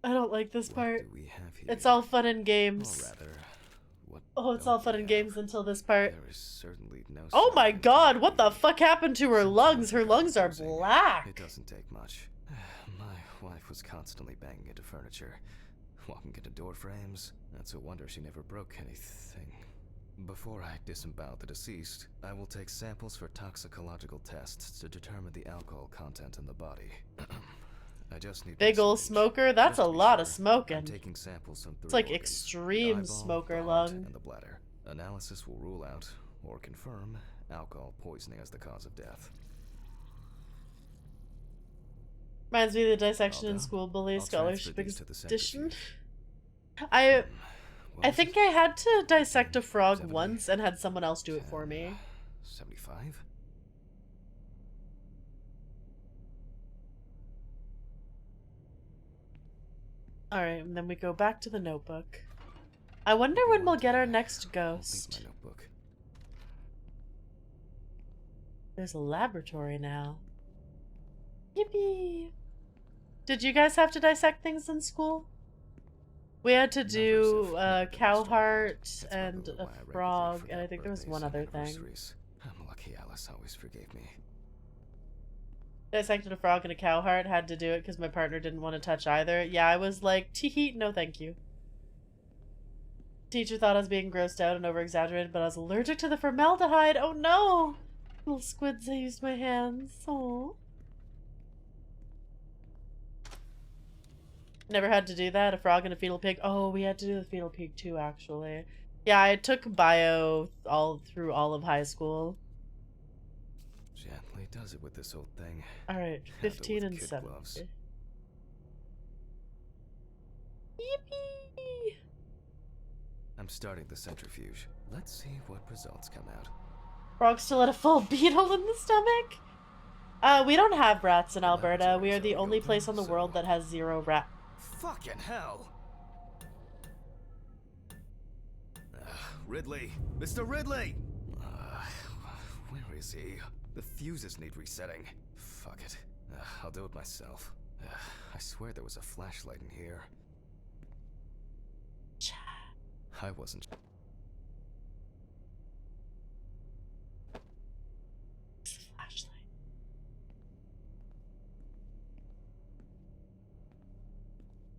I don't like this What part. do we have here? It's all fun and Or games. rather, what Oh, it's don't all fun we and have? games until this part. There is certainly no Oh my sign of god, what the anything. fuck happened to her Sometimes lungs? Her it lungs are confusing. It black. doesn't take much. My wife was constantly banging into furniture, walking into door frames. That's a wonder she never broke anything. Before I disembowel the deceased, I will take samples for toxicological tests to determine the alcohol content in the body. I just need Big one ol' syringe. smoker? That's Just a to be lot of sure, smoking. I'm taking samples from three It's like organs, extreme the eyeball, smoker the heart, lung. and the bladder. Analysis will rule out, or confirm, alcohol poisoning as the cause of death. Reminds me of the dissection Well in done. school bully I'll scholarship transfer these to the edition. centrifuge. I What was think it? I had to dissect a frog 70? once and had someone else do it for me. 75? Alright, and then we go back to the notebook. I wonder when we'll get our next I'll ghost. leave my notebook. There's a laboratory now. Yippee! Did you guys have to dissect things in school? We had to Numbers do of a records cow to- heart That's and probably a why I regularly frog, and forget I think there was birthdays one and other thing. anniversaries. I'm lucky Alice always forgave me. Dissected a frog and a cow heart, had to do it because my partner didn't want to touch either. Yeah, I was like, tee no thank you. Teacher thought I was being grossed out and over-exaggerated, but I was allergic to the formaldehyde. Oh no! Little squids, I used my hands. Oh. Never had to do that. A frog and a fetal pig. Oh, we had to do the fetal pig too, actually. Yeah, I took bio all through all of high school. Gently does it with this old thing. Alright, Handle 15 with and kid 7. gloves. Yippee! I'm starting the centrifuge. Let's see what results come out. Frog still had a full beetle in the stomach? We don't have rats in Alberta. We are the only place on the world that has 0 rat. Fucking hell! Ridley! Mr. Ridley! Where is he? The fuses need resetting. Fuck it. I'll do it myself. I swear there was a flashlight in here. I wasn't. Flashlight.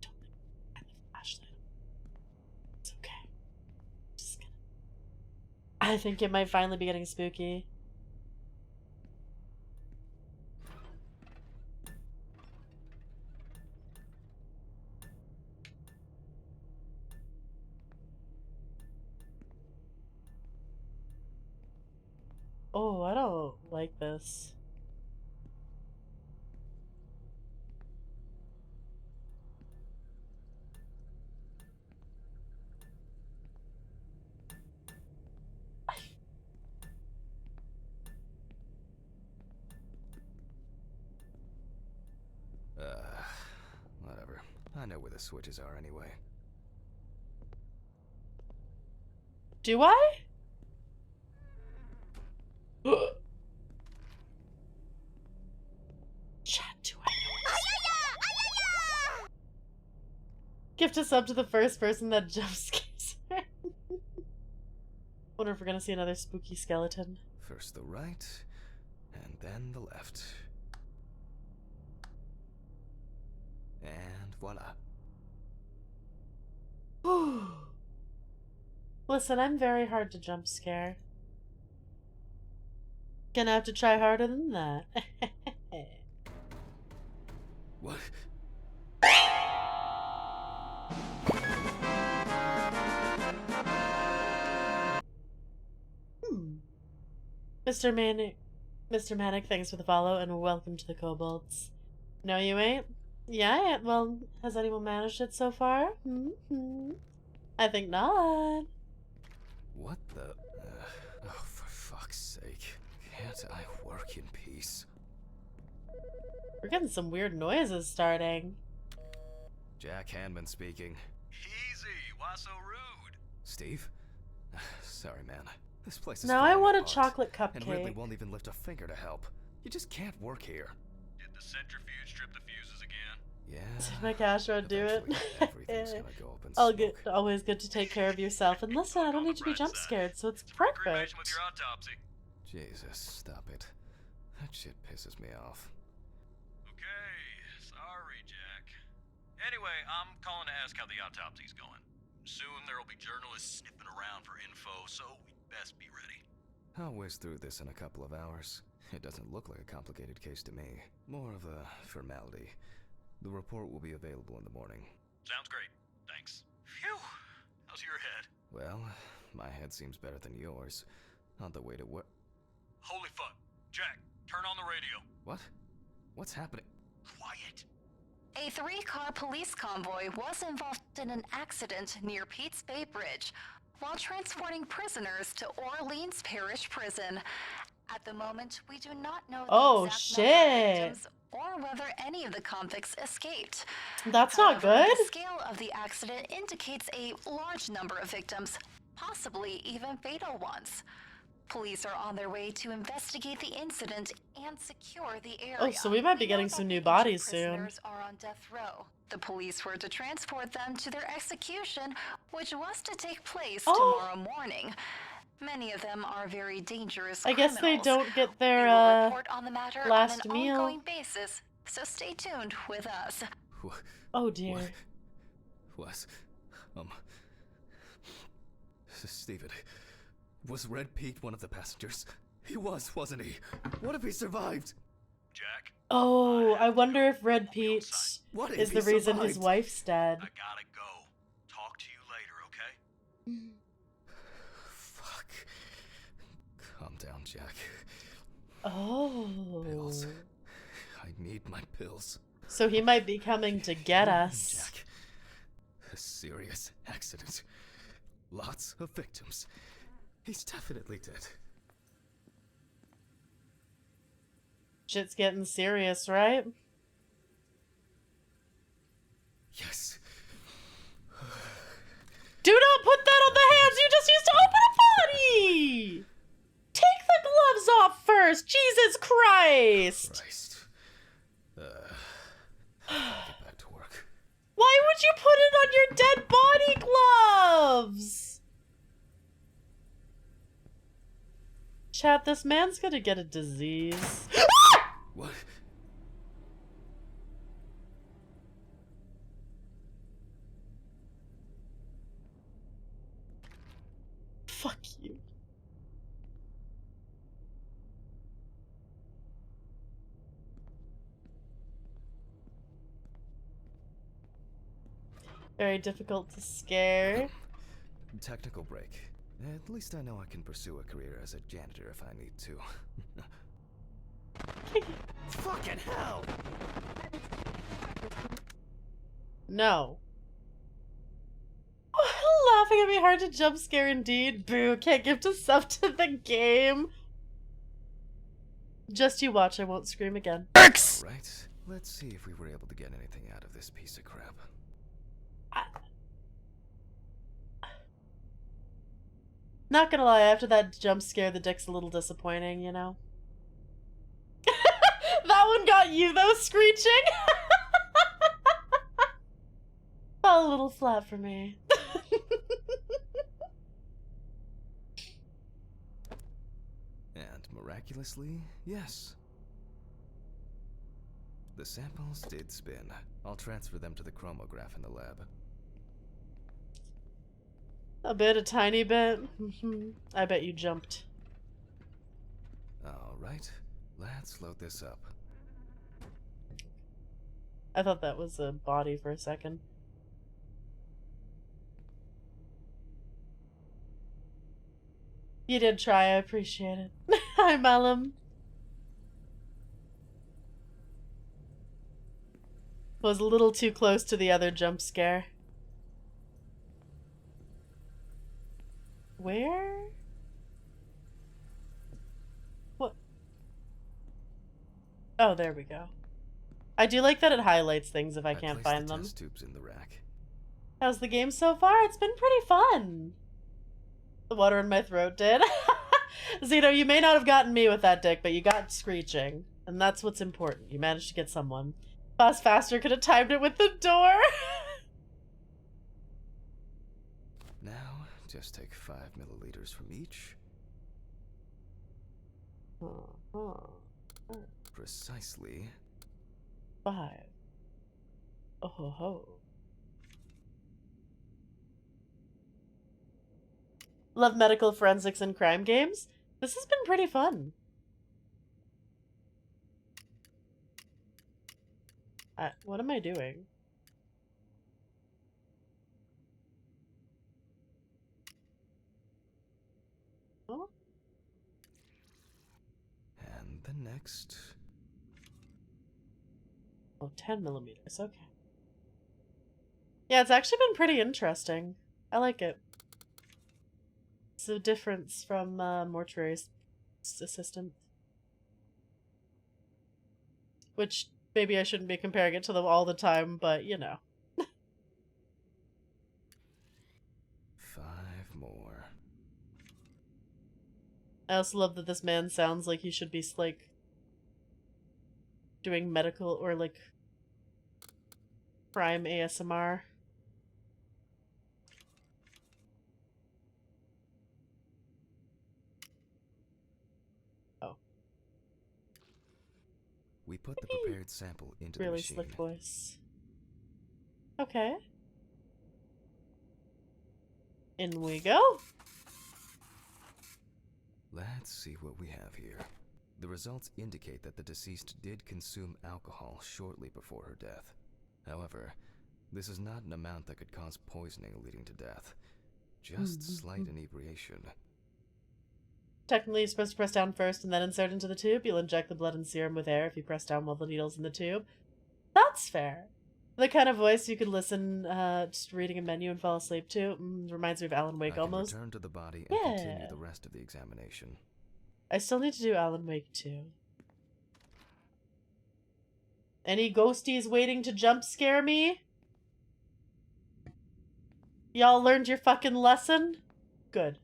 Don't find the flashlight. It's okay. Just gonna... I think it might finally be getting spooky. Oh, I don't like this. Whatever. I know where the switches are anyway. Do I? Chat, do I know? Gift a sub to the first person that jump scares her. Wonder if we're gonna see another spooky skeleton. First the right, and then the left. And voila. Listen, I'm very hard to jump scare. Gonna have to try harder than that. What? Mr. Manic, thanks for the follow and welcome to the Kobolds. No, you ain't? Yeah, I ain't. Well, has anyone managed it so far? I think not. What the? Oh, for fuck's sake. Can't I work in peace? We're getting some weird noises starting. Jack Hanman speaking. Easy, why so rude? Steve? Sorry, man. This place is Now I falling want a apart, chocolate and Ridley cupcake. won't even lift a finger to help. You just can't work here. Did the centrifuge trip the fuses again? Yeah. Did my cash road do it? Eventually, everything's gonna go up in All smoke. good. Always good to take care of yourself. And listen, I don't need to be jump scared, so it's perfect. Cremation with your autopsy. Jesus, stop it. That shit pisses me off. Okay, sorry, Jack. Anyway, I'm calling to ask how the autopsy's going. Soon there'll be journalists sniffing around for info, so we'd best be ready. I'll whiz through this in a couple of hours. It doesn't look like a complicated case to me. More of a formality. The report will be available in the morning. Sounds great. Thanks. Phew. How's your head? Well, my head seems better than yours. On the way to work. Holy fuck. Jack, turn on the radio. What? What's happening? Quiet. A 3-car police convoy was involved in an accident near Pete's Bay Bridge while transporting prisoners to Orleans Parish Prison. At the moment, we do not know the exact number of victims or whether any of the convicts escaped. That's not However, good. the scale of the accident indicates a large number of victims, possibly even fatal ones. Police are on their way to investigate the incident and secure the area. Oh, so we might be know getting that some the new injured bodies soon. prisoners are on death row. The police were to transport them to their execution, which was to take place tomorrow morning. Many of them are very dangerous I guess they criminals. don't get their We will report on the matter last on an meal. ongoing basis, so stay tuned with us. Oh dear. What? Steven, was Red Pete one of the passengers? He was, wasn't he? What if he survived? Jack, Oh, I wonder if Red Pete What if is he the reason his survived? wife's dead. I gotta go. Talk to you later, okay? Fuck. Calm down, Jack. Oh. Pills. I need my pills. So he might be coming to get us. Jack. A serious accident. Lots of victims. He's definitely dead. Shit's getting serious, right? Yes. Do not put that on the hands you just used to open a body! Take the gloves off first! Jesus Christ! Christ. Get back to work. Why would you put it on your dead body gloves? Chat, this man's gonna get a disease. What? Fuck you. Very difficult to scare. Technical break. At least I know I can pursue a career as a janitor if I need to. Fucking hell! No. Laughing at me hard to jump scare indeed. Boo, can't give to sub to the game. Just you watch, I won't scream again. Right, let's see if we were able to get anything out of this piece of crap. Not gonna lie, after that jump scare, the dick's a little disappointing, you know? That one got you, though, screeching! Fell a little flat for me. And miraculously, yes. The samples did spin. I'll transfer them to the chromograph in the lab. A bit, a tiny bit. I bet you jumped. Alright, let's load this up. I thought that was a body for a second. You did try, I appreciate it. Hi, Malum. Was a little too close to the other jump scare. Where? What? Oh, there we go. I do like that it highlights things if I can't placed find the them. test tubes in the rack. How's the game so far? It's been pretty fun. The water in my throat did. Zeno, you may not have gotten me with that dick, but you got screeching. And that's what's important. You managed to get someone. Boss Faster could have timed it with the door. Now, just take 5 milliliters from each. Precisely. 5. Oh ho ho. Love medical forensics and crime games. This has been pretty fun. What am I doing? Oh. And the next. Oh, 10 millimeters. Okay. Yeah, it's actually been pretty interesting. I like it. It's a difference from mortuary assistant. Which maybe I shouldn't be comparing it to them all the time, but you know. 5 more. I also love that this man sounds like he should be like doing medical or like crime ASMR. Oh. We put the prepared sample into the Really machine. slick voice. Okay. In we go. Let's see what we have here. The results indicate that the deceased did consume alcohol shortly before her death. However, this is not an amount that could cause poisoning leading to death. Just slight inebriation. Technically, you're supposed to press down first and then insert into the tube. You'll inject the blood and serum with air if you press down while the needle's in the tube. That's fair. The kind of voice you could listen just reading a menu and fall asleep to. Reminds me of Alan Wake I can almost. return to the body and Yeah. continue the rest of the examination. I still need to do Alan Wake too. Any ghosties waiting to jump scare me? Y'all learned your fucking lesson? Good.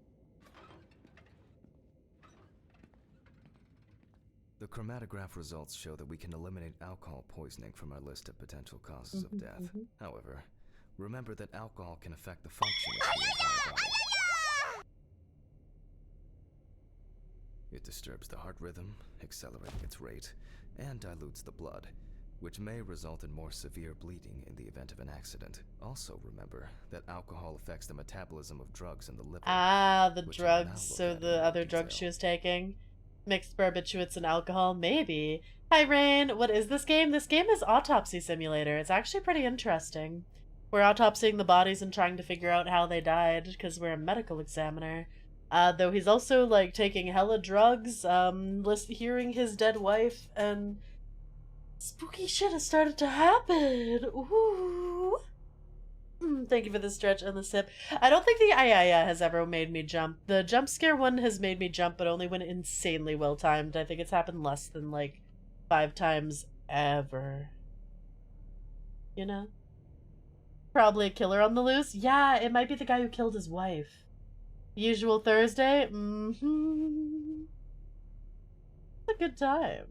The chromatograph results show that we can eliminate alcohol poisoning from our list of potential causes of death. However, remember that alcohol can affect the function of the entire body. It disturbs the heart rhythm, accelerating its rate, and dilutes the blood, which may result in more severe bleeding in the event of an accident. Also remember that alcohol affects the metabolism of drugs in the liver. Ah, the which I'll now drugs. look So at in the more other drugs detail. she was taking. Mixed barbiturates and alcohol? Maybe. Hi, Rain. What is this game? This game is Autopsy Simulator. It's actually pretty interesting. We're autopsying the bodies and trying to figure out how they died, because we're a medical examiner. Though he's also, like, taking hella drugs, hearing his dead wife, and spooky shit has started to happen. Ooh. Thank you for the stretch and the sip. I don't think the Ayaya has ever made me jump. The jump scare one has made me jump, but only when insanely well timed. I think it's happened less than, like, 5 times ever. You know? Probably a killer on the loose? Yeah, it might be the guy who killed his wife. Usual Thursday? Mm-hmm. It's a good time.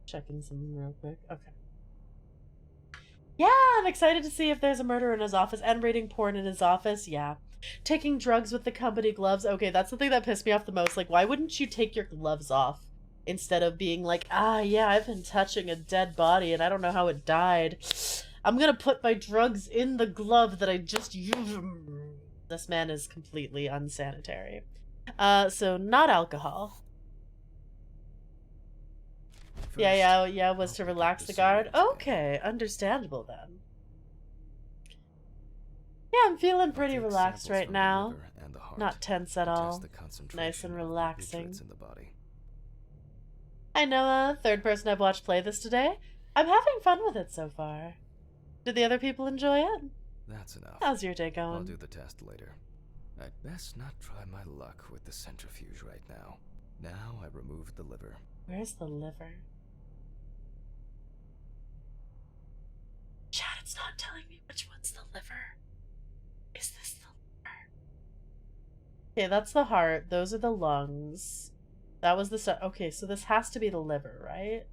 Checking something real quick. Okay. Yeah, I'm excited to see if there's a murder in his office and reading porn in his office. Yeah. Taking drugs with the company gloves. Okay, that's the thing that pissed me off the most. Like, why wouldn't you take your gloves off instead of being like, ah, yeah, I've been touching a dead body and I don't know how it died. I'm gonna put my drugs in the glove that I just used. This man is completely unsanitary. So not alcohol. Yeah, was to relax the guard. Okay, understandable then. Yeah, I'm feeling pretty relaxed right now. Not tense at all. Nice and relaxing. Hi Noah, third person I've watched play this today. I'm having fun with it so far. Did the other people enjoy it? That's enough. How's your day going? I'll do the test later. I'd best not try my luck with the centrifuge right now. Now I removed the liver. Where's the liver? Chat, it's not telling me which one's the liver. Is this the liver? Okay, that's the heart. Those are the lungs. That was the... Okay, so this has to be the liver, right?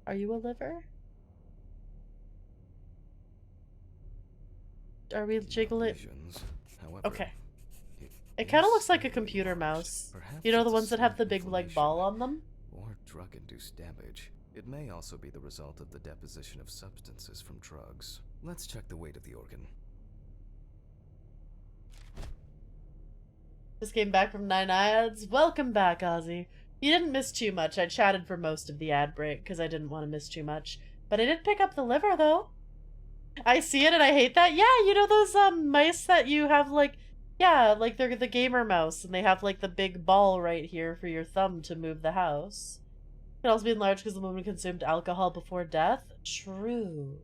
Are you a liver? Are we jiggling? Okay. It kind of looks like a computer mouse. You know, the ones that have the big, like, ball on them? Or drug-induced damage. It may also be the result of the deposition of substances from drugs. Let's check the weight of the organ. Just came back from 9 ads. Welcome back, Ozzy. You didn't miss too much. I chatted for most of the ad break because I didn't want to miss too much. But I did pick up the liver, though. I see it and I hate that. Yeah, you know those mice that you have, like... Yeah, like they're the gamer mouse, and they have, like, the big ball right here for your thumb to move the house. It can also be enlarged because the woman consumed alcohol before death. True.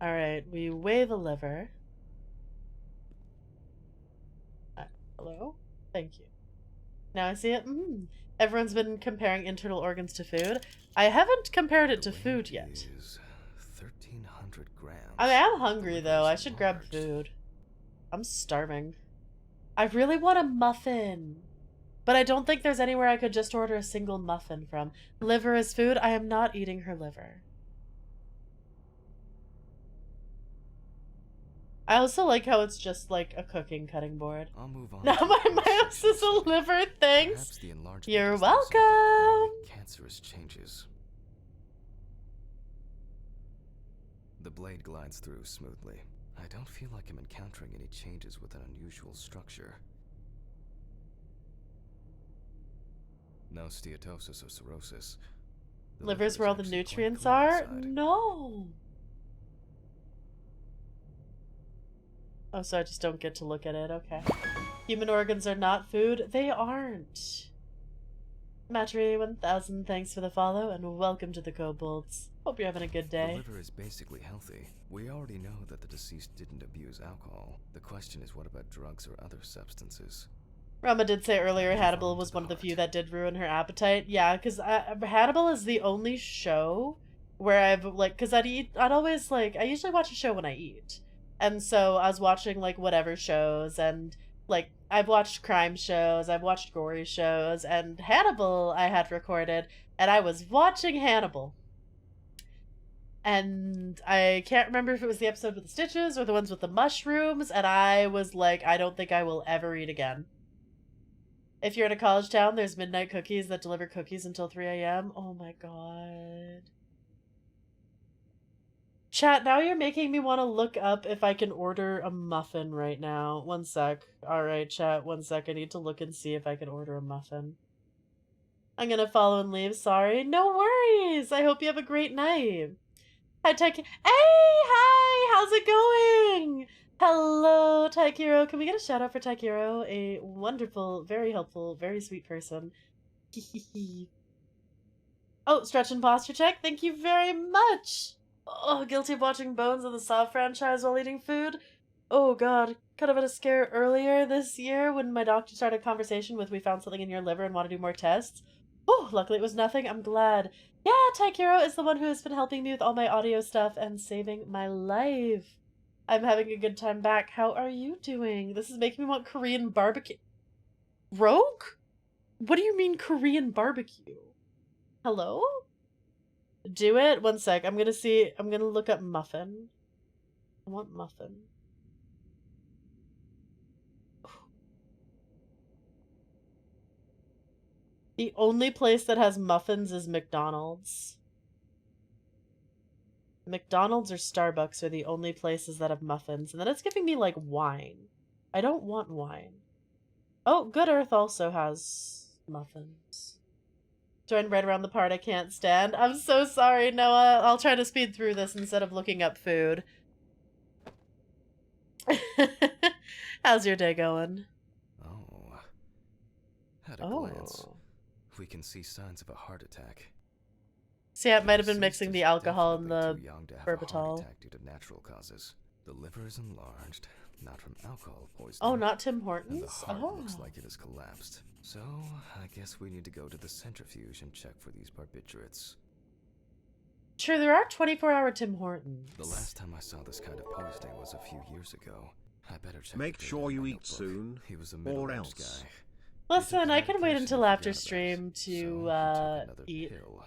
Alright, we weigh the liver. Hello? Thank you. Now I see it. Everyone's been comparing internal organs to food. I haven't compared it to food yet. 1,300 grams. I am hungry, though. I should grab food. I'm starving. I really want a muffin. But I don't think there's anywhere I could just order a single muffin from. Liver is food. I am not eating her liver. I also like how it's just like a cooking cutting board. I'll move on. Now my mouse is a liver, thanks. You're welcome. Cancerous changes. The blade glides through smoothly. I don't feel like I'm encountering any changes with an unusual structure. No steatosis or cirrhosis. Liver's where all the nutrients are? No. Oh, so I just don't get to look at it. Okay. Human organs are not food. They aren't. Matry 1000, thanks for the follow, and welcome to the Kobolds. Hope you're having a good day. The liver is basically healthy. We already know that the deceased didn't abuse alcohol. The question is, what about drugs or other substances? Rama did say earlier Hannibal was one of the few that did ruin her appetite. Yeah, because Hannibal is the only show where I've, like, because I'd always, like, I usually watch a show when I eat. And so I was watching, like, whatever shows, and, like, I've watched crime shows, I've watched gory shows, and Hannibal I had recorded, and I was watching Hannibal. And I can't remember if it was the episode with the stitches or the ones with the mushrooms, and I was like, I don't think I will ever eat again. If you're in a college town, there's midnight cookies that deliver cookies until 3 a.m. Oh my god. Chat, now you're making me want to look up if I can order a muffin right now. One sec. Alright, chat, one sec. I need to look and see if I can order a muffin. I'm gonna follow and leave. Sorry. No worries. I hope you have a great night. Hi, Hey, hi. How's it going? Hello, Taikiro. Can we get a shout out for Taikiro? A wonderful, very helpful, very sweet person. Oh, stretch and posture check. Thank you very much. Oh, guilty of watching Bones of the Saw franchise while eating food. Oh god, could have had a scare earlier this year when my doctor started a conversation with "We found something in your liver and want to do more tests." Oh, luckily it was nothing. I'm glad. Yeah, Taikiro is the one who has been helping me with all my audio stuff and saving my life. I'm having a good time back. How are you doing? This is making me want Korean barbecue. Rogue? What do you mean Korean barbecue? Hello? Do it? One sec. I'm gonna look up muffin. I want muffin. The only place that has muffins is McDonald's. McDonald's or Starbucks are the only places that have muffins. And then it's giving me, like, wine. I don't want wine. Oh, Good Earth also has muffins. Join right around the part I can't stand. I'm so sorry, Noah. I'll try to speed through this instead of looking up food. How's your day going? Oh. At a glance, we can see signs of a heart attack. See, it might have been mixing the alcohol and the Too young to have Barbitol. a heart attack due to natural causes. The liver is enlarged, not from alcohol poisoning. Oh, not Tim And the Hortons? heart Oh. looks like it has collapsed. So, I guess we need to go to the centrifuge and check for these barbiturates. Sure, there are 24-hour Tim Hortons. The last time I saw this kind of poisoning was a few years ago. I better check. Make the data sure in you my eat notebook. soon, He was a or middle-aged else. guy. Listen, I can wait Medication until for after cadavers, stream so to he took another eat. pill.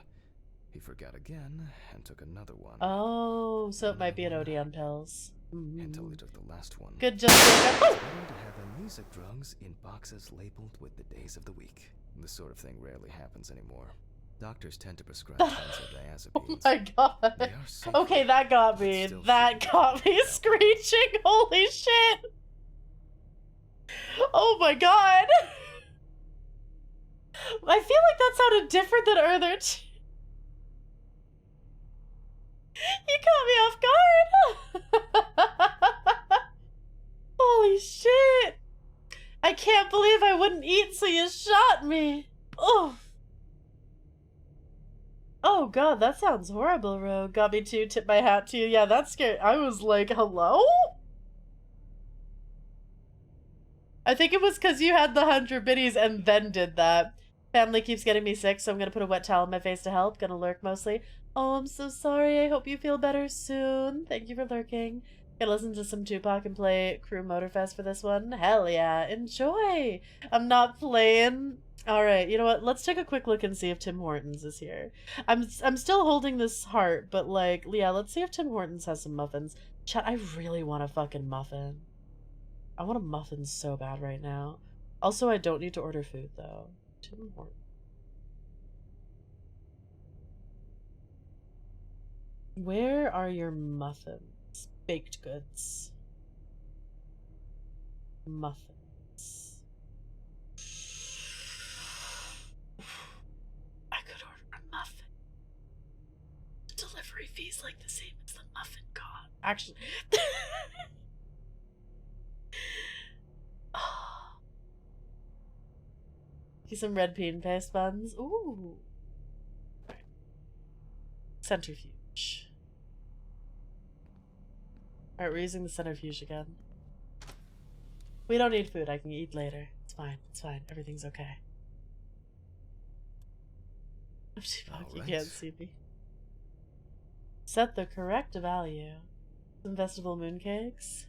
He forgot again and took another one. Oh, so it might be an Odeon pills. Until he took the last one. Good, just wake up. It's better to have amnesic drugs in boxes labeled with the days of the week. This sort of thing rarely happens anymore. Doctors tend to prescribe benzodiazepines. Oh my god. They are safer, Okay, that got me. but still That shouldn't got be me out. screeching. Holy shit. Oh my god. I feel like that sounded different than earlier. You caught me off guard. Holy shit. I can't believe I wouldn't eat, so you shot me. Oh. Oh god, that sounds horrible, Rogue. Got me too. Tip my hat to you. Yeah, that's scary. I was like, hello? I think it was because you had the 100 biddies and then did that. Family keeps getting me sick, so I'm gonna put a wet towel on my face to help. Gonna lurk mostly. Oh, I'm so sorry. I hope you feel better soon. Thank you for lurking. Gonna listen to some Tupac and play Crew Motorfest for this one. Hell yeah. Enjoy. I'm not playing. Alright, you know what? Let's take a quick look and see if Tim Hortons is here. I'm still holding this heart, but like, yeah, let's see if Tim Hortons has some muffins. Chat, I really want a fucking muffin. I want a muffin so bad right now. Also, I don't need to order food, though. Tim Hortons. Where are your muffins? Baked goods. Muffins. I could order a muffin. The delivery fee's like the same as the muffin cost. Actually. Get some red bean paste buns. Ooh. Right. Centrifuge. Alright, we're using the centrifuge again. We don't need food. I can eat later. It's fine. It's fine. Everything's okay. You can't see me. Set the correct value. Some vegetable mooncakes.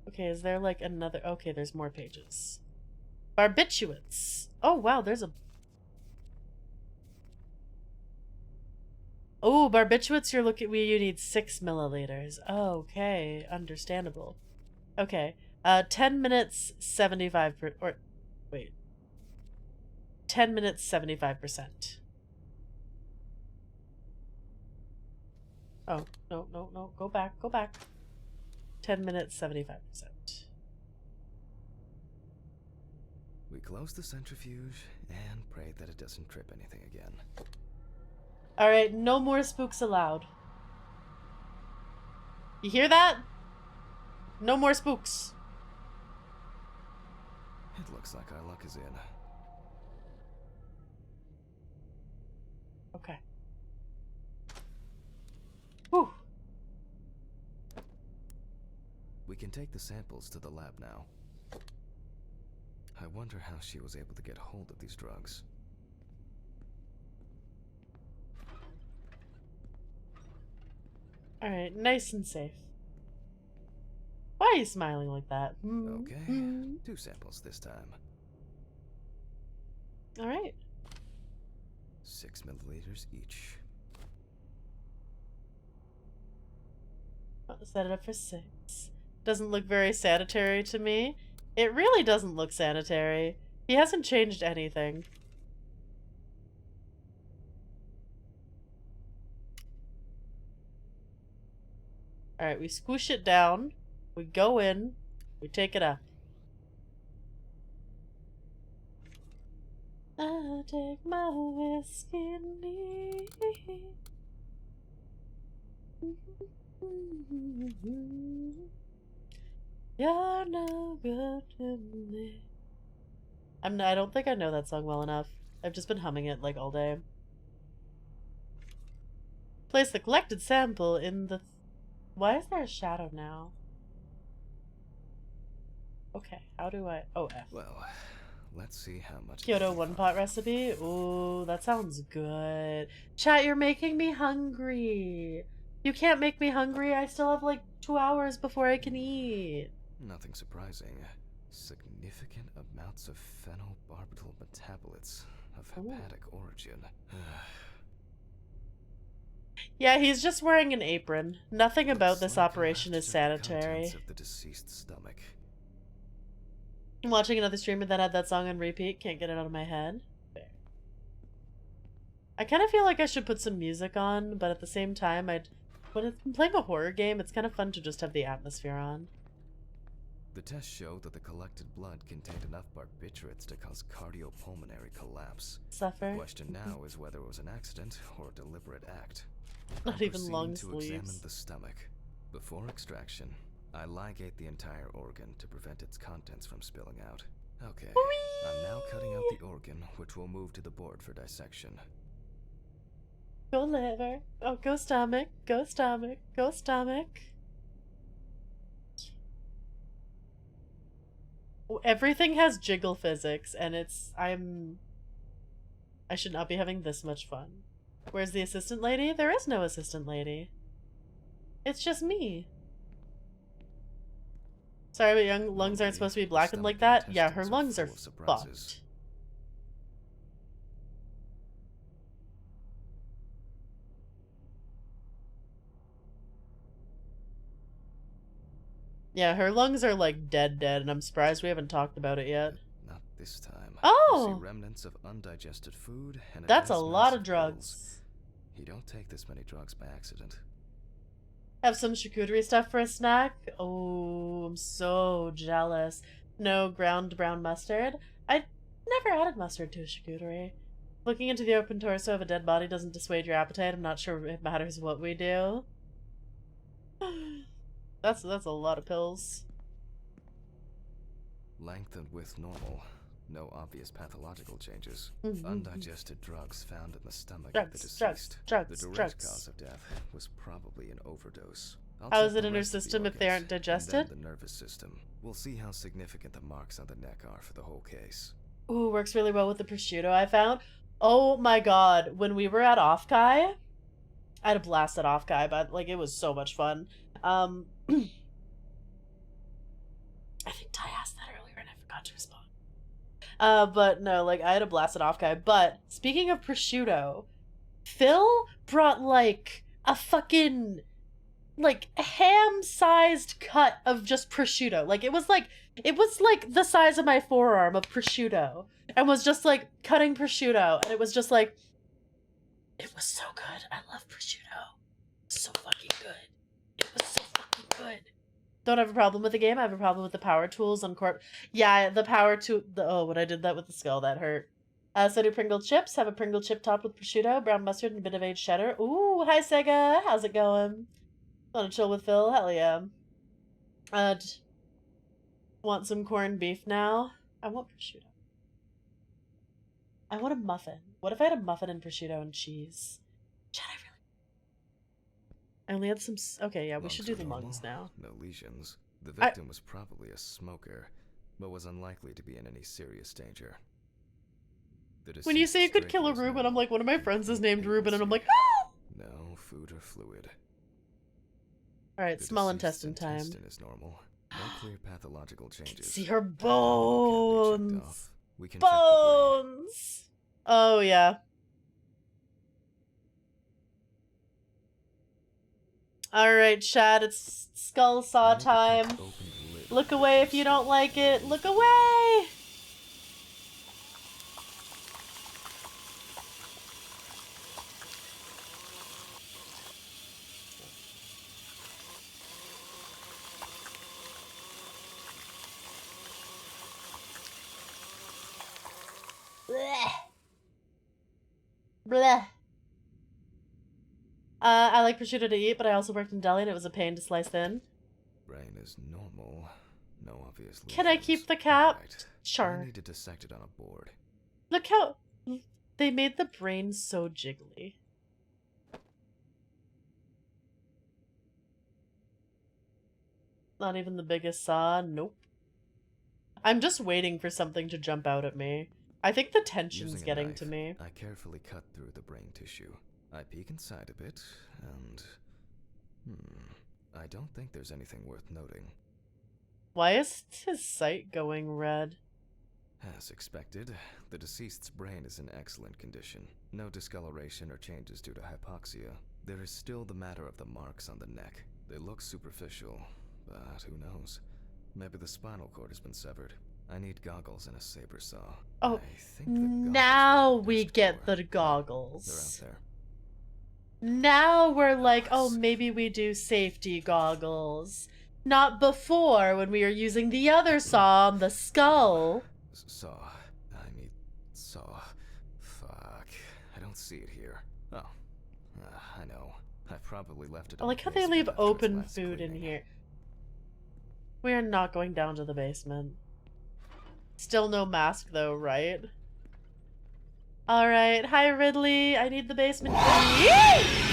Okay, is there like another... Okay, there's more pages. Barbiturates. Oh, wow, there's a... Oh, barbiturates, you need 6 milliliters. Oh, okay, understandable. Okay, 10 minutes, 75 per... Or, wait. 10 minutes, 75%. Oh, no, go back. 10 minutes, 75%. We close the centrifuge and pray that it doesn't trip anything again. Alright, no more spooks allowed. You hear that? No more spooks. It looks like our luck is in. Okay. Whew. We can take the samples to the lab now. I wonder how she was able to get hold of these drugs. Alright, nice and safe. Why are you smiling like that? Okay, 2 samples this time. Alright. 6 milliliters each. I'll set it up for 6. Doesn't look very sanitary to me. It really doesn't look sanitary. He hasn't changed anything. Alright, we squish it down. We go in. We take it up. I'll take my whiskey neat. You're no good to me. I don't think I know that song well enough. I've just been humming it like all day. Place the collected sample in the... Why is there a shadow now? Okay, how do I... Oh, F. Well, let's see how much... Kyoto one-pot recipe? Ooh, that sounds good. Chat, you're making me hungry. You can't make me hungry. I still have like 2 hours before I can eat. Nothing surprising. Significant amounts of phenobarbital metabolites of hepatic origin. Yeah, he's just wearing an apron. Nothing about Looks this like operation is the sanitary. contents of the deceased stomach. I'm watching another streamer that had that song on repeat. Can't get it out of my head. Fair. I kind of feel like I should put some music on, but at the same time, when I'm playing a horror game, it's kind of fun to just have the atmosphere on. The tests showed that the collected blood contained enough barbiturates to cause cardiopulmonary collapse. Suffer. The question now is whether it was an accident or a deliberate act. Not even Proceed long to examine sleeves. the stomach. Before extraction, I ligate the entire organ to prevent its contents from spilling out. Okay, I'm now cutting out the organ, which will move to the board for dissection. Go liver. Oh, go stomach. Go stomach. Go stomach. Everything has jiggle physics, and I should not be having this much fun. Where's the assistant lady? There is no assistant lady. It's just me. Sorry, but young lungs aren't supposed to be blackened like that? Yeah, her lungs are fucked. Yeah, her lungs are like dead, and I'm surprised we haven't talked about it yet. Not this time. Oh! You see remnants of undigested food and That's a dense lot mass of drugs. pills. You don't take this many drugs by accident. Have some charcuterie stuff for a snack? Oh, I'm so jealous. No ground brown mustard? I never added mustard to a charcuterie. Looking into the open torso of a dead body doesn't dissuade your appetite. I'm not sure it matters what we do. That's a lot of pills. Length and width normal. No obvious pathological changes. Undigested drugs found in the stomach of the deceased. The direct cause of death was probably an overdose. How is it in her system if they aren't digested? The nervous system. We'll see how significant the marks on the neck are for the whole case. Ooh, works really well with the prosciutto I found. Oh my god, when we were at Offkai, I had a blast at Offkai, but like it was so much fun. I think Ty asked that earlier and I forgot to respond. But no, like I had a blast at Offkai. But speaking of prosciutto, Phil brought like a fucking like ham-sized cut of just prosciutto. Like it was like the size of my forearm of prosciutto, and was just like cutting prosciutto, and it was just like it was so good. I love prosciutto. So fucking good. It was so fucking good. Don't have a problem with the game. I have a problem with the power tools on corp. Yeah, the power to oh, when I did that with the skull, that hurt. So do Pringle chips. Have a Pringle chip topped with prosciutto, brown mustard, and a bit of aged cheddar. Ooh, hi Sega. How's it going? Want to chill with Phil? Hell yeah. Want some corned beef now? I want prosciutto. I want a muffin. What if I had a muffin and prosciutto and cheese? Chad, I only had some. Okay, yeah, we should do the lungs now. No lesions. The victim was probably a smoker, but was unlikely to be in any serious danger. When you say you could kill a Reuben, I'm like, one of my friends is named Reuben, and I'm like, ah! No food or fluid. Alright, small intestine time. Intestine is normal. No clear pathological changes. See her bones. We can bones. Oh yeah. Alright, Chad, it's skull saw time. Look away if you don't like it. Look away! Blech. Blech. I like prosciutto to eat, but I also worked in deli and it was a pain to slice thin. Brain is normal. No obvious lesions. Can I keep the cap? Right. Sure. I need to dissect it on a board. Look how they made the brain so jiggly. Not even the biggest saw. Nope. I'm just waiting for something to jump out at me. I think the tension's getting to me. I carefully cut through the brain tissue. I peek inside a bit, and... I don't think there's anything worth noting. Why is his sight going red? As expected, the deceased's brain is in excellent condition. No discoloration or changes due to hypoxia. There is still the matter of the marks on the neck. They look superficial, but who knows? Maybe the spinal cord has been severed. I need goggles and a saber saw. Oh, now we get the goggles. They're out there. Now we're like, oh, maybe we do safety goggles. Not before, when we were using the other saw on the skull. Saw. Fuck. I don't see it here. Oh. I know. I probably left it. I like how they leave open food in here. We are not going down to the basement. Still no mask though, right? Alright, hi Ridley. I need the basement key.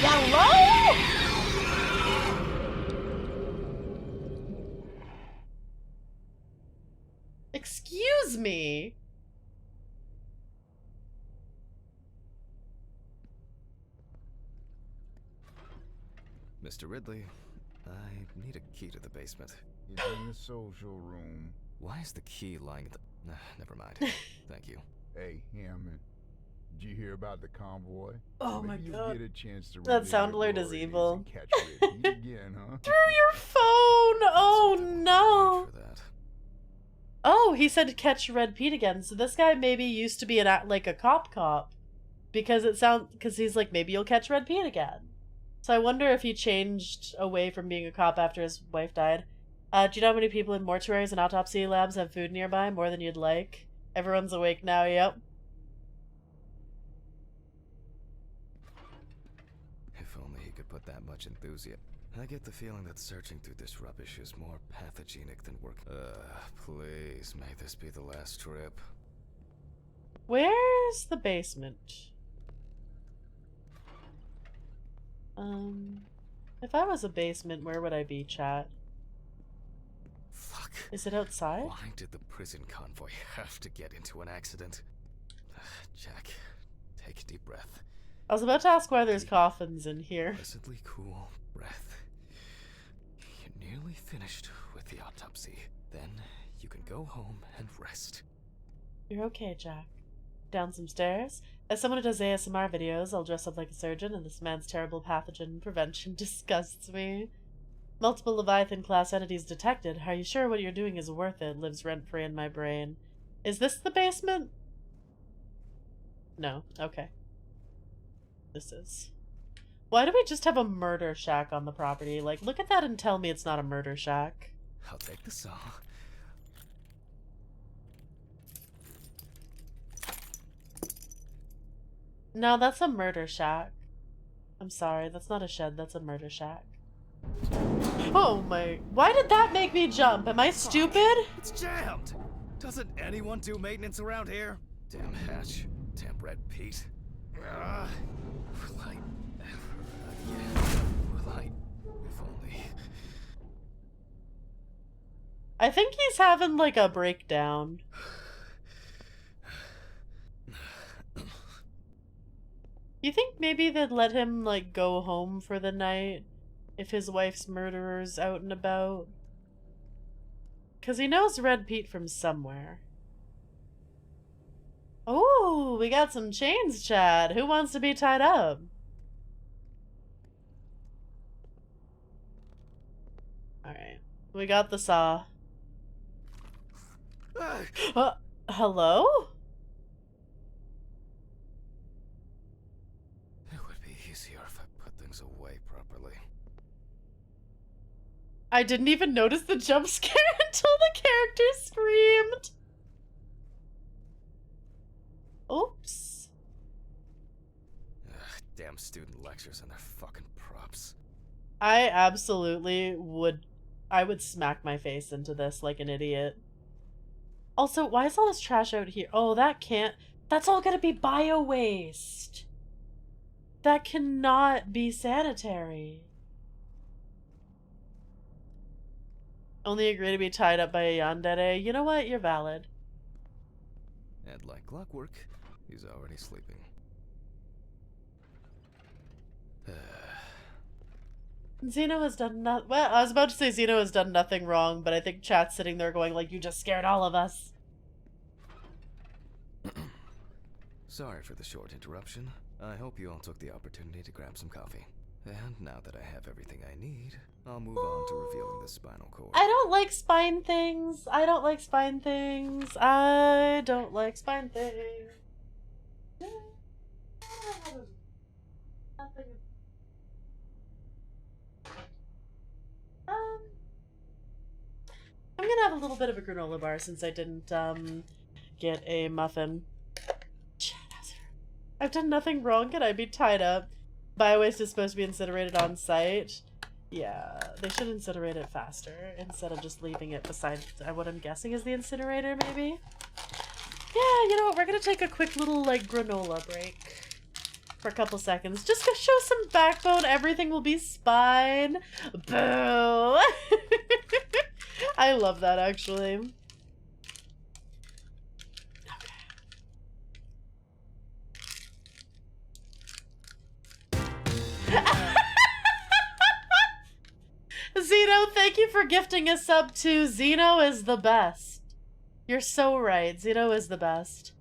Hello? Excuse me. Mr. Ridley, I need a key to the basement. It's in the social room. Why is the key lying at the... Never mind. Thank you. Hey, Hammond. Did you hear about the convoy? Oh Maybe my god. Get a chance to that sound alert is evil. Catch Red again, huh? Through your phone! Oh no! Oh, he said catch Red Pete again. So this guy maybe used to be like a cop. Because he's like, maybe you'll catch Red Pete again. So I wonder if he changed away from being a cop after his wife died. Do you know how many people in mortuaries and autopsy labs have food nearby? More than you'd like. Everyone's awake now, yep. If only he could put that much enthusiasm. I get the feeling that searching through this rubbish is more pathogenic than work. Please, may this be the last trip. Where's the basement? If I was a basement, where would I be, chat? Fuck. Is it outside? Why did the prison convoy have to get into an accident? Jack, take a deep breath. I was about to ask why there's coffins in here. Pleasantly cool breath. You're nearly finished with the autopsy. Then you can go home and rest. You're okay, Jack. Down some stairs. As someone who does ASMR videos, I'll dress up like a surgeon, and this man's terrible pathogen prevention disgusts me. Multiple Leviathan-class entities detected. Are you sure what you're doing is worth it? Lives rent-free in my brain. Is this the basement? No. Okay. This is. Why do we just have a murder shack on the property? Like, look at that and tell me it's not a murder shack. I'll take the saw. No, that's a murder shack. I'm sorry, that's not a shed, that's a murder shack. Oh my... Why did that make me jump? Am I stupid? It's jammed! Doesn't anyone do maintenance around here? Damn hatch. Damn red Pete. Will I ever again? Will I? If only. I think he's having like a breakdown. You think maybe they'd let him like go home for the night if his wife's murderer's out and about? 'Cause he knows Red Pete from somewhere. Oh, we got some chains, Chad. Who wants to be tied up? Alright. We got the saw. Hello? It would be easier if I put things away properly. I didn't even notice the jump scare until the character screamed. Oops. Damn student lectures and their fucking props. I absolutely would... I would smack my face into this like an idiot. Also, why is all this trash out here? Oh, that can't... That's all gonna be bio-waste. That cannot be sanitary. Only agree to be tied up by a yandere. You know what? You're valid. And like clockwork, he's already sleeping. Zeno has done not well, I was about to say Zeno has done nothing wrong, but I think chat's sitting there going like, you just scared all of us. Sorry for the short interruption. I hope you all took the opportunity to grab some coffee. And now that I have everything I need, I'll move on to revealing the spinal cord. I don't like spine things. I don't like spine things. I don't like spine things. I'm gonna have a little bit of a granola bar since I didn't get a muffin. I've done nothing wrong. Can I be tied up? Biowaste is supposed to be incinerated on site. Yeah, they should incinerate it faster instead of just leaving it beside what I'm guessing is the incinerator, maybe? Yeah, you know what? We're gonna take a quick little, like, granola break for a couple seconds. Just to show some backbone. Everything will be spine. Boo! I love that, actually. Zeno, thank you for gifting a sub to Zeno is the best. You're so right. Zeno is the best.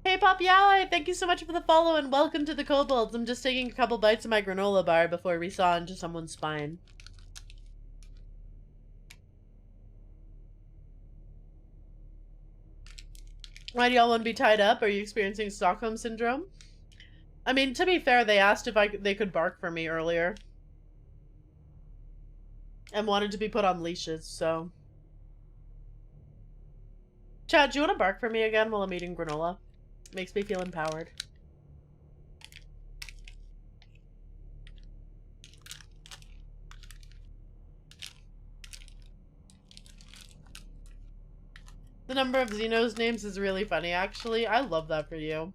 Hey Pop Yowie, thank you so much for the follow and welcome to the Kobolds. I'm just taking a couple bites of my granola bar before we saw into someone's spine. Why do y'all want to be tied up? Are you experiencing Stockholm Syndrome? I mean, to be fair, they asked if they could bark for me earlier. And wanted to be put on leashes, so... Chad, do you want to bark for me again while I'm eating granola? Makes me feel empowered. The number of Xeno's names is really funny, actually. I love that for you.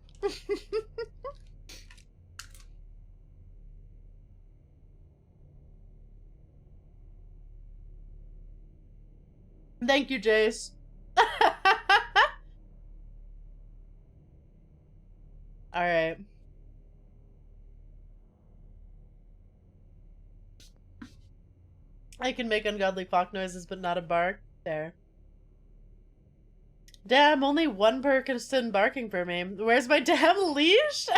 Thank you, Jace. Alright. I can make ungodly clock noises, but not a bark. There. Damn, only one person barking for me. Where's my damn leash?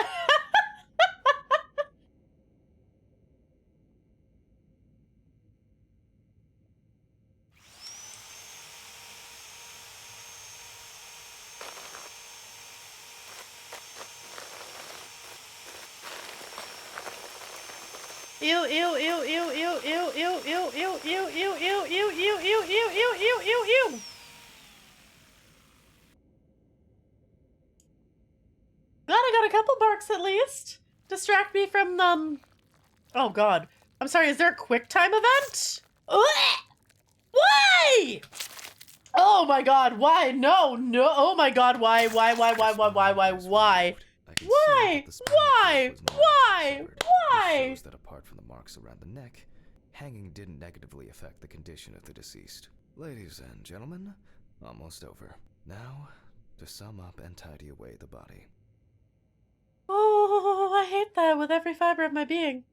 Ew, ew, ew, ew, ew, ew, ew, ew, ew, ew, ew, ew, ew, ew, ew, ew, ew, ew, ew, ew. Glad I got a couple barks at least. Distract me from oh god. I'm sorry, is there a quick time event? Why? Oh my god, why? No, no, oh my god, why? Why? Why? Shows that apart from the marks around the neck, hanging didn't negatively affect the condition of the deceased. Ladies and gentlemen, almost over. Now, to sum up and tidy away the body. Oh, I hate that with every fiber of my being.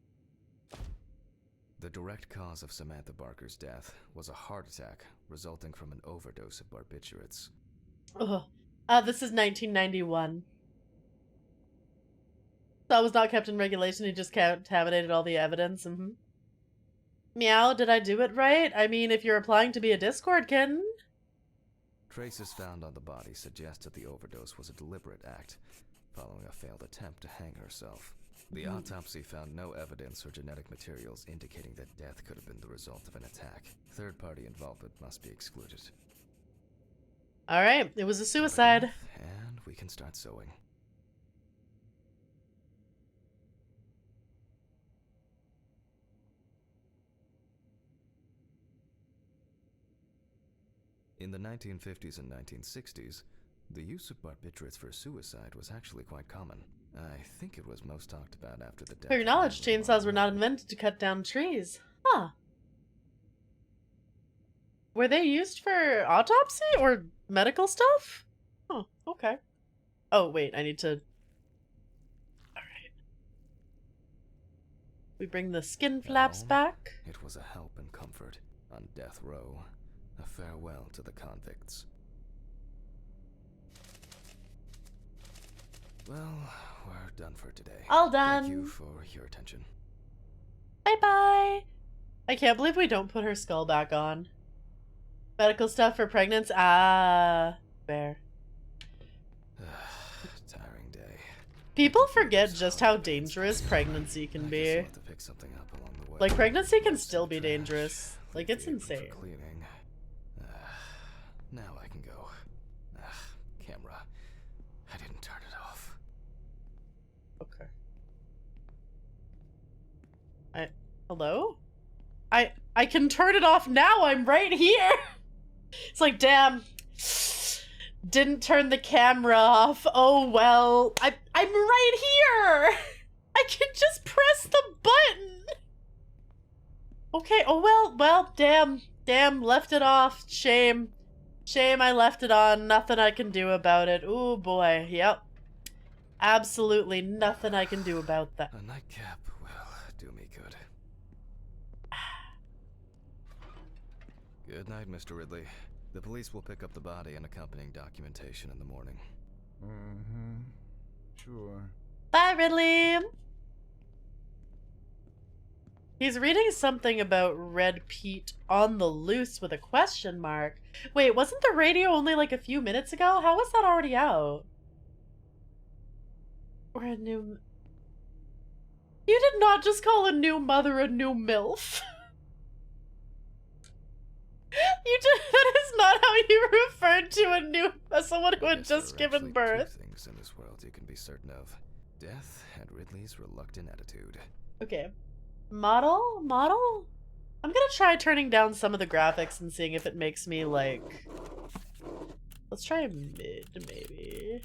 The direct cause of Samantha Barker's death was a heart attack resulting from an overdose of barbiturates. Ugh. This is 1991. That was not kept in regulation, he just contaminated all the evidence. Meow, did I do it right? I mean, if you're applying to be a Discord kitten. Traces found on the body suggest that the overdose was a deliberate act, following a failed attempt to hang herself. The autopsy found no evidence or genetic materials indicating that death could have been the result of an attack. Third-party involvement must be excluded. Alright, it was a suicide. And we can start sewing. In the 1950s and 1960s, the use of barbiturates for suicide was actually quite common. I think it was most talked about after the death. For your knowledge, chainsaws were not invented to cut down trees. Huh. Were they used for autopsy or medical stuff? Oh, okay. Oh, wait, I need to... Alright. We bring the skin flaps back. It was a help and comfort on death row. A farewell to the convicts. Well, we're done for today. All done. Thank you for your attention. Bye-bye. I can't believe we don't put her skull back on. Medical stuff for pregnancy. Ah, fair. Tiring day. People forget just how dangerous pregnancy can be. I'll have to pick something up along the way. Like, pregnancy can still be dangerous. Like, it's insane. Cleaning. Now I can go. Camera. I didn't turn it off. Okay. Hello? I can turn it off now. I'm right here. It's like, damn. Didn't turn the camera off. Oh well. I'm right here. I can just press the button. Okay. Oh well. Damn. Left it off. Shame. I left it on. Nothing I can do about it. Ooh boy. Yep. Absolutely nothing I can do about that. A nightcap will do me good. Good night, Mr. Ridley. The police will pick up the body and accompanying documentation in the morning. Sure. Bye, Ridley. He's reading something about Red Pete on the loose with a question mark. Wait, wasn't the radio only like a few minutes ago? How was that already out? Or a new... You did not just call a new mother a new MILF. You did... That is not how you referred to a new... someone who had just given birth. Two things in this world you can be certain of. Death and Ridley's reluctant attitude. Okay. Model? I'm gonna try turning down some of the graphics and seeing if it makes me, like... Let's try mid, maybe.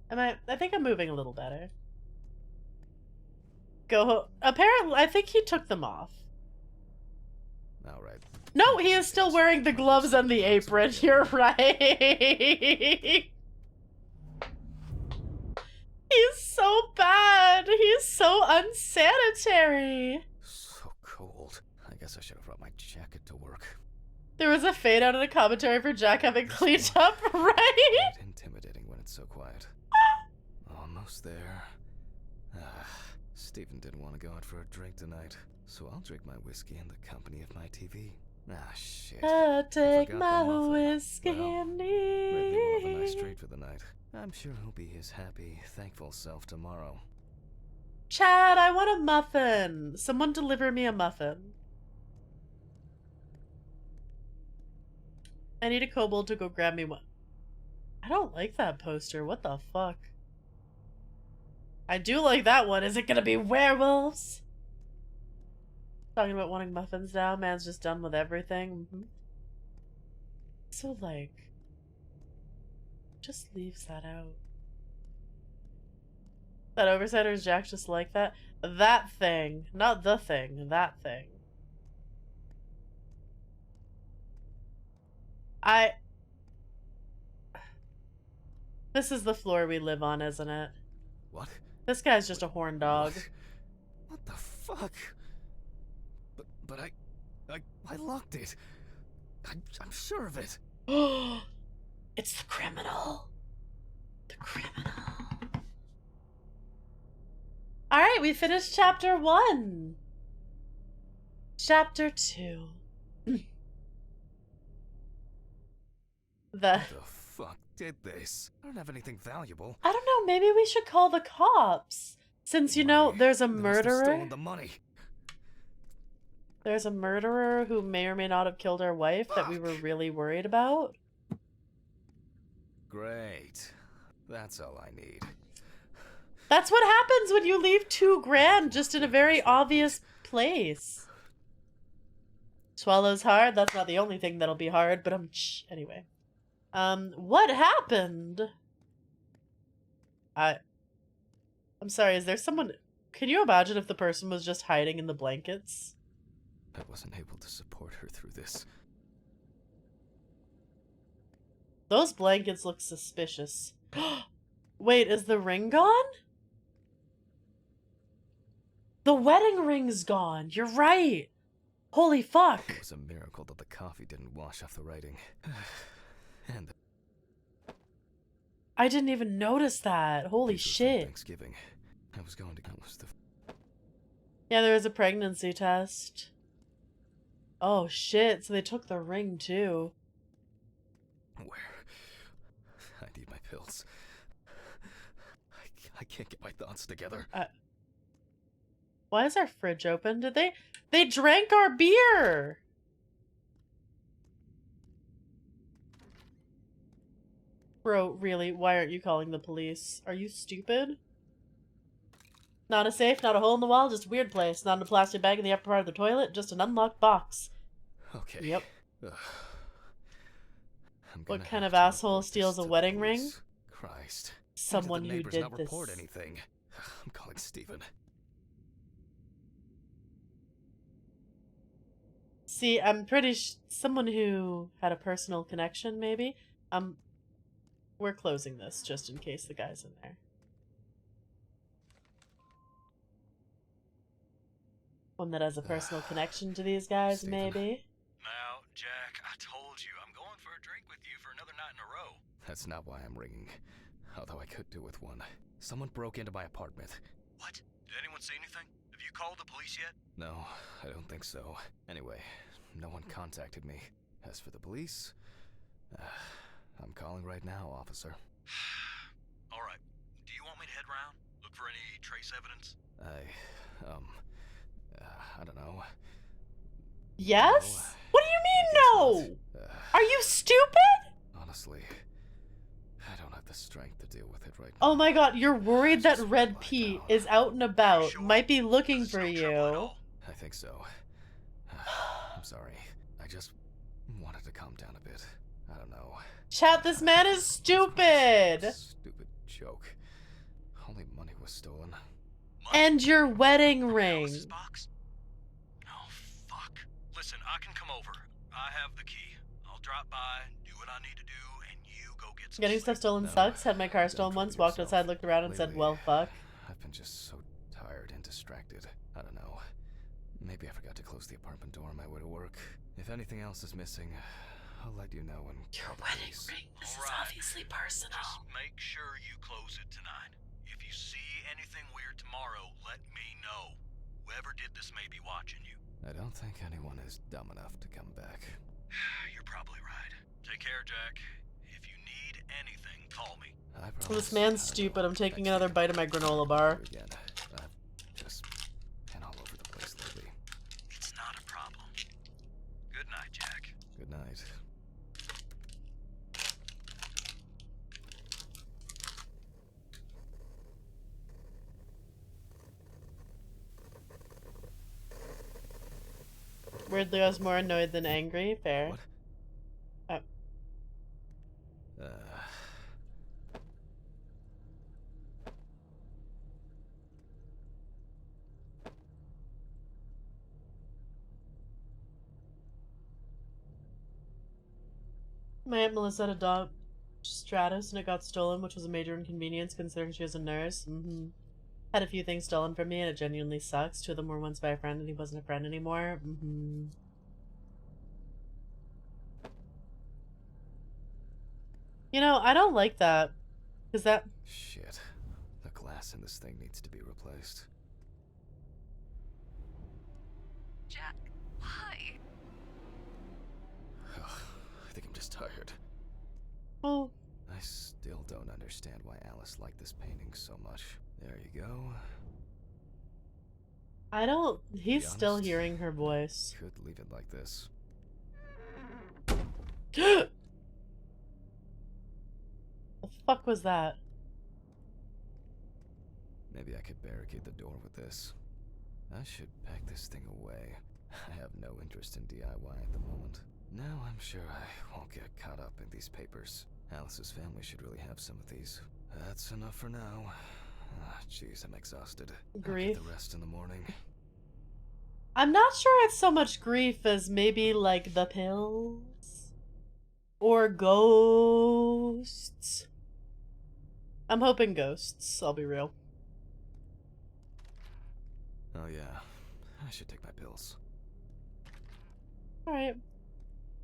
I think I'm moving a little better. Go. Apparently, I think he took them off. Alright. No, he is still wearing the gloves and the apron. You're right. He's so bad. He's so unsanitary. So cold. I guess I should have brought my jacket to work. There was a fade out in a commentary for Jack having cleaned up, right? Intimidating when it's so quiet. Almost there. Stephen didn't want to go out for a drink tonight, so I'll drink my whiskey in the company of my TV. Ah, shit. I take forgot the my muffin. whiskey Well, and maybe we'll have a nice eat. treat for the night. I'm sure he'll be his happy, thankful self tomorrow. Chad, I want a muffin. Someone deliver me a muffin. I need a kobold to go grab me one. I don't like that poster. What the fuck? I do like that one. Is it gonna be werewolves? Talking about wanting muffins now. Man's just done with everything. So, like, just leaves that out. That Oversighter's Jack just like that? That thing. Not the thing. That thing. This is the floor we live on, isn't it? What? This guy's just a horn dog. What the fuck? But I locked it. I'm sure of it. It's the criminal. The criminal. Alright, we finished chapter 1. Chapter 2. Who the fuck did this? I don't have anything valuable. I don't know, maybe we should call the cops. Since, you know, there's a They must have murderer. stolen the money. There's a murderer who may or may not have killed our wife that we were really worried about. Great. That's all I need. That's what happens when you leave $2,000 just in a very obvious place. Swallows hard. That's not the only thing that'll be hard, but anyway. What happened? I'm sorry, is there someone... Can you imagine if the person was just hiding in the blankets? I wasn't able to support her through this. Those blankets look suspicious. Wait, is the ring gone? The wedding ring's gone. You're right. Holy fuck. It was a miracle that the coffee didn't wash off the writing. And I didn't even notice that. Holy pictures from shit. Thanksgiving. I was going to go was the Yeah, there was a pregnancy test. Oh shit, so they took the ring too. where I need my pills. I can't get my thoughts together. Why is our fridge open? Did they drank our beer? Bro, really, why aren't you calling the police? Are you stupid? Not a safe, not a hole in the wall, just a weird place. Not in a plastic bag in the upper part of the toilet, just an unlocked box. Okay. Yep. Ugh. I'm What gonna kind have of to asshole report this steals to a the wedding ring? police. Christ. Someone Why who did the neighbors did not this. report anything? I'm calling Steven. See, I'm pretty someone who had a personal connection, maybe. We're closing this just in case the guy's in there. One that has a personal connection to these guys, Steven. maybe. Now, Jack, I told you, I'm going for a drink with you for another night in a row. That's not why I'm ringing. Although I could do with one. Someone broke into my apartment. What? Did anyone see anything? Have you called the police yet? No, I don't think so. Anyway, no one contacted me. As for the police, I'm calling right now, officer. All right. Do you want me to head round? Look for any trace evidence? I don't know. Yes? No, What do you mean, guess no? not. Are you stupid? Honestly, I don't have the strength to deal with it right now. Oh my god, you're worried that Red Lie Pete down. is out and about, Sure. might be looking There's for no trouble at you. all. I think so. I'm sorry. I just wanted to calm down a bit. I don't know. Chat, this man is stupid! Stupid joke. Only money was stolen. Money? And your wedding From ring. Alice's box? Oh, fuck. Listen, I can come over. I have the key. I'll drop by, do what I need to do, and you go get some Getting sleep. stuff stolen No, sucks. Had my car don't stolen fool once, walked yourself. outside, looked around, and said, Lately, well, fuck. I've been just so tired and distracted. I don't know. Maybe I forgot to close the apartment door on my way to work. If anything else is missing, I'll let you know when. Your wedding ring. This is Alright. obviously personal. Just make sure you close it tonight. If you see anything weird tomorrow, let me know. Whoever did this may be watching you. I don't. don't think anyone is dumb enough to come back. You're probably right. Take care, Jack. If you need anything, call me. I Well, promise this man's I will. stupid. I'm taking Next another time bite of my granola bar. Again, I've just been all over the place lately. It's not a problem. Good night, Jack. Good night. Weirdly, I was more annoyed than angry. Fair. What? Oh. My Aunt Melissa had a dog, Stratus, and it got stolen, which was a major inconvenience considering she was a nurse. Had a few things stolen from me, and it genuinely sucks. 2 of them were once by a friend, and he wasn't a friend anymore. You know, I don't like that. Because that... Shit. The glass in this thing needs to be replaced. Jack, why? I think I'm just tired. Well, I still don't understand why Alice liked this painting so much. There you go. I don't... He's Be still honest, hearing her voice. Could leave it like this. The fuck was that? Maybe I could barricade the door with this. I should pack this thing away. I have no interest in DIY at the moment. Now I'm sure I won't get caught up in these papers. Alice's family should really have some of these. That's enough for now. Jeez, I'm exhausted. Grief. I'll get the rest in the morning. I'm not sure it's so much grief as maybe like the pills or ghosts. I'm hoping ghosts, I'll be real. Oh yeah, I should take my pills. Alright.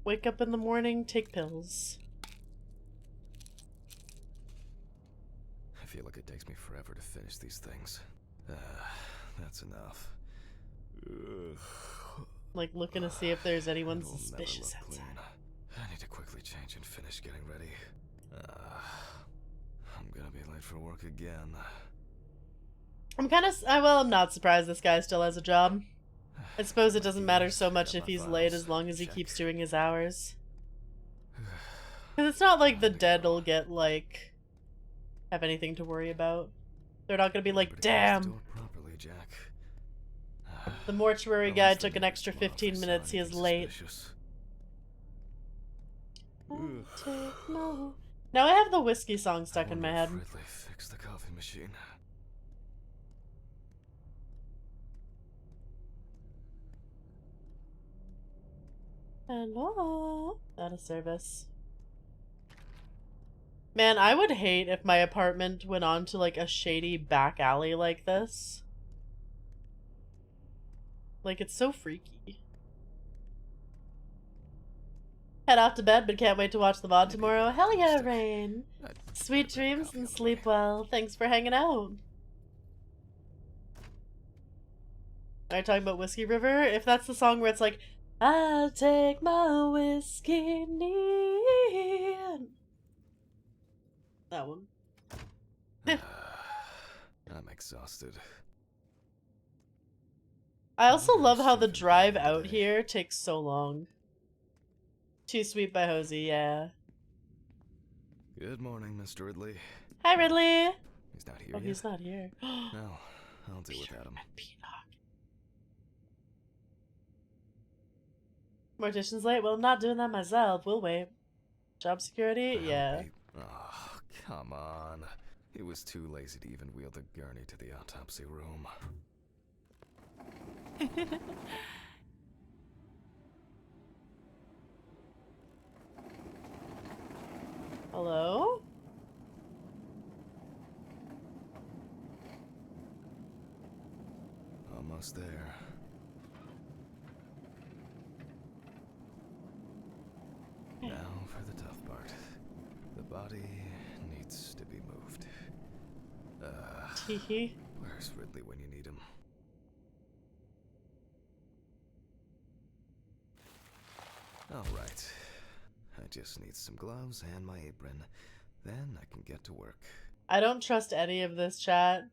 Wake up in the morning, take pills. I feel like it takes me forever to finish these things. That's enough. Like looking to see if there's anyone It'll never suspicious look outside. clean. I need to quickly change and finish getting ready. I'm gonna be late for work again. I'm kind of... well, I'm not surprised this guy still has a job. I suppose it doesn't matter so much Got if my he's files. late as long as he Check. keeps doing his hours. Because it's not like the dead will get, like... have anything to worry about. They're not gonna be like, Remember to close the damn! door properly, Jack. The mortuary At guy least took the an extra neighbors won't 15 offer minutes, he is anything late. suspicious. Now I have the whiskey song stuck I in my wonder head. if Ridley fixed the coffee machine. Hello? Out of service. Man, I would hate if my apartment went on to like a shady back alley like this. Like, it's so freaky. Head off to bed, but can't wait to watch the VOD tomorrow. Hell yeah, Rain! Sweet dreams and sleep well. Thanks for hanging out. Are you talking about Whiskey River? If that's the song where it's like, I'll take my whiskey neat. That one. I'm exhausted. I also love how the drive out here takes so long. Too Sweet by Hosey, yeah. Good morning, Mr. Ridley. Hi, Ridley! He's not here Oh, yet? he's not here. No, I'll do without him. Mortician's late? Well, I'm not doing that myself. We'll wait. Job security? Yeah. Oh, come on. He was too lazy to even wheel the gurney to the autopsy room. Hello? Almost there. Now for the tough part. The body needs to be moved. Teehee. Where's Ridley when you need him? Alright. I just need some gloves and my apron. Then I can get to work. I don't trust any of this chat.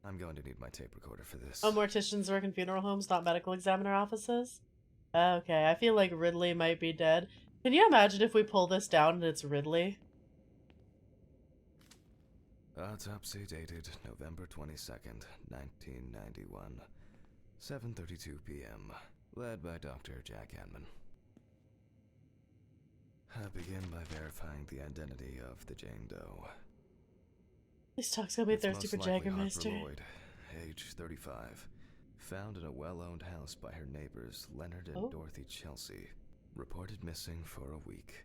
I'm going to need my tape recorder for this. Oh, morticians work in funeral homes, not medical examiner offices? Okay, I feel like Ridley might be dead. Can you imagine if we pull this down and it's Ridley? Autopsy dated November 22nd, 1991. 7:32 p.m. Led by Dr. Jack Hanman. I begin by verifying the identity of the Jane Doe. These talks got me It's thirsty for most likely Jägermeister. Harper Lloyd, age 35. Found in a well-owned house by her neighbors Leonard and Oh. Dorothy Chelsea. Reported missing for a week.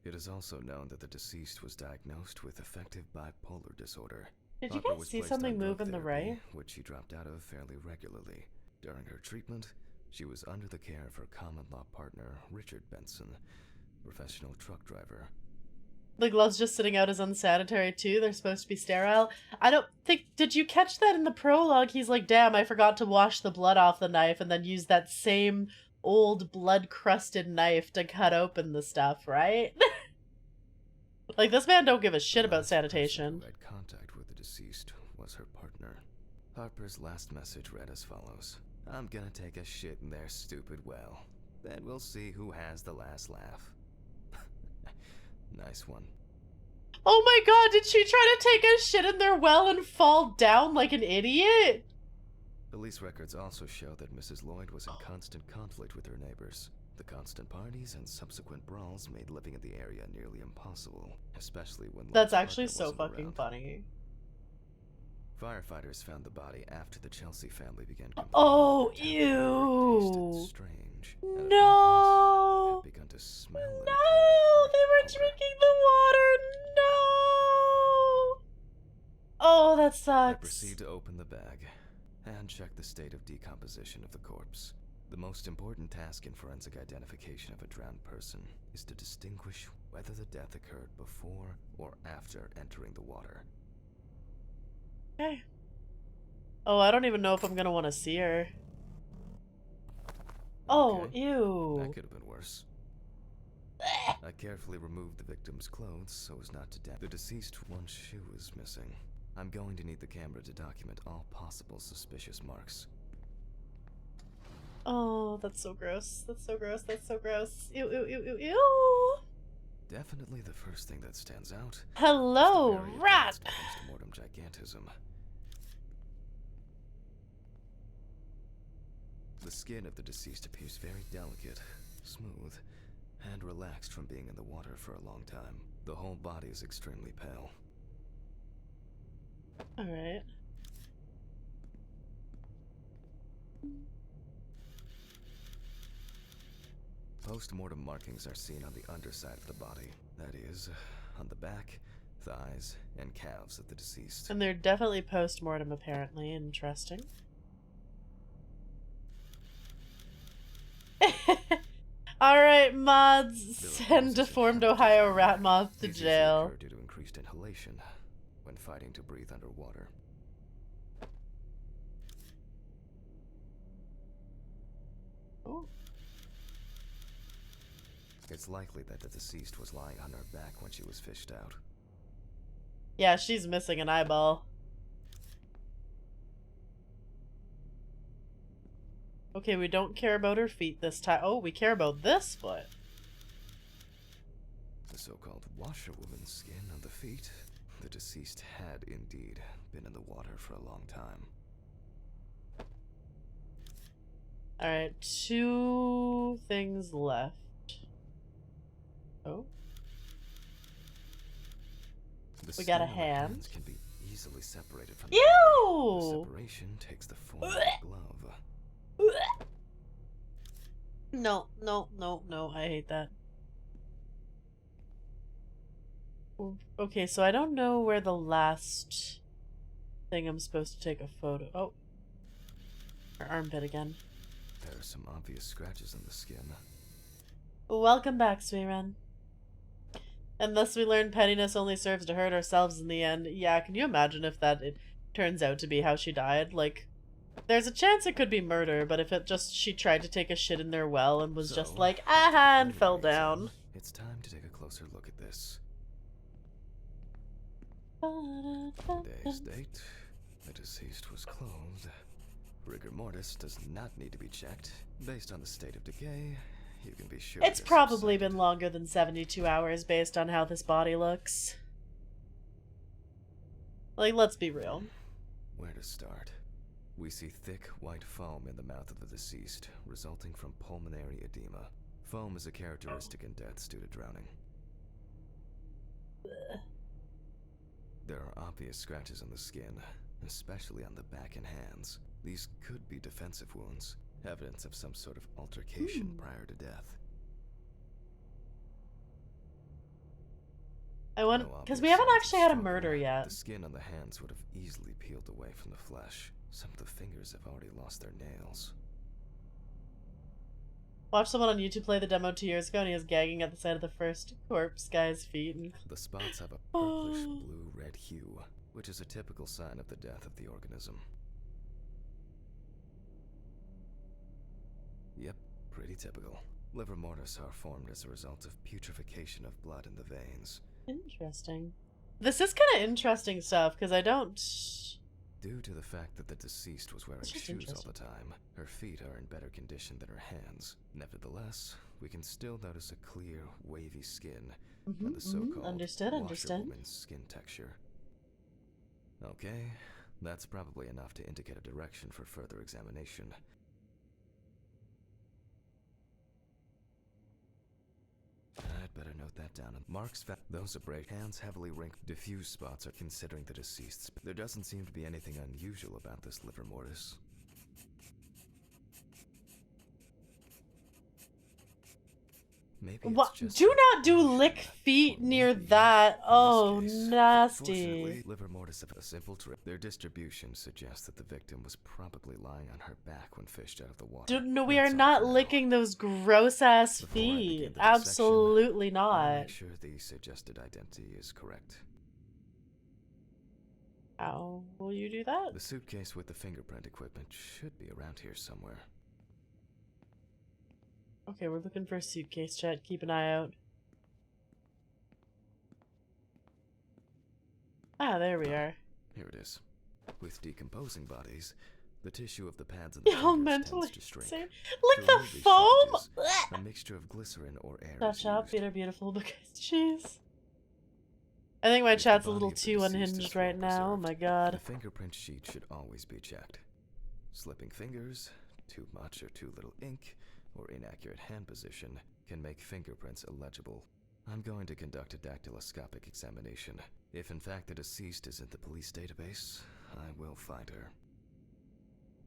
It is also known that the deceased was diagnosed with affective bipolar disorder. Did you Harper guys was see placed something on move drug in the therapy, right? which she dropped out of fairly regularly. During her treatment, she was under the care of her common-law partner, Richard Benson, professional truck driver. The gloves just sitting out is unsanitary too. They're supposed to be sterile. I don't think... Did you catch that in the prologue? He's like, damn, I forgot to wash the blood off the knife, and then use that same old blood-crusted knife to cut open the stuff, right? Like, this man don't give a shit The about last person sanitation. who had contact with the deceased was her partner. Harper's last message read as follows. I'm gonna take a shit in their stupid well. Then we'll see who has the last laugh. Nice one. Oh my god, did she try to take a shit in their well and fall down like an idiot? Police records also show that Mrs. Lloyd was in constant conflict with her neighbors. The constant parties and subsequent brawls made living in the area nearly impossible, especially when That's Lloyd's actually partner so wasn't fucking around. funny. Firefighters found the body after the Chelsea family began Oh, complaining that her taste ew. tasted strange. and at one No. point had begun to smell and No, turn they were a dark color. drinking the water. No. Oh, that I sucks. proceed to open the bag and check the state of decomposition of the corpse. The most important task in forensic identification of a drowned person is to distinguish whether the death occurred before or after entering the water. Okay. Oh, I don't even know if I'm gonna want to see her. Oh, Okay, ew. that could have been worse. I carefully removed the victim's clothes so as not to damage. The deceased one shoe is missing. I'm going to need the camera to document all possible suspicious marks. Oh, that's so gross. That's so gross. That's so gross. Ew, ew, ew, ew, ew. Definitely the first thing that stands out is the Hello, very rat. advanced post-mortem gigantism. The skin of the deceased appears very delicate, smooth, and relaxed from being in the water for a long time. The whole body is extremely pale. All right. Post-mortem markings are seen on the underside of the body. That is, on the back, thighs, and calves of the deceased. And they're definitely post-mortem, apparently. Interesting. Alright, mods. Send deformed Ohio rat moth to These usually jail. occur due to increased inhalation when fighting to breathe underwater. Oh. It's likely that the deceased was lying on her back when she was fished out. Yeah, she's missing an eyeball. Okay, we don't care about her feet this time. Oh, we care about this foot. The so-called washerwoman's skin on the feet. The deceased had indeed been in the water for a long time. Alright, 2 things left. Oh. The We got a skin on the hand. hands can be easily separated from the Ew! body. The separation takes the form of a glove. No, no, no, no, I hate that. Okay, so I don't know where the last thing I'm supposed to take a photo. Oh. Her armpit again. There are some obvious scratches on the skin. Welcome back, Suiren. And thus we learn pettiness only serves to hurt ourselves in the end. Yeah, can you imagine if that it turns out to be how she died? Like, There's a chance it could be murder, but if it just she tried to take a shit in their well and was just So, like, with aha, the and fell preliminary down. exam, it's time to take a closer look at this. Today's date. The deceased was clothed. Rigor mortis does not need to be checked. Based on the state of decay, you can be sure It's it has probably subsided. been longer than 72 hours based on how this body looks. Like, let's be real. Where to start? We see thick white foam in the mouth of the deceased, resulting from pulmonary edema. Foam is a characteristic in deaths due to drowning. There are obvious scratches on the skin, especially on the back and hands. These could be defensive wounds, evidence of some sort of altercation prior to death. I want, No because obvious we haven't signs of actually had a struggle. murder yet. The skin on the hands would have easily peeled away from the flesh. Some of the fingers have already lost their nails. Watched someone on YouTube play the demo 2 years ago and he was gagging at the sight of the first corpse guy's feet. And The spots have a purplish blue-red hue, which is a typical sign of the death of the organism. Yep, pretty typical. Livor mortis are formed as a result of putrefaction of blood in the veins. interesting. This is kind of interesting stuff because I don't. Due to the fact that the deceased was wearing It's just shoes all interesting. the time, her feet are in better condition than her hands. Nevertheless, we can still notice a clear, wavy skin and the so-called Understood. washerwoman's skin texture. Okay, that's probably enough to indicate a direction for further examination. I'd better note that down. Marks found those abrasive hands, heavily wrinkled, diffuse spots are considering the deceased's. There doesn't seem to be anything unusual about this livor mortis. Maybe it's What? just Do a not do lick condition, feet or near maybe, that. in Oh, this case, nasty. fortunately, livor mortis have a simple trick. Their distribution suggests that the victim was probably lying on her back when fished out of the water. No, we are That's all not for now. licking those gross ass Before I begin feet. the dissection, Absolutely I'll not. make sure the suggested identity is correct. How will you do that? The suitcase with the fingerprint equipment should be around here somewhere. Okay, we're looking for a suitcase, chat. Keep an eye out. Ah, there we are. Here it is. With decomposing bodies, the tissue of the pads and the Yo, fingers mentally tends to shrink. insane. To Lick the remove these foam! shrinkages, Blech! a mixture of glycerin or air Shut is up, used. feet are beautiful because jeez. I think my If the chat's a body little of the too deceased unhinged is right now. Oh well-preserved, my the god. fingerprint sheet should always be checked. Slipping fingers, too much or too little ink, or inaccurate hand position can make fingerprints illegible. I'm going to conduct a dactyloscopic examination. If in fact the deceased is in the police database, I will find her.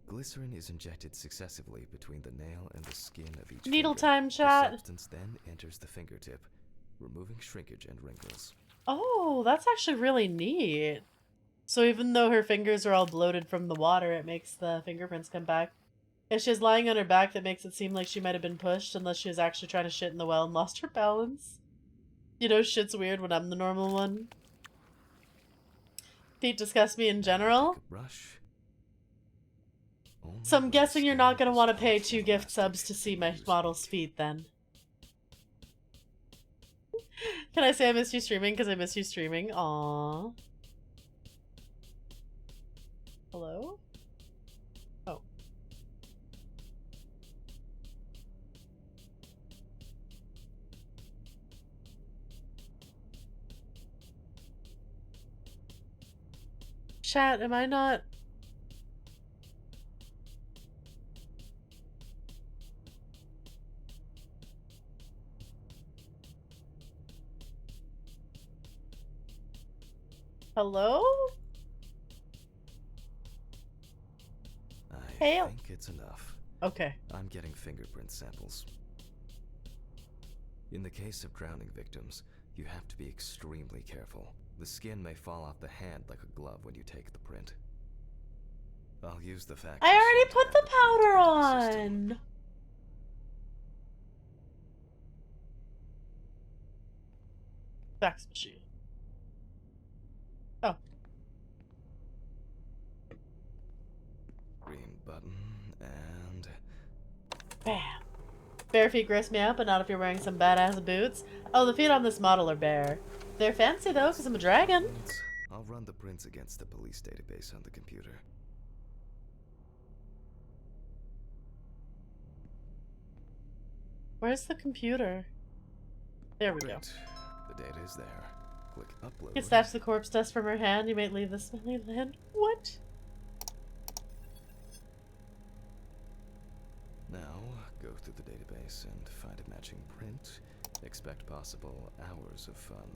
Glycerin is injected successively between the nail and the skin of each Needle finger. time, The chat. substance then enters the fingertip, removing shrinkage and wrinkles. Oh, that's actually really neat. So even though her fingers are all bloated from the water, it makes the fingerprints come back. If she's lying on her back, that makes it seem like she might have been pushed, unless she was actually trying to shit in the well and lost her balance. You know, shit's weird when I'm the normal one. Feet disgust me in general. Take a brush. Only So I'm where the guessing you're skin not going to is want to pay close 2 and gift elastic subs to see my use model's ink. feet then. Can I say I miss you streaming? Because I miss you streaming. Aww. Hello? Oh. Chat, am I not... Hello? I Hail. think it's enough. Okay. I'm getting fingerprint samples. In the case of drowning victims, you have to be extremely careful. The skin may fall off the hand like a glove when you take the print. I'll use the fact I already put the powder on! Fax machine. Oh. Green Bam. Bare feet gross me out, but not if you're wearing some badass boots. Oh, the feet on this model are bare. They're fancy though, because I'm a dragon. I'll run the prints against the police database on the computer. Where's the computer? There we go. Great. The data is there. Click upload. You can snatch the corpse dust from her hand. You might leave the smelly land. What? Now, go through the database and find a matching print. Expect possible hours of fun.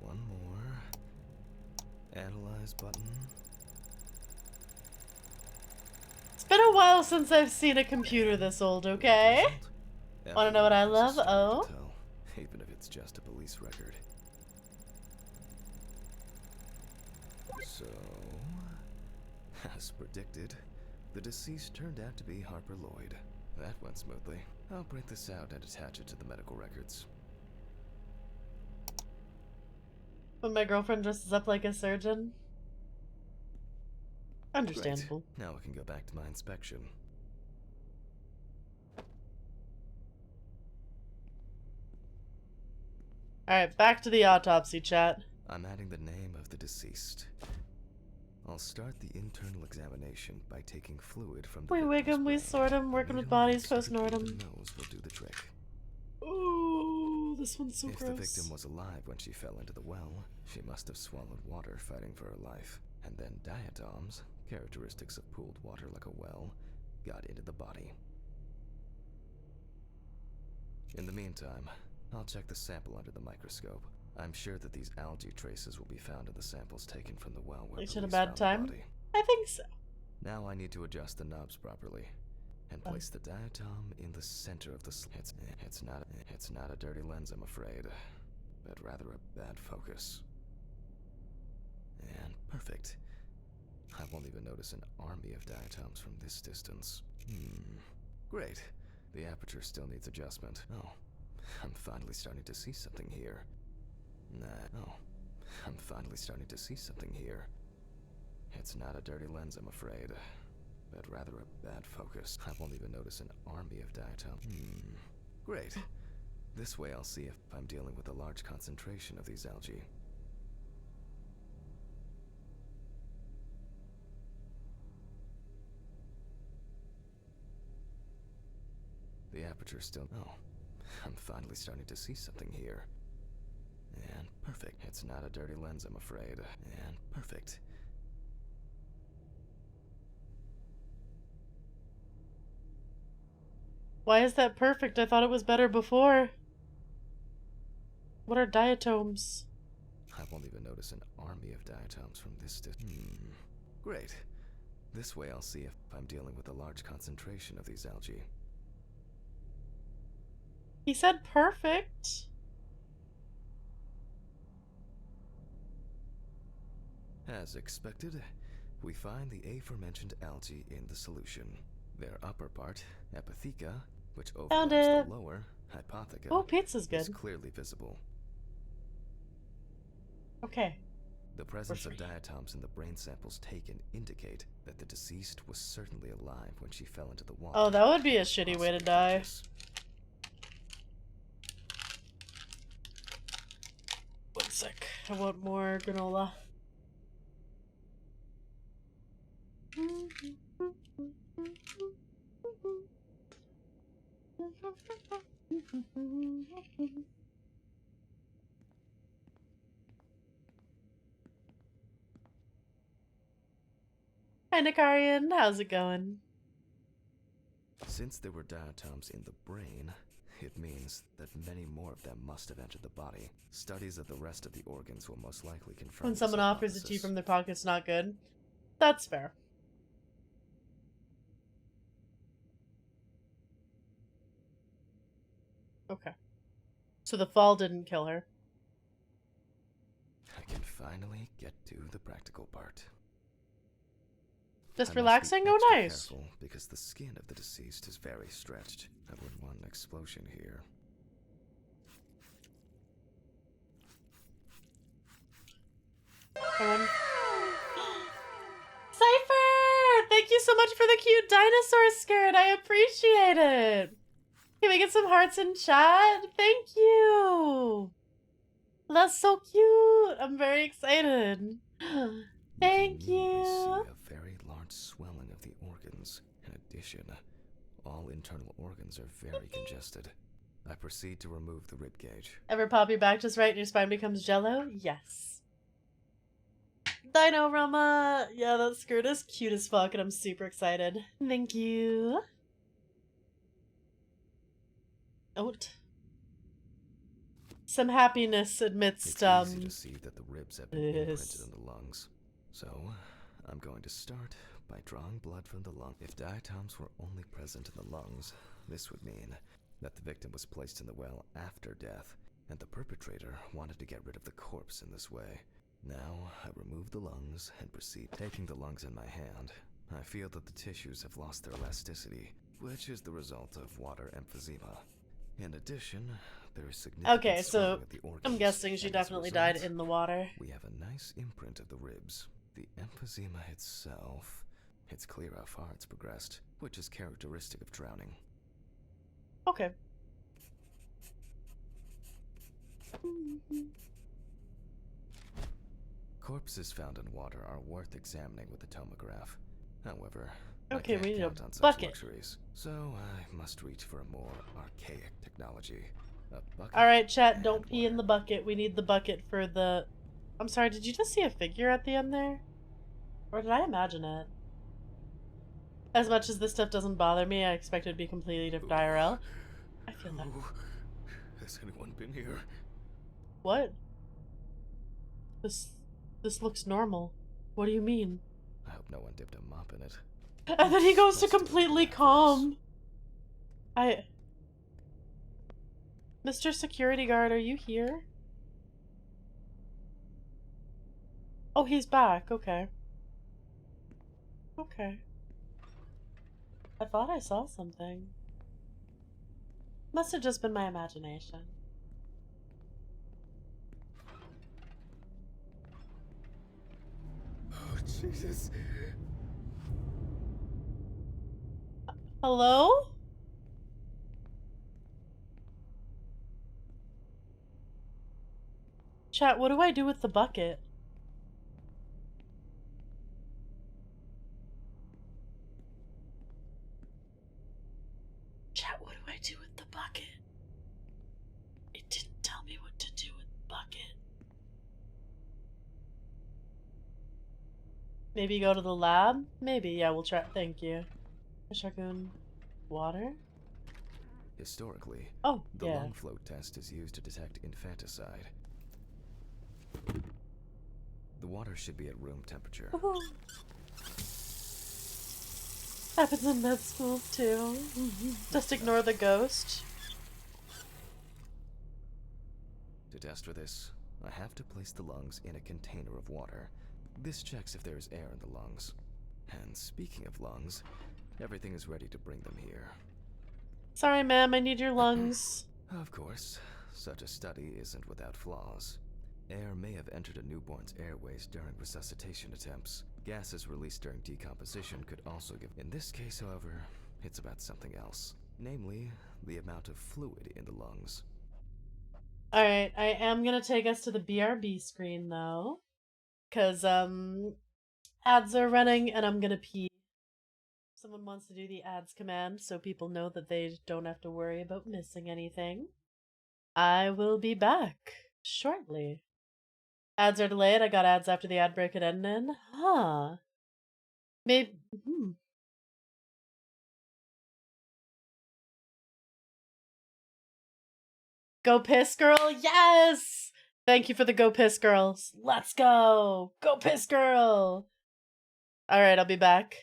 One more. Analyze button. It's been a while since I've seen a computer this old, okay? Wanna know what I love? Oh? Even if it's just a police record. So, as predicted, the deceased turned out to be Harper Lloyd. That went smoothly. I'll print this out and attach it to the medical records. When my girlfriend dresses up like a surgeon. Understandable. Great. Now I can go back to my inspection. Alright, back to the autopsy chat. I'm adding the name of the deceased. I'll start the internal examination by taking fluid from the We wig victim's 'em, we brain. sort 'em, working with bodies post-mortem. The nose will do the trick. Ooh, this one's so If gross. the victim was alive when she fell into the well, she must have swallowed water fighting for her life. And then diatoms, characteristics of pooled water like a well, got into the body. In the meantime, I'll check the sample under the microscope. I'm sure that these algae traces will be found in the samples taken from the well where At police a bad found time? the body. I think so. Now I need to adjust the knobs properly and place the diatom in the center of the it's not a dirty lens, I'm afraid, but rather a bad focus. And perfect. I won't even notice an army of diatoms from this distance. Great. The aperture still needs adjustment. Oh, I'm finally starting to see something here. I'm finally starting to see something here. It's not a dirty lens, I'm afraid, but rather a bad focus. I won't even notice an army of diatoms. Great. This way I'll see if I'm dealing with a large concentration of these algae. The aperture still... Oh, I'm finally starting to see something here. And perfect. It's not a dirty lens, I'm afraid. And perfect. Why is that perfect? I thought it was better before. What are diatoms? I won't even notice an army of diatoms from this distance. Great. This way I'll see if I'm dealing with a large concentration of these algae. He said perfect. As expected, we find the aforementioned algae in the solution. Their upper part, Epitheca, which Found overlaps it. the lower, Hypotheca, Oh, pizza's is good. clearly visible. Okay. The presence of free. diatoms in the brain samples taken indicate that the deceased was certainly alive when she fell into the water. Oh, that would be a shitty way to die. One sec. I want more granola. Hi, Nikarian. How's it going? Since there were diatoms in the brain, it means that many more of them must have entered the body. Studies of the rest of the organs will most likely confirm When this someone offers a tea hypothesis. from their pocket's not good. That's fair. Okay. So the fall didn't kill her. I can finally get to the practical part. Just I must be relaxing? Oh, extra nice. careful because the skin of the deceased is very stretched. I wouldn't want an explosion here. Everyone. Cypher! Thank you so much for the cute dinosaur skirt. I appreciate it. Can we get some hearts in chat? Thank you. That's so cute. I'm very excited. Thank You can immediately you. see a very large swelling of the organs. In addition, all internal organs are very congested. I proceed to remove the rib cage. Ever pop your back just right and your spine becomes jello? Yes. Dino Rama! Yeah, that skirt is cute as fuck and I'm super excited. Thank you. Oh. Some happiness amidst, It's easy to see that the ribs have been imprinted this. on the lungs. So, I'm going to start by drawing blood from the lung. If diatoms were only present in the lungs, this would mean that the victim was placed in the well after death, and the perpetrator wanted to get rid of the corpse in this way. Now, I remove the lungs and proceed taking the lungs in my hand. I feel that the tissues have lost their elasticity, which is the result of water emphysema. In addition, there is significant swelling of the organs. I'm guessing she and as a definitely died result, in the water. we have a nice imprint of the ribs. The emphysema itself, it's clear how far it's progressed, which is characteristic of drowning. Okay. Corpses found in water are worth examining with a tomograph. However, Okay, I can't we need a count on such bucket. luxuries, so I must reach for a more archaic technology. A bucket. Alright, chat, and don't pee in the water. bucket. We need the bucket for the... I'm sorry, did you just see a figure at the end there? Or did I imagine it? As much as this stuff doesn't bother me, I expect it to be completely different IRL. I feel that. Has anyone been here? What? This looks normal. What do you mean? I hope no one dipped a mop in it. And then he goes to Let's do completely that calm. Mr. Security Guard, are you here? Oh, he's back. Okay. Okay. I thought I saw something. Must have just been my imagination. Oh, Jesus. Hello? Chat, what do I do with the bucket? Chat, what do I do with the bucket? It didn't tell me what to do with the bucket. Maybe go to the lab? Maybe, yeah, we'll try. Thank you. Shagun. Water? Historically, Oh, the yeah. lung float test is used to detect infanticide. The water should be at room temperature. Happens in med school too. Just ignore the ghost. To test for this, I have to place the lungs in a container of water. This checks if there is air in the lungs. And speaking of lungs, everything is ready to bring them here. Sorry, ma'am, I need your lungs. Of course, such a study isn't without flaws. Air may have entered a newborn's airways during resuscitation attempts. Gases released during decomposition could also give... In this case, however, it's about something else. Namely, the amount of fluid in the lungs. Alright, I am gonna take us to the BRB screen, though. Because, ads are running and I'm gonna pee. Someone wants to do the ads command so people know that they don't have to worry about missing anything. I will be back shortly. Ads are delayed. I got ads after the ad break had ended. Huh. Maybe. Go piss girl? Yes! Thank you for the go piss girls. Let's go! Go piss girl! Alright, I'll be back.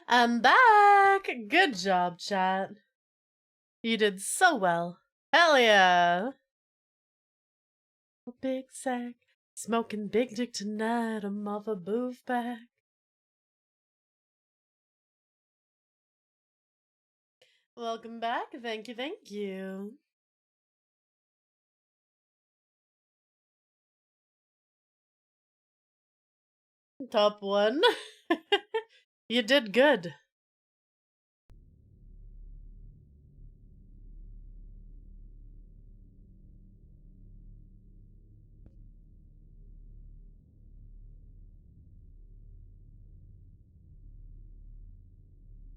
I'm back! Good job, chat. You did so well. Hell yeah! Big sack, smoking big dick tonight. I'm off a boof back. Welcome back. Thank you, thank you. Top one. You did good.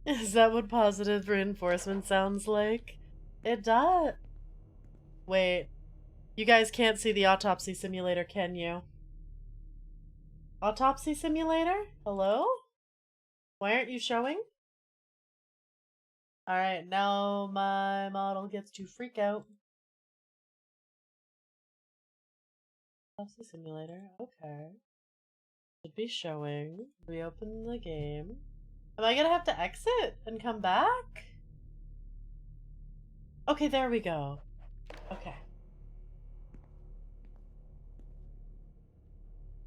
Is that what positive reinforcement sounds like? It does. Wait. You guys can't see the Autopsy Simulator, can you? Autopsy Simulator? Hello? Why aren't you showing? Alright, now my model gets to freak out. Autopsy Simulator, okay. Should be showing. Reopen the game. Am I gonna have to exit and come back? Okay, there we go. Okay.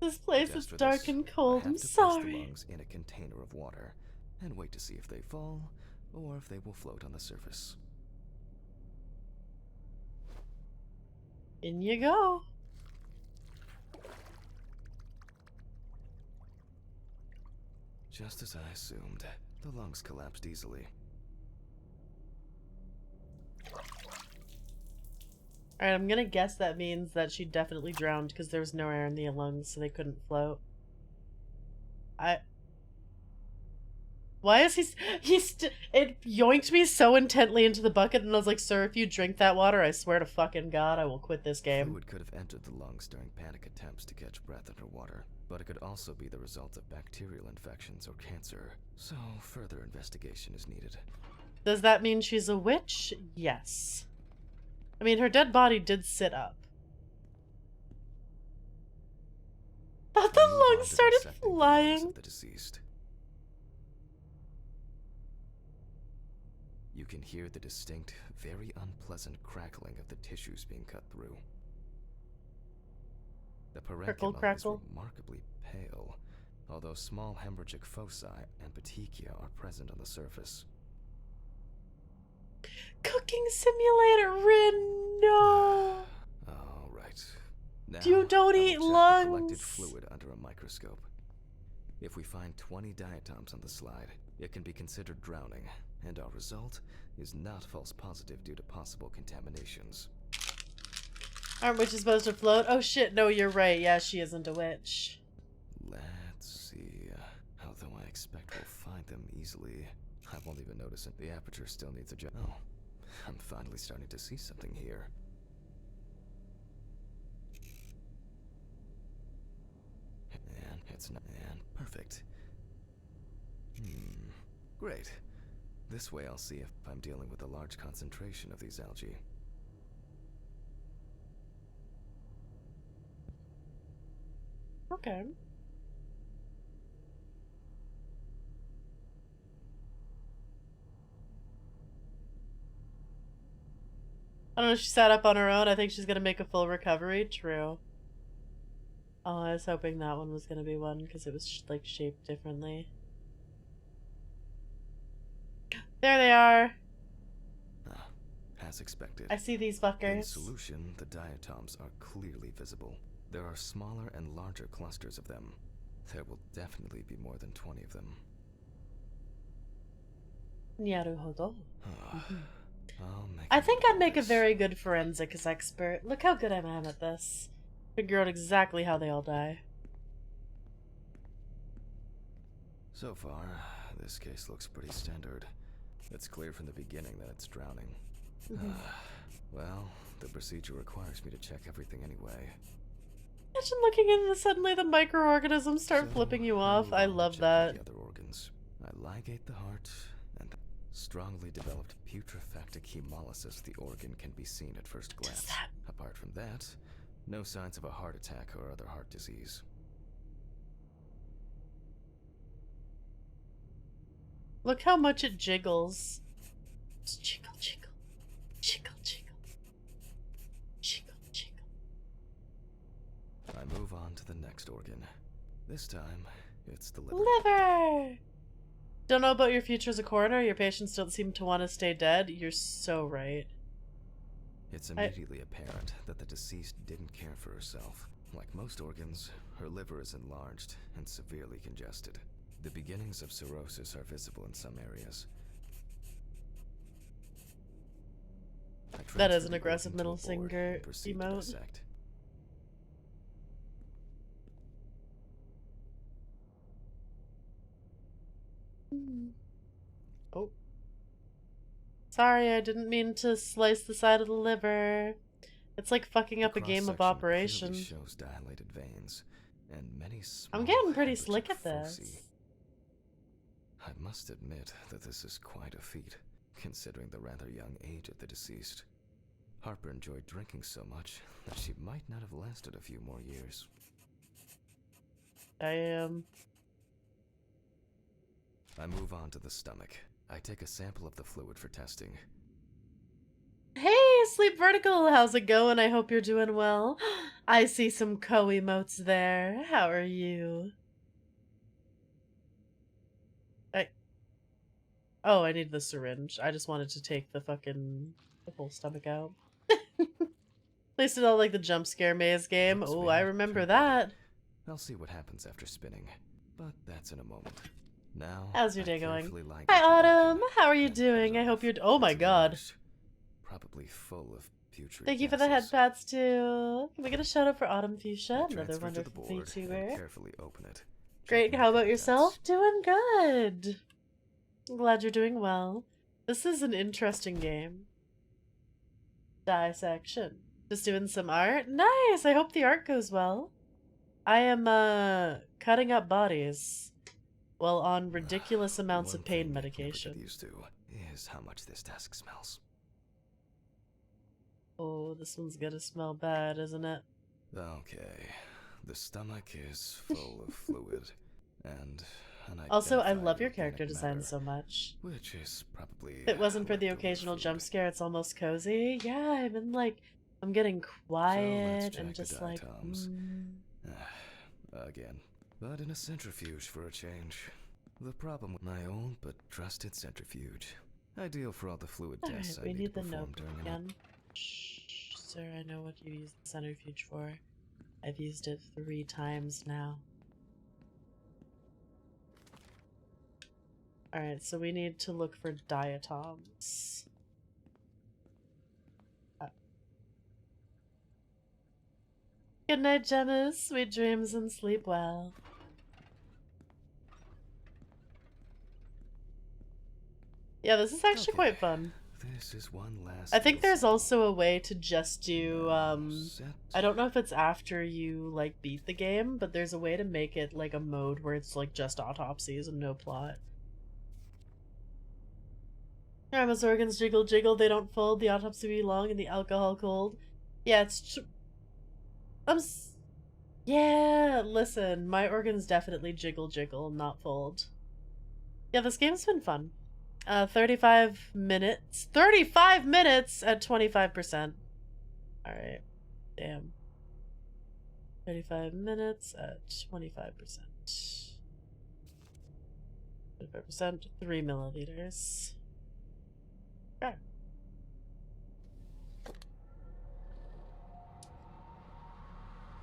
This place is dark and cold. I'm sorry. Place the lungs in a container of water and wait to see if they fall or if they will float on the surface. In you go. Just as I assumed, the lungs collapsed easily. Alright, I'm gonna guess that means that she definitely drowned because there was no air in the lungs, so they couldn't float. Why is it yoinked me so intently into the bucket, and I was like, sir, if you drink that water, I swear to fucking God, I will quit this game. Fluid could have entered the lungs during panic attempts to catch breath underwater, but it could also be the result of bacterial infections or cancer, so further investigation is needed. Does that mean she's a witch? Yes. I mean, her dead body did sit up. Thought the lungs started flying. The deceased. You can hear the distinct, very unpleasant crackling of the tissues being cut through. The parenchyma is remarkably pale, although small hemorrhagic foci and petechia are present on the surface. Cooking simulator, Rin, no! All right. Now, You don't eat lungs! The collected fluid under a microscope. If we find 20 diatoms on the slide, it can be considered drowning, and our result is not false positive due to possible contaminations. Aren't witches supposed to float? Oh shit, no, you're right. Yeah, she isn't a witch. Let's see. Although I expect we'll find them easily, I won't even notice it. The aperture still needs a job. Oh, I'm finally starting to see something here. And it's not. And perfect. Great. This way I'll see if I'm dealing with a large concentration of these algae. Okay. I don't know, she sat up on her own. I think she's gonna make a full recovery. True. Oh, I was hoping that one was gonna be one because it was like shaped differently. There they are. As expected. I see these fuckers. In solution, the diatoms are clearly visible. There are smaller and larger clusters of them. There will definitely be more than 20 of them. Naruhodo. I I think I'd make a very good forensics expert. Look how good I am at this. Figure out exactly how they all die. So far, this case looks pretty standard. It's clear from the beginning that it's drowning. Well, the procedure requires me to check everything anyway. Imagine looking in and suddenly the microorganisms start flipping you off. I love that. The other organs. I ligate the heart, and strongly developed putrefactic hemolysis. The organ can be seen at first glance. Apart from that, no signs of a heart attack or other heart disease. Look how much it jiggles. Just jiggle, jiggle. Jiggle, jiggle. Jiggle, jiggle. I move on to the next organ. This time, it's the liver. Liver! Don't know about your future as a coroner. Your patients don't seem to want to stay dead. You're so right. It's immediately apparent that the deceased didn't care for herself. Like most organs, her liver is enlarged and severely congested. The beginnings of cirrhosis are visible in some areas. That is an aggressive middle finger emote. Oh. Sorry, I didn't mean to slice the side of the liver. It's like fucking up a game of Operation. Shows dilated veins and many I'm getting pretty slick at this. I must admit that this is quite a feat, considering the rather young age of the deceased. Harper enjoyed drinking so much that she might not have lasted a few more years. I move on to the stomach. I take a sample of the fluid for testing. Hey, Sleep Vertical, how's it going? I hope you're doing well. I see some co-emotes there. How are you? Oh, I need the syringe. I just wanted to take the whole stomach out. At least it all like the jump scare maze game. Oh, I remember that. I'll see what happens after spinning, but that's in a moment. Now, how's your day going? Hi, Autumn. How are you doing? I hope you're. Oh my god. Probably full of putrid. Thank you for the head pats too. Can we get a shout out for Autumn Fuchsia, another wonderful VTuber? Carefully open it. Great. How about yourself? Doing good. I'm glad you're doing well. This is an interesting game. Dissection. Just doing some art. Nice. I hope the art goes well. I am cutting up bodies while on ridiculous amounts of pain medication. Used to is how much this desk smells. Oh, this one's gonna smell bad, isn't it? Okay. The stomach is full of fluid and also, I love your character design so much. Which is probably if it wasn't for the occasional jump scare, it's almost cozy. Yeah, I'm getting quiet and just like again. But in a centrifuge for a change. The problem with my own but trusted centrifuge. Ideal for all the fluid tests I need to perform during again. Shh, sir, I know what you use the centrifuge for. I've used it 3 times now. Alright, so we need to look for diatoms. Good night, Gemmas. Sweet dreams and sleep well. Yeah, this is actually quite fun. This is one last. I think there's also a way to just do, I don't know if it's after you, like, beat the game, but there's a way to make it, like, a mode where it's, like, just autopsies and no plot. Grandma's organs jiggle jiggle, they don't fold, the autopsy be long and the alcohol cold. Yeah, it's yeah, listen, my organs definitely jiggle jiggle, not fold. Yeah, this game's been fun. 35 minutes. 35 minutes at 25%. Alright. Damn. 35 minutes at 25%. 25%, 3 milliliters. Okay.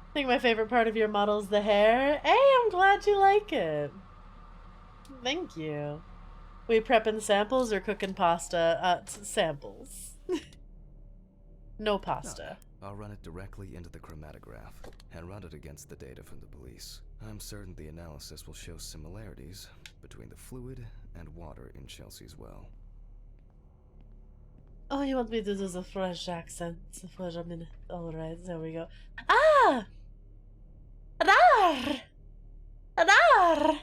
I think my favorite part of your model is the hair. Hey, I'm glad you like it. Thank you. We prepping samples or cooking pasta? Samples. No pasta. I'll run it directly into the chromatograph and run it against the data from the police. I'm certain the analysis will show similarities between the fluid and water in Chelsea's well. Oh, you want me to do the French accent for a minute? Alright, there we go. Ah! Radar! Radar!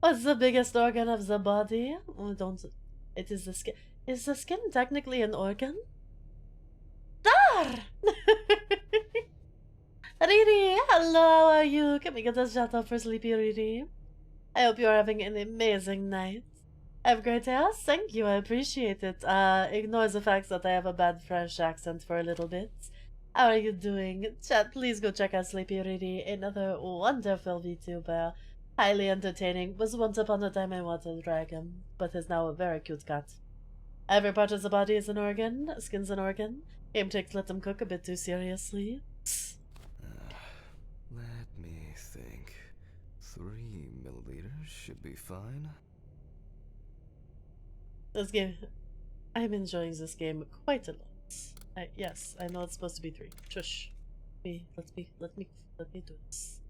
What's the biggest organ of the body? Oh, don't. It is the skin. Is the skin technically an organ? Dar! Riri, hello, how are you? Can we get a shout out for Sleepy Riri? I hope you're having an amazing night. Have a great day. Oh, thank you. I appreciate it. Ignore the fact that I have a bad French accent for a little bit. How are you doing? Chat, please go check out Sleepy Ready, another wonderful VTuber. Highly entertaining. Was once upon a time a water dragon, but is now a very cute cat. Every part of the body is an organ. Skin's an organ. Game takes let them cook a bit too seriously. Let me think. 3 milliliters should be fine. This game, I'm enjoying this game quite a lot. Yes, I know it's supposed to be 3. Shush. Let me do this.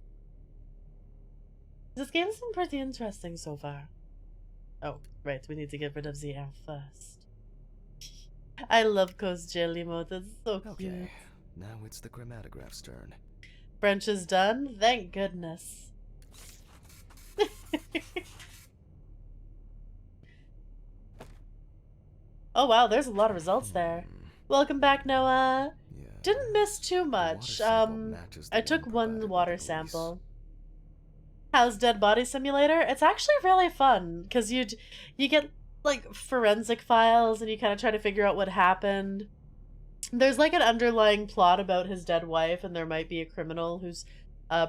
This game's been pretty interesting so far. Oh, right, we need to get rid of the air first. I love Coast Jelly mode, it's so cute. Okay, now it's the chromatograph's turn. French is done? Thank goodness. Oh wow, there's a lot of results there. Welcome back, Noah. Yeah. Didn't miss too The much. water sample matches the I took one provided by water the police. sample. How's Dead Body Simulator? It's actually really fun because you get like forensic files and you kind of try to figure out what happened. There's like an underlying plot about his dead wife, and there might be a criminal who's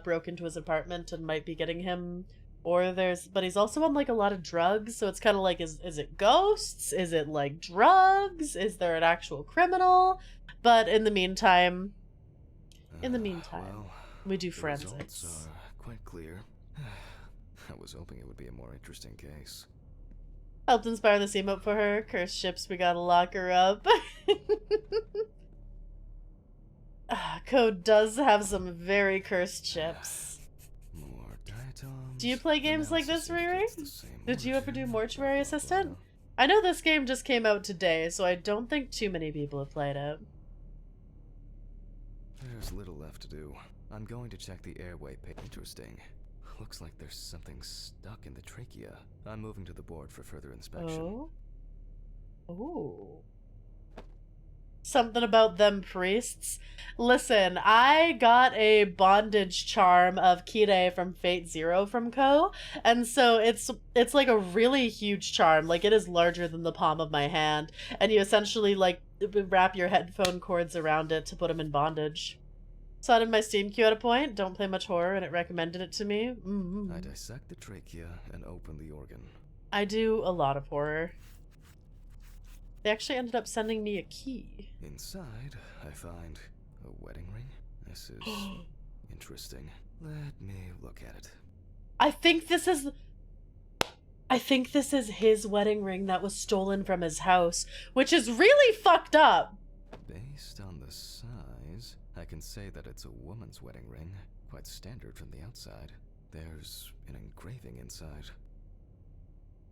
broke into his apartment and might be getting him. But he's also on like a lot of drugs, so it's kind of like, is it ghosts? Is it like drugs? Is there an actual criminal? But in the meantime, Well, we do the forensics. results are quite clear. I was hoping it would be a more interesting case. Helped inspire the emote for her. Cursed ships, we gotta lock her up. Code does have some very cursed ships. More diatoms. Do you play games like this, Riri? Analysis indicates the same Did you ever do origin, Mortuary blah, blah, Assistant? blah. I know this game just came out today, so I don't think too many people have played it. There's little left to do. I'm going to check the airway page. Interesting. Looks like there's something stuck in the trachea. I'm moving to the board for further inspection. Oh. Ooh. Something about them priests. Listen, I got a bondage charm of Kire from Fate Zero from Ko, and so it's like a really huge charm. Like, it is larger than the palm of my hand, and you essentially like wrap your headphone cords around it to put them in bondage. Saw it in my Steam queue at a point. Don't play much horror, and it recommended it to me. I dissect the trachea and open the organ. I do a lot of horror. They actually ended up sending me a key. Inside, I find a wedding ring. This is interesting. Let me look at it. I think this is his wedding ring that was stolen from his house, which is really fucked up. Based on the size, I can say that it's a woman's wedding ring. Quite standard from the outside. There's an engraving inside.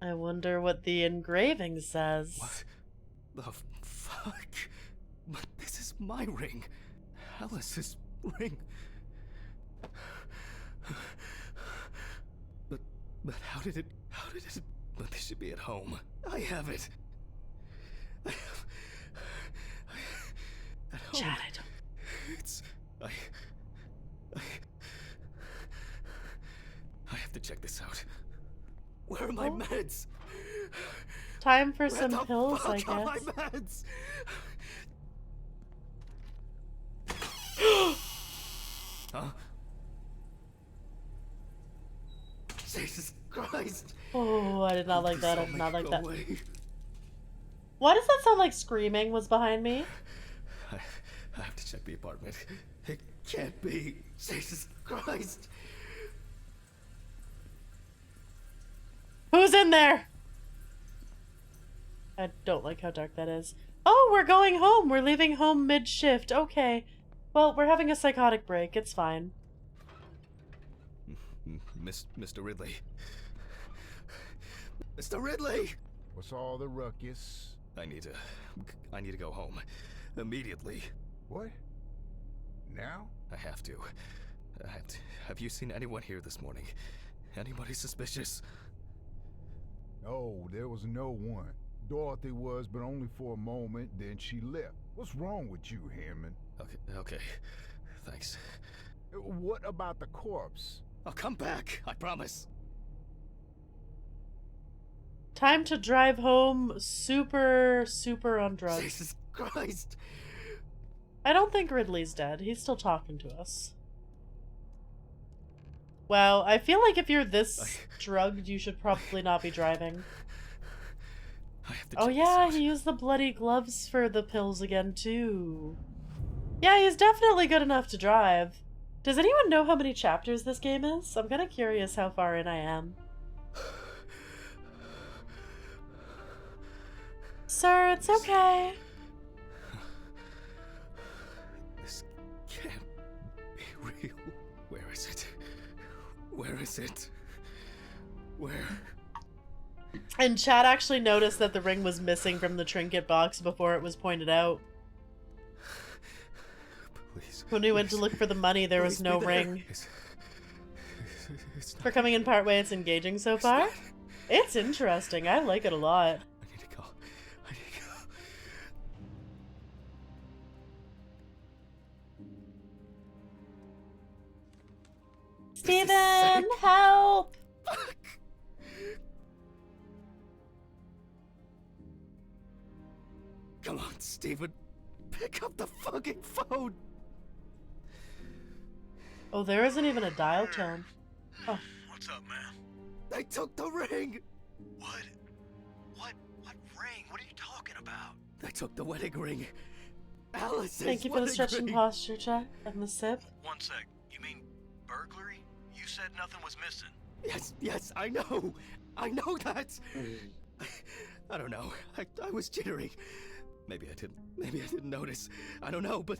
I wonder what the engraving says. What the fuck? But this is my ring. Alice's ring. But how did it, but this should be at home. I have it. I have, at home. Chad, I don't... It's, I have to check this out. Where are my meds? Time for Where some the pills, I fuck are my guess. meds? Huh? Jesus Christ! Oh, I did not like Please that. I don't did not make like it that. go away. Why does that sound like screaming was behind me? I have to check the apartment. It can't be. Jesus Christ! Who's in there? I don't like how dark that is. Oh, we're going home. We're leaving home mid-shift. Okay. Well, we're having a psychotic break. It's fine. Mr. Ridley. Mr. Ridley! What's all the ruckus? I need to go home. Immediately. What? Now? I have to. Have you seen anyone here this morning? Anybody suspicious? No, there was no one. Dorothy was, but only for a moment, then she left. What's wrong with you, Hammond? Okay. Thanks. What about the corpse? I'll come back, I promise. Time to drive home super on drugs. Jesus Christ! I don't think Ridley's dead. He's still talking to us. Wow, I feel like if you're this drugged, you should probably not be driving. I have to Oh check this yeah, out. he used the bloody gloves for the pills again, too. Yeah, he's definitely good enough to drive. Does anyone know how many chapters this game is? I'm kinda curious how far in I am. Sir, it's okay. This can't be real. Where is it? Where is it? Where? And Chad actually noticed that the ring was missing from the trinket box before it was pointed out. Please. When we went to look for the money, there was Please no be there. ring. It's For not. coming in partway, it's engaging so far. It's interesting. I like it a lot. I need to go. I need to go. Steven, sick. help! Fuck. Come on, Steven. Pick up the fucking phone. Oh, there isn't even a dial tone. Oh, What's up, man? They took the ring. What? What ring? What are you talking about? They took the wedding ring. Alice's thank you for the wedding stretching ring. posture check and the sip. One sec. You mean burglary? You said nothing was missing. Yes, I know that. I don't know. I was jittering. Maybe I didn't notice. I don't know, but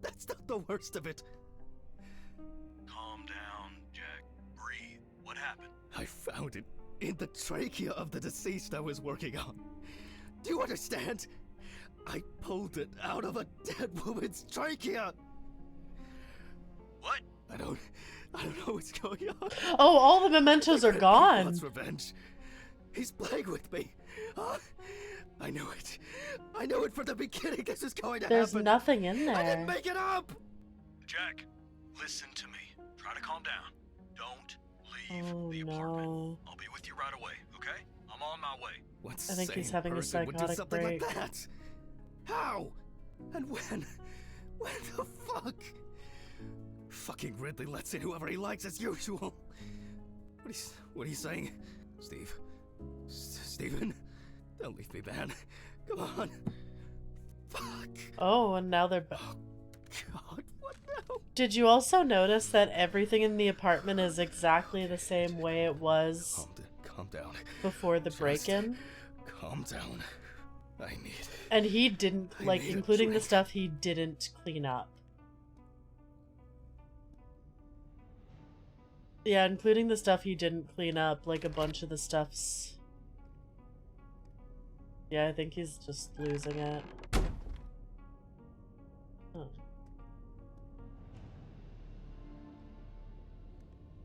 that's not the worst of it. Calm down, Jack. Breathe. What happened? I found it in the trachea of the deceased I was working on. Do you understand? I pulled it out of a dead woman's trachea. What? I don't know what's going on. Oh, all the mementos are He gone. wants revenge. He's playing with me. Huh? I knew it. I knew it from the beginning. This is going to There's happen. nothing in I there. didn't make it up. Jack, listen to me. Try to calm down. Don't leave Oh the apartment. no. I'll be with you right away, okay? I'm on my way. What I think he's sane having a person would do psychotic something break. like that? How? And when? When the fuck? Fucking Ridley lets in whoever he likes as usual. What are you saying? Steve? Steven? Don't leave me, man. Come on. Fuck. Oh, and now they're back. Oh, God, what now? Did you also notice that everything in the apartment is exactly the same way it was Calm down. before the Just break-in? Calm down. I need... And he didn't, I like, need a including the drink. stuff he didn't clean up. Yeah, including the stuff he didn't clean up, like a bunch of the stuff's... Yeah, I think he's just losing it. Huh.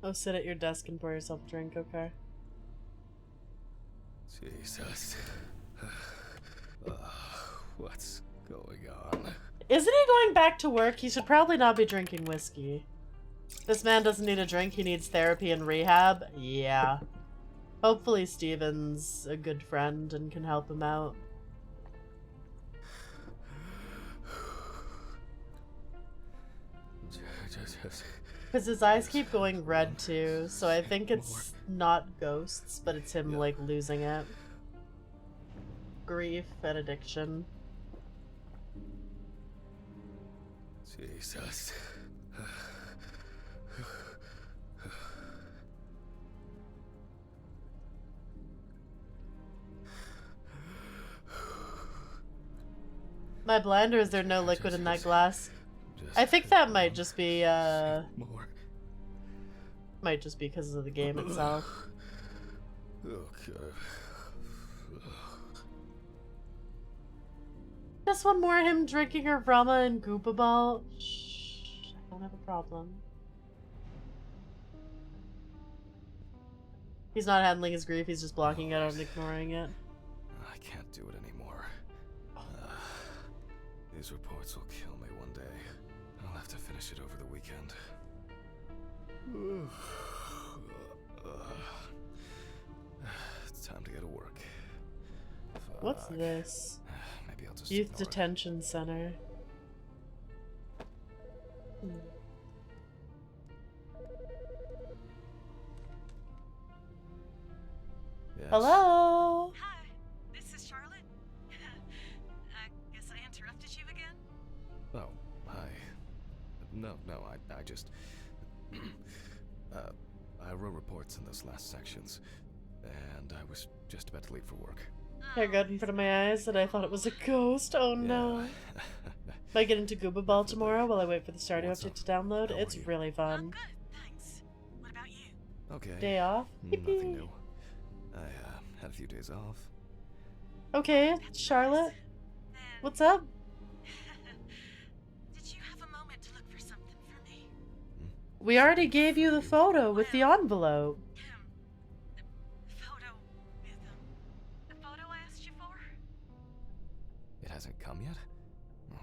Oh, sit at your desk and pour yourself a drink, okay? Jesus. What's going on? Isn't he going back to work? He should probably not be drinking whiskey. This man doesn't need a drink, he needs therapy and rehab? Yeah. Hopefully Steven's a good friend and can help him out. Because his eyes keep going red too, so I think it's not ghosts, but it's him, like, losing it. Grief and addiction. Jesus. My blinder, is there no liquid in that glass? I think that might just be, More. might just be because of the game itself. Okay. Just one more him drinking her Ramaea and Goopa Ball. Shh, I don't have a problem. He's not handling his grief, he's just blocking it out and ignoring it. I can't do it anymore. These reports will kill me one day. I'll have to finish it over the weekend. What's Fuck. this? Maybe I'll just Youth ignore it. Detention Center. Hmm. Yes. Hello? Hi, this is Charlotte. I guess I interrupted you again? Oh, hi. No, I just... I wrote reports in those last sections, and I was just about to leave for work. Hair got in front of my eyes and I thought it was a ghost. Oh no. Yeah. Might get into Gooba Ball Definitely. tomorrow while I wait for the Stardew What's update up? to download. How It's are you? really I'm fun. good, thanks. What about you? Okay. Day off? Nothing Yippee. new. I had a few days off. Okay, That's Charlotte, nice. Then, what's up? did you have a moment to look for something for me? We already gave you the photo with the envelope. The photo with the photo I asked you for? It hasn't come yet? Oh,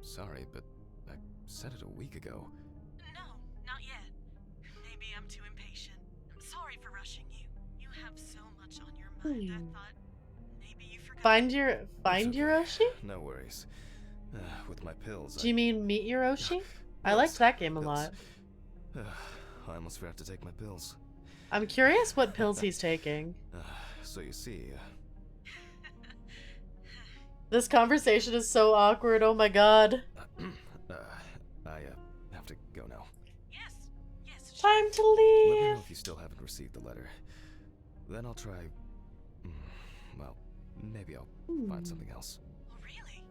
sorry, but I said it a week ago. No, not yet. Maybe I'm too impatient. I'm sorry for rushing you. You have so much on your mind. I thought maybe you forgot. Find It's okay. Yoroshi? No worries. With my pills, Do you mean Meet Yoroshi? I Pills. liked that game a Pills. lot. I almost forgot to take my pills. I'm curious what pills he's taking. So you see, This conversation is so awkward, oh my god. I have to go now. Yes, yes. Time to Let me leave. know if you still haven't received the letter. Then I'll try. Well, maybe I'll find something else. Oh, really?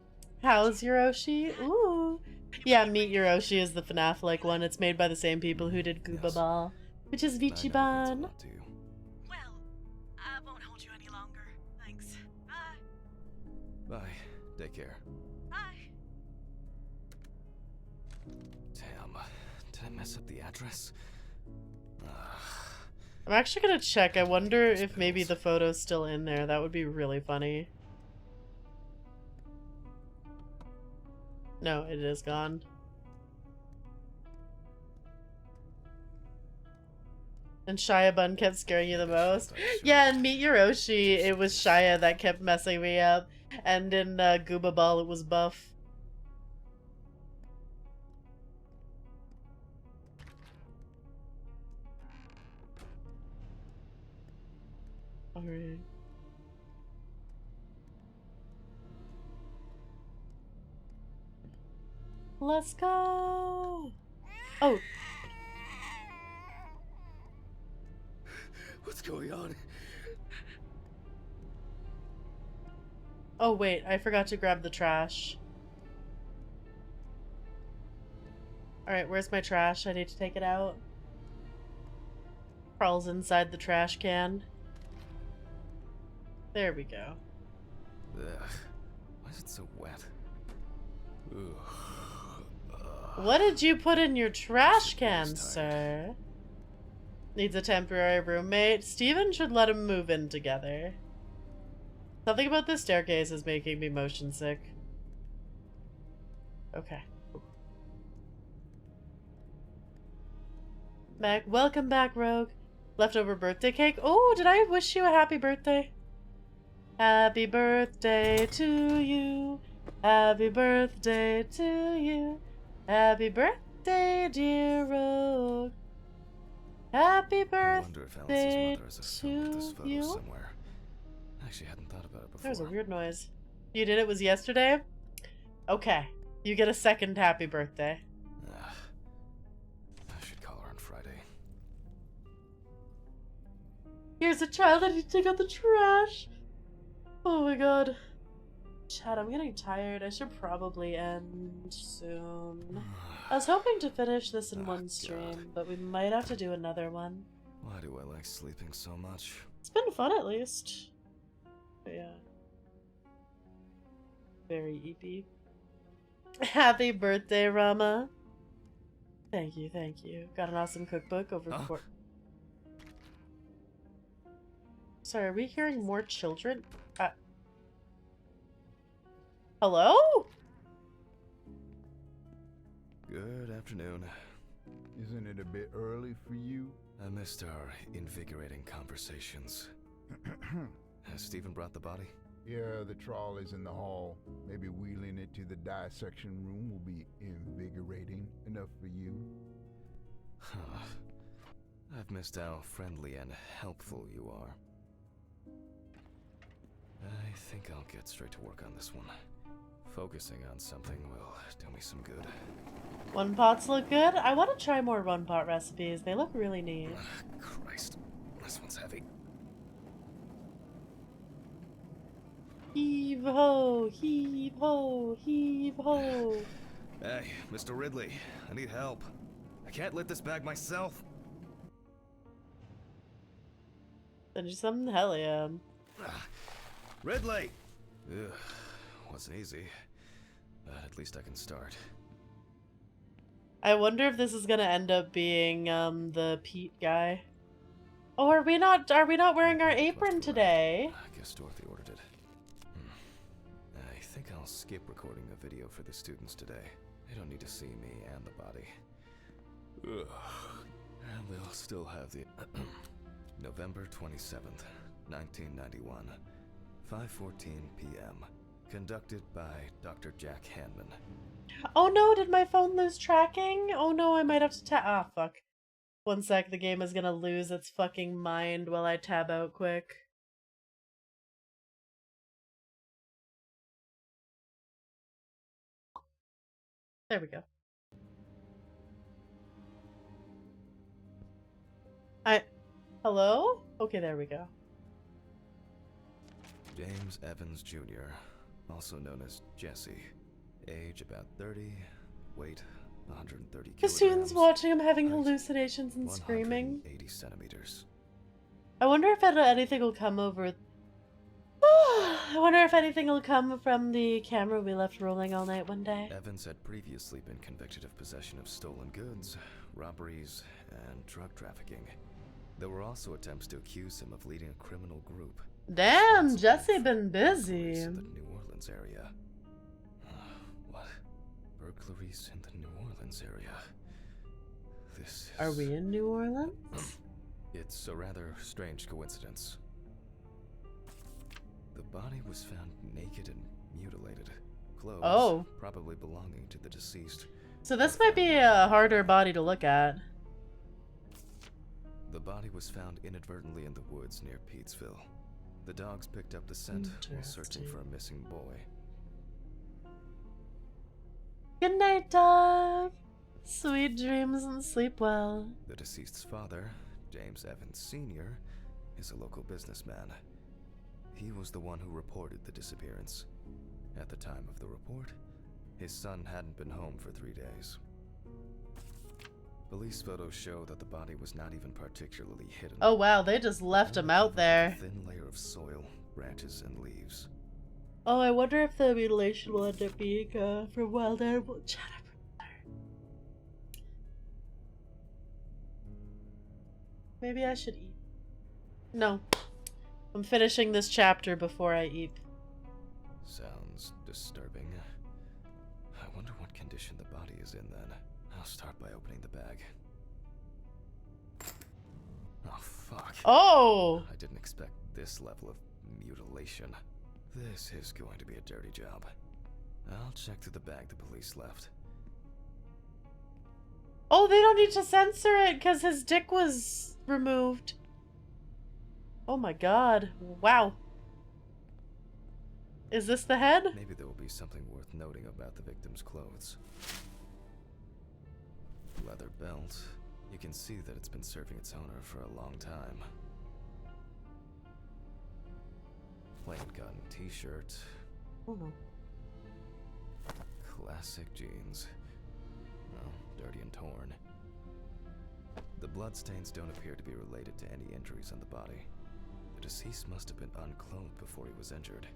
How's Yoroshi? Ooh. Yeah, Meet Yoroshi is the FNAF-like one. It's made by the same people who did Gooba Yes. Ball, which is I know it means a Vichiban. lot to you. Well, I won't hold you any longer. Thanks. Bye. Bye. Take care. Bye. Damn. Did I mess up the address? I'm actually gonna check. I wonder if maybe the photo's still in there. That would be really funny. No, it is gone. And Shia Bun kept scaring you the most. Yeah, in Meet Yoroshi, it was Shia that kept messing me up. And in Gooba Ball, it was Buff. Alright. Let's go! Oh, What's going on? oh wait, I forgot to grab the trash. Alright, where's my trash? I need to take it out. Crawls inside the trash can. There we go. Ugh. Why is it so wet? Ugh. What did you put in your trash I'm can, just sir? tired. Needs a temporary roommate. Steven should let him move in together. Something about this staircase is making me motion sick. Okay. Welcome back, Rogue. Leftover birthday cake. Oh, did I wish you a happy birthday? Happy birthday to you. Happy birthday to you. Happy birthday, dear Rogue. Happy I wonder if birthday Alice's mother has a film of this to photo you. somewhere. I actually hadn't thought about it before. There's a weird noise. You did it was yesterday? Okay. You get a second happy birthday. Ah. I should call her on Friday. Here's a child that needs to take out the trash. Oh my god. Chad, I'm getting tired. I should probably end soon. I was hoping to finish this in Oh, one God. stream, but we might have to do another one. Why do I like sleeping so much? It's been fun at least. But yeah. Very eepy. Happy birthday, Rama. Thank you, thank you. Got an awesome cookbook over Huh? four. Sorry, are we hearing more children? Hello? Good afternoon. Isn't it a bit early for you? I missed our invigorating conversations. Has Stephen brought the body? Yeah, the trolley's in the hall. Maybe wheeling it to the dissection room will be invigorating enough for you. I've missed how friendly and helpful you are. I think I'll get straight to work on this one. Focusing on something will do me some good. One pots look good. I want to try more one pot recipes. They look really neat. Christ, this one's heavy. Heave ho, heave ho, heave ho. Hey, Mr. Ridley, I need help. I can't lift this bag myself. Send you some? Hell yeah. Ridley! Ugh, wasn't easy, but at least I can start. I wonder if this is gonna end up being the Pete guy. Oh, are we not wearing our apron today? I guess Dorothy ordered it. I think I'll skip recording a video for the students today. They don't need to see me and the body. Ugh. And they'll still have the November 27th, 1991, 5:14 p.m. Conducted by Dr. Jack Hanman. Oh no, did my phone lose tracking? Oh no, I might have to ah, fuck. One sec, the game is gonna lose its fucking mind while I tab out quick. There we go. Hello? Okay, there we go. James Evans Jr., also known as Jesse. Age about 30, weight 130 The kilograms. students watching him having height, hallucinations and screaming. 180 centimeters. I wonder if anything will come over. I wonder if anything will come from the camera we left rolling all night one day. Evans had previously been convicted of possession of stolen goods, robberies, and drug trafficking. There were also attempts to accuse him of leading a criminal group. Damn, Jesse been busy. In the New Orleans area. What? Burglaries in the New Orleans area. This is... Are we in New Orleans? It's a rather strange coincidence. The body was found naked and mutilated. Clothes, probably belonging to the deceased. So this might be a harder body to look at. The body was found inadvertently in the woods near Peetsville. The dogs picked up the scent while searching for a missing boy. Good night, dog. Sweet dreams and sleep well. The deceased's father, James Evans Sr., is a local businessman. He was the one who reported the disappearance. At the time of the report, his son hadn't been home for 3 days. Police photos show that the body was not even particularly hidden. Oh wow, they just left him out there. A thin layer of soil, branches, and leaves. Oh, I wonder if the mutilation will end up being from wild animal. Shut up. Maybe I should eat. No. I'm finishing this chapter before I eat. Sounds disturbing. I wonder what condition the body is in then. I'll start by opening the bag. Oh, fuck. Oh! I didn't expect this level of mutilation. This is going to be a dirty job. I'll check through the bag the police left. Oh, they don't need to censor it because his dick was removed. Oh my god. Wow. Is this the head? Maybe there will be something worth noting about the victim's clothes. Leather belt. You can see that it's been serving its owner for a long time. Plain cotton t-shirt. Classic jeans. Well, dirty and torn. The bloodstains don't appear to be related to any injuries on the body. The deceased must have been unclothed before he was injured.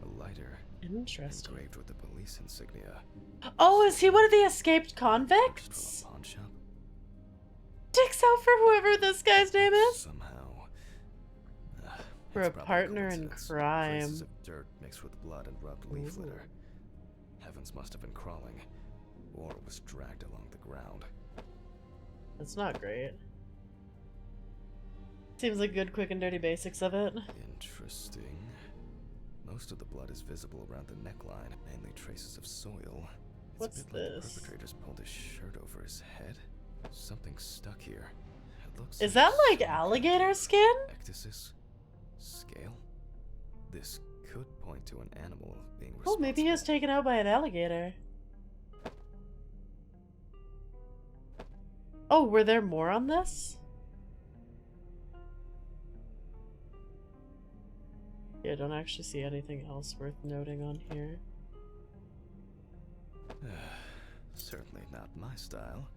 A lighter. Interesting. Engraved with the police insignia. Oh, is he one of the escaped convicts? From a pawn shop? Dicks out for whoever this guy's name is? Somehow. For it's a probably partner in coincidence. crime. Traces of dirt mixed with blood and rubbed leaf litter. Evans must have been crawling, or was dragged along the ground. That's not great. Seems like good, quick, and dirty basics of it. Interesting. Most of the blood is visible around the neckline, mainly traces of soil. It's What's a bit like the this? perpetrator's pulled his shirt over his head. Something's stuck here. It looks Is that like some kind of alligator skin? ecdysis? Scale? This could point to an animal being Oh, responsible. maybe he was taken out by an alligator. Oh, were there more on this? Yeah, I don't actually see anything else worth noting on here. Certainly not my style.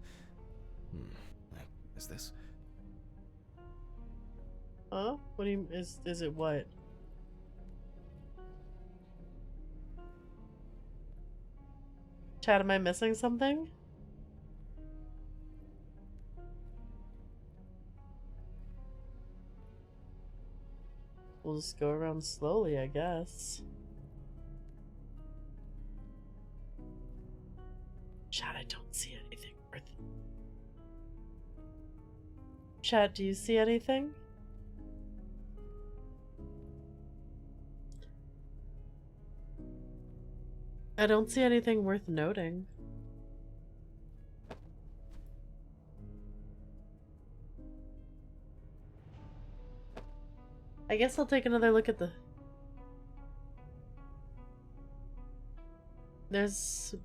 Is this? Huh? What do you is it what? Chad, am I missing something? We'll just go around slowly, I guess. Chad, I don't see anything worth. Chad, do you see anything? I don't see anything worth noting. I guess I'll take another look at the... There's...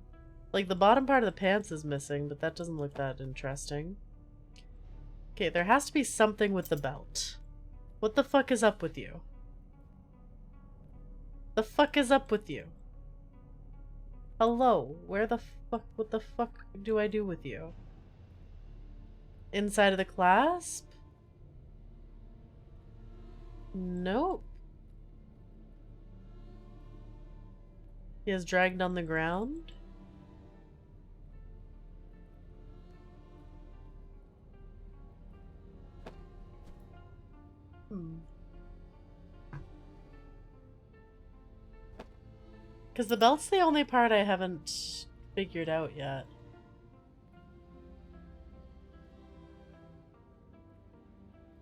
Like, the bottom part of the pants is missing, but that doesn't look that interesting. Okay, there has to be something with the belt. What the fuck is up with you? The fuck is up with you? Hello, where the fuck, what the fuck do I do with you? Inside of the clasp? Nope. He is dragged on the ground. Because the belt's the only part I haven't figured out yet.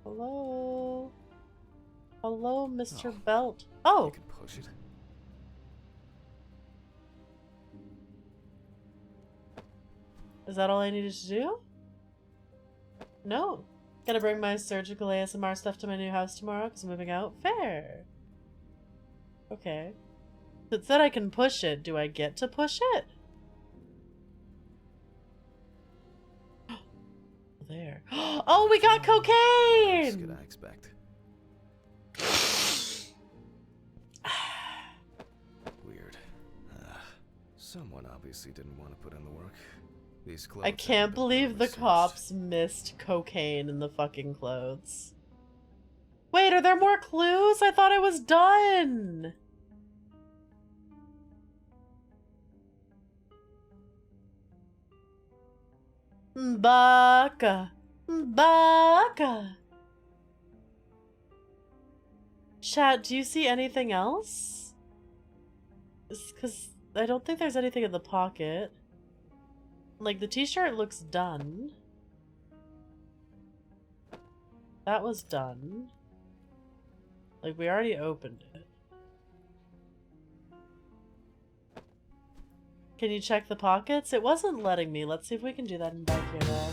Hello? Hello, Mr. Oh. Belt. Oh! You can push it. Is that all I needed to do? No. Gotta bring my surgical ASMR stuff to my new house tomorrow because I'm moving out. Fair. Okay. It said I can push it. Do I get to push it? There. Oh, we got What else could cocaine! I expect? Weird. Someone obviously didn't want to put in the work. These clothes I haven't can't been believe thoroughly the searched. cops missed cocaine in the fucking clothes. Wait, are there more clues? I thought I was done. Baka. Baka. Chat, do you see anything else? Because I don't think there's anything in the pocket. Like, the t-shirt looks done. That was done. Like, we already opened it. Can you check the pockets? It wasn't letting me. Let's see if we can do that in back here then.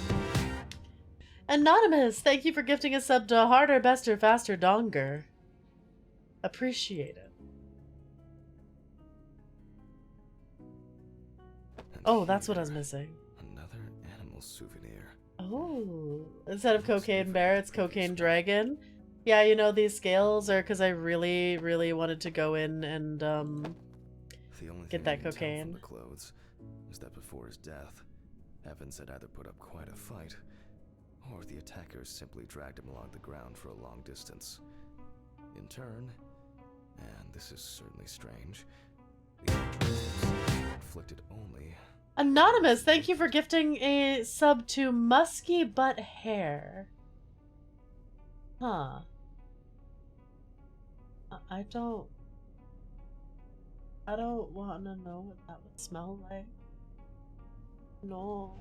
Anonymous, thank you for gifting a sub to Harder, Bester, Faster, Donger. Appreciate it. And Oh, that's what I was here, missing. Another animal souvenir. Oh, instead of cocaine bear, it's cocaine dragon. Yeah, you know, these scales are because I really, really wanted to go in and, The only Get thing that I can tell cocaine. from the clothes is that before his death, Evans had either put up quite a fight, or the attackers simply dragged him along the ground for a long distance. In turn, and this is certainly strange, the injuries themselves were inflicted only. Anonymous, thank you for gifting a sub to Musky Butt Hair. Huh. I don't want to know what that would smell like. No.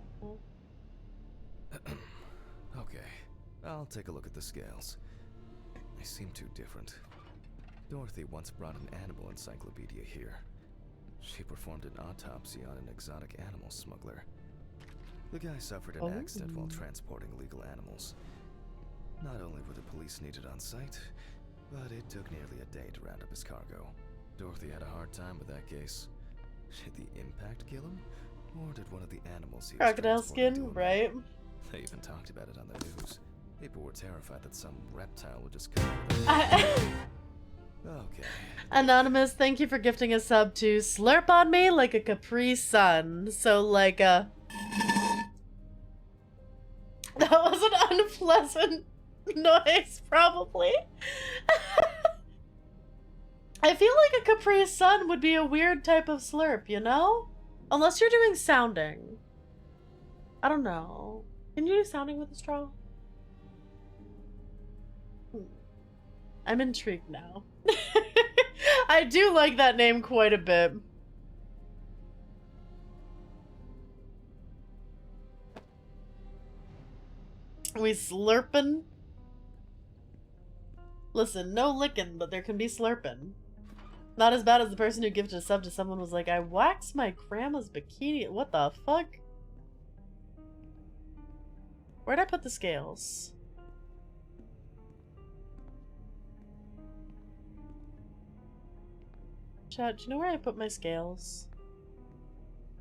Okay, I'll take a look at the scales. They seem too different. Dorothy once brought an animal encyclopedia here. She performed an autopsy on an exotic animal smuggler. The guy suffered an accident while transporting illegal animals. Not only were the police needed on site, but it took nearly a day to round up his cargo. Dorothy had a hard time with that case. Did the impact kill him? Or did one of the animals he was Crocodile transporting skin, do him? right? They even talked about it on the news. People were terrified that some reptile would just come over them. Okay. Anonymous, thank you for gifting a sub to Slurp on Me like a Capri Sun. So like a... That was an unpleasant noise, probably. I feel like a Capri Sun would be a weird type of slurp, you know? Unless you're doing sounding. I don't know. Can you do sounding with a straw? I'm intrigued now. I do like that name quite a bit. We slurpin'? Listen, no licking, but there can be slurpin'. Not as bad as the person who gifted a sub to someone was like, I waxed my grandma's bikini. What the fuck? Where'd I put the scales? Chat, do you know where I put my scales?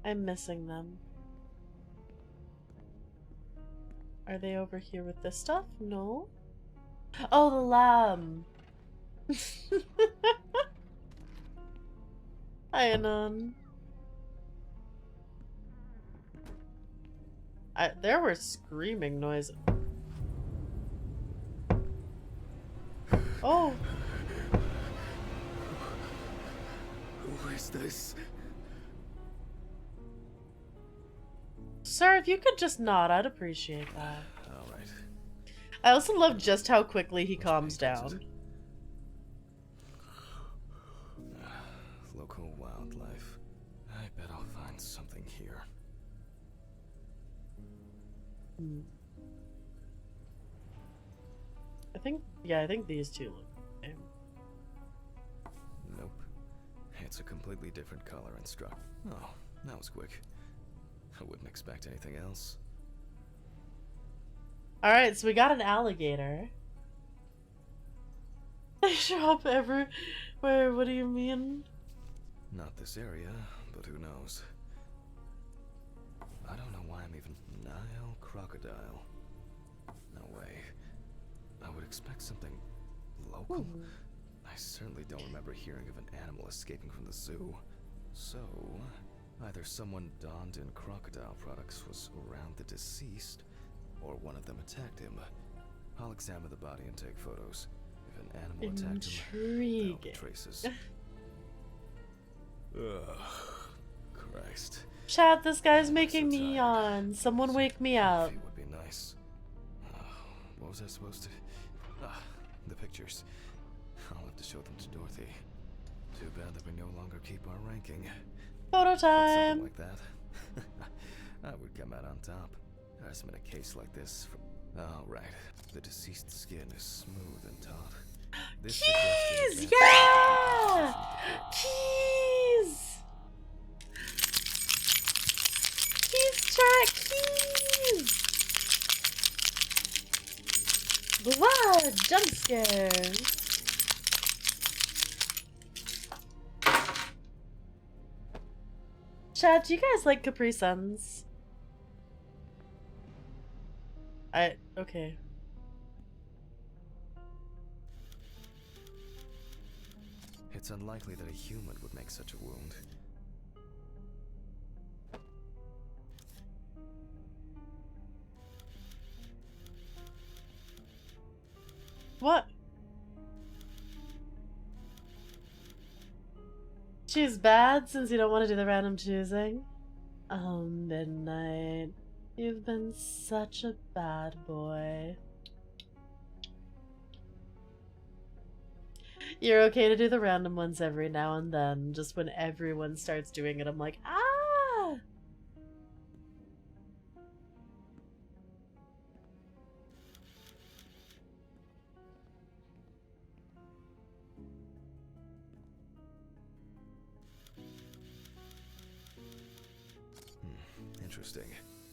I'm missing them. Are they over here with this stuff? No. Oh, the lamb. Hi, Anon. There were screaming noises. Oh. Who is this? Sir, if you could just nod, I'd appreciate that. Alright. I also love just how quickly he calms down. Local wildlife. I bet I'll find something here. I think these two look the same. Nope. It's a completely different color and structure. Oh, that was quick. I wouldn't expect anything else. Alright, so we got an alligator. They show up everywhere. What do you mean? Not this area, but who knows? I don't know why I'm even... Nile crocodile. No way. I would expect something local. I certainly don't remember hearing of an animal escaping from the zoo. So, either someone donned in crocodile products was around the deceased, or one of them attacked him. I'll examine the body and take photos. If an animal attacked him, there'll be traces. Ugh, Christ. Chat, this guy's making so me tired. yawn. Someone wake me up. Coffee would be nice. What was I supposed to... the pictures. I'll have to show them to Dorothy. Too bad that we no longer keep our ranking. Photo With something time. like that, I would come out on top. There's been a case like this from... Oh, right. The deceased skin is smooth and taut. This suggests an Keys! advanced Yeah! decomposition. Keys! Keys, chat, keys! Blood! Jump scares! Chat, do you guys like Capri Suns? Okay. It's unlikely that a human would make such a wound. What? She's bad since you don't want to do the random choosing. Oh, Midnight. You've been such a bad boy. You're okay to do the random ones every now and then. Just when everyone starts doing it, I'm like, ah!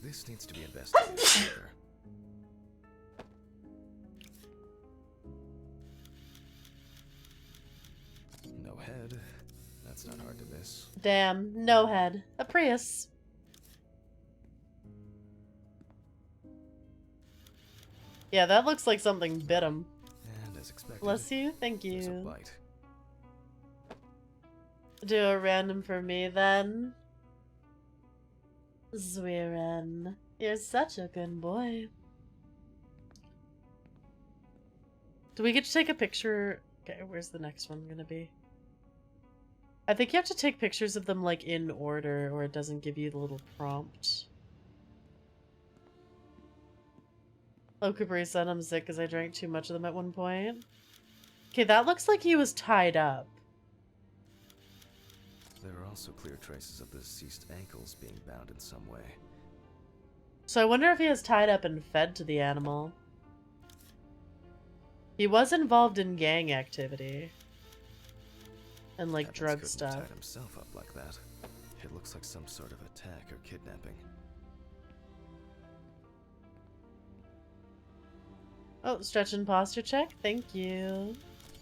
This needs to be investigated further. No head. That's not hard to miss. Damn, no head. A Prius. Yeah, that looks like something bit him. And as expected, Bless you, thank there's a you. bite. Do a random for me then. Zwiren, you're such a good boy. Do we get to take a picture? Okay, where's the next one gonna be? I think you have to take pictures of them like in order or it doesn't give you the little prompt. Oh, Capri-san, I'm sick because I drank too much of them at one point. Okay, that looks like he was tied up. There are also clear traces of the deceased ankles being bound in some way. So I wonder if he is tied up and fed to the animal. He was involved in gang activity. And like Evans drug couldn't have stuff. tied himself up like that. It looks like some sort of attack or kidnapping. Oh, stretch and posture check. Thank you.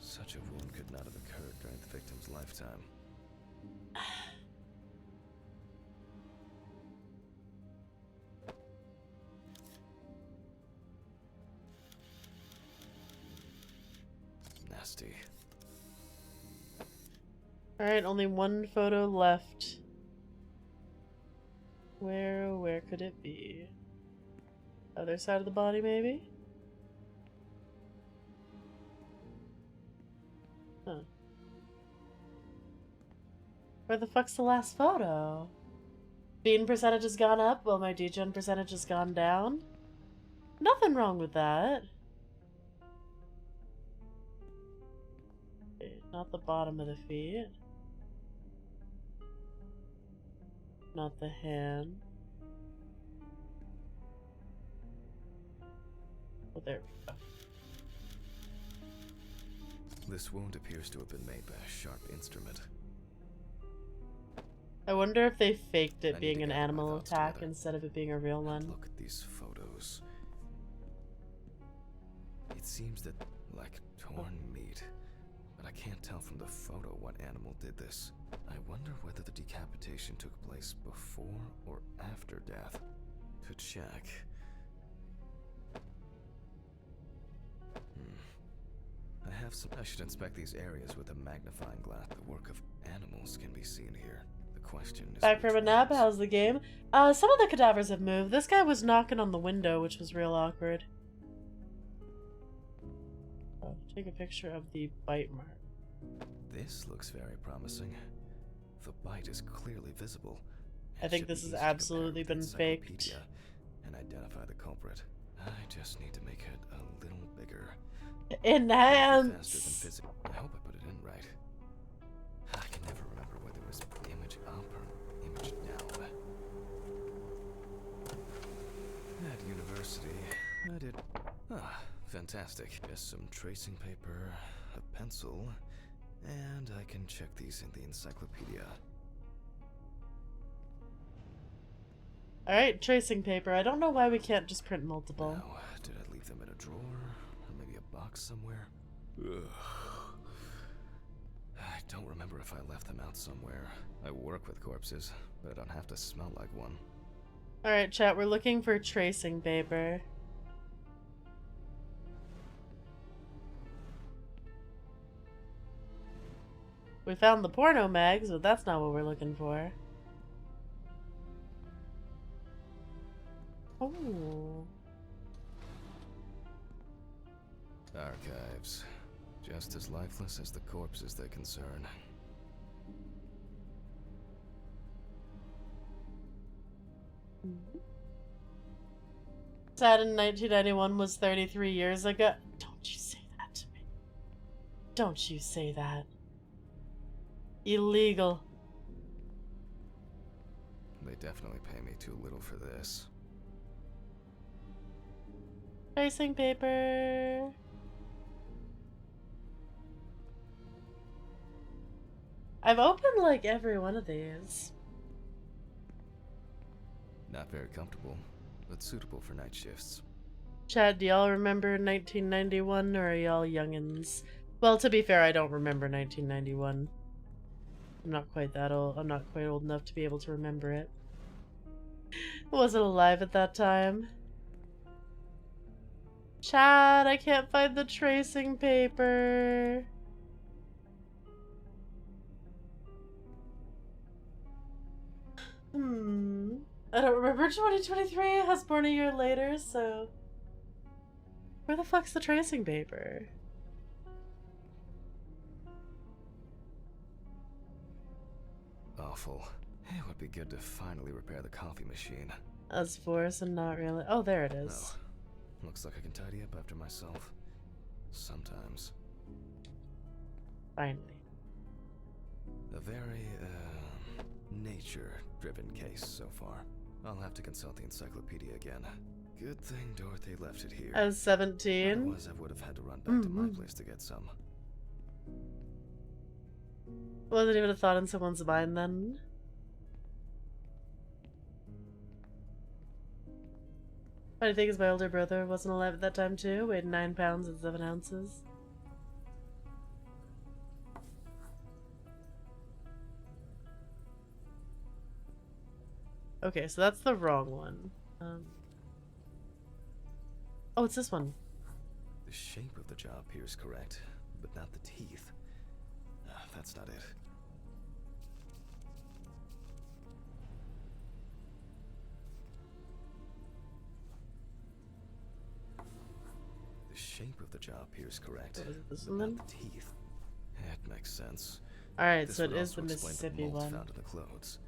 Such a wound could not have occurred during the victim's lifetime. Nasty. Alright, only one photo left. Where could it be? Other side of the body, maybe? Huh. Where the fuck's the last photo? Bean percentage has gone up while my degen percentage has gone down? Nothing wrong with that. Okay, not the bottom of the feet. Not the hand. Oh, there we go. This wound appears to have been made by a sharp instrument. I wonder if they faked I it need being to an gather my animal thoughts attack together. instead of it being a real one. Look at these photos. It seems that like torn meat, but I can't tell from the photo what animal did this. I wonder whether the decapitation took place before or after death. To check. I should inspect these areas with a magnifying glass. The work of animals can be seen here. The question is Back from a which nap, ones? how's the game? Some of the cadavers have moved. This guy was knocking on the window, which was real awkward. Oh, take a picture of the bite mark. This looks very promising. The bite is clearly visible. I It think should this be has easy to compare absolutely with the been faked. encyclopedia and identify the culprit. I just need to make it a little bigger. Faster than Enhance! physical. I hope I put it in right. I can never remember whether it was image up or image down. At university, I did. Fantastic. Just some tracing paper, a pencil, and I can check these in the encyclopedia. Alright, tracing paper. I don't know why we can't just print multiple. Now, did I leave them in a drawer? Or maybe a box somewhere? Ugh. I don't remember if I left them out somewhere. I work with corpses, but I don't have to smell like one. Alright, chat, we're looking for tracing paper. We found the porno mags, but that's not what we're looking for. Oh. Archives. Just as lifeless as the corpses they concern. Saturn 1991 was 33 years ago. Don't you say that to me. Don't you say that. Illegal. They definitely pay me too little for this. Tracing paper. I've opened like every one of these. Not very comfortable. but suitable for night shifts. Chad, do y'all remember 1991 or are y'all youngins? Well, to be fair, I don't remember 1991. I'm not quite that old. I'm not quite old enough to be able to remember it. I wasn't alive at that time. Chad, I can't find the tracing paper. I don't remember 2023. I was born a year later, so... Where the fuck's the tracing paper? Awful. It would be good to finally repair the coffee machine. That's force and not really. Oh, there it is. Oh, looks like I can tidy up after myself. Sometimes. Finally. A very, nature-driven case so far. I'll have to consult the encyclopedia again. Good thing Dorothy left it here. I was 17. Otherwise, I would have had to run back to my place to get some. Wasn't even a thought in someone's mind then. Funny thing is, my older brother wasn't alive at that time too. Weighed 9 pounds and 7 ounces. Okay, so that's the wrong one. Oh, it's this one. The shape of the jaw appears correct, but not the teeth. That's not it. The shape of the jaw appears correct, What is it, this but one not the teeth. It makes sense. Alright, This so it would is the also explain Mississippi molds one. found in the clothes.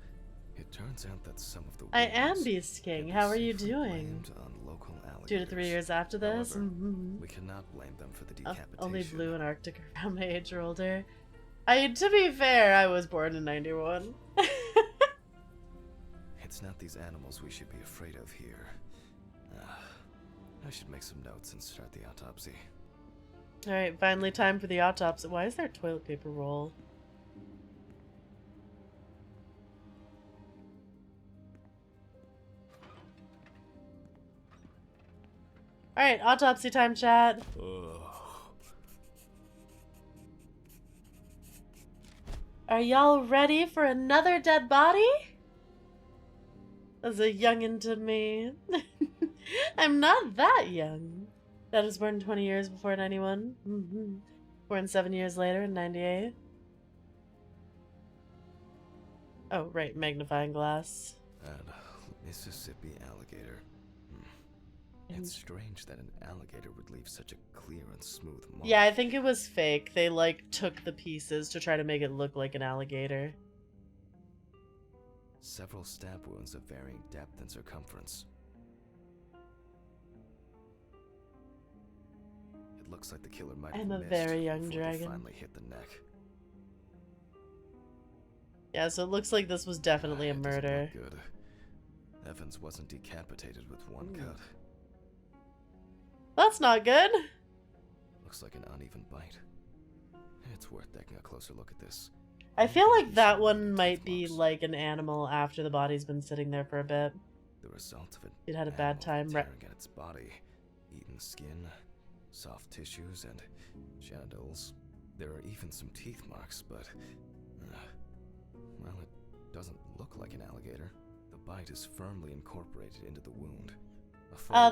It turns out that some of the I am wounds Beast King. can be How are you safely doing? blamed on local 2 to 3 alligators. years after this? However, Mm-hmm. we cannot blame them for the Oh, decapitation. only blue and Arctic around my age or older. To be fair, I was born in 91. It's not these animals we should be afraid of here. I should make some notes and start the autopsy. Alright, finally time for the autopsy. Why is there a toilet paper roll? Alright, autopsy time, chat. Are y'all ready for another dead body? As a youngin' to me. I'm not that young. Dad was born 20 years before 91. Born 7 years later in 98. Oh, right, magnifying glass. And Mississippi alligator. It's strange that an alligator would leave such a clear and smooth mark. Yeah, I think it was fake. They, like, took the pieces to try to make it look like an alligator. Several stab wounds of varying depth and circumference. It looks like the killer might have I'm a missed very young before they dragon. finally hit the neck. Yeah, so it looks like this was definitely a It doesn't murder. look good. Evans wasn't decapitated with one cut. That's not good. Looks like an uneven bite. It's worth taking a closer look at this. I feel like Maybe that some one teeth might be marks. like an animal after the body's been sitting there for a bit. The result of it. It had a bad time tearing at its body, eaten skin, soft tissues, and genitals. There are even some teeth marks, but well, it doesn't look like an alligator. The bite is firmly incorporated into the wound.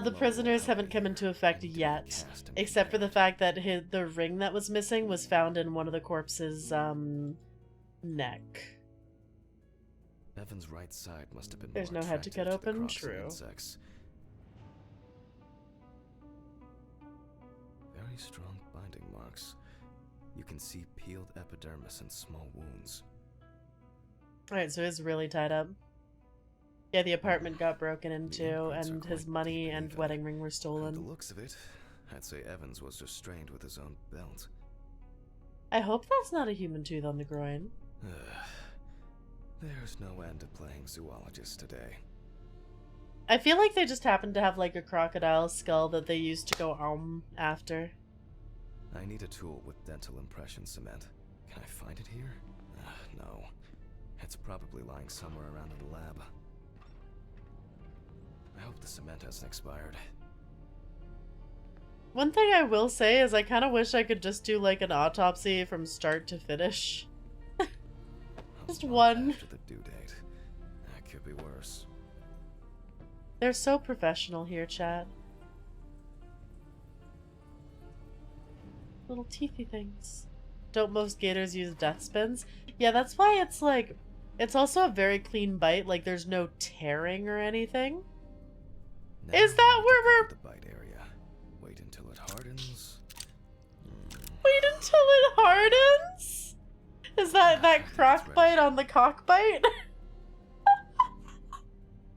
The prisoners haven't come into effect yet, except for the fact that the ring that was missing was found in one of the corpse's neck. Evan's right side must have been There's more no head to cut attractive the open? crops than True. insects. Very strong binding marks. You can see peeled epidermis and small wounds. Alright, so he's really tied up. Yeah, the apartment got broken into, imprints are and his quite money deep and even. wedding ring were From the stolen. looks of it, I'd say Evans was restrained with his own belt. I hope that's not a human tooth on the groin. There's no end to playing zoologist today. I feel like they just happened to have like a crocodile skull that they used to go after. I need a tool with dental impression cement. Can I find it here? No. It's probably lying somewhere around in the lab. I hope the cement hasn't expired. One thing I will say is I kind of wish I could just do like an autopsy from start to finish. Just A month one. after the due date. That could be worse. They're so professional here, chat. Little teethy things. Don't most gators use death spins? Yeah, that's why it's like... It's also a very clean bite, like there's no tearing or anything. Now Is that we where cover the bite area? Wait until it hardens. Wait until it hardens? Is that croc ready. bite on the cock bite?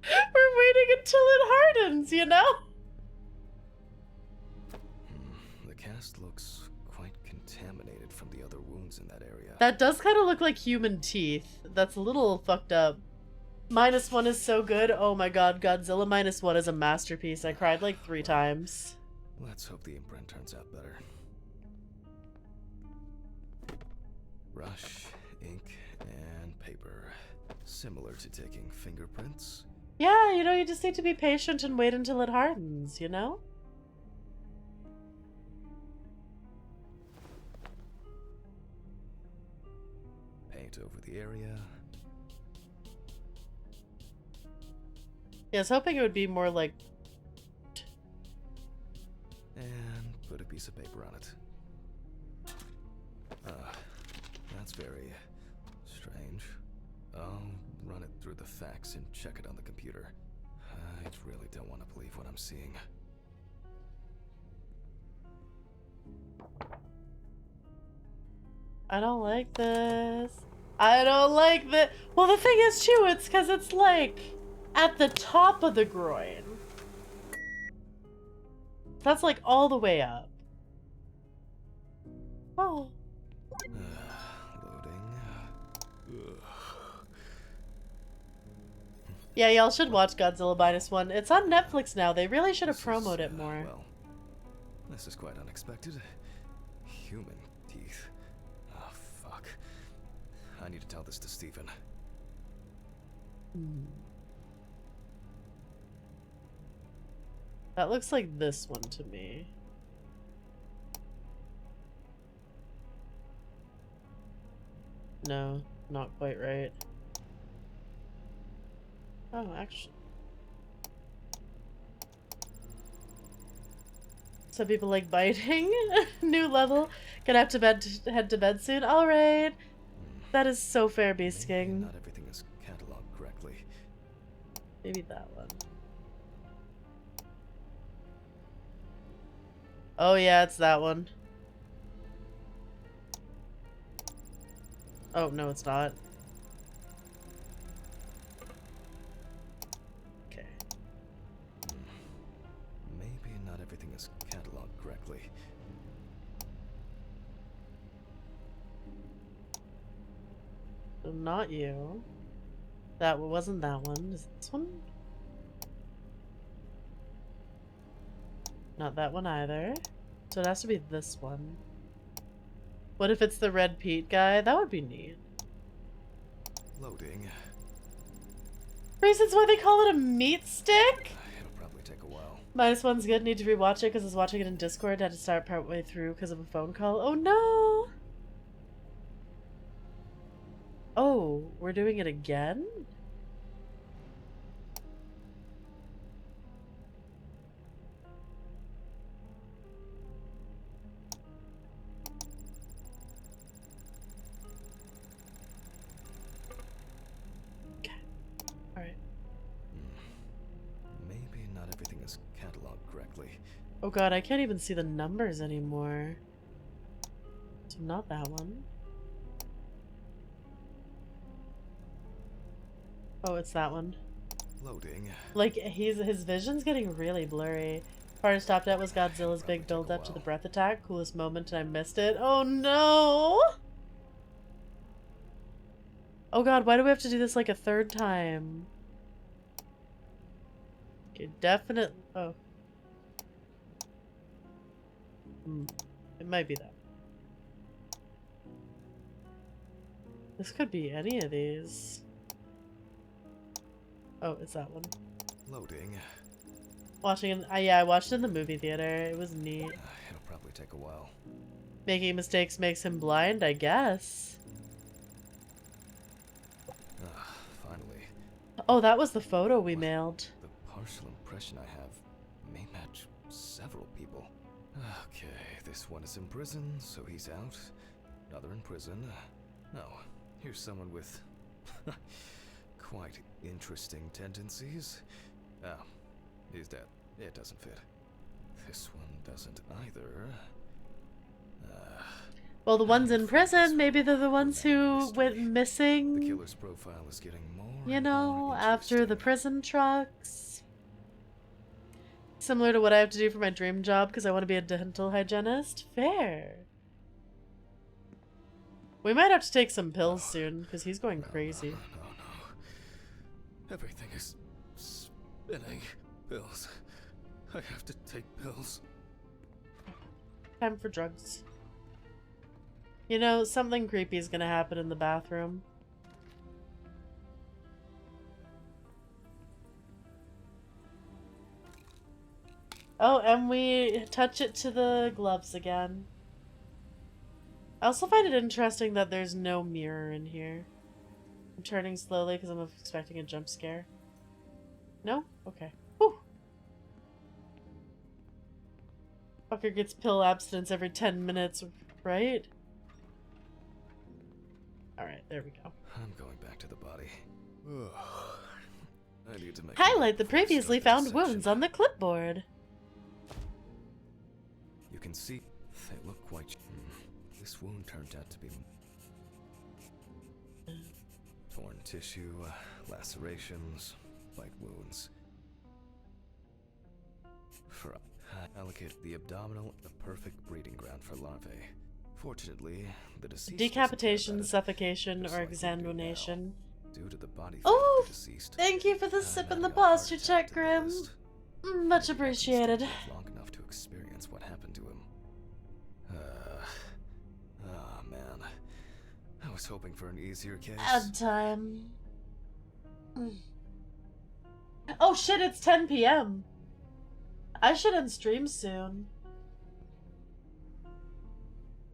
We're waiting until it hardens, you know? The cast looks quite contaminated from the other wounds in that area. That does kind of look like human teeth. That's a little fucked up. -1 is so good. Oh my god, Godzilla -1 is a masterpiece. I cried like 3 times. Let's hope the imprint turns out better. Brush, ink, and paper. Similar to taking fingerprints. Yeah, you know, you just need to be patient and wait until it hardens, you know? Paint over the area. Yeah, I was hoping it would be more like... And put a piece of paper on it. That's very strange. I'll run it through the facts and check it on the computer. I really don't want to believe what I'm seeing. I don't like this. I don't like this. Well, the thing is, too, it's because it's like at the top of the groin. That's like all the way up. Oh. Loading. Ugh. Yeah, y'all should watch Godzilla -1. It's on Netflix now. They really should have This promoted is, it more. Well, this is quite unexpected. Human teeth. Oh, fuck. I need to tell this to Stephen. That looks like this one to me. No, not quite right. Oh, actually. Some people like biting. New level. Gonna have to head to bed soon. Alright. That is so fair, Beast Maybe King. not everything is cataloged correctly. Maybe that one. Oh yeah, it's that one. Oh, no, it's not. Okay. Maybe not everything is cataloged correctly. So not you. That wasn't that one. Is it this one? Not that one either. So it has to be this one. What if it's the Red Pete guy? That would be neat. Loading. Reasons why they call it a meat stick? It'll probably take a while. -1's good. Need to rewatch it because I was watching it in Discord. Had to start partway through because of a phone call. Oh no! Oh, we're doing it again? Okay. Alright. Maybe not everything is cataloged correctly. Oh god, I can't even see the numbers anymore. So not that one. Oh, it's that one. Loading. Like, his vision's getting really blurry. Part I stopped at was Godzilla's big build up to the breath attack. Coolest moment and I missed it. Oh no! Oh god, why do we have to do this like a 3rd time? Okay, definite. Oh. It might be that. This could be any of these. Oh, it's that one. Loading. Watching it, yeah, I watched it in the movie theater. It was neat. It'll probably take a while. Making mistakes makes him blind, I guess. Finally. Oh, that was the photo we mailed. The partial impression I have may match several people. Okay, this one is in prison, so he's out. Another in prison. No, here's someone with quite interesting tendencies. Oh, he's dead. It doesn't fit. This one doesn't either. Well, the ones in prison, maybe they're the ones who went The missing, killer's profile is getting more you and know, more after the interesting. prison trucks. Similar to what I have to do for my dream job because I want to be a dental hygienist. Fair. We might have to take some pills soon because he's going crazy. No. Everything is spinning. Pills. I have to take pills. Time for drugs. You know, something creepy is gonna happen in the bathroom. Oh, and we touch it to the gloves again. I also find it interesting that there's no mirror in here. I'm turning slowly because I'm expecting a jump scare. No? Okay. Whew. Fucker gets pill abstinence every 10 minutes, right? Alright, there we go. I'm going back to the body. I need to make Highlight the previously found wounds on the clipboard. You can see they look quite. This wound turned out to be torn tissue, lacerations, bite wounds. For allocate the abdominal, the perfect breeding ground for larvae. Fortunately, the deceased Decapitation, wasn't suffocation, just or like they do now. exsanguination. Due to the body fat Oh, of the deceased. thank you for the sip in the adding a heart posture attack check, to the Grim. list. Much appreciated. He hasn't lived long enough to experience what happened to him. Man. I was hoping for an easier case. Ad time. Oh shit, it's 10 p.m. I should end stream soon.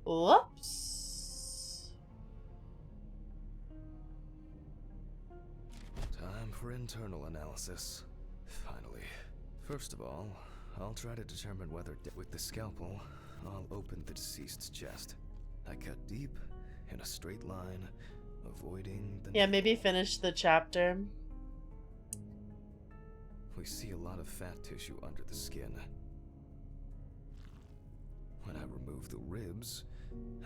Whoops. Time for internal analysis. Finally. First of all, I'll try to determine whether with the scalpel, I'll open the deceased's chest. I cut deep, in a straight line, avoiding the Yeah, maybe nipple. finish the chapter. We see a lot of fat tissue under the skin. When I remove the ribs,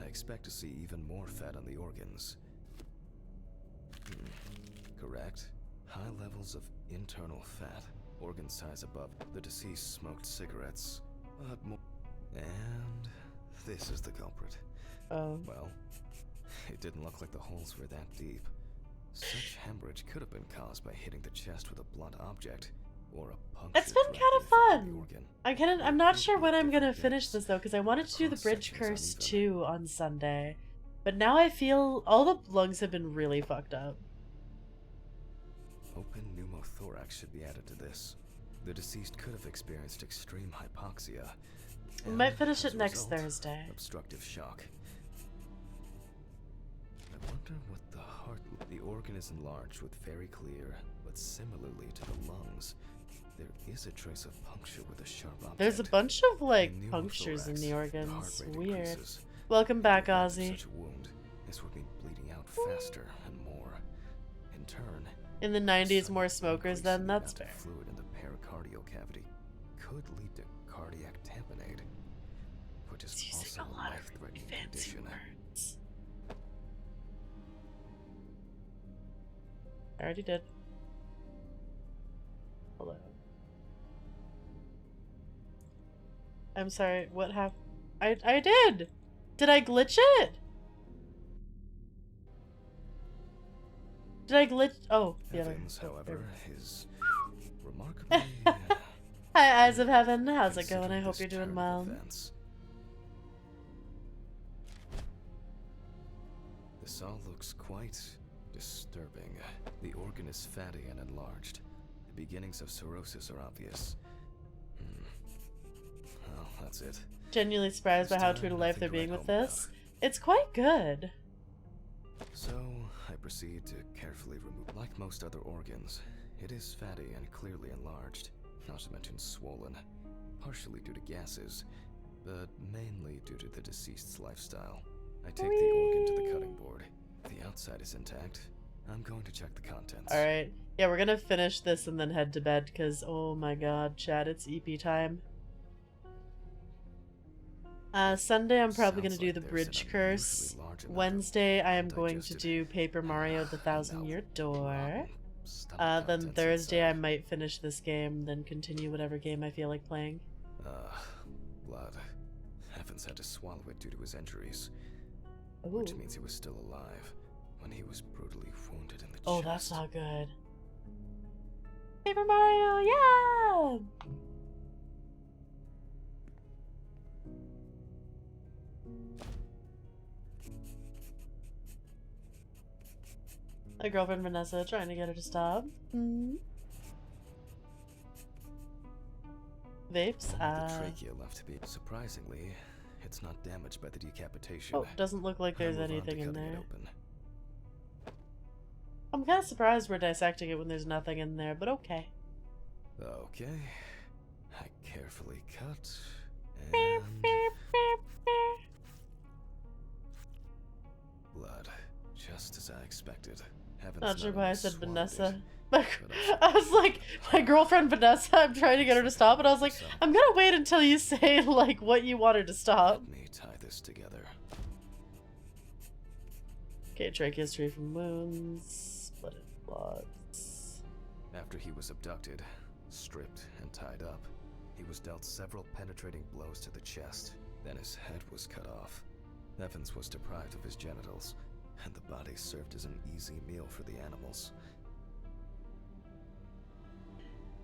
I expect to see even more fat on the organs. Correct. High levels of internal fat, organ size above. The deceased smoked cigarettes, but more. And this is the culprit. Oh. Well, it didn't look like the holes were that deep. Such hemorrhage could have been caused by hitting the chest with a blunt object, or a puncture. It's been directly kind of affecting the fun. organ. I'm not sure when I'm gonna finish this though, because I wanted to do the Cross Bridge sections Curse uneven. 2 on Sunday. But now I feel all the lungs have been really fucked up. Open pneumothorax should be added to this. The deceased could have experienced extreme hypoxia. We and, might finish as it a next result, Thursday. Obstructive shock. I wonder what the heart. The organ is enlarged with very clear, but similarly to the lungs, there is a trace of puncture with a sharp object. There's a bunch of like In punctures in pneumothorax, the heart organs. rate Weird. increases. Welcome back, After Ozzy. Such a wound, this would mean bleeding out faster and more. In turn, In the 90s, sudden more smokers increase then, in the that's amount of fair. fluid in the pericardial cavity could lead to cardiac tamponade, which is He's using also a a lot of life-threatening really fancy condition. words. I already did. Hello. I'm sorry, what happened? I did! Did I glitch it? Did I glitch? Oh, the other. Evans, oh, there however, is remarkably. Hi, Eyes of Heaven. How's it going? I considering hope this you're doing turn of well. events. This all looks quite disturbing. The organ is fatty and enlarged. The beginnings of cirrhosis are obvious. that's it. Genuinely surprised by This how time, true to life they're nothing to being write with home this. It's quite good. So, I proceed to carefully remove. Like most other organs, it is fatty and clearly enlarged, not to mention swollen, partially due to gases, but mainly due to the deceased's lifestyle. I take the organ to the cutting board. The outside is intact. I'm going to check the contents. Alright. Yeah, we're gonna finish this and then head to bed, because, oh my god, chat, it's EP time. Sunday I'm probably Sounds gonna do like the there's bridge an curse. unusually large amount of Wednesday I am going to undigested- do Paper Mario the Thousand Year Door. rotten stomach Then contents Thursday I inside. might finish this game, then continue whatever game I feel like playing. Blood. Evans had to swallow it due to his injuries, Ooh. which means he was still alive when he was brutally wounded in the Oh, chest. that's not good. Paper Mario, yeah! My girlfriend Vanessa trying to get her to stop. Vapes? The trachea left to be. Surprisingly, it's not damaged by the decapitation. Oh, doesn't look like there's I move on to anything in cutting it there. open. I'm kind of surprised we're dissecting it when there's nothing in there, but okay. Okay. I carefully cut and blood, just as I expected. Evans Not sure not why I only said swallowed Vanessa. it, I but also was like, my girlfriend Vanessa, I'm trying to get her to stop, and I was like, I'm gonna wait until you say, like, what you want her to stop. Let me tie this together. Okay, trachea free from wounds, blood and clots. After he was abducted, stripped, and tied up, he was dealt several penetrating blows to the chest. Then his head was cut off. Evans was deprived of his genitals, and the body served as an easy meal for the animals.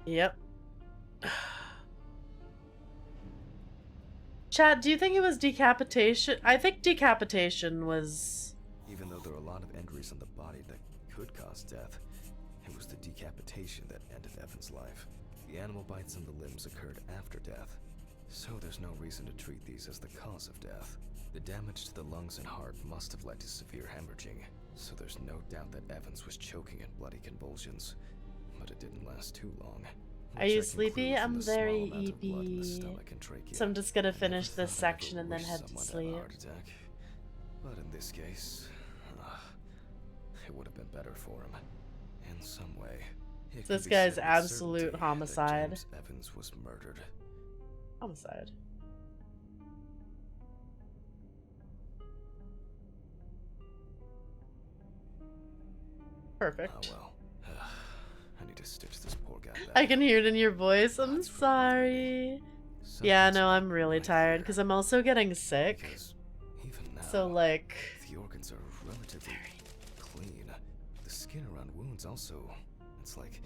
Yep. Chad, do you think it was decapitation? I think decapitation was... Even though there are a lot of injuries on the body that could cause death, it was the decapitation that ended Evan's life. The animal bites on the limbs occurred after death, so there's no reason to treat these as the cause of death. The damage to the lungs and heart must have led to severe hemorrhaging, so there's no doubt that Evans was choking in bloody convulsions. But it didn't last too long. Are you Checking sleepy? clues in I'm the small very amount of blood in the EP. stomach and trachea. So I'm just gonna I never finish thought this I'd section ever and then wish head to someone sleep. a heart attack. But in this case, it would have been better for him. In some way. It So this can be guy's said with absolute certainty that homicide. James Evans was murdered. Homicide. Perfect. Oh well. I need to stitch this poor guy back. I can hear it in your voice. I'm That's for sorry. Something's Yeah, no, not I'm really right tired there, because I'm also getting sick. because even now, So, like, the organs are relatively clean. The skin around wounds also. It's like,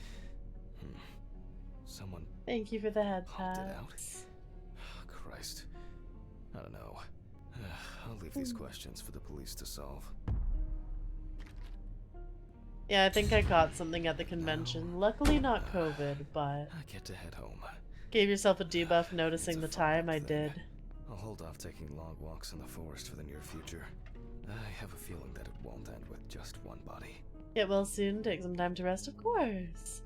someone thank you for the head popped it out. pats. Christ. I don't know. I'll leave these questions for the police to solve. Yeah, I think I caught something at the convention. Luckily not COVID, but I get to head home. gave yourself a debuff It's noticing a the fucked time up I thing. did. I'll hold off taking long walks in the forest for the near future. I have a feeling that it won't end with just one body. Get well soon, take some time to rest, of course.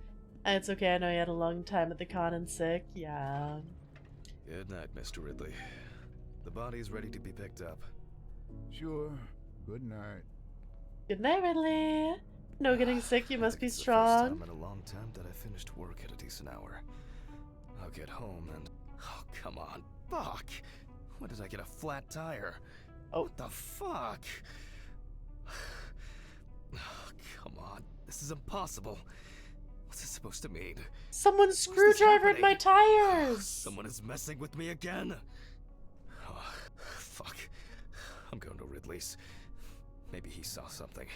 It's okay, I know you had a long time at the con and sick. Yeah. Good night, Mr. Ridley. The body is ready to be picked up. Sure. Good night. Good night, Ridley. No getting sick, you I must think be it's the first strong. time in a long time that I finished work at a decent hour. I'll get home and... Oh, come on. Fuck! When did I get a flat tire? Oh. What the fuck? Oh, come on. This is impossible. What's this supposed to mean? Someone this screwdrivered my happening? tires! Someone is messing with me again? Oh, fuck. I'm going to Ridley's. Maybe he saw something.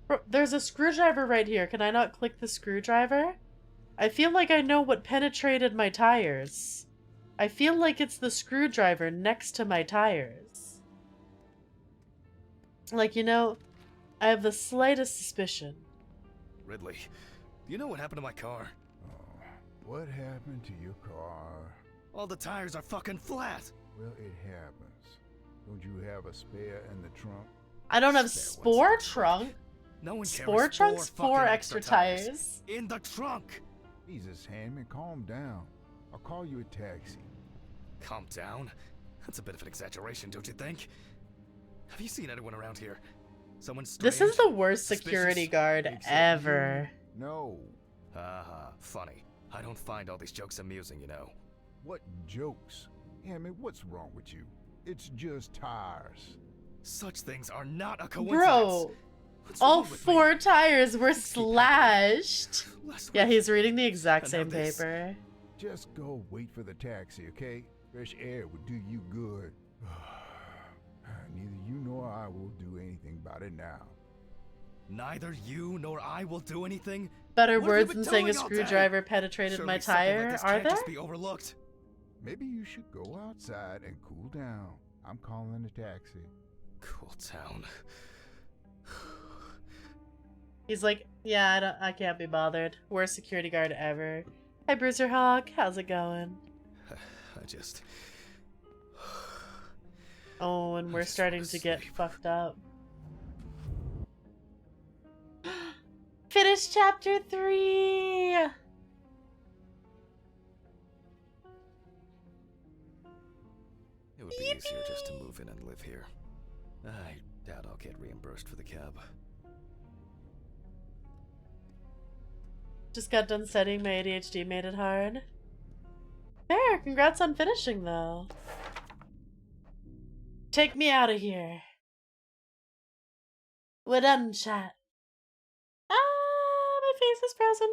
Bro, there's a screwdriver right here. Can I not click the screwdriver? I feel like I know what penetrated my tires. I feel like it's the screwdriver next to my tires. Like, you know, I have the slightest suspicion. Ridley, do you know what happened to my car? Oh, what happened to your car? All the tires are fucking flat. Well, it happens. Don't you have a spare in the trunk? I don't have Spare spore ones in the trunk. trunk. No one Spore carries trunks, four fucking extra tires. in the trunk. Jesus, Hammond, calm down. I'll call you a taxi. Calm down. That's a bit of an exaggeration, don't you think? Have you seen anyone around here? Someone strange? This is the worst Suspicious? security guard Except ever. you? No. Haha, funny. I don't find all these jokes amusing, you know. What jokes? Hammond, what's wrong with you? It's just tires. Such things are not a coincidence. Bro, What's all wrong with four me? tire were Let's keep slashed. Last Yeah, week, he's reading the exact And now same this. paper. Just go wait for the taxi, okay? Fresh air would do you good. Neither you nor I will do anything about it now. Neither you nor I will do anything. Better What have you words been than saying a doing all day? screwdriver penetrated Surely my something like tire, this are can't there? just be overlooked. Maybe you should go outside and cool down. I'm calling a taxi. Cool town. He's like, yeah, I can't be bothered. Worst security guard ever. Hi, Bruiser Hawk. How's it going? I just. Oh, and I we're just starting wanna to get sleep. fucked up. Finish chapter 3! It would be easier just to move in and live here. I doubt I'll get reimbursed for the cab. Just got done studying. My ADHD made it hard. Fair. Congrats on finishing, though. Take me out of here. We're done, chat. Ah, my face is frozen.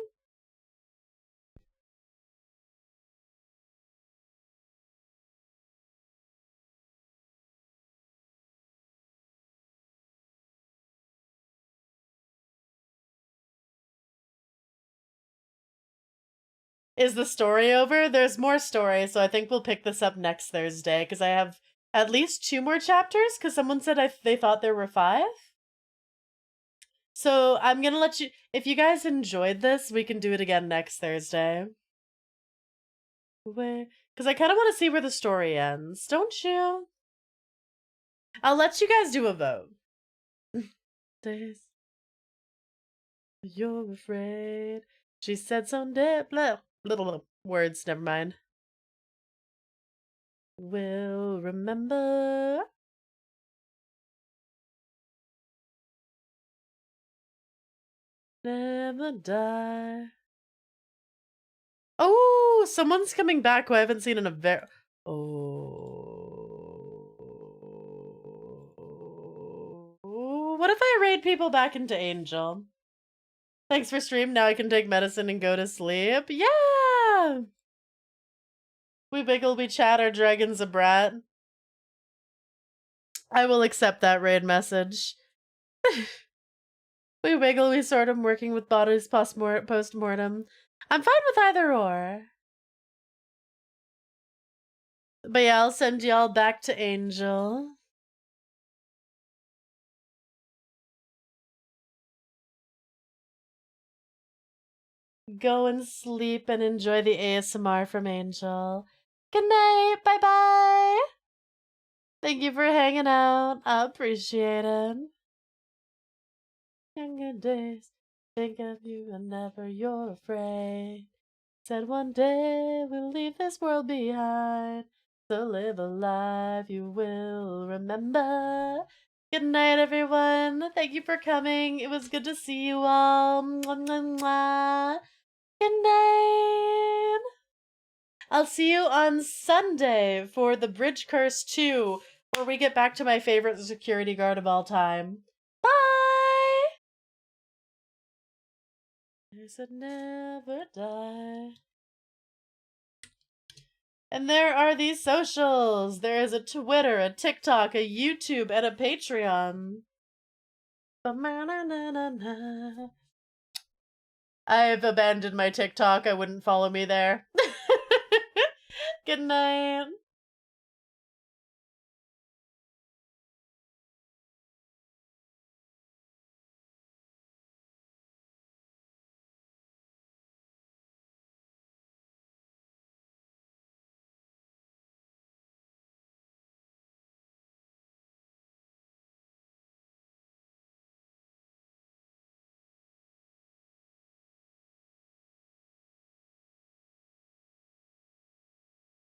Is the story over? There's more story, so I think we'll pick this up next Thursday, because I have at least 2 more chapters, because someone said they thought there were 5. So I'm gonna let you, if you guys enjoyed this, we can do it again next Thursday. Because I kind of want to see where the story ends, don't you? I'll let you guys do a vote. Days you're afraid. She said someday. Blah, little words, never mind. Will remember. Never die. Oh, someone's coming back who I haven't seen in a very. Oh. What if I raid people back into Angel? Thanks for stream. Now I can take medicine and go to sleep. Yeah! We wiggle, we chat, our dragon's a brat. I will accept that raid message. We wiggle, we sort 'em, working with bodies post-mortem. I'm fine with either or. But yeah, I'll send y'all back to Angel. Go and sleep and enjoy the ASMR from Angel. Good night. Bye-bye. Thank you for hanging out. I appreciate it. Younger days, think of you whenever you're afraid. Said one day we'll leave this world behind. So live a life you will remember. Good night, everyone. Thank you for coming. It was good to see you all. Mwah, mwah, mwah. Good night. I'll see you on Sunday for the Bridge Curse 2, where we get back to my favorite security guard of all time. Bye! I said never die. And there are these socials. There is a Twitter, a TikTok, a YouTube, and a Patreon. I've abandoned my TikTok. I wouldn't follow me there. Good night.